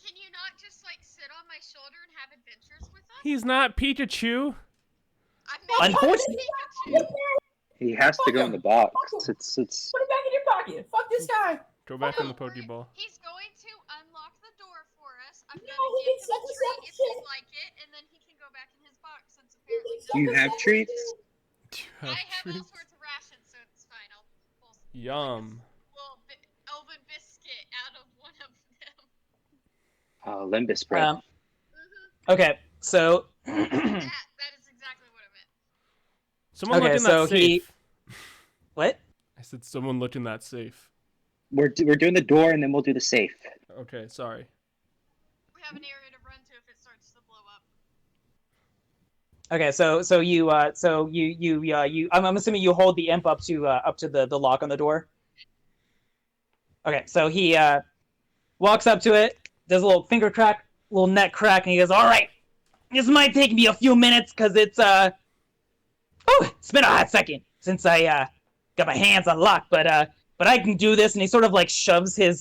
"Can you not just like sit on my shoulder and have adventures with us?" He's not Pikachu. I'm Unfortunately- Pikachu. He has to go in the box. It's Put it back in your pocket. Fuck this guy. Go back in the No, Pokeball. He's going to unlock the door for us. I'm No, gonna he give can him set a this treat up if shit. he'd like it, and then he can go back in his box since apparently. Do you have treats? Do you I have have all treats? sorts of rations, so it's fine. I'll pull some, Yum. little elven biscuit out of one of them. Limbus bread. Okay, so That is exactly what I meant. Someone Okay, look in so that safe. what? I said someone look in that safe. We're doing the door and then we'll do the safe. Okay, sorry. We have an area to run to if it starts to blow up. Okay, I'm assuming you hold the imp up to the lock on the door. Okay, so he walks up to it, does a little finger crack, little neck crack, and he goes, "All right, this might take me a few minutes because it's been a hot second since I got my hands on lock, but I can do this." And he sort of like shoves his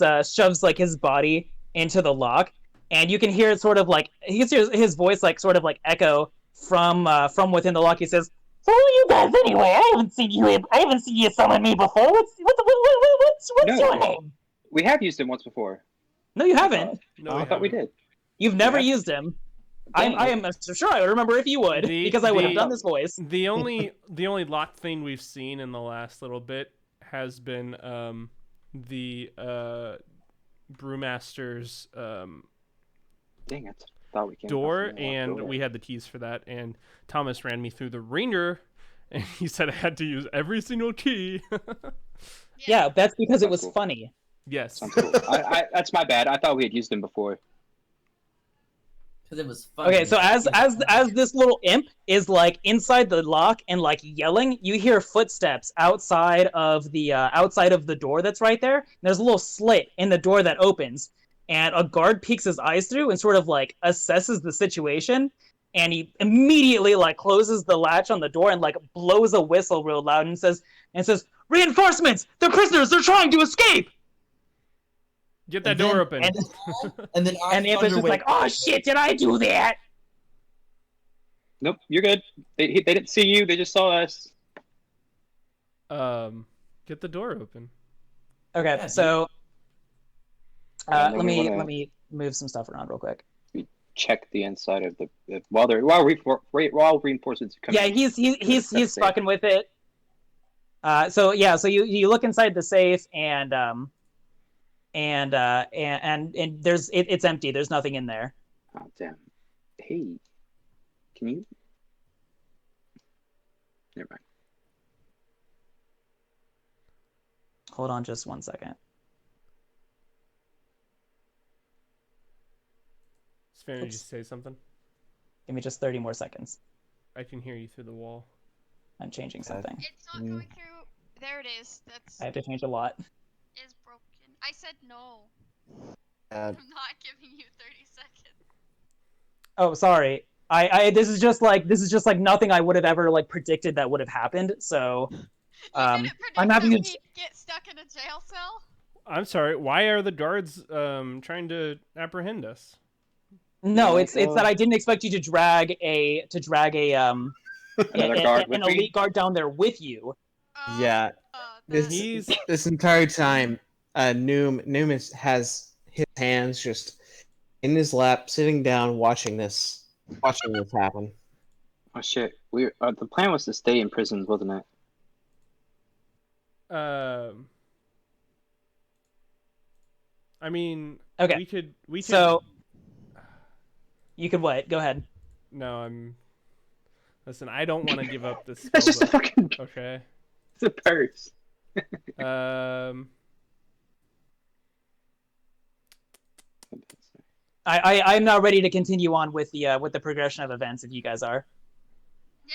body into the lock, and you can hear it sort of like he hears his voice like sort of like echo from within the lock. He says, "So who are you guys anyway? I haven't seen you summon me before. What's No. your name?" We have used him once before. No, you haven't. No, I thought we did. You've never Yeah. used him. Dang. I am sure I would remember if you would, because I would have done this voice. The only locked thing we've seen in the last little bit has been the brewmaster's Dang it. Thought we came door, across an unlocked and door. we had the keys for that. And Thomas ran me through the ringer, and he said I had to use every single key. Yeah, that's because it That's was cool. funny. Yes. Sounds cool. That's my bad. I thought we had used him before. Because it was funny. Okay, so as this little imp is like inside the lock and like yelling, you hear footsteps outside of the door that's right there. There's a little slit in the door that opens, and a guard peeks his eyes through and sort of like assesses the situation, and he immediately like closes the latch on the door and like blows a whistle real loud and says, "Reinforcements! They're prisoners! They're trying to escape!" Get that And door then- open. And then And the imp is just like, "Oh shit! Did I do that?" Nope, you're good. They didn't see you. They just saw us. Get the door open. Okay, Yeah, so And then let we me wanna- let me move some stuff around real quick. Check the inside of the while reinforcements come. Yeah, in. he's That's safe. fucking with it. So you look inside the safe and there's it's empty. There's nothing in there. Oh damn. Hey, can you? Never mind. Hold on just 1 second. Sven, did you Oops. say something? Give me just 30 more seconds. I can hear you through the wall. I'm changing something. It's not going through. There it is. That's I have to change a lot. is broken. I said no. Uh, I'm not giving you 30 seconds. Oh, sorry. This is just like nothing I would have ever like predicted that would have happened. So You Um, didn't predict I'm that having a- we'd get stuck in a jail cell? I'm sorry. Why are the guards trying to apprehend us? no, Yeah, it's that I didn't expect you to drag Another guard with an me? elite guard down there with you. Yeah. This That's- He's this entire time, Noom has his hands just in his lap, sitting down, watching this happen. Oh shit! The plan was to stay in prison, wasn't it? I mean, Okay. we could. So you could what? Go ahead. No, Listen, I don't want to give up this spell That's just a book. fucking. Okay. It's a purse. I'm now ready to continue on with the progression of events if you guys are. Yep.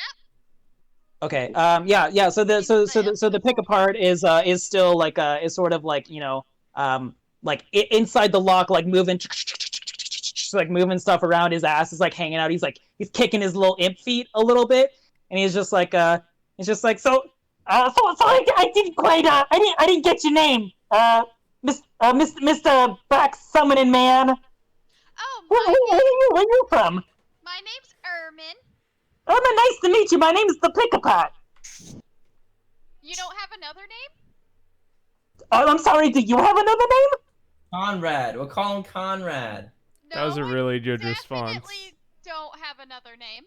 Okay. Yeah. So the pick apart is still like is sort of like, you know, inside the lock, like moving like moving stuff around. His ass is like hanging out. He's kicking his little imp feet a little bit, and he's just like so I didn't quite I didn't get your name, Mr. Back Summoning Man. Oh, Where are you from? my name's Ermin. Ermin, nice to meet you. My name is the Pickapot. You don't have another name? Oh, I'm sorry. Do you have another name? Conrad. We'll call him Conrad. No, That was a really good I response. definitely don't have another name.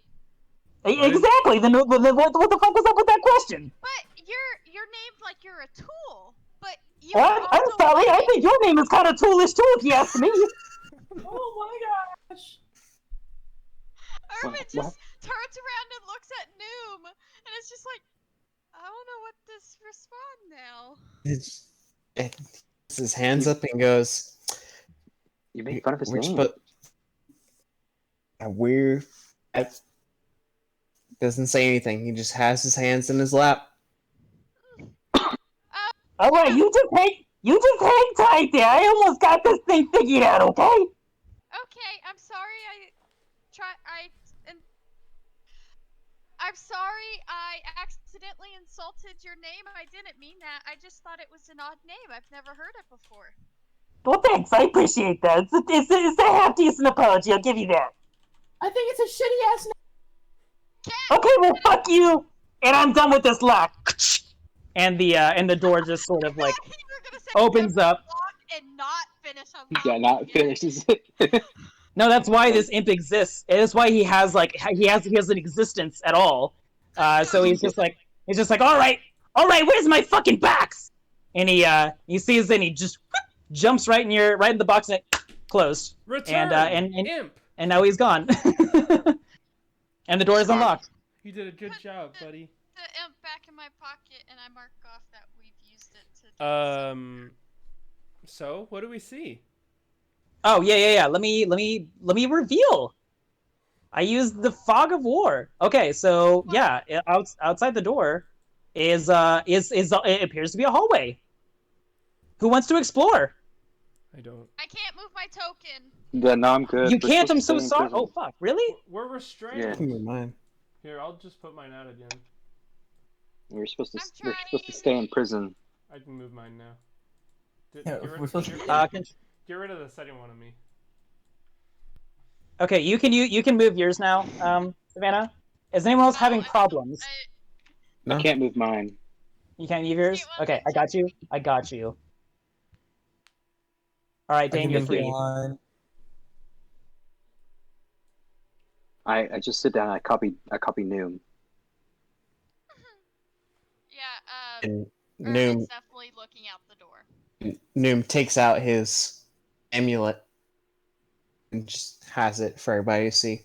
Exactly. Then what the fuck was up with that question? But you're named like you're a tool. But you I'm sorry. I think your name is kind of toolish too, if you ask me. Oh my gosh. Ermin just turns around and looks at Noom, and it's just like, I don't know what to respond now. It puts his hands up and goes. You make fun of his We're name. doesn't say anything. He just has his hands in his lap. All right, you just hang tight there. I almost got this thing figured out. Okay. Okay, I'm sorry. I'm sorry I accidentally insulted your name. I didn't mean that. I just thought it was an odd name. I've never heard it before. Well, thanks. I appreciate that. It's a half decent apology. I'll give you that. I think it's a shitty ass name. Okay, well, fuck you. And I'm done with this lock. And the door just sort of like opens up. And not finish on Yeah, not finishes. No, that's why this imp exists. It is why he has he has an existence at all. So he's just like all right, where's my fucking box? And he sees and he just jumps right in the box and closed. Return, and imp. And now he's gone. And the door is unlocked. You did a good job, buddy. The imp back in my pocket, and I mark off that we've used it to. So what do we see? Oh yeah. Let me reveal. I used the fog of war. Okay, so yeah, outside the door is it appears to be a hallway. Who wants to explore? I don't. I can't move my token. Yeah, no, I'm good. You can't. I'm so sorry. Oh fuck! Really? We're restrained. Yeah. Mine. Here, I'll just put mine out again. We're supposed to stay in prison. I can move mine now. We're supposed to. Get rid of the second one of me. Okay, you can move yours now, Savannah. Is anyone else having problems? I can't move mine. You can't move yours? Okay, I got you. All right, Dane, you're free. I just sit down. I copy Noom. Yeah. And Ermin's definitely looking out the door. Noom takes out his amulet and just has it for everybody to see.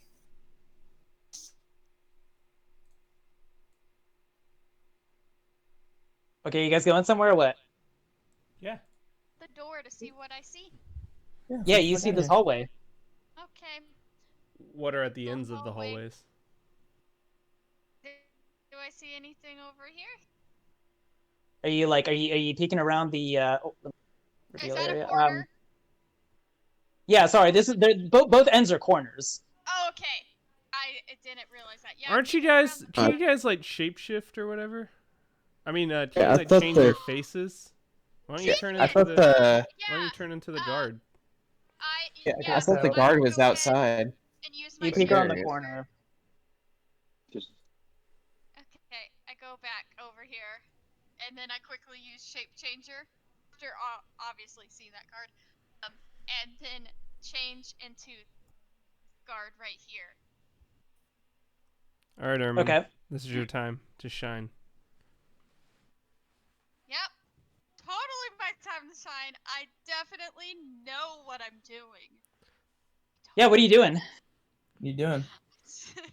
Okay, you guys going somewhere or what? Yeah. The door to see what I see. Yeah, you see this hallway. Okay. What are at the ends of the hallways? Do I see anything over here? Are you peeking around the reveal Is that area? a corner? Yeah, sorry. Both ends are corners. Oh, okay. I didn't realize that. Yeah. Aren't you guys? Can you guys like shapeshift or whatever? I mean, can you I like thought change your faces? Why don't you turn into thought Why don't you turn into the guard? I thought the guard was outside. And use my You peek around the Curious. corner. Okay, I go back over here, and then I quickly use shape changer after obviously seeing that card, and then change into guard right here. All right, Ermin. Okay. This is your time to shine. Yep. Totally my time to shine. I definitely know what I'm doing. Yeah, what are you doing? You doing? Don't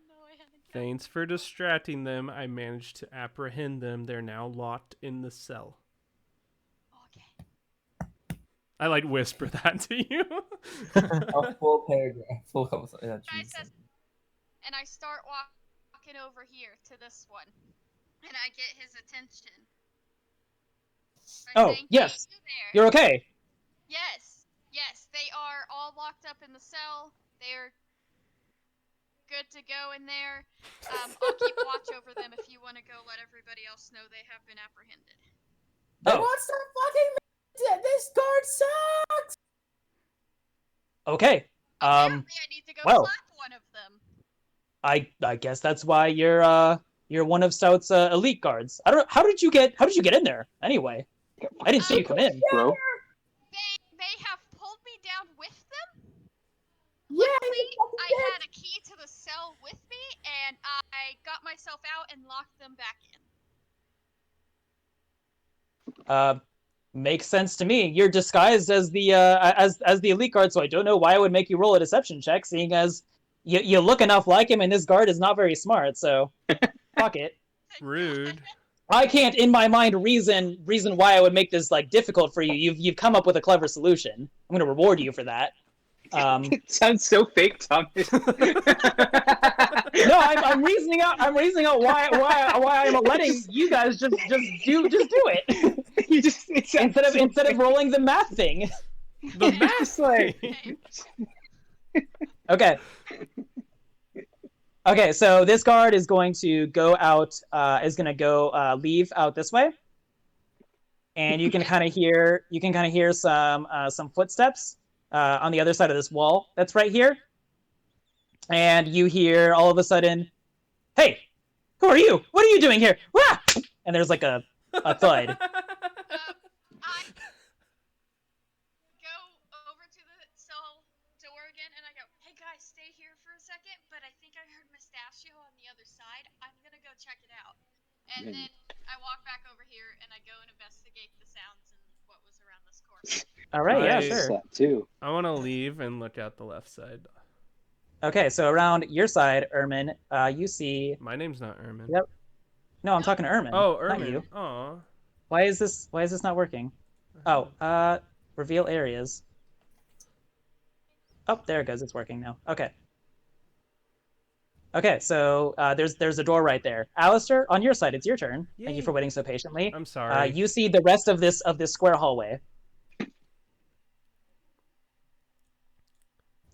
know how to go. Thanks for distracting them. I managed to apprehend them. They're now locked in the cell. Okay. I like whisper that to you. A full paragraph. Full. Yeah, Guys, and I start walking over here to this one, and I get his attention. By Oh, saying, yes. "Hey, you there." You're okay. Yes, they are all locked up in the cell. They're good to go in there. I'll keep watch over them if you want to go let everybody else know they have been apprehended. They Oh. want some fucking. This guard sucks. Okay. Apparently, I need to go well. slap one of them. I guess that's why you're one of Stout's elite guards. I don't. How did you get in there anyway? I didn't see you come in. Bro. They have pulled me down with them. Yeah, Luckily, I had a key to the cell with me, and I got myself out and locked them back in. Makes sense to me. You're disguised as the elite guard, so I don't know why I would make you roll a deception check, seeing as you look enough like him, and this guard is not very smart. So, fuck it. Rude. I can't, in my mind, reason why I would make this like difficult for you. You've come up with a clever solution. I'm going to reward you for that. It sounds so fake, Thomas. No, I'm reasoning out. I'm reasoning out why I'm letting you guys just do it. You just instead of rolling the math thing. The math like. Okay. Okay, so this guard is going to go out. Leave out this way, and you can kind of hear some footsteps on the other side of this wall that's right here, and you hear all of a sudden, "Hey, who are you? What are you doing here?" Wah! And there's like a thud. I go over to the cell door again, and I go, "Hey guys, stay here for a second, but I think I heard Mustachio on the other side. I'm gonna go check it out." And then I walk back over here, and I go and investigate the sounds and what was around this corner. All right, yeah, I- sure. Too. I want to leave and look out the left side. Okay, so around your side, Ermin, you see. My name's not Ermin. Yep. No, I'm talking to Ermin. Oh, not Ermin. you. Aw. Why is this not working? Oh, reveal areas. Oh, there it goes. It's working now. Okay. Okay, so there's a door right there. Alistair, on your side, it's your turn. Thank you for waiting so patiently. I'm sorry. You see the rest of this square hallway.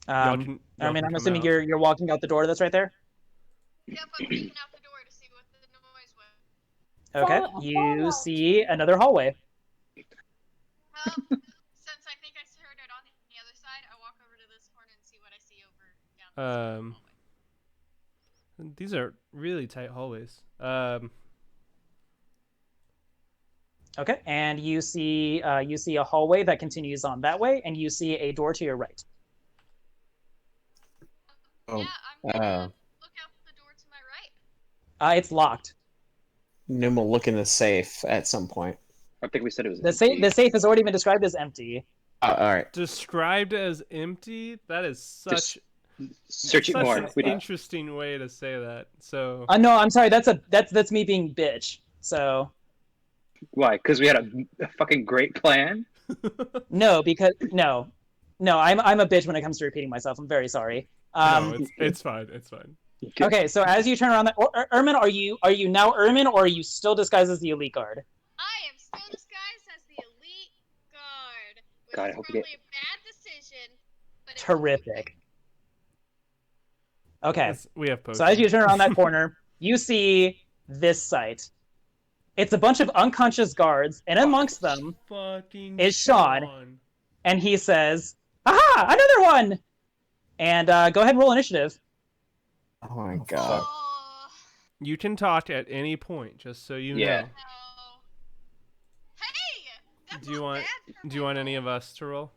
Y'all can I'm come assuming out. you're walking out the door that's right there. Yep, I'm peeking out the door to see what the noise was. Okay, you see another hallway. Since I think I heard it on the other side, I walk over to this corner and see what I see over down this hallway. These are really tight hallways. Okay, and you see a hallway that continues on that way, and you see a door to your right. Oh, Yeah, I'm gonna look out the door to my right. It's locked. Then we'll look in the safe at some point. I think we said it was The safe has already been described as empty. All right. Described as empty? That is such search it such more. an interesting way to say that. So No, I'm sorry. That's me being bitch. So why? Because we had a fucking great plan. no, because no, I'm a bitch when it comes to repeating myself. I'm very sorry. no, it's fine. It's fine. Okay, so as you turn around, Ermin, are you now Ermin, or are you still disguised as the elite guard? I am still disguised as the elite guard, which God, I is hope you probably a bad decision. But Terrific. Okay, We have potions. so as you turn around that corner, you see this sight. It's a bunch of unconscious guards, and amongst them fucking is Sean. And he says, "Aha! Another one!" And go ahead and roll initiative. Oh my god. You can talk at any point, just so you know. Hey, Do you want any of us to roll,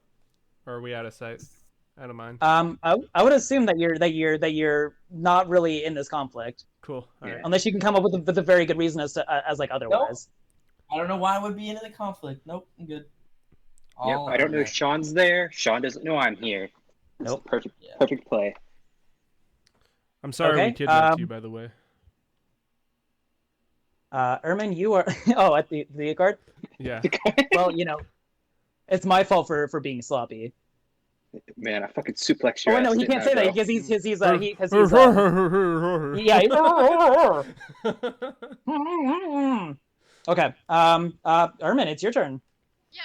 or are we out of sight, out of mind? I would assume that you're not really in this conflict, Cool. All right. unless you can come up with a very good reason as like otherwise. I don't know why I would be into the conflict. Nope, I'm good. Yep, I don't know if Sean's there. Sean doesn't know I'm here. Nope. Perfect play. I'm sorry Okay, we kidnapped you, by the way. Ermin, you are at the guard. Yeah. Well, it's my fault for being sloppy. Man, I fucking suplex your Oh ass. no, he didn't can't I, say that bro? because he's yeah. Okay. Ermin, it's your turn. Yeah.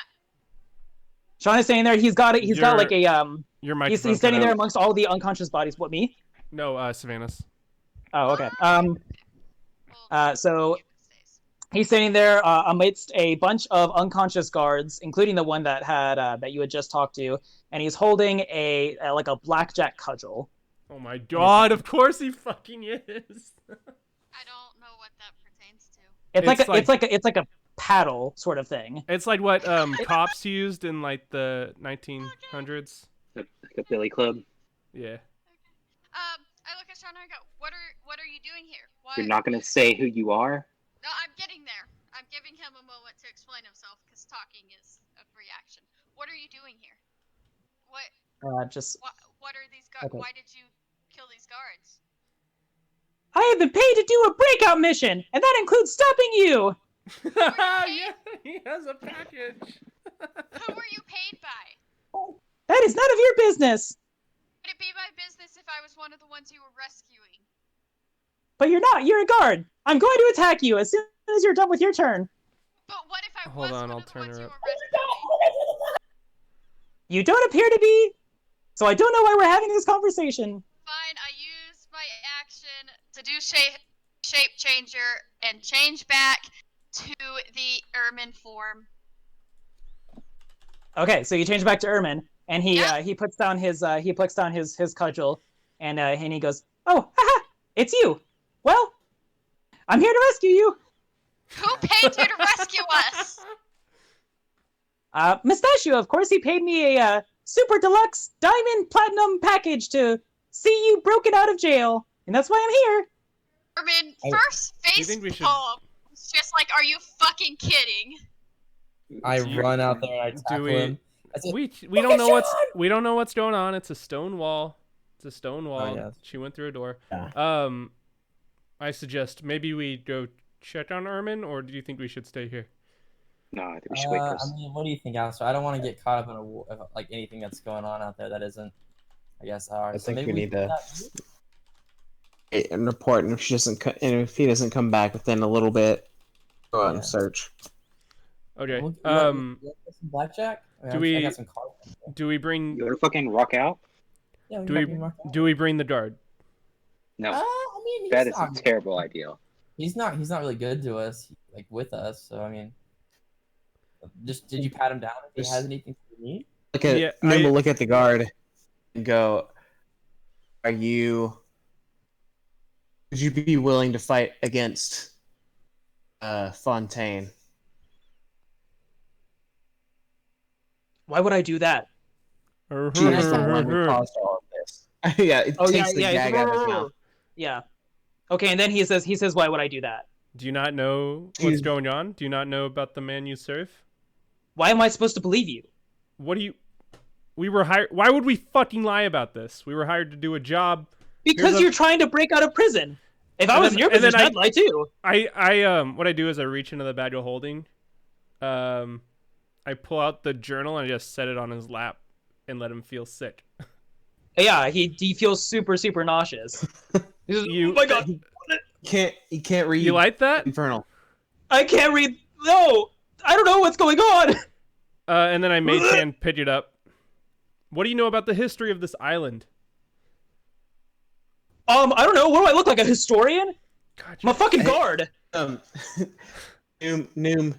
Sean is standing there. He's got it. He's got like a Your He's microphone standing cut there out. amongst all the unconscious bodies. What, me? No, Savannah's. Oh, okay. So he's standing there amidst a bunch of unconscious guards, including the one that had that you had just talked to, and he's holding a like a blackjack cudgel. Oh my god! Of course he fucking is. I don't know what that pertains to. It's like a paddle sort of thing. It's like what cops used in like the 1900s. Like a billy club. Yeah. I look at Sean and I go, what are you doing here? Why? You're not gonna say who you are. No, I'm getting there. I'm giving him a moment to explain himself because talking is a reaction. What are you doing here? What? What are these guards? Okay. Why did you kill these guards? I have been paid to do a breakout mission, and that includes stopping you. Yeah, he has a package. Who were you paid by? That is none of your business. Would it be my business if I was one of the ones you were rescuing? But you're not. You're a guard. I'm going to attack you as soon as you're done with your turn. But what if I Hold was on, one I'll of the turn ones her you up. were rescuing? You don't appear to be, so I don't know why we're having this conversation. Fine, I use my action to do shape changer and change back to the ermine form. Okay, so you change back to Ermin, and he puts down his cudgel, and he goes, "Oh, haha, it's you. Well, I'm here to rescue you." Who paid you to rescue us? Mustachio, of course. He paid me a super deluxe diamond platinum package to see you broken out of jail, and that's why I'm here. Ermine, first face palm. It's just like, are you fucking kidding? I run out there and I tackle him. We don't know what's going on. It's a stone wall. It's a stone wall. Oh, yes. She went through a door. Yeah. I suggest maybe we go check on Ermin, or do you think we should stay here? No, I think we should wait for. I mean, what do you think, Alistair? I don't want to get caught up in like anything that's going on out there that isn't, I guess, ours. I think So we maybe need to and report, and if he doesn't come back within a little bit, go out and search. Okay. You want some blackjack? I mean, I got some cards. Do we bring? You wanna fucking rock out? Yeah, Do we bring the guard? No. I mean, That is a terrible idea. He's not really good to us, like with us. So I mean, just did you pat him down if he has anything to need? We'll look at the guard and go, would you be willing to fight against Fontaine? Why would I do that? She is the one who caused all of this. Yeah, it takes the gag out of his mouth. Yeah. Okay, and then he says, why would I do that? Do you not know what's going on? Do you not know about the man you serve? Why am I supposed to believe you? We were hired. Why would we fucking lie about this? We were hired to do a job. Because you're trying to break out of prison. If I was in your position, I'd lie too. What I do is I reach into the bag of holding. I pull out the journal and I just set it on his lap and let him feel sick. Yeah, he feels super, super nauseous. Oh my god. He can't read. You like that? Infernal. I can't read. No, I don't know what's going on. And then I made Chan pitch it up. What do you know about the history of this island? I don't know. What do I look like, a historian? God, I'm a fucking guard. Noom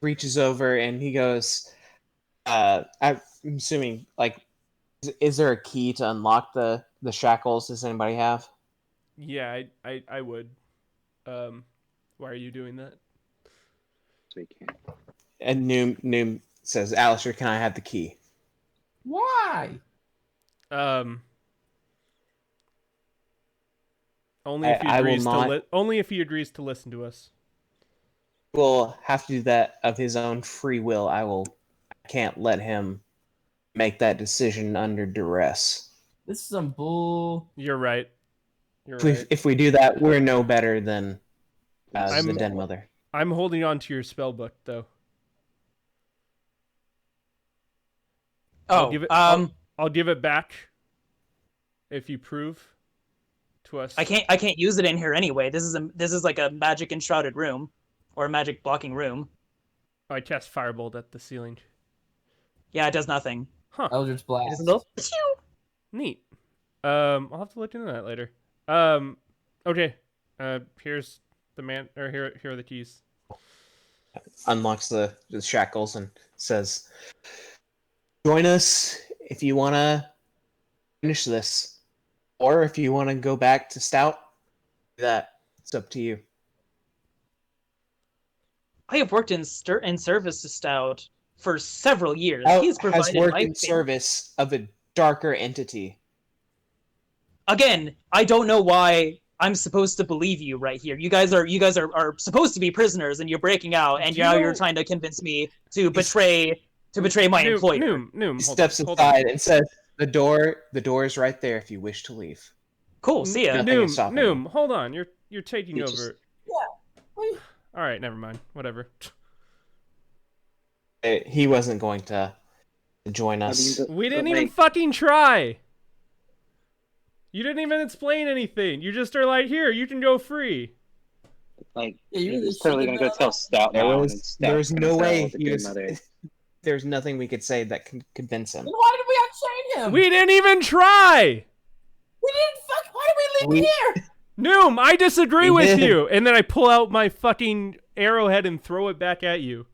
reaches over and he goes, I'm assuming, like, is there a key to unlock the shackles? Does anybody have? Yeah, I would. Why are you doing that? So you can. And Noom says, Alistair, can I have the key? Why? Only if he I will agrees not. to only if he agrees to listen to us. Will have to do that of his own free will. I can't let him make that decision under duress. This is some bull. You're right. You're If we, right. if we do that, we're no better than I'm- the Den Mother. I'm holding on to your spell book though. Oh, I'll give it. I'll give it back if you prove to us. I can't use it in here anyway. This is like a magic enshrouded room, or a magic blocking room. I cast Firebolt at the ceiling. Yeah, it does nothing. Huh. Eldritch It Blast. is a little. Neat. I'll have to look into that later. Okay. Here's the man, or here are the keys. Unlocks the shackles and says, "Join us if you want to finish this, or if you want to go back to Stout. That it's up to you." I have worked in service to Stout for several years. Stout He's provided has worked my in service of a darker entity. Again, I don't know why I'm supposed to believe you right here. You guys are supposed to be prisoners, and you're breaking out, and now you're trying to convince me to betray my employer. Noom, He hold steps on, hold aside on. and says, "The door is right there if you wish to leave." Cool, see ya. Nothing is stopping Noom, hold on. You're taking He over. just- Wait. All right, never mind. Whatever. He wasn't going to join us. We didn't even fucking try. You didn't even explain anything. You just are like, here, you can go free. Like, Yeah, you really he's totally gonna should've go tell Stout There now, was- and Stout's there's gonna no tell way the he Good was- Mother. There's nothing we could say that can convince him. Then why did we unchain him? We didn't even try. We didn't fuck. Why did we leave him here? Noom, I disagree We with did. you. And then I pull out my fucking arrowhead and throw it back at you.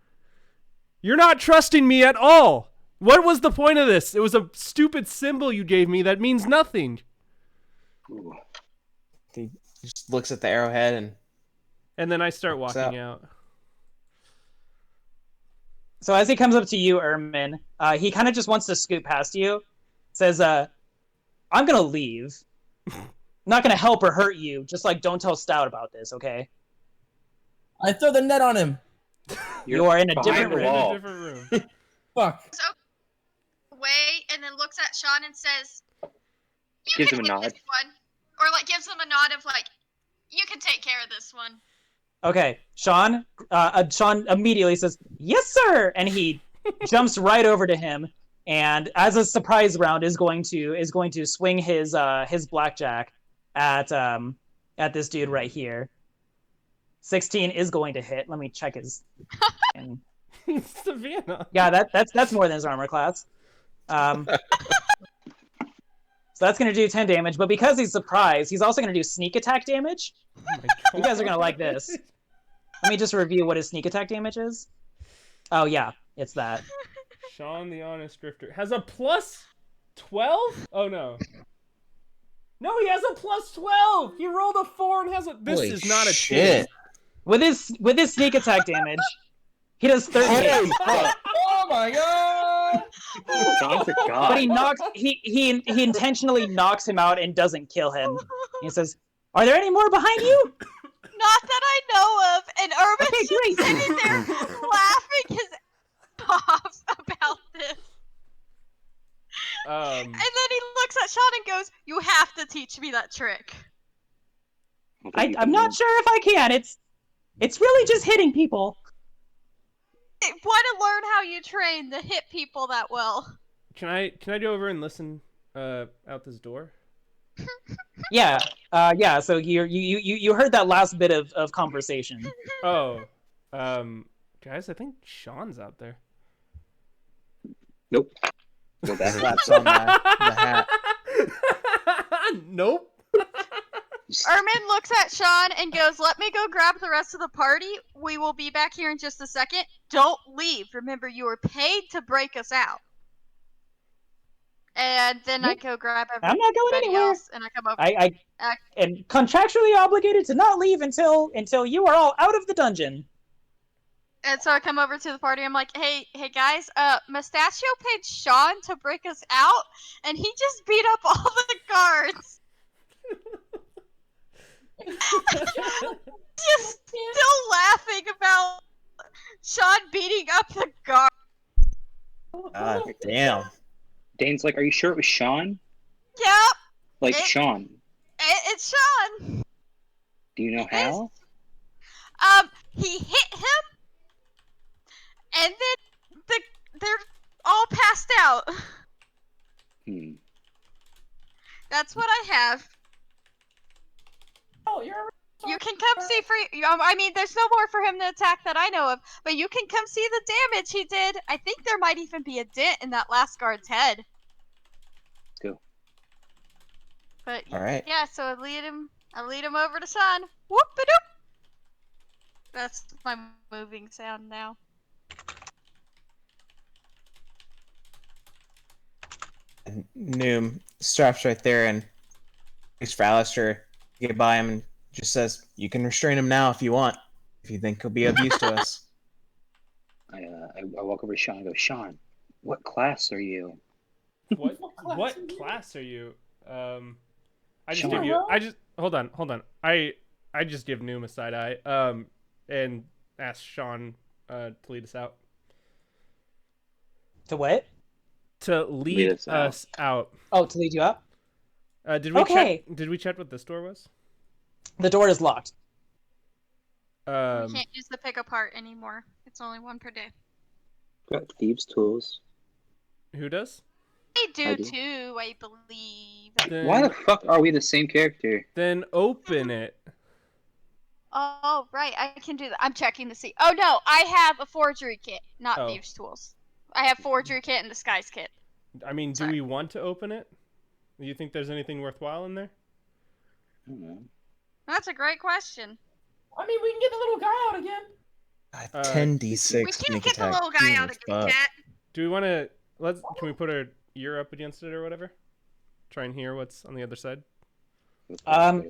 You're not trusting me at all. What was the point of this? It was a stupid symbol you gave me that means nothing. Ooh. He just looks at the arrowhead And then I start What's walking out. So as he comes up to you, Ermin, he kind of just wants to scoot past you. Says, "I'm gonna leave. Not gonna help or hurt you. Just like don't tell Stout about this, okay? I throw the net on him. You are in a behind different the room." wall. In a different room. Fuck. So, away, and then looks at Sean and says, "You Gives can him a get nod. this one," or like gives him a nod of like, "You can take care of this one." Okay, Sean. Sean immediately says, "Yes, sir," and he jumps right over to him. And as a surprise round, is going to swing his blackjack at this dude right here. 16 is going to hit. Let me check his. And, Savannah. yeah, that's more than his armor class. So that's going to do 10 damage. But because he's surprised, he's also going to do sneak attack damage. Oh my God. You guys are going to like this. Let me just review what his sneak attack damage is. Oh, yeah, it's that. Sean the Honest Drifter has a plus 12? Oh no. No, he has a plus 12. He rolled a 4 and has a. This Holy is not a shit. 10. With his sneak attack damage, he does 13. Oh my god! Sean's a But god. he intentionally knocks him out and doesn't kill him. He says, "Are there any more behind you?" Not that I know of, and Urban's Okay, just great. sitting there laughing his off about this. And then he looks at Sean and goes, "You have to teach me that trick." I'm not sure if I can. It's really just hitting people. I want to learn how you train to hit people that well. Can I go over and listen out this door? Yeah, yeah. So you heard that last bit of conversation. Oh, guys, I think Sean's out there. Nope. Go back. Slaps on the hat. Nope. Ermin looks at Sean and goes, "Let me go grab the rest of the party. We will be back here in just a second. Don't leave. Remember, you were paid to break us out." And then I go grab everybody I'm not going anywhere. else, and I come over. I am contractually obligated to not leave until you are all out of the dungeon. And so I come over to the party. I'm like, hey guys, Mustachio paid Sean to break us out, and he just beat up all the guards. Just still laughing about Sean beating up the guard. Damn. Dane's like, are you sure it was Sean? Yep, Like Sean. it's Sean. Do you know how? He hit him, and then they're all passed out. That's what I have. Oh, you're. You can come see for. I mean, there's no more for him to attack that I know of, but you can come see the damage he did. I think there might even be a dent in that last guard's head. Let's go. But All right. yeah, so I lead him over to Sun. Whoop-a-doop. That's my moving sound now. And Noom straps right there and waits for Alistair to get by him and just says, "You can restrain him now if you want, if you think he'll be of use to us." I walk over to Sean and go, Sean, what class are you? What class are you? I just Sean. give you. Hold on. I just give Noom a side eye. And ask Sean to lead us out. To what? To lead us out. Oh, to lead you out? Did we check what this door was? The door is locked. We can't use the pick apart anymore. It's only one per day. Got thieves' tools. Who does? I do too, I believe. Then, why the fuck are we the same character? Then open it. Oh, right, I can do that. I'm checking to see. Oh no, I have a forgery kit, not thieves' tools. I have forgery kit and disguise kit. I mean, do we want to open it? Do you think there's anything worthwhile in there? I don't know. That's a great question. I mean, we can get the little guy out again. 10d6 We to can't make get the attack. little guy out Jesus again, fuck. chat. Do we want to? Can we put our ear up against it or whatever? Try and hear what's on the other side.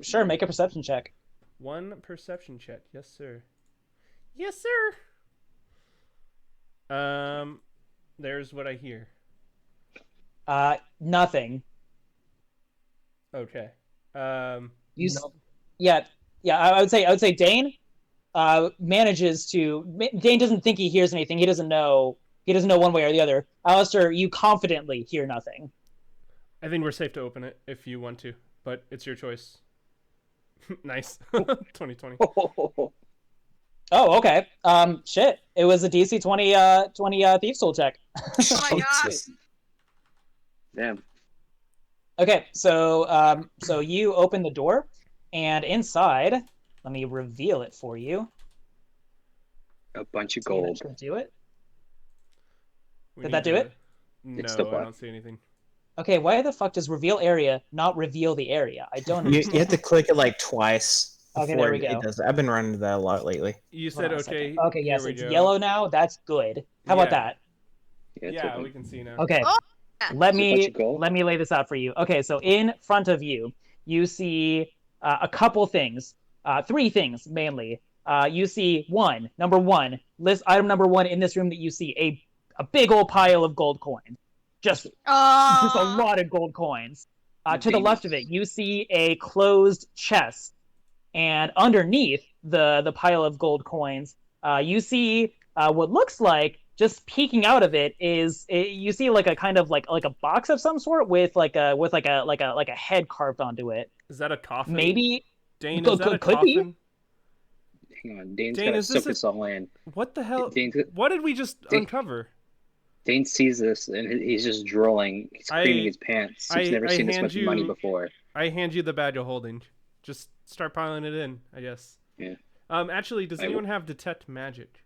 Sure. Make a perception check. One perception check. Yes, sir. Yes, sir. There's what I hear. Nothing. Okay. You yeah. I would say Dane manages to. Dane doesn't think he hears anything. He doesn't know one way or the other. Alistair, you confidently hear nothing. I think we're safe to open it if you want to, but it's your choice. Nice. 2020. Oh, okay. Shit. It was a DC 20 Thieves Tool check. Oh my god. Damn. Okay, so you open the door, and inside, let me reveal it for you. A bunch of gold. Do it. We Did need that do it? No, It's still I black. don't see anything. Okay, why the fuck does reveal area not reveal the area? I don't You understand. have to click it like twice. Okay, before there we go. It does. I've been running into that a lot lately. You Hold said on a okay. second. Okay, yes, here we it's go. yellow now. That's good. How about that? Yeah, it's Yeah, open. we can see now. Okay. Oh, Let Is it a bunch me of gold? lay this out for you. Okay, so in front of you, you see a couple things, three things mainly. You see number one, list item number one in this room that you see a big old pile of gold coins, just a lot of gold coins. To the left of it, you see a closed chest, and underneath the pile of gold coins, you see what looks like, just peeking out of it you see like a kind of like a box of some sort with like a head carved onto it. Is that a coffin? Maybe Dane, is that a could be. coffin? Hang on, Dane's Dane, gotta is this soak this all in. What the hell? Dane's, What did we just uncover? Dane sees this and he's just drooling. He's creaming his pants. He's never seen this much money before. I hand you the bag you're holding. Just start piling it in, I guess. Yeah. Actually, does anyone have detect magic?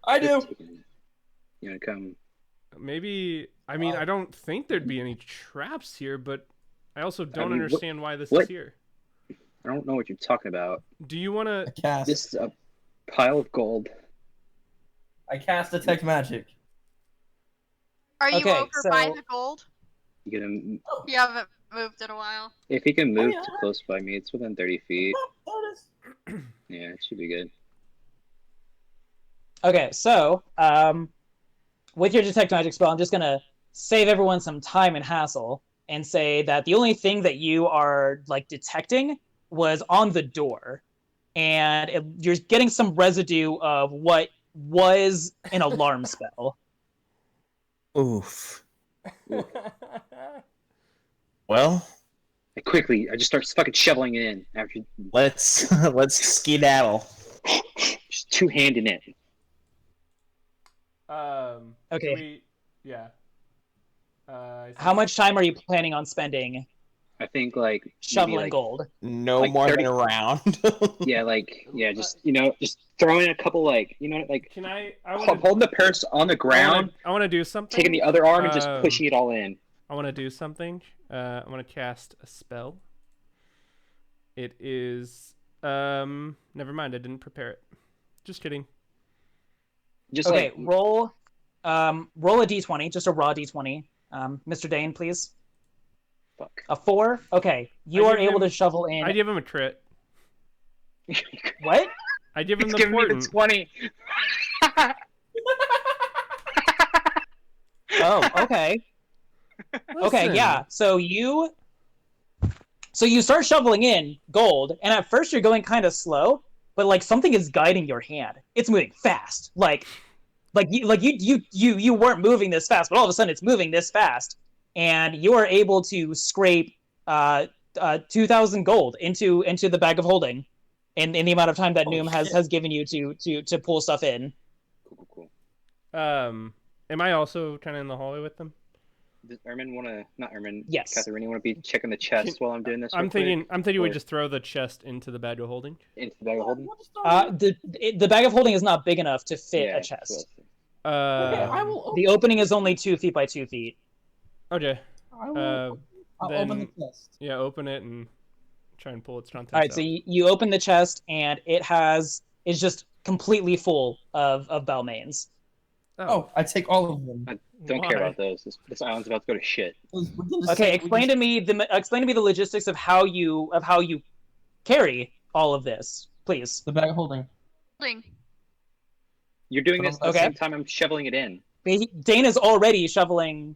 I do. You wanna come? Maybe. I mean, I don't think there'd be any traps here, but I also don't mean, understand why this what? is here. I don't know what you're talking about. Do you want to? This is a pile of gold. I cast detect magic. Are you Okay, over so- by the gold? You gonna? You haven't moved in a while. If he can move yeah. too close by me, it's within 30 feet. Yeah, it should be good. Okay, so with your detect magic spell, I'm just gonna save everyone some time and hassle and say that the only thing that you are like detecting was on the door, and you're getting some residue of what was an alarm spell. Oof. Well, I just start fucking shoveling it in after let's skedaddle. just two-handing it. Okay. Yeah. How much time are you planning on spending I think like shoveling gold? No like more 30 than a round. just throw in a couple like Can I wanna, holding the purse on the ground, I want to do something. taking the other arm and just pushing it all in. I want to do something. I want to cast a spell. It is never mind, I didn't prepare it. Just kidding. Just okay, roll a d20, just a raw d20. Mr. Dane, please. Fuck. A 4? Okay. You are able to shovel in. I give him a crit. What? I give him It's the giving me the portent. 20. Oh, okay. Okay, Listen. yeah. So you start shoveling in gold, and at first you're going kind of slow, but like something is guiding your hand. It's moving fast. Like you weren't moving this fast, but all of a sudden it's moving this fast, and you are able to scrape 2,000 gold into the bag of holding, in the amount of time that Noom has given you to pull stuff in. Cool. Am I also kind of in the hallway with them? Does Ermin want to? Not Ermin. Yes. Catherine, you want to be checking the chest while I'm doing this? I'm thinking we Or just throw the chest into the bag of holding. into the bag of holding. The bag of holding is not big enough to fit Yeah, a chest. I will. The opening is only 2 feet by 2 feet. Okay. I'll open the chest. Yeah, open it and try and pull its contents All right, out. so you open the chest, and it's just completely full of Balmains. Oh, I take all of them. I don't care about those. This island's about to go to shit. Okay, explain to me the logistics of how you carry all of this, please. The bag of holding. You're doing this at the Okay. same time I'm shoveling it in. Dane is already shoveling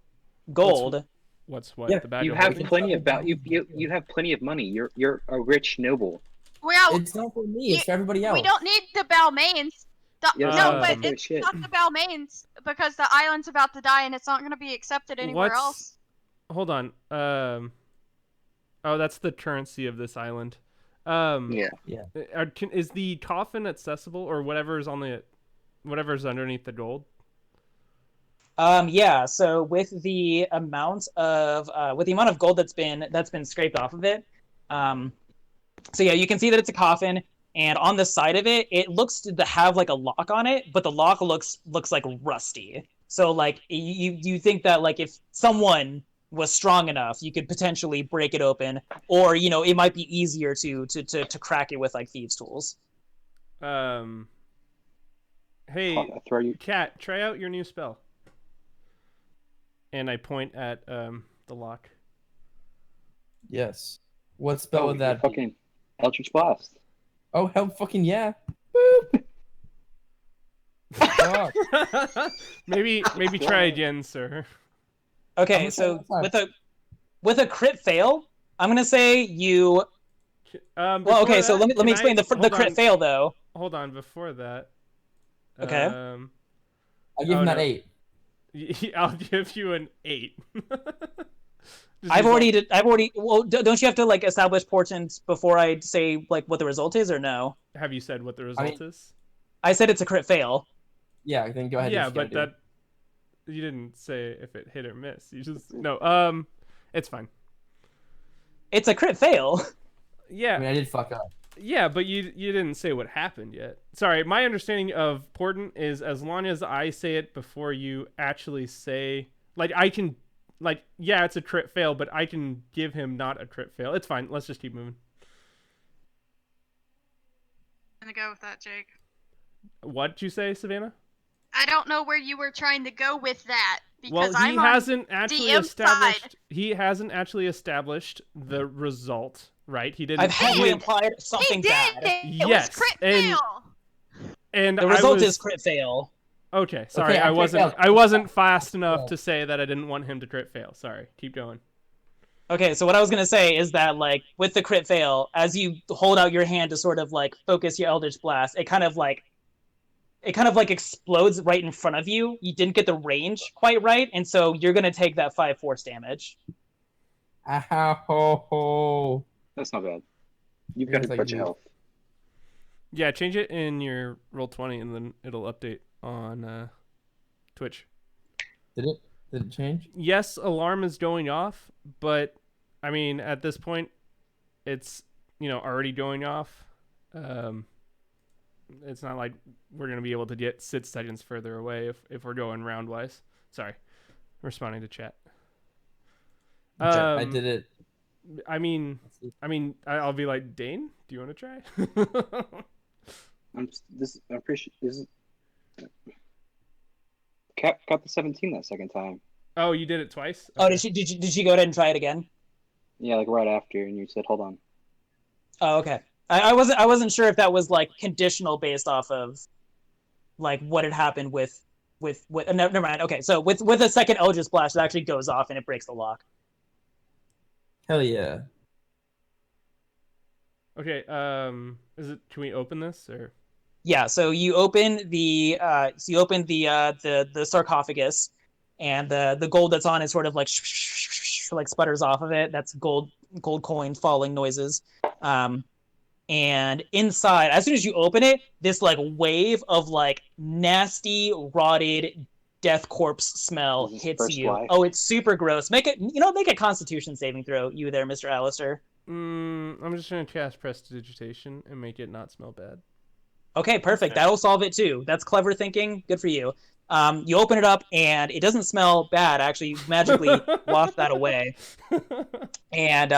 gold. What's what? Yeah, the bag you of have holding? plenty of you have plenty of money. You're a rich noble. Well, It's not for me. It's for everybody else. we don't need the Balmains. Yeah, No, but good it's shit. not the Balmains because the island's about to die and it's not going to be accepted anywhere else. Hold on. Oh, that's the currency of this island. Yeah. Is the coffin accessible, or whatever's underneath the gold? Yeah. So with the amount of gold that's been scraped off of it, so yeah, you can see that it's a coffin, and on the side of it, it looks to have like a lock on it, but the lock looks like rusty. So like you think that like if someone was strong enough, you could potentially break it open, or it might be easier to crack it with like thieves' tools. Hey, Cat, try out your new spell. And I point at the lock. Yes. What spell would that be? Fucking Eldritch Blast. Oh, hell fucking yeah. Boop. Fuck. maybe try again, sir. Okay, so with a crit fail, I'm gonna say you. Well, okay, so let me explain the crit fail though. Hold on, before that. Okay. I'll give him that 8. I'll give you an 8. I've already. Well, don't you have to like establish portents before I say like what the result is, or no? Have you said what the result is? I said it's a crit fail. Yeah, then go ahead. Yeah, but you didn't say if it hit or miss. You just no. It's fine. It's a crit fail. Yeah. I mean, I did fuck up. Yeah, but you didn't say what happened yet. Sorry, my understanding of portent is as long as I say it before you actually say, like, I can, like, yeah, it's a crit fail, but I can give him not a crit fail. It's fine. Let's just keep moving. I'm gonna go with that, Jake. What'd you say, Savannah? I don't know where you were trying to go with that because Well, he hasn't actually established. He hasn't actually established the result, right? He didn't. I've heavily implied something bad. It was crit fail. And The result is crit fail. Okay, sorry, Okay, I I crit wasn't. failed. I wasn't fast enough Yeah. to say that I didn't want him to crit fail. Sorry, keep going. Okay, so what I was gonna say is that like with the crit fail, as you hold out your hand to sort of like focus your Eldritch Blast, it kind of like explodes right in front of you. You didn't get the range quite right, and so you're gonna take that 5 force damage. Ow. That's not bad. You've It got was a like bunch of you. health. Yeah, change it in your Roll20, and then it'll update on Twitch. Did it change? Yes, alarm is going off, but I mean, at this point, it's already going off. It's not like we're gonna be able to get 6 seconds further away if we're going round wise. Sorry, responding to chat. I did it. I mean, I'll be like, Dane, do you want to try? I'm pretty sure this is got the 17 that second time. Oh, you did it twice? Oh, Okay. did she go ahead and try it again? Yeah, like right after, and you said, "Hold on." Oh, okay. I wasn't sure if that was like conditional based off of like what had happened with never mind. Okay, so with a second Eldritch Blast, it actually goes off and it breaks the lock. Hell yeah. Okay, can we open this or? Yeah, so you open the sarcophagus, and the gold that's on it sort of like like sputters off of it. That's gold coin falling noises. And inside, as soon as you open it, this like wave of like nasty rotted death corpse smell hits you. life? Oh, it's super gross. Make a Constitution saving throw, you there, Mr. Alistair. I'm just gonna cast Prestidigitation and make it not smell bad. Okay, perfect. That'll solve it too. That's clever thinking. Good for you. You open it up and it doesn't smell bad. Actually, you magically waft that away. And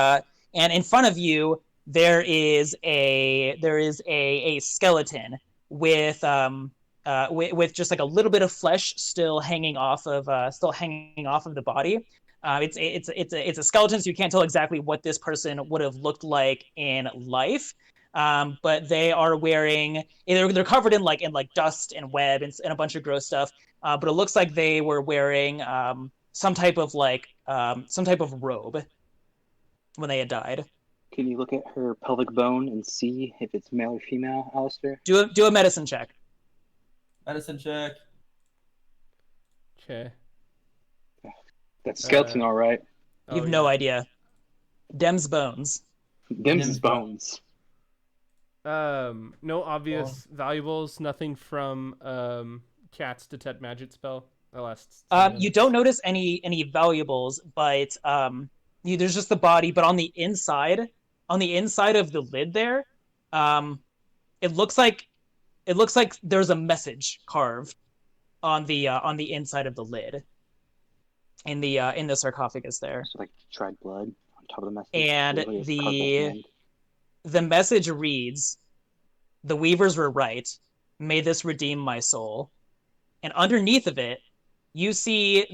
in front of you there is a skeleton with just like a little bit of flesh still hanging off of the body. It's a skeleton, so you can't tell exactly what this person would have looked like in life. But they are wearing they're covered in like dust and web and a bunch of gross stuff. But it looks like they were wearing some type of robe when they had died. Can you look at her pelvic bone and see if it's male or female, Alistair? Do a medicine check. Medicine check. Okay. That's skeleton, all right. You've no idea. Dem's bones. Dem's bones. No obvious valuables. Nothing from Cat's detect magic spell. You don't notice any valuables, but there's just the body. But on the inside of the lid there, it looks like there's a message carved on the inside of the lid in the sarcophagus there. So like dried blood on top of the message. And the message reads, "The weavers were right. May this redeem my soul." And underneath of it, you see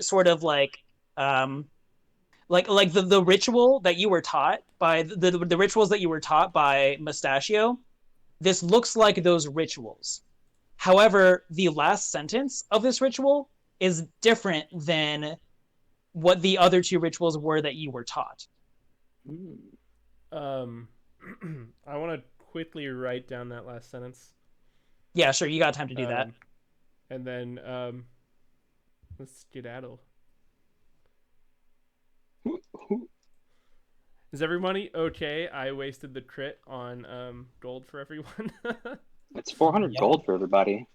sort of like the ritual that you were taught by the rituals that you were taught by Mustachio. This looks like those rituals. However, the last sentence of this ritual is different than what the other two rituals were that you were taught. I want to quickly write down that last sentence. Yeah, sure. You got time to do that. And then let's skedaddle. Is everybody okay? I wasted the crit on gold for everyone. It's 400 gold for everybody.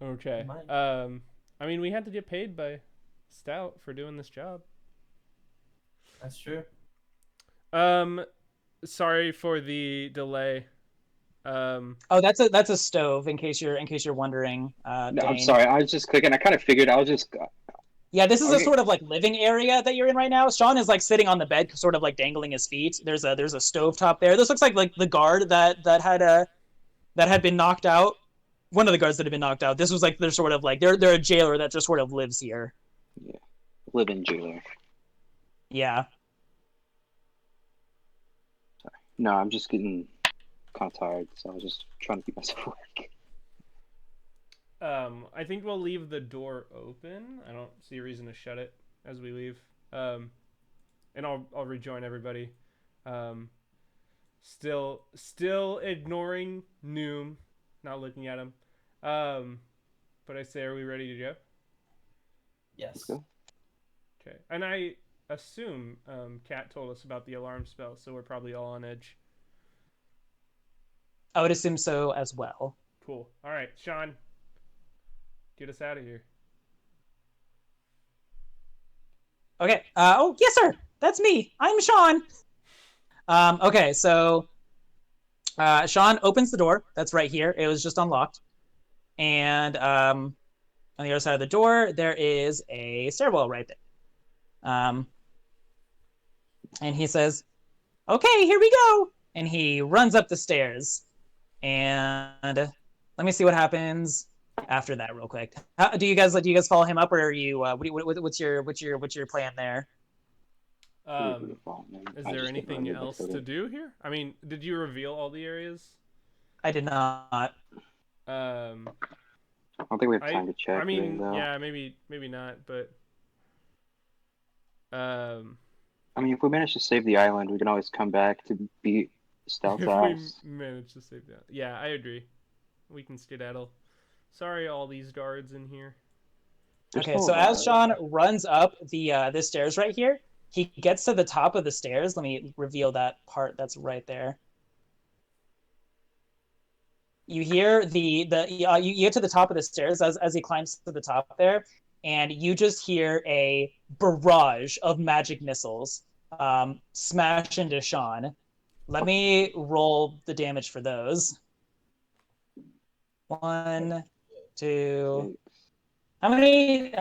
Okay. I mean, we had to get paid by Stout for doing this job. That's true. Sorry for the delay. Oh, that's a stove. In case you're wondering. No, I'm sorry. I was just clicking. I kind of figured. I was just. Yeah, this is Okay. a sort of like living area that you're in right now. Sean is like sitting on the bed, sort of like dangling his feet. There's a stovetop there. This looks like the guard that had been knocked out. One of the guards that had been knocked out. This was like they're sort of like they're a jailer that just sort of lives here. Yeah, live-in jailer. Yeah. No, I'm just getting kind of tired, so I was just trying to keep myself awake. I think we'll leave the door open. I don't see a reason to shut it as we leave. And I'll rejoin everybody. Still ignoring Noom, not looking at him. But I say, are we ready to go? Yes. Okay. And I assume Kat told us about the alarm spell, so we're probably all on edge. I would assume so as well. Cool. All right, Sean, get us out of here. Okay. Oh, yes, sir. That's me. I'm Sean. Okay, so Sean opens the door. That's right here. It was just unlocked. And on the other side of the door, there is a stairwell right there. And he says, "Okay, here we go." And he runs up the stairs. And let me see what happens after that, real quick. Do you guys follow him up, or are you? What's your plan there? Is there anything else to do here? I mean, did you reveal all the areas? I did not. I don't think we have time to check. I mean, yeah, maybe not, but I mean, if we manage to save the island, we can always come back to beat Stealth if Eyes. we manage to save that. Yeah, I agree. We can skedaddle. Sorry, all these guards in here. Okay, so as Sean runs up the stairs right here, he gets to the top of the stairs. Let me reveal that part that's right there. You hear you get to the top of the stairs as he climbs to the top there, and you just hear a barrage of magic missiles smash into Sean. Let me roll the damage for those. 1, 2. How many?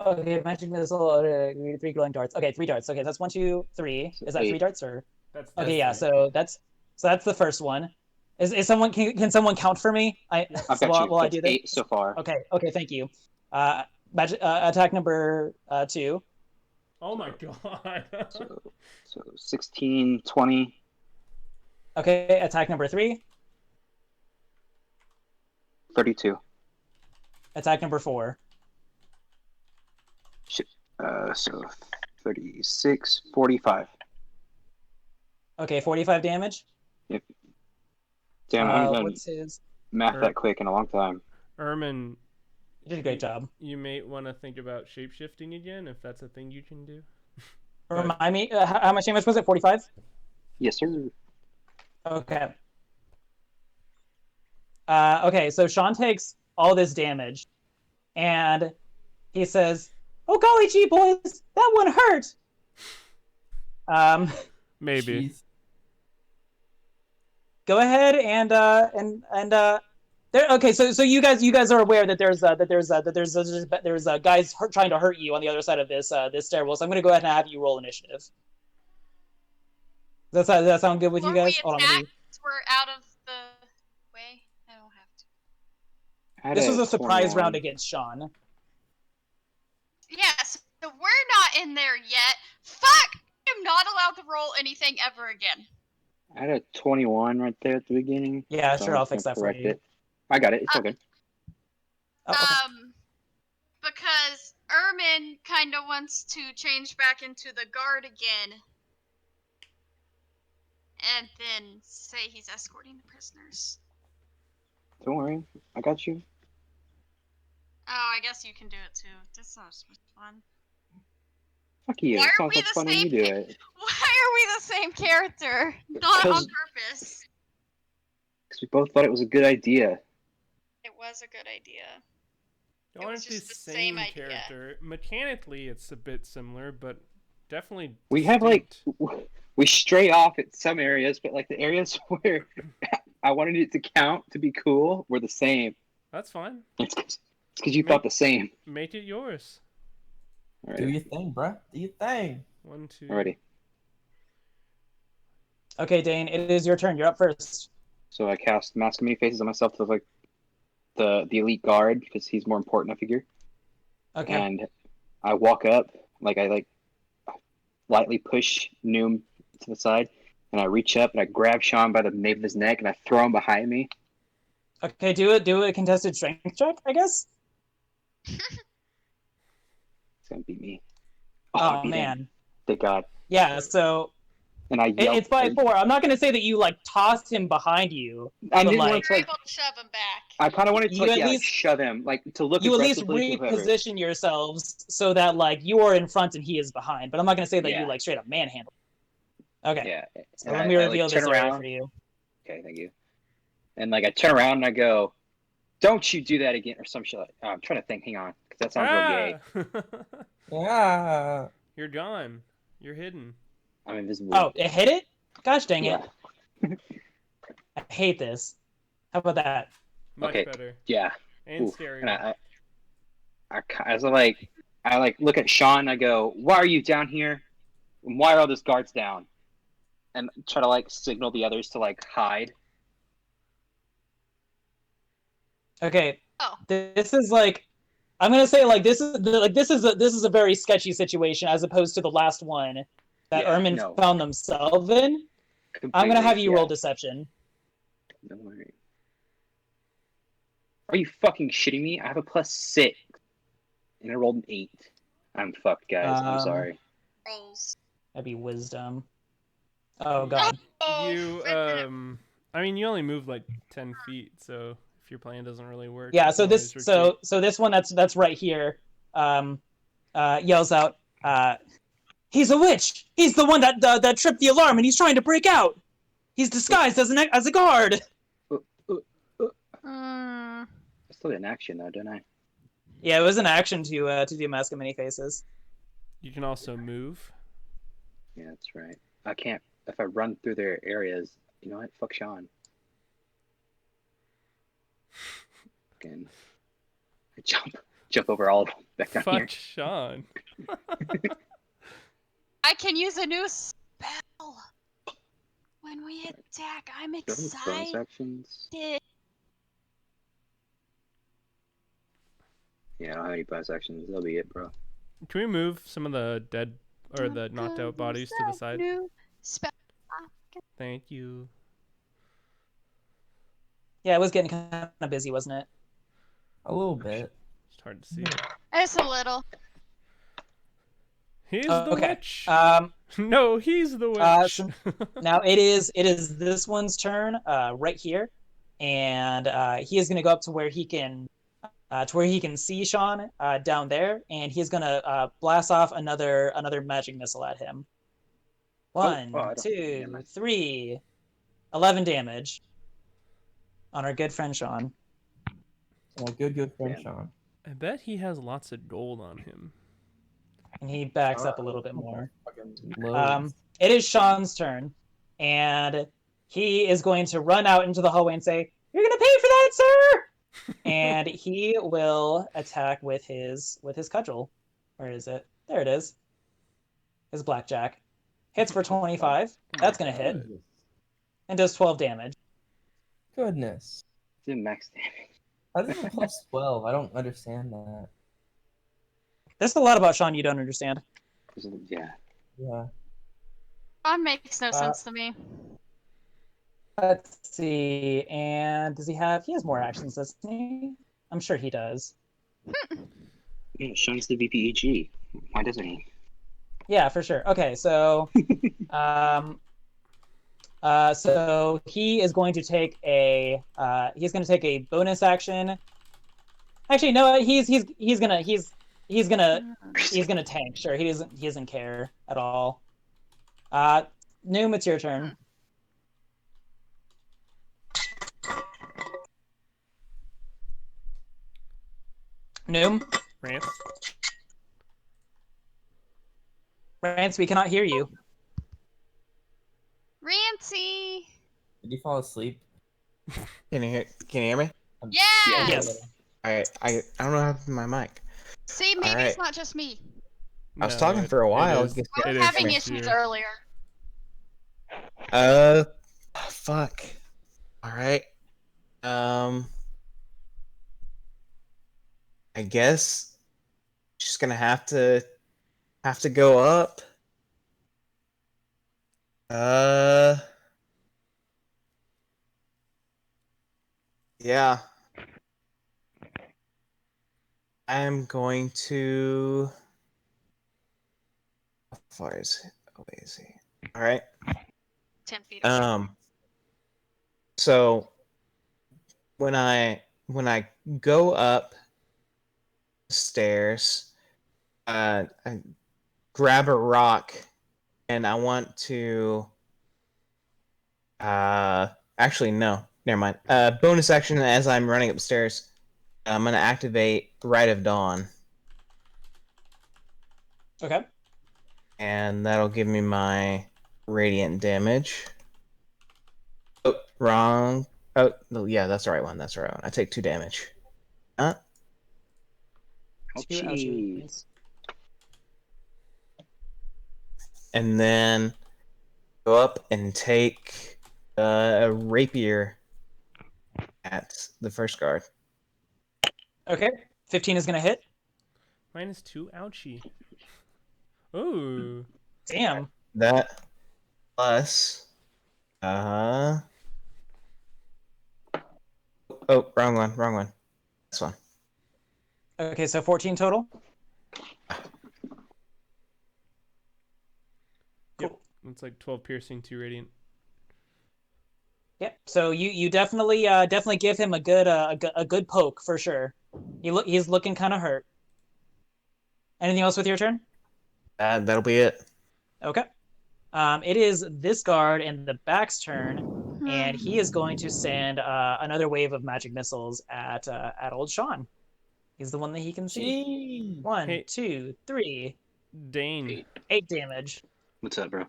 Okay, magic missile. 3 glowing darts. Okay, 3 darts. Okay, that's 1, 2, 3. Is that 3 darts or? That's okay, yeah. So that's the first one. Is someone can someone count for me? I've got you. While I do this. 8 so far. Okay, thank you. Attack number 2. Oh my god. so 16, 20. Okay, attack number 3. 32. Attack number 4. So 36, 45. Okay, 45 damage. Yep. Damn, I haven't done what's his math that quick in a long time. Ermin, you did a great job. You may want to think about shapeshifting again, if that's a thing you can do. Remind me, how much damage was it? 45? Yes, sir. Okay. Okay, so Sean takes all this damage, and he says, "Oh golly gee, boys, that one hurt." Maybe. Jeez. Go ahead and there. Okay, so you guys are aware that there's guys trying to hurt you on the other side of this stairwell. So I'm gonna go ahead and have you roll initiative. Does that sound good with you guys? Hold on, we're out of the way. I don't have to. This was a surprise round against Sean. Yes, so we're not in there yet. Fuck! I'm not allowed to roll anything ever again. I had a 21 right there at the beginning. Yeah, so sure, I'll fix that for you. I got it. It's okay. Because Ermin kind of wants to change back into the guard again. And then say he's escorting the prisoners. Don't worry. I got you. Oh, I guess you can do it too. This sounds fun. Fuck you. Why It are sounds we like the fun when same you do it. Why are we the same character? Not on purpose. Because we both thought it was a good idea. It was a good idea. Y'all aren't the same character. Mechanically, it's a bit similar, but definitely. We have we stray off at some areas, but like the areas where I wanted it to count to be cool were the same. That's fine. It's because you thought the same. Make it yours. All right. Do your thing, bruh. Do your thing. 1, 2. Alrighty. Okay, Dane, it is your turn. You're up first. So I cast Mask of Many Faces on myself to look like the elite guard because he's more important, I figure. Okay. And I walk up, I lightly push Noom to the side, and I reach up and I grab Sean by the nape of his neck and I throw him behind me. Okay, do a contested strength check, I guess. It's gonna beat me. Oh, I beat man. him. Thank God. Yeah, so And I yelled. it's by 4. I'm not gonna say that you like tossed him behind you. I but, didn't like, want to You're like. able to shove him back. I kind of wanted to You like, at yeah, like, least- shove him, like to look you at least aggressively to whoever. reposition yourselves so that like you are in front and he is behind. But I'm not gonna say that Yeah. you like straight up manhandle. Okay. Yeah. So And let I me like, reveal turn this area around. for you. Okay, thank you. And like I turn around and I go, "Don't you do that again," or some shit. I'm trying to think. Hang on, because that sounds real gay. Yeah. You're gone. You're hidden. I'm invisible. Oh, it hit it? Gosh dang yeah. it. I hate this. How about that? Much Okay. better. Yeah. And Oof. scarier. And I look at Sean and I go, "Why are you down here? And why are all those guards down?" And try to like signal the others to like hide. Okay. Oh. This is like I'm gonna say like this is a very sketchy situation as opposed to the last one that Yeah, Ermin no. found themselves in. I'm gonna have you Completely, roll yeah. deception. Don't worry. Are you fucking shitting me? I have a +6. And I rolled an 8. I'm fucked, guys. I'm sorry. Rolls. That'd be wisdom. Oh god. You I mean, you only move like 10 feet, so if your plan doesn't really work, Yeah, you so can this always so retreat. so this one that's right here yells out he's a witch. He's the one that tripped the alarm and he's trying to break out. He's disguised as a guard. I still get an action though, don't I? Yeah, it was an action to do Mask of Many Faces. You can also move. Yeah, that's right. I can't. If I run through their areas, you know what? Fuck Sean. Again, I jump over all of them back down here. Fuck Sean. I can use a new spell. When we attack, I'm Do I have any bonus excited. actions? Yeah, I don't have any bonus actions. That'll be it, bro. Can we move some of the dead or the knocked out bodies to the side? New spell. Thank you. Yeah, it was getting kind of busy, wasn't it? A little bit. It's hard to see it. It's a little. He's the Okay. witch. No, he's the witch. So now it is this one's turn right here, and he is going to go up to where he can see Sean down there, and he's going to blast off another magic missile at him. 1, 2, 3, 11 damage on our good friend Sean. Oh, good friend Sean. I bet he has lots of gold on him. And he backs up a little bit more. Loads. It is Sean's turn, and he is going to run out into the hallway and say, "You're gonna pay for that, sir!" And he will attack with his cudgel. Where is it? There it is. His blackjack. Hits for 25. That's gonna hit. And does 12 damage. Goodness. Did max damage. How does it plus 12? I don't understand that. There's a lot about Sean you don't understand. Yeah. Yeah. That makes no sense to me. Let's see. And does he have? He has more actions, doesn't he? I'm sure he does. Yeah, Sean's the VPEG. Why doesn't he? Yeah, for sure. Okay, so so he is going to take a bonus action. Actually, no, he's gonna tank. Sure, he doesn't care at all. Noom, it's your turn. Noom, Rance. Rance, we cannot hear you. Rancy. Did you fall asleep? Can you hear me? Yeah. Yes. I don't know what happened to my mic. See, maybe Alright. it's not just me. I was talking for a while. It is, I was it is having next issues year. earlier. Fuck. All right. I guess just gonna have to go up. Yeah. I'm going to. How far is it? Away is he? All right. 10 feet away. So when I go up the stairs, I grab a rock, and I want to. Actually, no. Never mind. Bonus action as I'm running upstairs. I'm gonna activate Rite of Dawn. Okay. And that'll give me my radiant damage. Oh, wrong. Oh, no, yeah, that's the right one. That's the right one. I take 2 damage. Huh? Ouchie. And then go up and take a rapier at the first guard. Okay. 15 is gonna hit. -2. Ouchie. Ooh. Damn. That plus oh, wrong one. This one. Okay, so 14 total. Cool. It's like 12 piercing, 2 radiant. Yep. So you definitely give him a good poke for sure. He's looking kind of hurt. Anything else with your turn? That'll be it. Okay. It is this guard and the back's turn, and he is going to send another wave of magic missiles at old Sean. He's the one that he can see. 1, 2, 3. Dane. 8 damage. What's up, bro?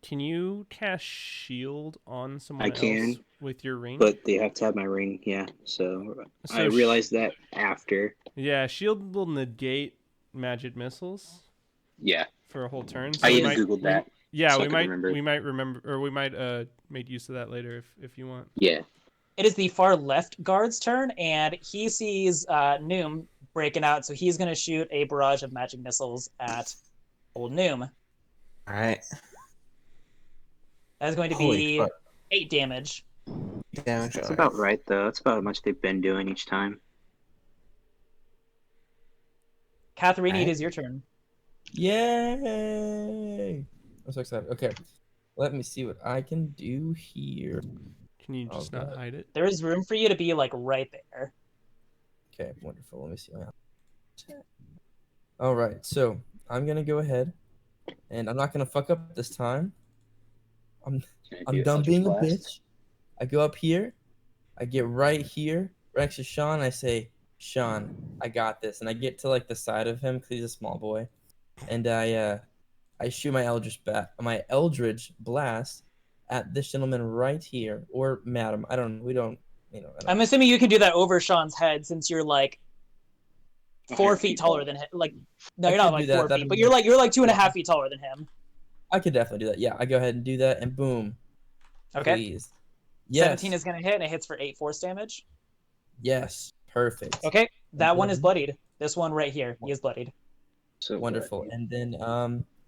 Can you cast shield on someone I can, else with your ring? but they have to have my ring. Yeah, so I realized that after. Yeah, shield will negate magic missiles. Yeah. For a whole turn. So I even googled that. Yeah, so we might remember, or we might make use of that later if you want. Yeah. It is the far left guard's turn, and he sees Noom breaking out, so he's going to shoot a barrage of magic missiles at old Noom. All right. That is going to be 8 damage. That's about right, though. That's about how much they've been doing each time. Catherine, it is your turn. Yay! I'm so excited. Okay, let me see what I can do here. Can you just not hide it? There is room for you to be like right there. Okay, wonderful. Let me see. All right, so I'm gonna go ahead, and I'm not gonna fuck up this time. I'm done being a bitch. I go up here, I get right here, right next to Sean. I say, Sean, I got this, and I get to like the side of him because he's a small boy, and I shoot my Eldritch blast at this gentleman right here, or madam. I don't. We don't. I'm assuming you can do that over Sean's head since you're like 4 feet taller than him. Like, no, you're not like 4 feet, but you're like 2.5 feet taller than him. I could definitely do that. Yeah, I go ahead and do that, and boom. Okay. Please. Yes. 17 is gonna hit, and it hits for 8 force damage. Yes. Perfect. Okay, that one is bloodied. This one right here, he is bloodied. So wonderful. And then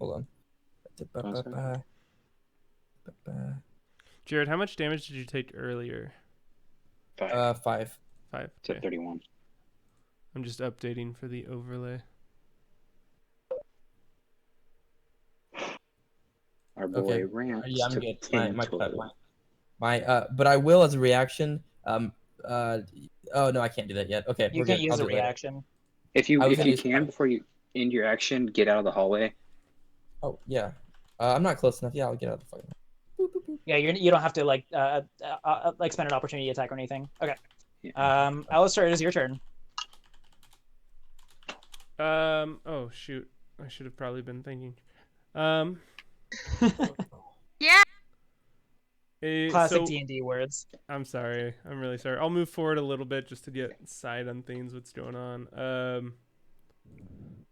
hold on. Jared, how much damage did you take earlier? 5. 5. So 31. I'm just updating for the overlay. Our boy Rance yeah, I'm took good. 10 But I will as a reaction. Oh no, I can't do that yet. Okay, you can't use a reaction. If you can before you end your action, get out of the hallway. Oh yeah, I'm not close enough. Yeah, I'll get out of the fucking. Yeah, you don't have to like spend an opportunity attack or anything. Okay. Alistair, it is your turn. Oh shoot, I should have probably been thinking. Yeah. Classic D&D words. I'm sorry. I'm really sorry. I'll move forward a little bit just to get sight on things. What's going on?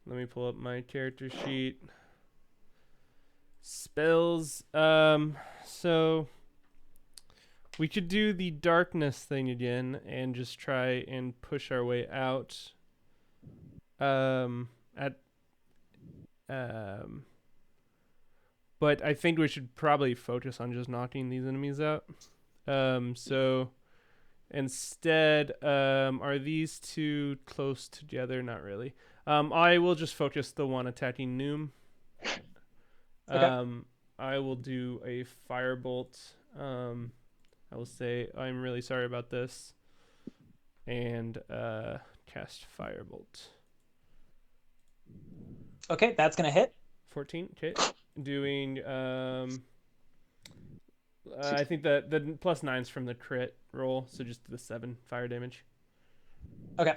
Let me pull up my character sheet. Spells. So we could do the darkness thing again and just try and push our way out. But but I think we should probably focus on just knocking these enemies out. So instead, are these two close together? Not really. I will just focus the one attacking Noom. Okay. I will do a firebolt. I will say I'm really sorry about this, and cast firebolt. Okay, that's gonna hit. 14. Okay, doing I think the +9's from the crit roll, so just the 7 fire damage. Okay.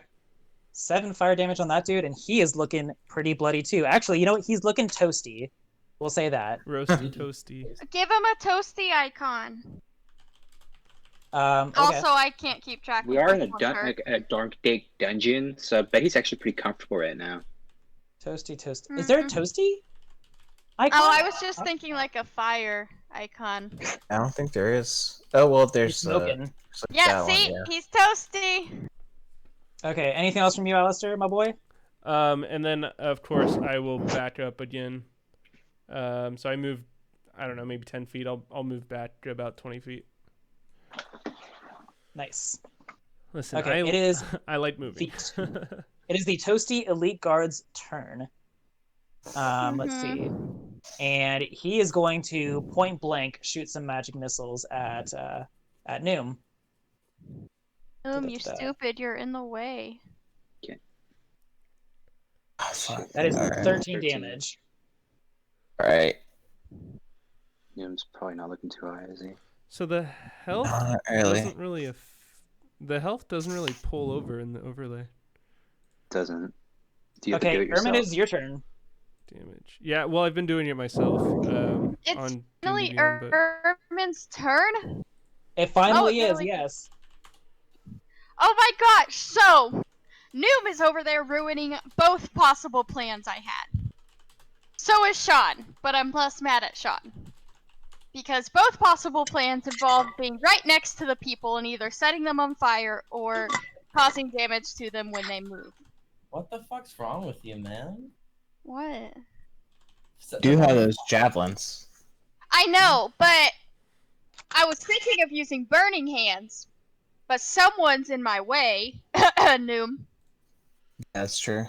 7 fire damage on that dude, and he is looking pretty bloody too. Actually, you know what? He's looking toasty. We'll say that. Roasty toasty. Give him a toasty icon. Okay. Also, I can't keep track. We of are in which one's hurt. like a dark day dungeon, so I bet he's actually pretty comfortable right now. Toasty. Is there a toasty icon? Oh, I was just thinking like a fire icon. I don't think there is. Oh well, there's smoking. Yeah, see, he's toasty. Okay. Anything else from you, Alistair, my boy? And then of course I will back up again. So I move, I don't know, maybe 10 feet. I'll move back about 20 feet. Nice. Listen, Okay, it is. I like moving. It is the Toasty Elite Guard's turn. Let's see. And he is going to point blank shoot some magic missiles at Noom. You stupid! You're in the way. Oh, fuck. That is All right. 13 damage. All right. Noom's probably not looking too high, is he? So the health Not really. doesn't really the health doesn't really pull over in the overlay. Doesn't. Do you have to do Okay, it yourself? Ermin, it's your turn. Damage. Yeah, well, I've been doing it myself. It's on finally D&D, but Ermin's turn. It finally is, really- yes. Oh my gosh! So, Noom is over there ruining both possible plans I had. So is Sean, but I'm less mad at Sean. Because both possible plans involve being right next to the people and either setting them on fire or causing damage to them when they move. What the fuck's wrong with you, man? What? Do have those javelins. I know, but I was thinking of using burning hands, but someone's in my way, Noom. That's true.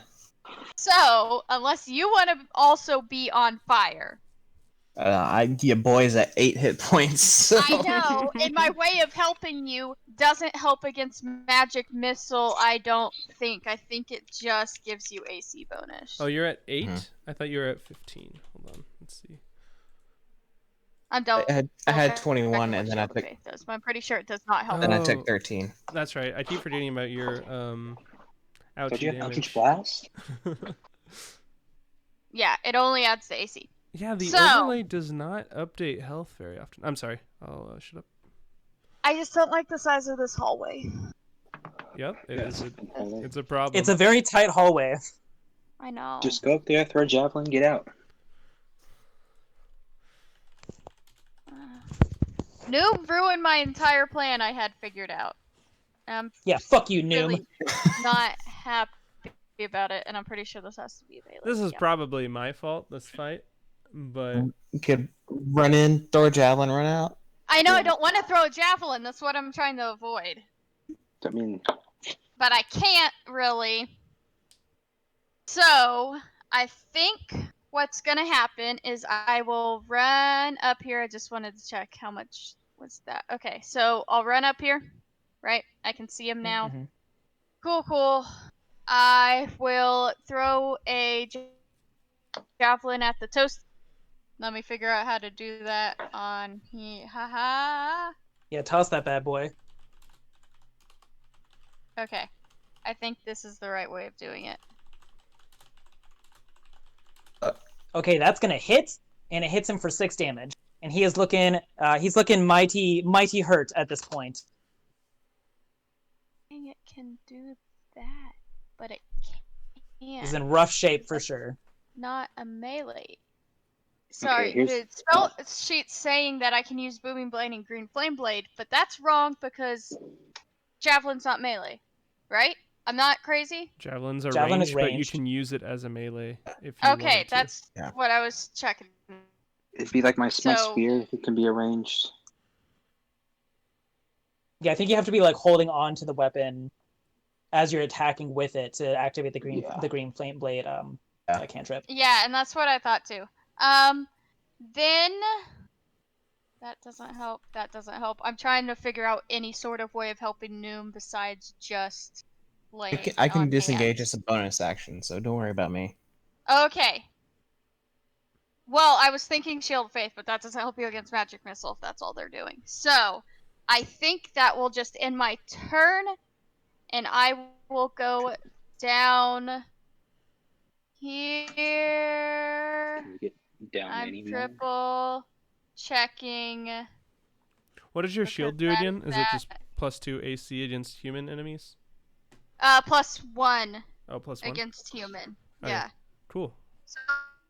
So, unless you want to also be on fire. Your boy's at 8 hit points. So. I know, and my way of helping you doesn't help against magic missile, I don't think. I think it just gives you AC bonus. Oh, you're at 8? I thought you were at 15. Hold on, let's see. I'm done. I had 21, and then I took. Does, but I'm pretty sure it does not help. Then I took 13. That's right. I keep forgetting about your ouchie Did you have damage. Eldritch Blast? Yeah, it only adds the AC. Yeah, the So, overlay does not update health very often. I'm sorry. I'll shut up. I just don't like the size of this hallway. Yep, it's a problem. It's a very tight hallway. I know. Just go up there, throw a javelin, get out. Noob ruined my entire plan I had figured out. Yeah, fuck you, Noob. Really not happy about it, and I'm pretty sure this has to be available. This is probably my fault, this fight, but... You could run in, throw a javelin, run out. I know I don't want to throw a javelin. That's what I'm trying to avoid. I mean... But I can't, really. So, I think what's going to happen is I will run up here. I just wanted to check how much was that. Okay, so I'll run up here, right? I can see him now. Cool. I will throw a javelin at the toast. Let me figure out how to do that on here. Haha. Yeah, toss that bad boy. Okay. I think this is the right way of doing it. Okay, that's gonna hit, and it hits him for 6 damage. And he is looking, he's looking mighty hurt at this point. Dang, it can do that, but it can't. He's in rough shape for sure. Not a melee. Sorry, here's- the spell sheet's saying that I can use Booming Blade and Green Flame Blade, but that's wrong because Javelin's not melee, right? I'm not crazy? Javelins are Javelin is ranged, but you ranged. can use it as a melee if you Okay, wanted to. that's what I was checking. It'd be like my So- spear if it can be arranged. Yeah, I think you have to be like holding on to the weapon as you're attacking with it to activate the green flame blade cantrip. Yeah, and that's what I thought too. Then that doesn't help. That doesn't help. I'm trying to figure out any sort of way of helping Noom besides just laying I can on disengage hands. as a bonus action, so don't worry about me. Okay. Well, I was thinking Shield of Faith, but that doesn't help you against Magic Missile if that's all they're doing. So, I think that will just end my turn, and I will go down here. Can we get down I'm any more? triple checking. What does your because shield do that again? is Is it just +2 AC against human enemies? +1 Oh, +1? against human. Okay. Yeah. Cool. So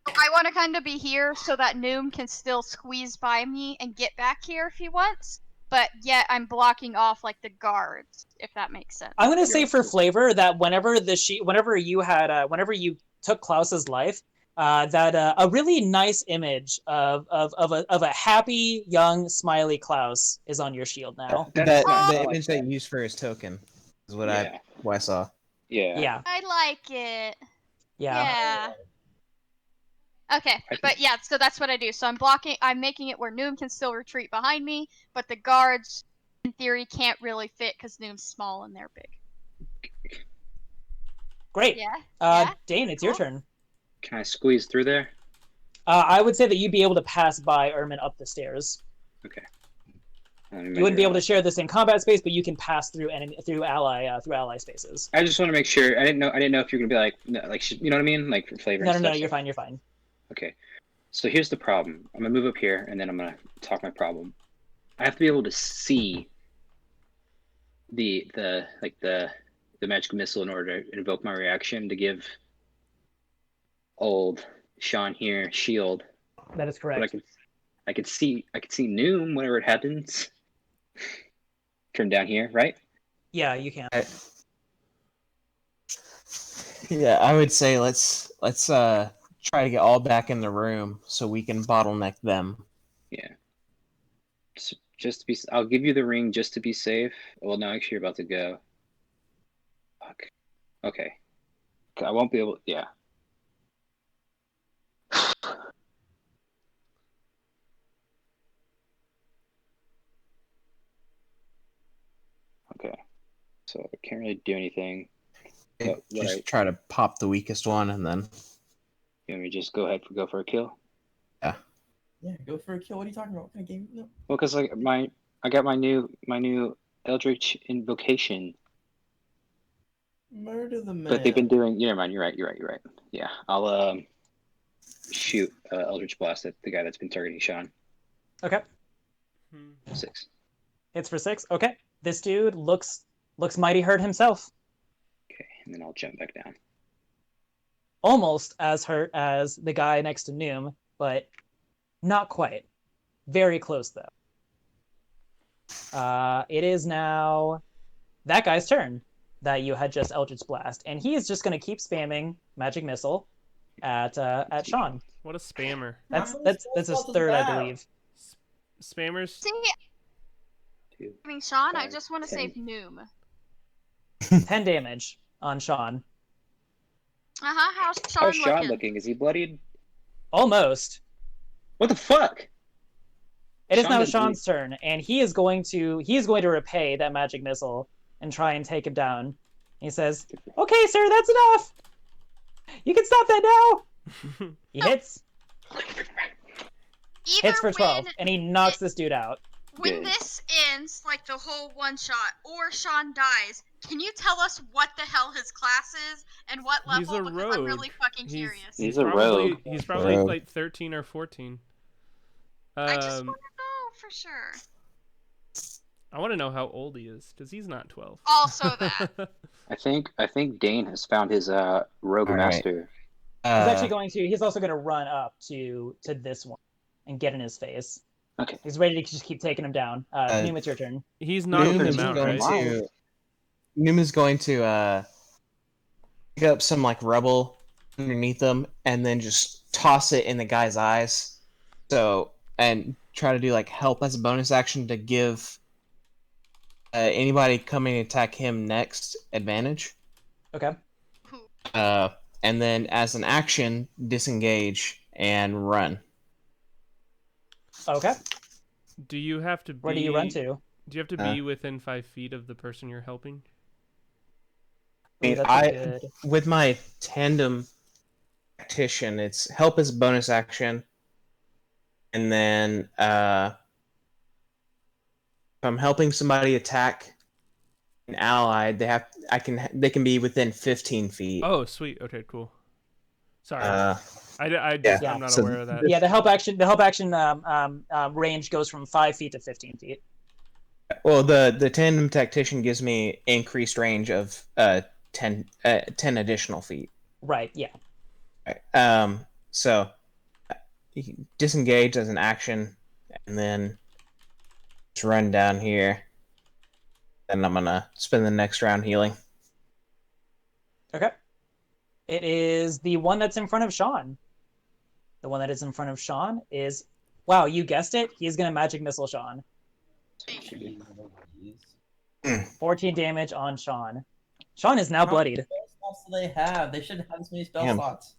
I want to kind of be here so that Noom can still squeeze by me and get back here if he wants, but yet I'm blocking off like the guards, if that makes sense. I'm gonna say for flavor that whenever you took Klaus's life, that a really nice image of a happy young smiley Klaus is on your shield now. The image that you used for his token is what I saw. Yeah. I like it. Yeah. Yeah. Okay, but yeah, so that's what I do. So I'm making it where Noom can still retreat behind me, but the guards, in theory, can't really fit because Noom's small and they're big. Great. Yeah. Dane, it's your turn. Can I squeeze through there? I would say that you'd be able to pass by Ermin up the stairs. Okay. You wouldn't be able to share the same combat space, but you can pass through ally spaces. I just want to make sure. I didn't know if you're gonna be like, no, like, you know what I mean, like for flavor. No, and no, stuff, no, so- you're fine. You're fine. Okay. So here's the problem. I'm gonna move up here, and then I'm gonna talk my problem. I have to be able to see the magic missile in order to invoke my reaction to give old Sean here shield. That is correct. But I could see Noom whenever it happens. From down here, right? Yeah, you can. Yeah, I would say let's try to get all back in the room so we can bottleneck them. Yeah. So just to be, I'll give you the ring just to be safe. Well, no, actually, you're about to go. Fuck. Okay. I won't be able. Yeah. Okay. So I can't really do anything. But Just try to pop the weakest one, and then. You want me to just go for a kill? Yeah. Yeah, go for a kill. What are you talking about? What kind of game? No. Well, because like I got my new Eldritch Invocation. Murder the man. But they've been doing. Yeah, man, you're right. Yeah, I'll shoot Eldritch Blast at the guy that's been targeting Sean. Okay. 6. It's for 6. Okay. This dude looks mighty hurt himself. Okay, and then I'll jump back down. Almost as hurt as the guy next to Noom, but not quite. Very close though. It is now that guy's turn that you had just Eldritch Blast, and he is just going to keep spamming Magic Missile at Sean. What a spammer. That's his third, I believe. Spammers. See, I mean, Sean, I just want to save Noom. 10 damage on Sean. How's Sean How's Sean looking? looking? Is he bloodied? Almost. What the fuck? It is Sean now didn't Sean's turn, and he is going to repay that Magic Missile and try and take him down. He says, "Okay, sir, that's enough. You can stop that now." He hits. Hits for 12, and he knocks this dude out. When this ends, like the whole one shot, or Sean dies, can you tell us what the hell his class is and what level? He's a because rogue. I'm really fucking curious. He's a rogue. He's probably Rogue. like 13 or 14. I just want to know for sure. I want to know how old he is because he's not 12. Also that. I think Dane has found his rogue All right. master. He's also going to run up to this one and get in his face. Okay. He's ready to just keep taking him down. Noom, it's your turn. He's knocking Noom is him out, going right? Noom is going to pick up some like rubble underneath them and then just toss it in the guy's eyes. So, and try to do like help as a bonus action to give anybody coming to attack him next advantage. Okay. And then as an action, disengage and run. Okay. Do you have to be? Where do you run to? Do you have to be within 5 feet of the person you're helping? I mean, with my tandem tactician, it's help as a bonus action, and then if I'm helping somebody attack an ally, they can be within 15 feet. Oh, sweet. Okay, cool. Sorry, yeah. I'm not aware of that. Yeah, the help action range goes from 5 feet to 15 feet. Well, the tandem tactician gives me increased range of 10 additional feet. Right. Yeah. Right. So you can disengage as an action, and then just run down here. Then I'm gonna spend the next round healing. Okay. It is the one that's in front of Sean. The one that is in front of Sean is, wow, you guessed it. He's gonna magic missile Sean. 14 damage on Sean. Sean is now bloodied. How many spell slots do they have? They shouldn't have this many spell slots.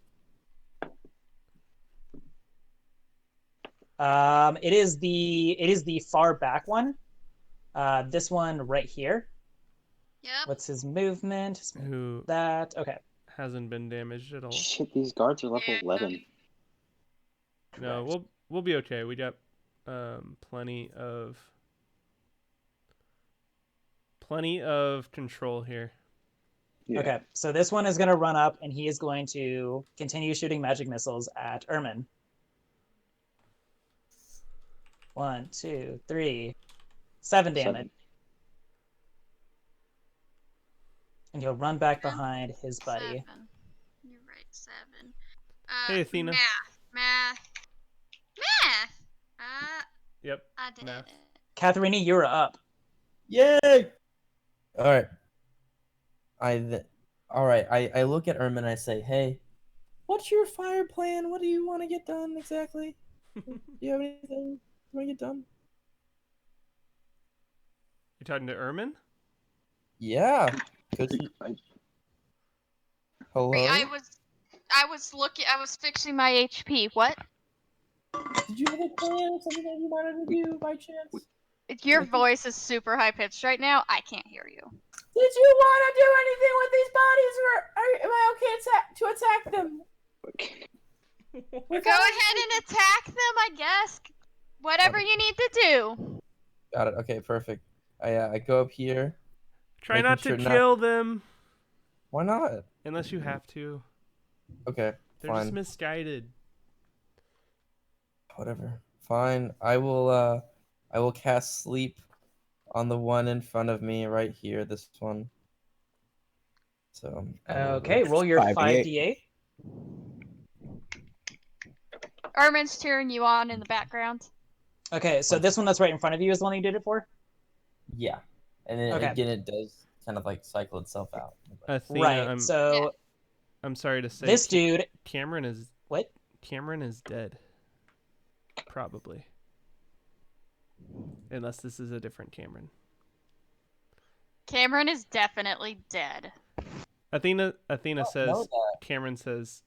It is the far back one. This one right here. Yep. What's his movement? Who that? Okay. Hasn't been damaged at all. Shit, these guards are level 11. No, we'll be okay. We got plenty of control here. Yeah. Okay, so this one is going to run up, and he is going to continue shooting magic missiles at Ermin. 1, 2, 3, 7 damage. And he'll run back behind his buddy. 7. You're right, 7. Hey, Athena. Math. Yep. I did math. it. Katharina, you're up. Yay! All right. I look at Ermin and I say, "Hey, what's your fire plan? What do you want to get done exactly? Do you have anything you want to get done?" You talking to Ermin? Yeah. Hello. Wait, I was fixing my HP. What? Did you have a plan? Something that you wanted to do by chance? Your voice is super high pitched right now. I can't hear you. Did you want to do anything with these bodies, or am I okay to attack them? Go ahead and attack them, I guess. Whatever you need to do. Got it. Okay, perfect. I go up here. Try not to kill them. Why not? Unless you have to. Okay, They're fine. just misguided. Whatever. Fine. I will cast sleep on the one in front of me right here, this one. So Okay, roll your 5d8. Ermin's cheering you on in the background. Okay, so this one that's right in front of you is the one you did it for? Yeah. And then Okay. again it does kind of like cycle itself out. Athena, Right. So I'm sorry to say this dude Cameron is what? Cameron is dead. Probably. Unless this is a different Cameron. Cameron is definitely dead. Athena says know that. Cameron says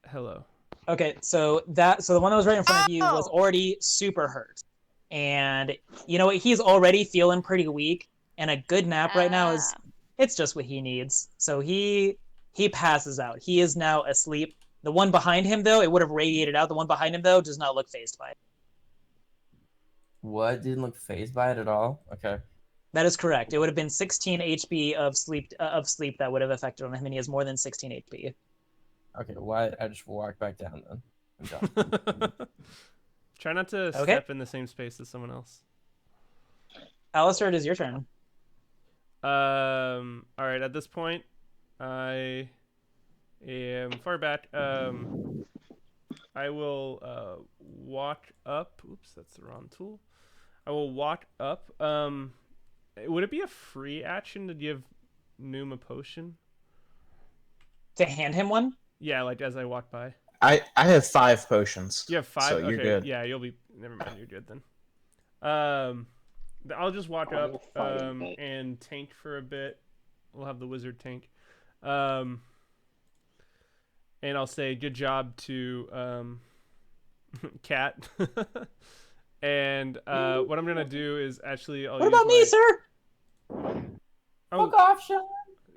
hello. Okay, so the one that was right in front of you was already super hurt. And you know what, he's already feeling pretty weak, and a good nap right now is it's just what he needs. So he passes out. He is now asleep. The one behind him though, it would have radiated out. The one behind him though does not look phased by it. What? Didn't look phased by it at all? Okay. That is correct. It would have been 16 HP of sleep that would have affected him, and he has more than 16 HP. Okay, why? I just walk back down then. I'm done. Try not to step in the same space as someone else. Alistair, it is your turn. All right. At this point, I am far back. I will walk up. Oops, that's the wrong tool. I will walk up. Would it be a free action to give Noom a potion? To hand him one? Yeah, like as I walk by. I have 5 potions. You have 5. So okay, you're good. yeah, you'll be. Never mind, you're good then. I'll just walk I'll up fight a bit. and tank for a bit. We'll have the wizard tank, and I'll say good job to Cat. And what I'm gonna do is actually I'll What use about me, my... sir? Oh, Fuck off, Sean.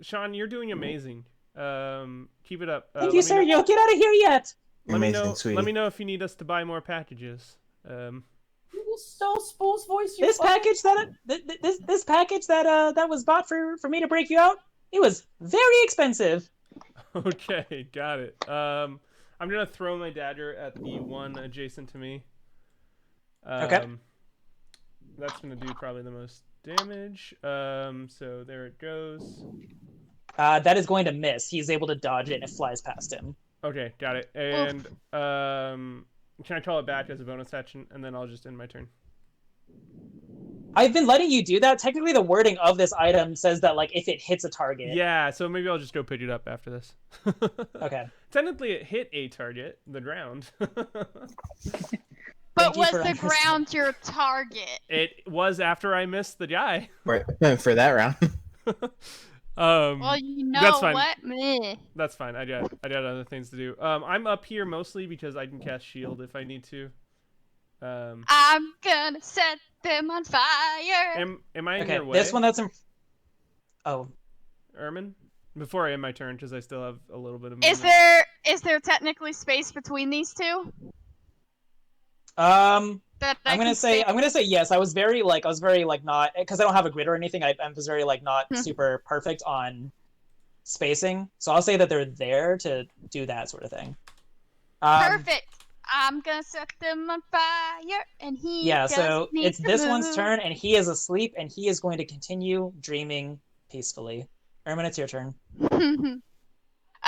Sean, you're doing amazing. Keep it up. Thank you, sir. You don't get out of here yet. Let me Amazing, know. sweetie. Let me know if you need us to buy more packages. You just stole Spool's voice. This package that was bought for me to break you out, it was very expensive. Okay, got it. I'm gonna throw my dagger at the one adjacent to me. Okay. That's gonna do probably the most damage. So there it goes. That is going to miss. He's able to dodge it and it flies past him. Okay, got it. And can I call it back as a bonus action, and then I'll just end my turn? I've been letting you do that. Technically, the wording of this item says that like if it hits a target. Yeah, so maybe I'll just go pick it up after this. Okay. Technically, it hit a target, the ground. But was the ground your target? It was after I missed the guy. For that round. Well, you know that's fine. what? Meh. That's fine. I got other things to do. I'm up here mostly because I can cast shield if I need to. I'm gonna set them on fire. Am I in Okay, your way? this one that's in. Oh. Ermin? Before I end my turn, because I still have a little bit of Is movement. there technically space between these two? I'm I gonna can say yes. I was very not, because I don't have a grid or anything. I was very not Hmm. super perfect on spacing. So I'll say that they're there to do that sort of thing. Perfect. I'm gonna set them on fire, and he Yeah. So doesn't need it's to this one's move. turn, and he is asleep, and he is going to continue dreaming peacefully. Ermin, it's your turn.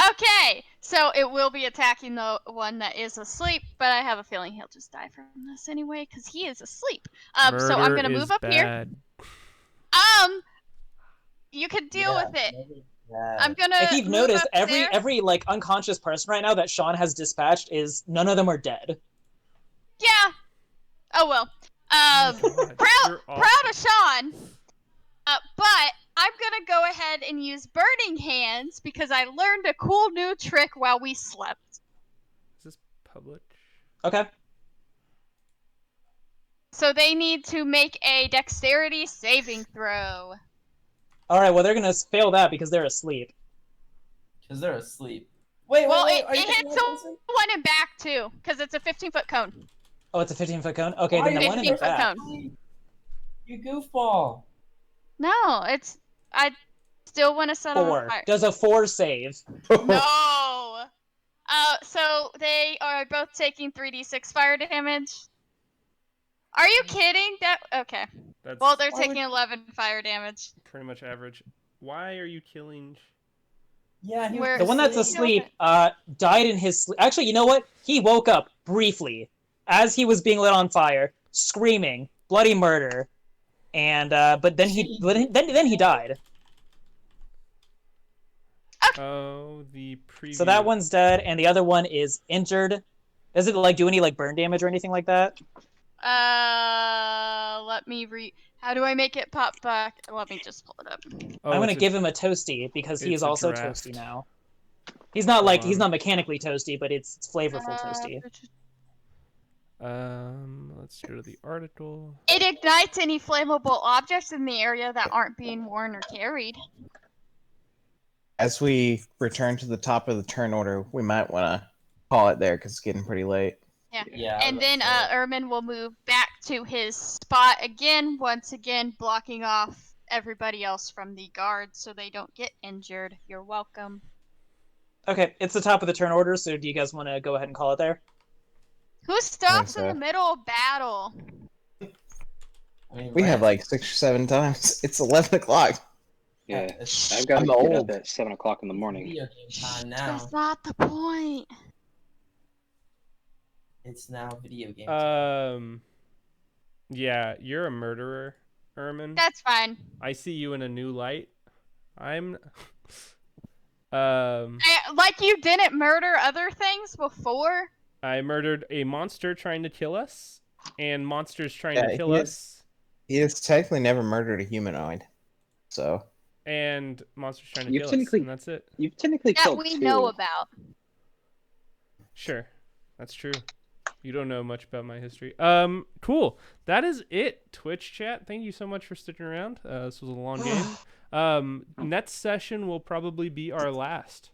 Okay, so it will be attacking the one that is asleep, but I have a feeling he'll just die from this anyway because he is asleep. So I'm gonna move up here. You can deal with it. I'm gonna. If you've move noticed, up there. every unconscious person right now that Sean has dispatched is none of them are dead. Yeah. Oh well. Proud of Sean. But I'm gonna go ahead and use Burning Hands because I learned a cool new trick while we slept. Is this public? Okay. So they need to make a dexterity saving throw. All right. Well, they're gonna fail that because they're asleep. Because they're asleep. Wait, Well, wait, it hits one in back too, because it's a 15-foot cone. Oh, it's a 15-foot cone. Okay, Why then the are one in you the back. cone. You goofball. No, I still want to set on 4. fire. Does a 4 save? No. So they are both taking 3d6 fire damage. Are you kidding? Okay. That's Well, they're taking 11 fire damage. pretty much average. Why are you killing? Yeah, The one that's asleep died in his sleep. Actually, you know what? He woke up briefly as he was being lit on fire, screaming bloody murder, and but then he died. Oh, the preview. So that one's dead, and the other one is injured. Does it do any burn damage or anything like that? Let me how do I make it pop back? Let me just pull it up. I'm gonna give him a toasty because he it's is a also draft. toasty now. He's not he's not mechanically toasty, but it's flavorful toasty. Let's go to the article. It ignites any flammable objects in the area that aren't being worn or carried. As we return to the top of the turn order, we might want to call it there because it's getting pretty late. Yeah. And then Ermin will move back to his spot again, once again blocking off everybody else from the guards so they don't get injured. You're welcome. Okay, it's the top of the turn order, so do you guys want to go ahead and call it there? Who stops in so. the middle of battle? We have 6 or 7 times. It's 11 o'clock. Yeah, I've got to I'm get old. up at 7 o'clock in the morning. Video game time now. That's not the point. It's now video game time. Yeah, you're a murderer, Ermin. That's fine. I see you in a new light. I'm Like you didn't murder other things before? I murdered a monster trying to kill us, and monsters trying to kill us, He has technically never murdered a humanoid. So. and monsters trying to You've kill us, technically- and that's it. You've technically That killed we two. know about. Sure, that's true. You don't know much about my history. Cool. That is it. Twitch chat. Thank you so much for sticking around. This was a long game. Next session will probably be our last,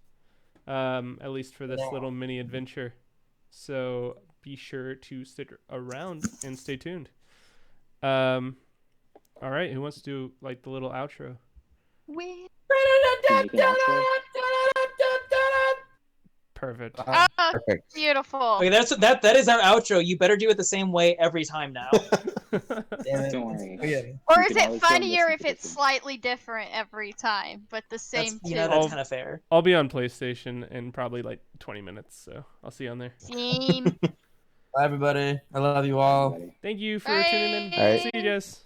at least for this little mini adventure. So be sure to stick around and stay tuned. All right. Who wants to do like the little outro? We. Perfect. Perfect. Beautiful. Okay, that is our outro. You better do it the same way every time now. Don't worry. Or You is can it always go and funnier listen if to it's this slightly different every time, but the same too? That's kind of fair. I'll be on PlayStation in probably like 20 minutes, so I'll see you on there. Scene. Bye, everybody. I love you all. Thank you for Bye. tuning in. All right. See you guys.